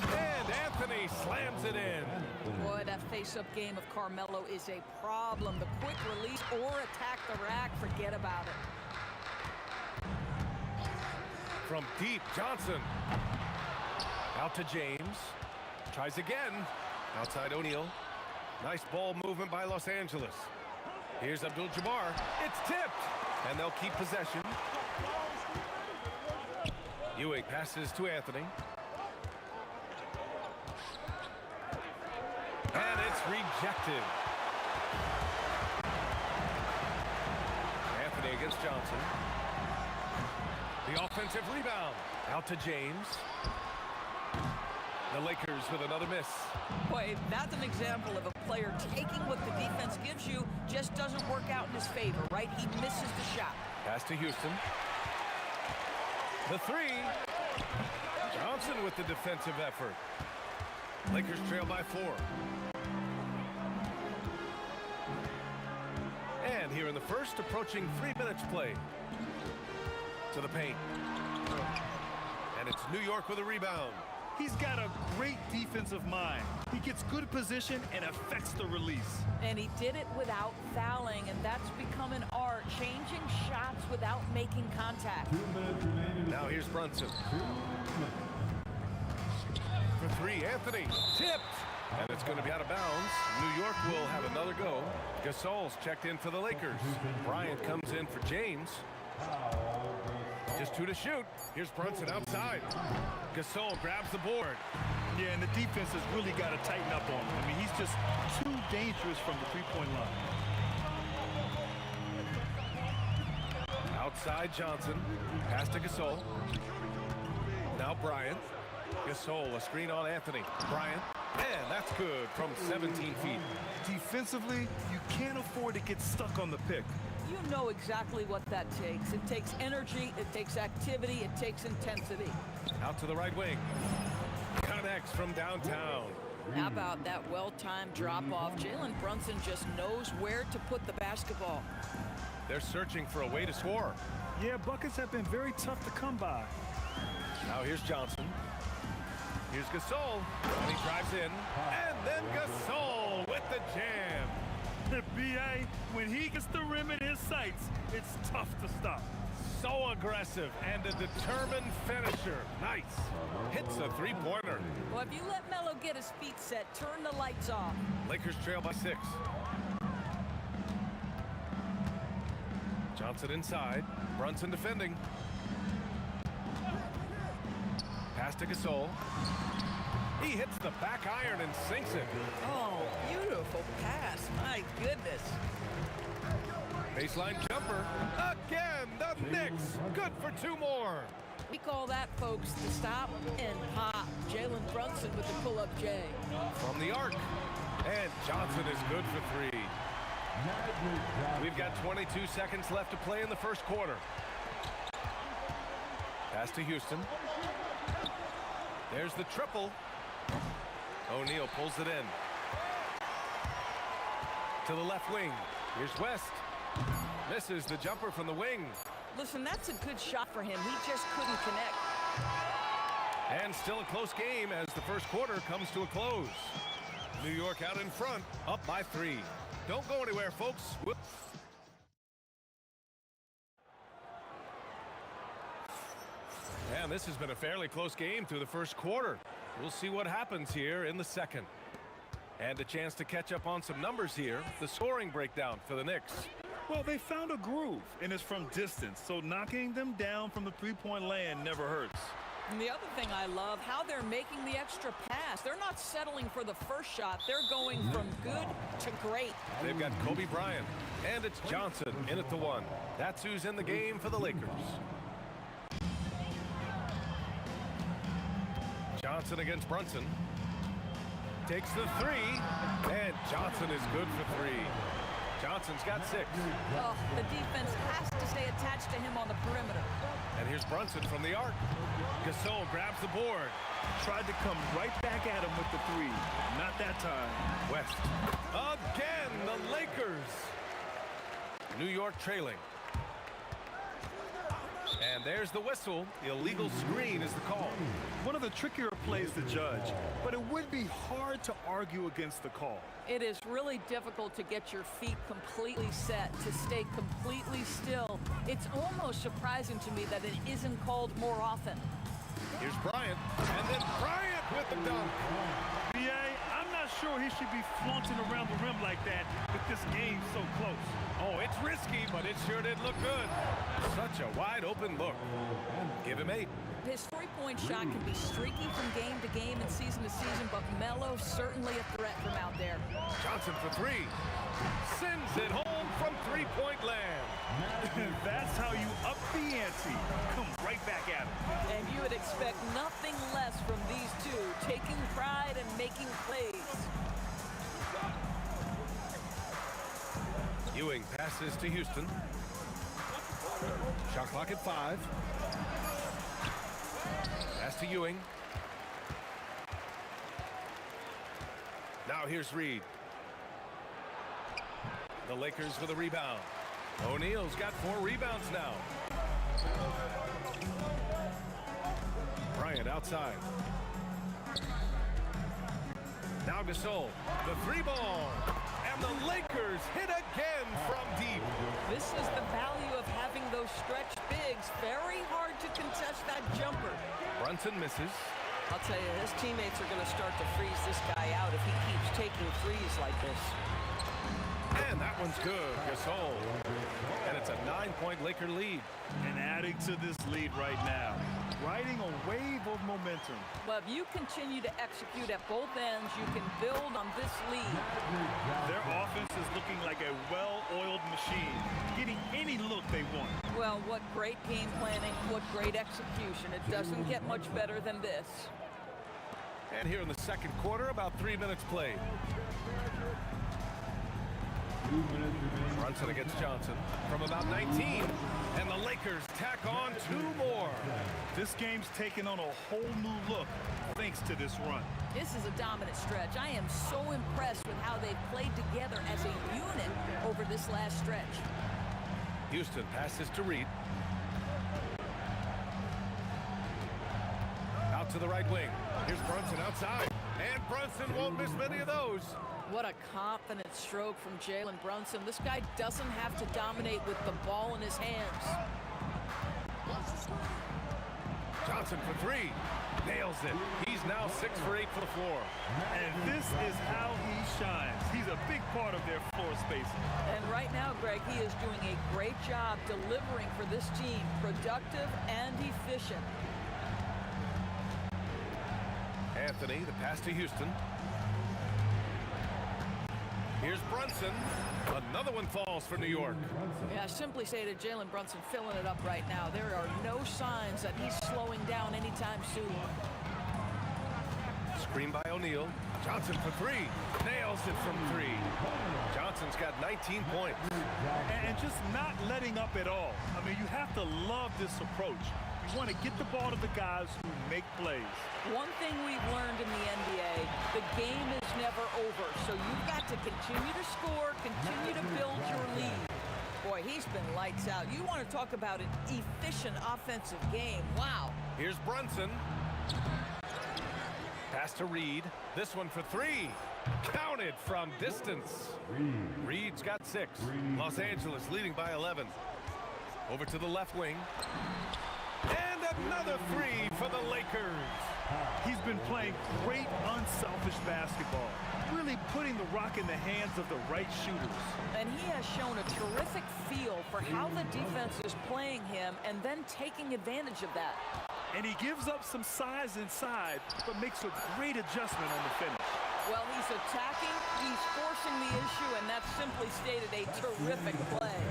And Anthony slams it in. Boy, that face-up game of Carmelo is a problem. The quick release or attack the rack, forget about it. From deep, Johnson. Out to James. Tries again. Outside O'Neal. Nice ball movement by Los Angeles. Here's Abdul-Jabbar. It's tipped. And they'll keep possession. Ewing passes to Anthony. And it's rejected. Anthony against Johnson. The offensive rebound. Out to James. The Lakers with another miss. Boy, that's an example of a player taking what the defense gives you, just doesn't work out in his favor, right? He misses the shot. Pass to Houston. The three. Johnson with the defensive effort. Lakers trail by 4. And here in the first, approaching 3 minutes play. To the paint. And it's New York with a rebound. He's got a great defensive mind. He gets good position and affects the release. And he did it without fouling, and that's become an art, changing shots without making contact. Now here's Brunson. For 3, Anthony. Tipped. And it's going to be out of bounds. New York will have another go. Gasol's checked in for the Lakers. Bryant comes in for James. Just 2 to shoot. Here's Brunson outside. Gasol grabs the board. Yeah, and the defense has really got to tighten up on him. I mean, he's just too dangerous from the three-point line. Outside Johnson. Pass to Gasol. Now Bryant. Gasol, a screen on Anthony. Bryant. And that's good from 17 feet. Defensively, you can't afford to get stuck on the pick. You know exactly what that takes. It takes energy, it takes activity, it takes intensity. Out to the right wing. Connects from downtown. How about that well-timed drop-off? Jalen Brunson just knows where to put the basketball. They're searching for a way to score. Yeah, buckets have been very tough to come by. Now here's Johnson. Here's Gasol. And he drives in. And then Gasol with the jam. B.A., when he gets the rim in his sights, it's tough to stop. So aggressive and a determined finisher. Nice. Hits a three-pointer. Well, if you let Melo get his feet set, turn the lights off. Lakers trail by 6. Johnson inside. Brunson defending. Pass to Gasol. He hits the back iron and sinks it. Oh, beautiful pass. My goodness. Baseline jumper. Again, the Knicks. Good for 2 more. We call that, folks, the stop and pop. Jalen Brunson with the pull-up J. From the arc. And Johnson is good for 3. We've got 22 seconds left to play in the first quarter. Pass to Houston. There's the triple. O'Neal pulls it in. To the left wing. Here's West. Misses the jumper from the wing. Listen, that's a good shot for him. He just couldn't connect. And still a close game as the first quarter comes to a close. New York out in front, up by 3. Don't go anywhere, folks. Whoops. And this has been a fairly close game through the first quarter. We'll see what happens here in the second. And a chance to catch up on some numbers here. The scoring breakdown for the Knicks. Well, they found a groove, and it's from distance, so knocking them down from the three-point land never hurts. And the other thing I love, how they're making the extra pass. They're not settling for the first shot. They're going from good to great. They've got Kobe Bryant, and it's Johnson in at the one. That's who's in the game for the Lakers. Johnson against Brunson. Takes the three, and Johnson is good for three. Johnson's got 6. Oh, the defense has to stay attached to him on the perimeter. And here's Brunson from the arc. Gasol grabs the board. Tried to come right back at him with the three. Not that time. West. Again, the Lakers. New York trailing. And there's the whistle. Illegal screen is the call. One of the trickier plays to judge, but it would be hard to argue against the call. It is really difficult to get your feet completely set, to stay completely still. It's almost surprising to me that it isn't called more often. Here's Bryant, and then Bryant with the dunk. B.A., I'm not sure he should be flaunting around the rim like that with this game so close. Oh, it's risky, but it sure did look good. Such a wide open look. Give him 8. His three-point shot can be streaky from game to game and season to season, but Melo certainly a threat from out there. Johnson for 3. Sends it home from three-point land. That's how you up the ante. Come right back at him. And you would expect nothing less from these two, taking pride and making plays. Ewing passes to Houston. Shot clock at 5. Pass to Ewing. Now here's Reed. The Lakers with a rebound. O'Neal's got 4 rebounds now. Bryant outside. Now Gasol. The 3-ball. And the Lakers hit again from deep. This is the value of having those stretch bigs. Very hard to contest that jumper. Brunson misses. I'll tell you, his teammates are going to start to freeze this guy out if he keeps taking threes like this. And that one's good. Gasol. And it's a 9-point Laker lead. And adding to this lead right now, riding a wave of momentum. Well, if you continue to execute at both ends, you can build on this lead. Their offense is looking like a well-oiled machine, getting any look they want. Well, what great game planning, what great execution. It doesn't get much better than this. And here in the second quarter, about 3 minutes played. Brunson against Johnson from about 19. And the Lakers tack on 2 more. This game's taken on a whole new look thanks to this run. This is a dominant stretch. I am so impressed with how they've played together as a unit over this last stretch. Houston passes to Reed. Out to the right wing. Here's Brunson outside. And Brunson won't miss many of those. What a confident stroke from Jalen Brunson. This guy doesn't have to dominate with the ball in his hands. Johnson for 3. Nails it. He's now 6 for 8 for the floor. And this is how he shines. He's a big part of their floor spacing. And right now, Greg, he is doing a great job delivering for this team. Productive and efficient. Anthony, the pass to Houston. Here's Brunson. Another one falls for New York. Yeah, simply say to Jalen Brunson, filling it up right now. There are no signs that he's slowing down anytime soon. Screen by O'Neal. Johnson for 3. Nails it from 3. Johnson's got 19 points. And just not letting up at all. I mean, you have to love this approach. You want to get the ball to the guys who make plays. One thing we've learned in the NBA, the game is never over. So you've got to continue to score, continue to build your lead. Boy, he's been lights out. You want to talk about an efficient offensive game. Wow. Here's Brunson. Pass to Reed. This one for 3. Counted from distance. Reed's got 6. Los Angeles leading by 11. Over to the left wing. And another 3 for the Lakers. He's been playing great, unselfish basketball, really putting the rock in the hands of the right shooters. And he has shown a terrific feel for how the defense is playing him and then taking advantage of that. And he gives up some size inside, but makes a great adjustment on the finish. Well, he's attacking, he's forcing the issue, and that's simply stated a terrific play.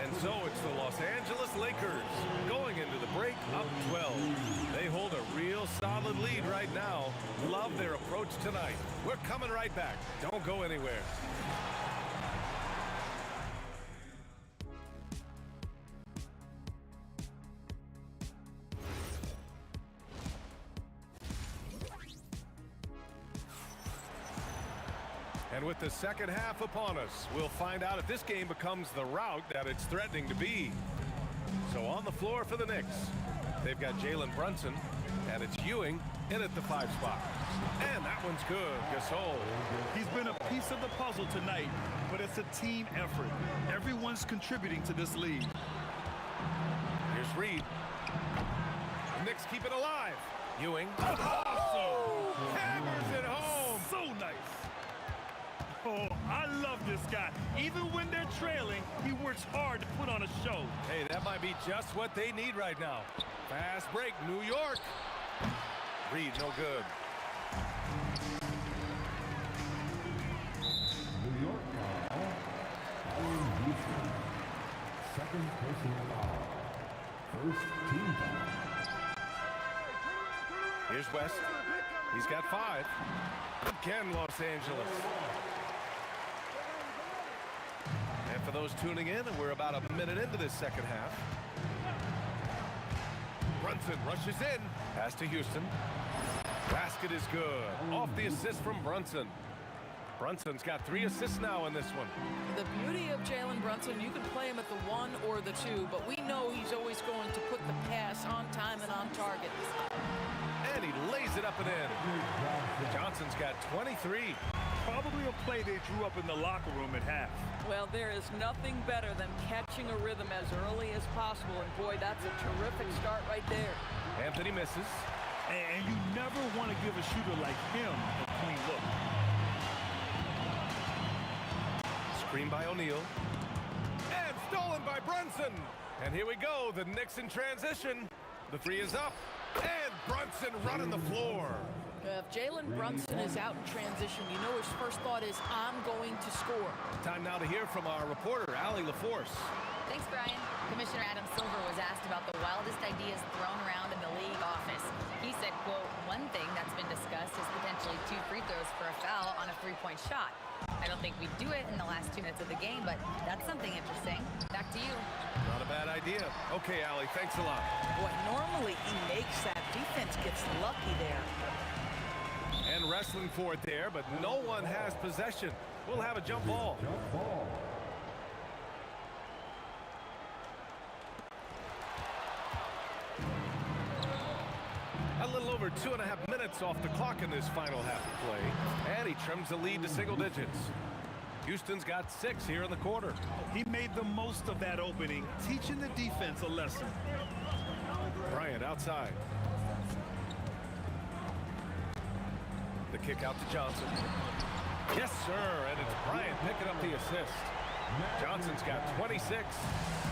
And so it's the Los Angeles Lakers going into the break up 12. They hold a real solid lead right now. Love their approach tonight. We're coming right back. Don't go anywhere. And with the second half upon us, we'll find out if this game becomes the rout that it's threatening to be. So on the floor for the Knicks, they've got Jalen Brunson, and it's Ewing in at the 5 spot. And that one's good. Gasol. He's been a piece of the puzzle tonight, but it's a team effort. Everyone's contributing to this lead. Here's Reed. The Knicks keep it alive. Ewing. Hammers it home. So nice. Oh, I love this guy. Even when they're trailing, he works hard to put on a show. Hey, that might be just what they need right now. Fast break, New York. Reed, no good. New York foul. Fouling Houston. Second personal foul. First team foul. Here's West. He's got 5. Again, Los Angeles. And for those tuning in, we're about a minute into this second half. Brunson rushes in. Pass to Houston. Basket is good. Off the assist from Brunson. Brunson's got 3 assists now in this one. The beauty of Jalen Brunson, you can play him at the 1 or the 2, but we know he's always going to put the pass on time and on target. And he lays it up and in. Johnson's got 23. Probably a play they drew up in the locker room at half. Well, there is nothing better than catching a rhythm as early as possible, and boy, that's a terrific start right there. Anthony misses. And you never want to give a shooter like him a clean look. Screen by O'Neal. And stolen by Brunson. And here we go, the Knicks in transition. The 3 is up. And Brunson running the floor. If Jalen Brunson is out in transition, you know his first thought is, I'm going to score. Time now to hear from our reporter, Allie LaForce. Thanks, Brian. Commissioner Adam Silver was asked about the wildest ideas thrown around in the league office. He said, quote, one thing that's been discussed is potentially 2 free throws for a foul on a 3-point shot. I don't think we'd do it in the last 2 minutes of the game, but that's something interesting. Back to you. Not a bad idea. Okay, Allie, thanks a lot. Boy, normally he makes that. Defense gets lucky there. And wrestling for it there, but no one has possession. We'll have a jump ball. Jump ball. A little over 2.5 minutes off the clock in this final half of play. And he trims the lead to single digits. Houston's got 6 here in the quarter. He made the most of that opening, teaching the defense a lesson. Bryant outside. The kick out to Johnson. Yes, sir, and it's Bryant picking up the assist. Johnson's got 26.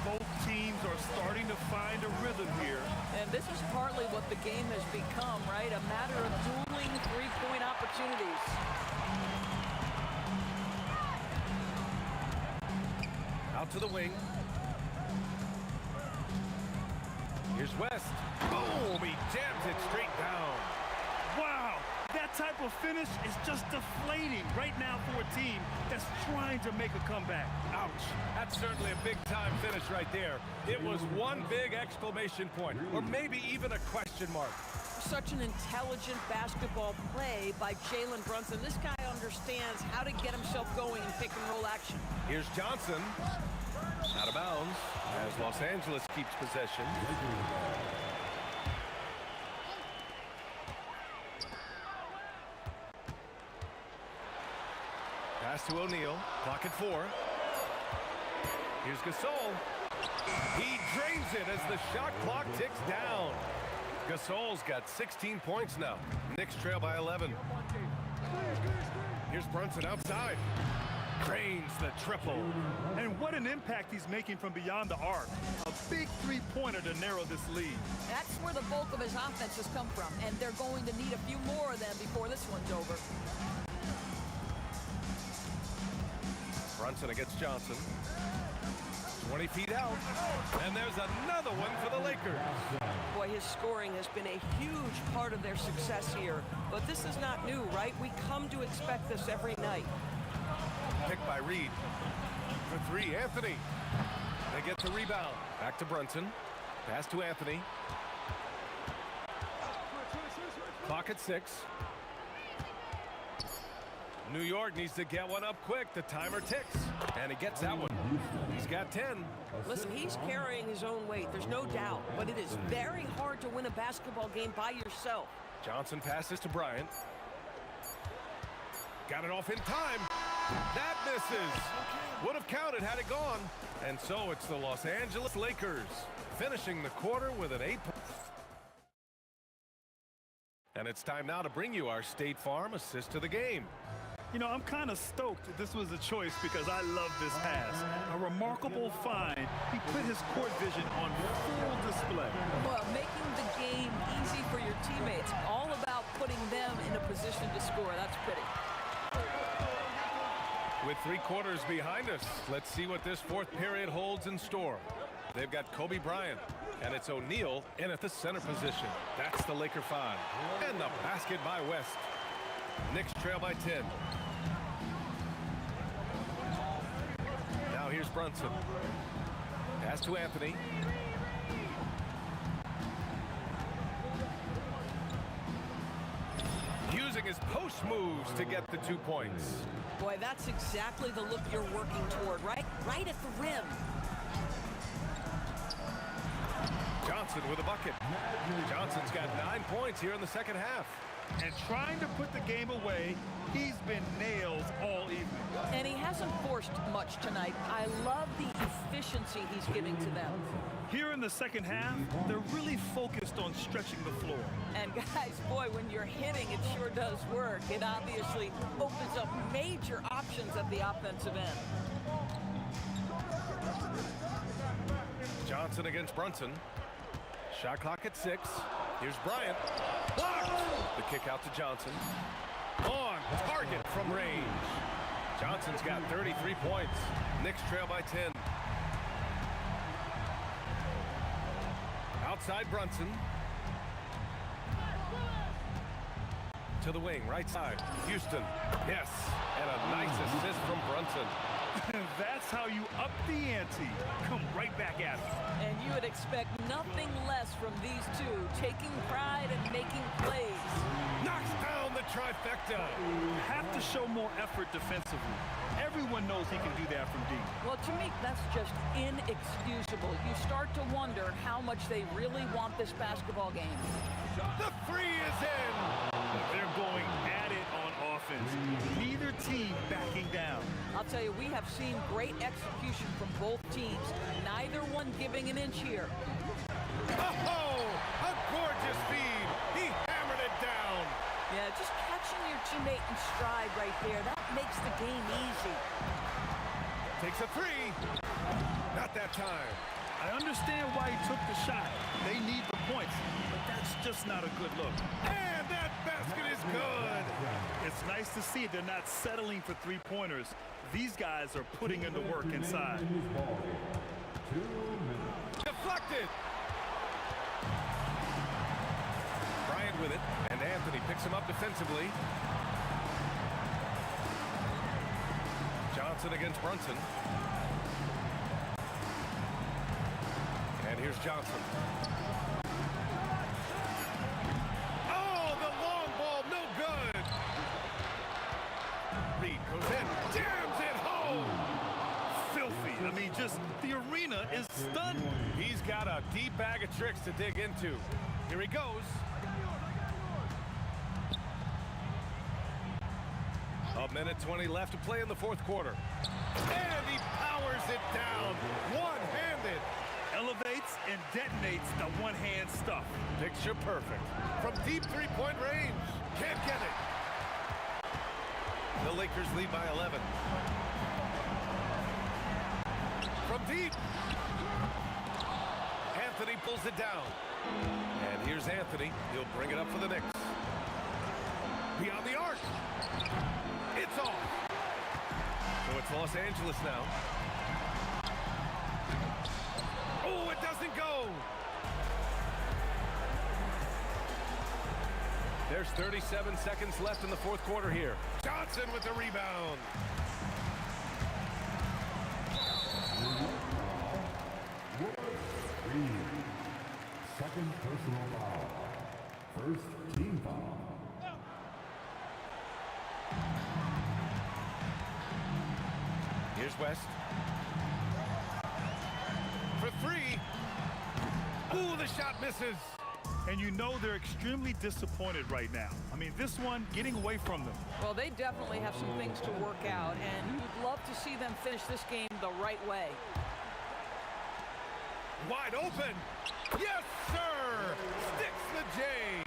Both teams are starting to find a rhythm here. And this is partly what the game has become, right? A matter of dueling 3-point opportunities. Out to the wing. Here's West. Boom! He jams it straight down. Wow! That type of finish is just deflating right now for a team that's trying to make a comeback. Ouch. That's certainly a big-time finish right there. It was one big exclamation point, or maybe even a question mark. Such an intelligent basketball play by Jalen Brunson. This guy understands how to get himself going in pick-and-roll action. Here's Johnson. Out of bounds as Los Angeles keeps possession. Pass to O'Neal. Clock at 4. Here's Gasol. He drains it as the shot clock ticks down. Gasol's got 16 points now. Knicks trail by 11. Here's Brunson outside. Cranes the triple. And what an impact he's making from beyond the arc. A big three-pointer to narrow this lead. That's where the bulk of his offense has come from, and they're going to need a few more of them before this one's over. Brunson against Johnson. 20 feet out. And there's another one for the Lakers. Boy, his scoring has been a huge part of their success here. But this is not new, right? We come to expect this every night. Picked by Reed. For three, Anthony. They get the rebound. Back to Brunson. Pass to Anthony. Clock at 6. New York needs to get one up quick. The timer ticks. And he gets that one. He's got 10. Listen, he's carrying his own weight. There's no doubt. But it is very hard to win a basketball game by yourself. Johnson passes to Bryant. Got it off in time. That misses. Would have counted had it gone. And so it's the Los Angeles Lakers finishing the quarter with an 8. And it's time now to bring you our State Farm assist to the game. You know, I'm kind of stoked this was a choice because I love this pass. A remarkable find. He put his court vision on full display. Well, making the game easy for your teammates. All about putting them in a position to score. That's pretty. With 3 quarters behind us, let's see what this fourth period holds in store. They've got Kobe Bryant, and it's O'Neal in at the center position. That's the Laker 5. And the basket by West. Knicks trail by 10. Now here's Brunson. Pass to Anthony. Using his post moves to get the 2 points. Boy, that's exactly the look you're working toward, right? Right at the rim. Johnson with a bucket. Johnson's got 9 points here in the second half. And trying to put the game away, he's been nails all evening. And he hasn't forced much tonight. I love the efficiency he's giving to them. Here in the second half, they're really focused on stretching the floor. And guys, boy, when you're hitting, it sure does work. It obviously opens up major options at the offensive end. Johnson against Brunson. Shot clock at 6. Here's Bryant. Blocked! The kick out to Johnson. On target from range. Johnson's got 33 points. Knicks trail by 10. Outside Brunson. To the wing, right side. Houston. Yes. And a nice assist from Brunson. That's how you up the ante. Come right back at it. And you would expect nothing less from these two, taking pride and making plays. Knocks down the trifecta. Have to show more effort defensively. Everyone knows he can do that from deep. Well, to me, that's just inexcusable. You start to wonder how much they really want this basketball game. The 3 is in. They're going at it on offense. Neither team backing down. I'll tell you, we have seen great execution from both teams. Neither one giving an inch here. Oh, a gorgeous feed. He hammered it down. Yeah, just catching your teammate in stride right there. That makes the game easy. Takes a 3. Not that time. I understand why he took the shot. They need the points, but that's just not a good look. And that basket is good. It's nice to see they're not settling for three-pointers. These guys are putting in the work inside. Deflected. Bryant with it, and Anthony picks him up defensively. Johnson against Brunson. And here's Johnson. Oh, the long ball, no good. Reed goes in, jams it home. Filthy. I mean, just the arena is stunned. He's got a deep bag of tricks to dig into. Here he goes. A minute 20 left to play in the fourth quarter. And he powers it down, one-handed. Elevates hesitates and detonates the one-hand stuff. Picture perfect. From deep three-point range. Can't get it. The Lakers lead by 11. From deep. Anthony pulls it down. And here's Anthony. He'll bring it up for the Knicks. Beyond the arc. It's off. So it's Los Angeles now. Oh, it doesn't go. There's 37 seconds left in the fourth quarter here. Johnson with the rebound. Second personal foul. First team foul. Here's West. For three. Ooh, the shot misses. And you know they're extremely disappointed right now. I mean, this one getting away from them. Well, they definitely have some things to work out, and you'd love to see them finish this game the right way. Wide open. Yes, sir. Sticks the J.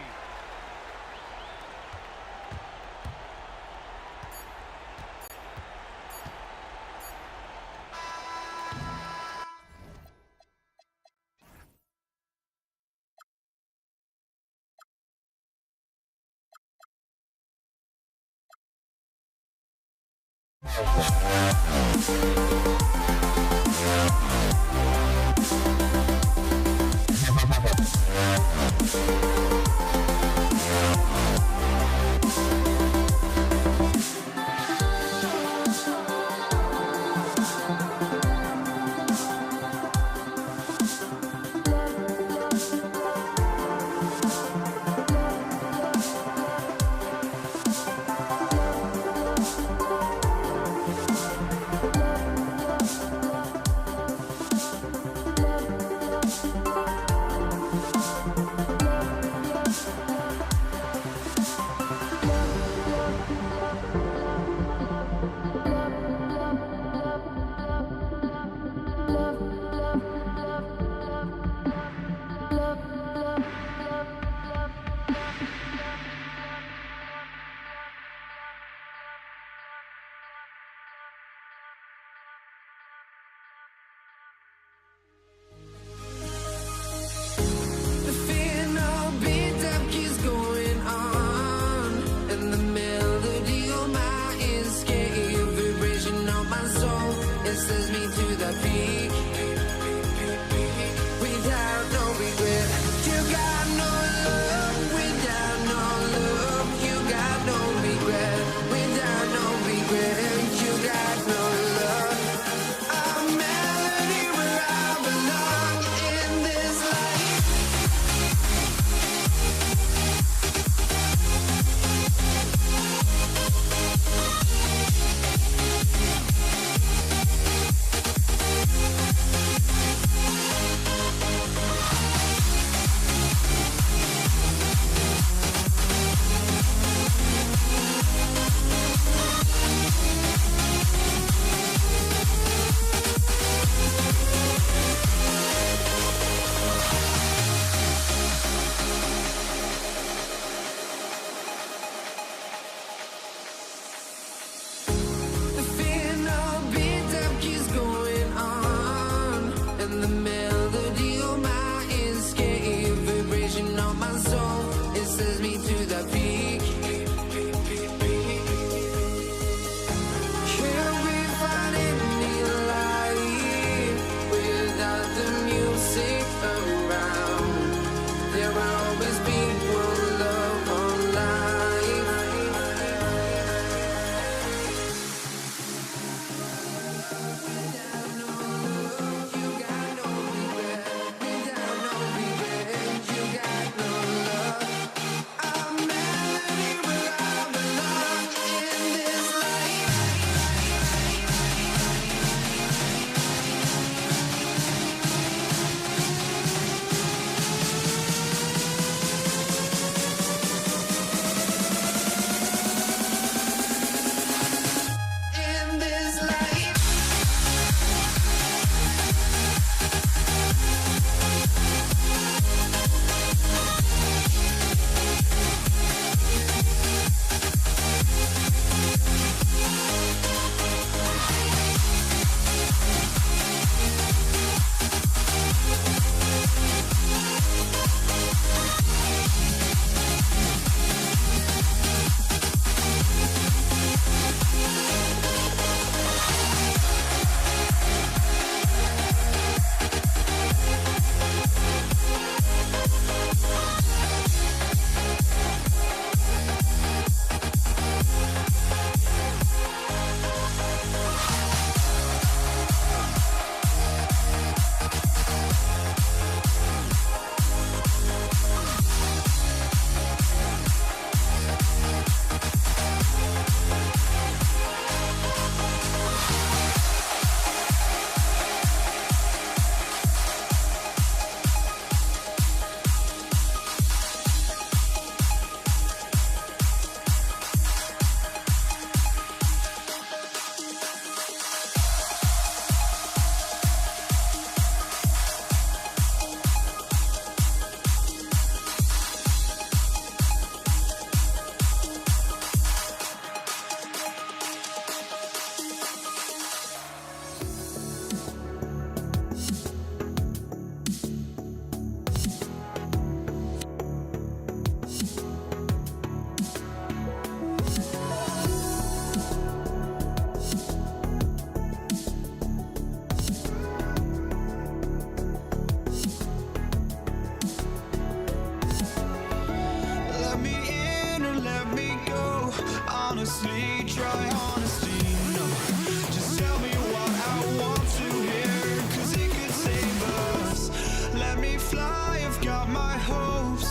honestly, try honesty. No, just tell me what I want to hear, 'cause it could save us. Let me fly, I've got my hopes.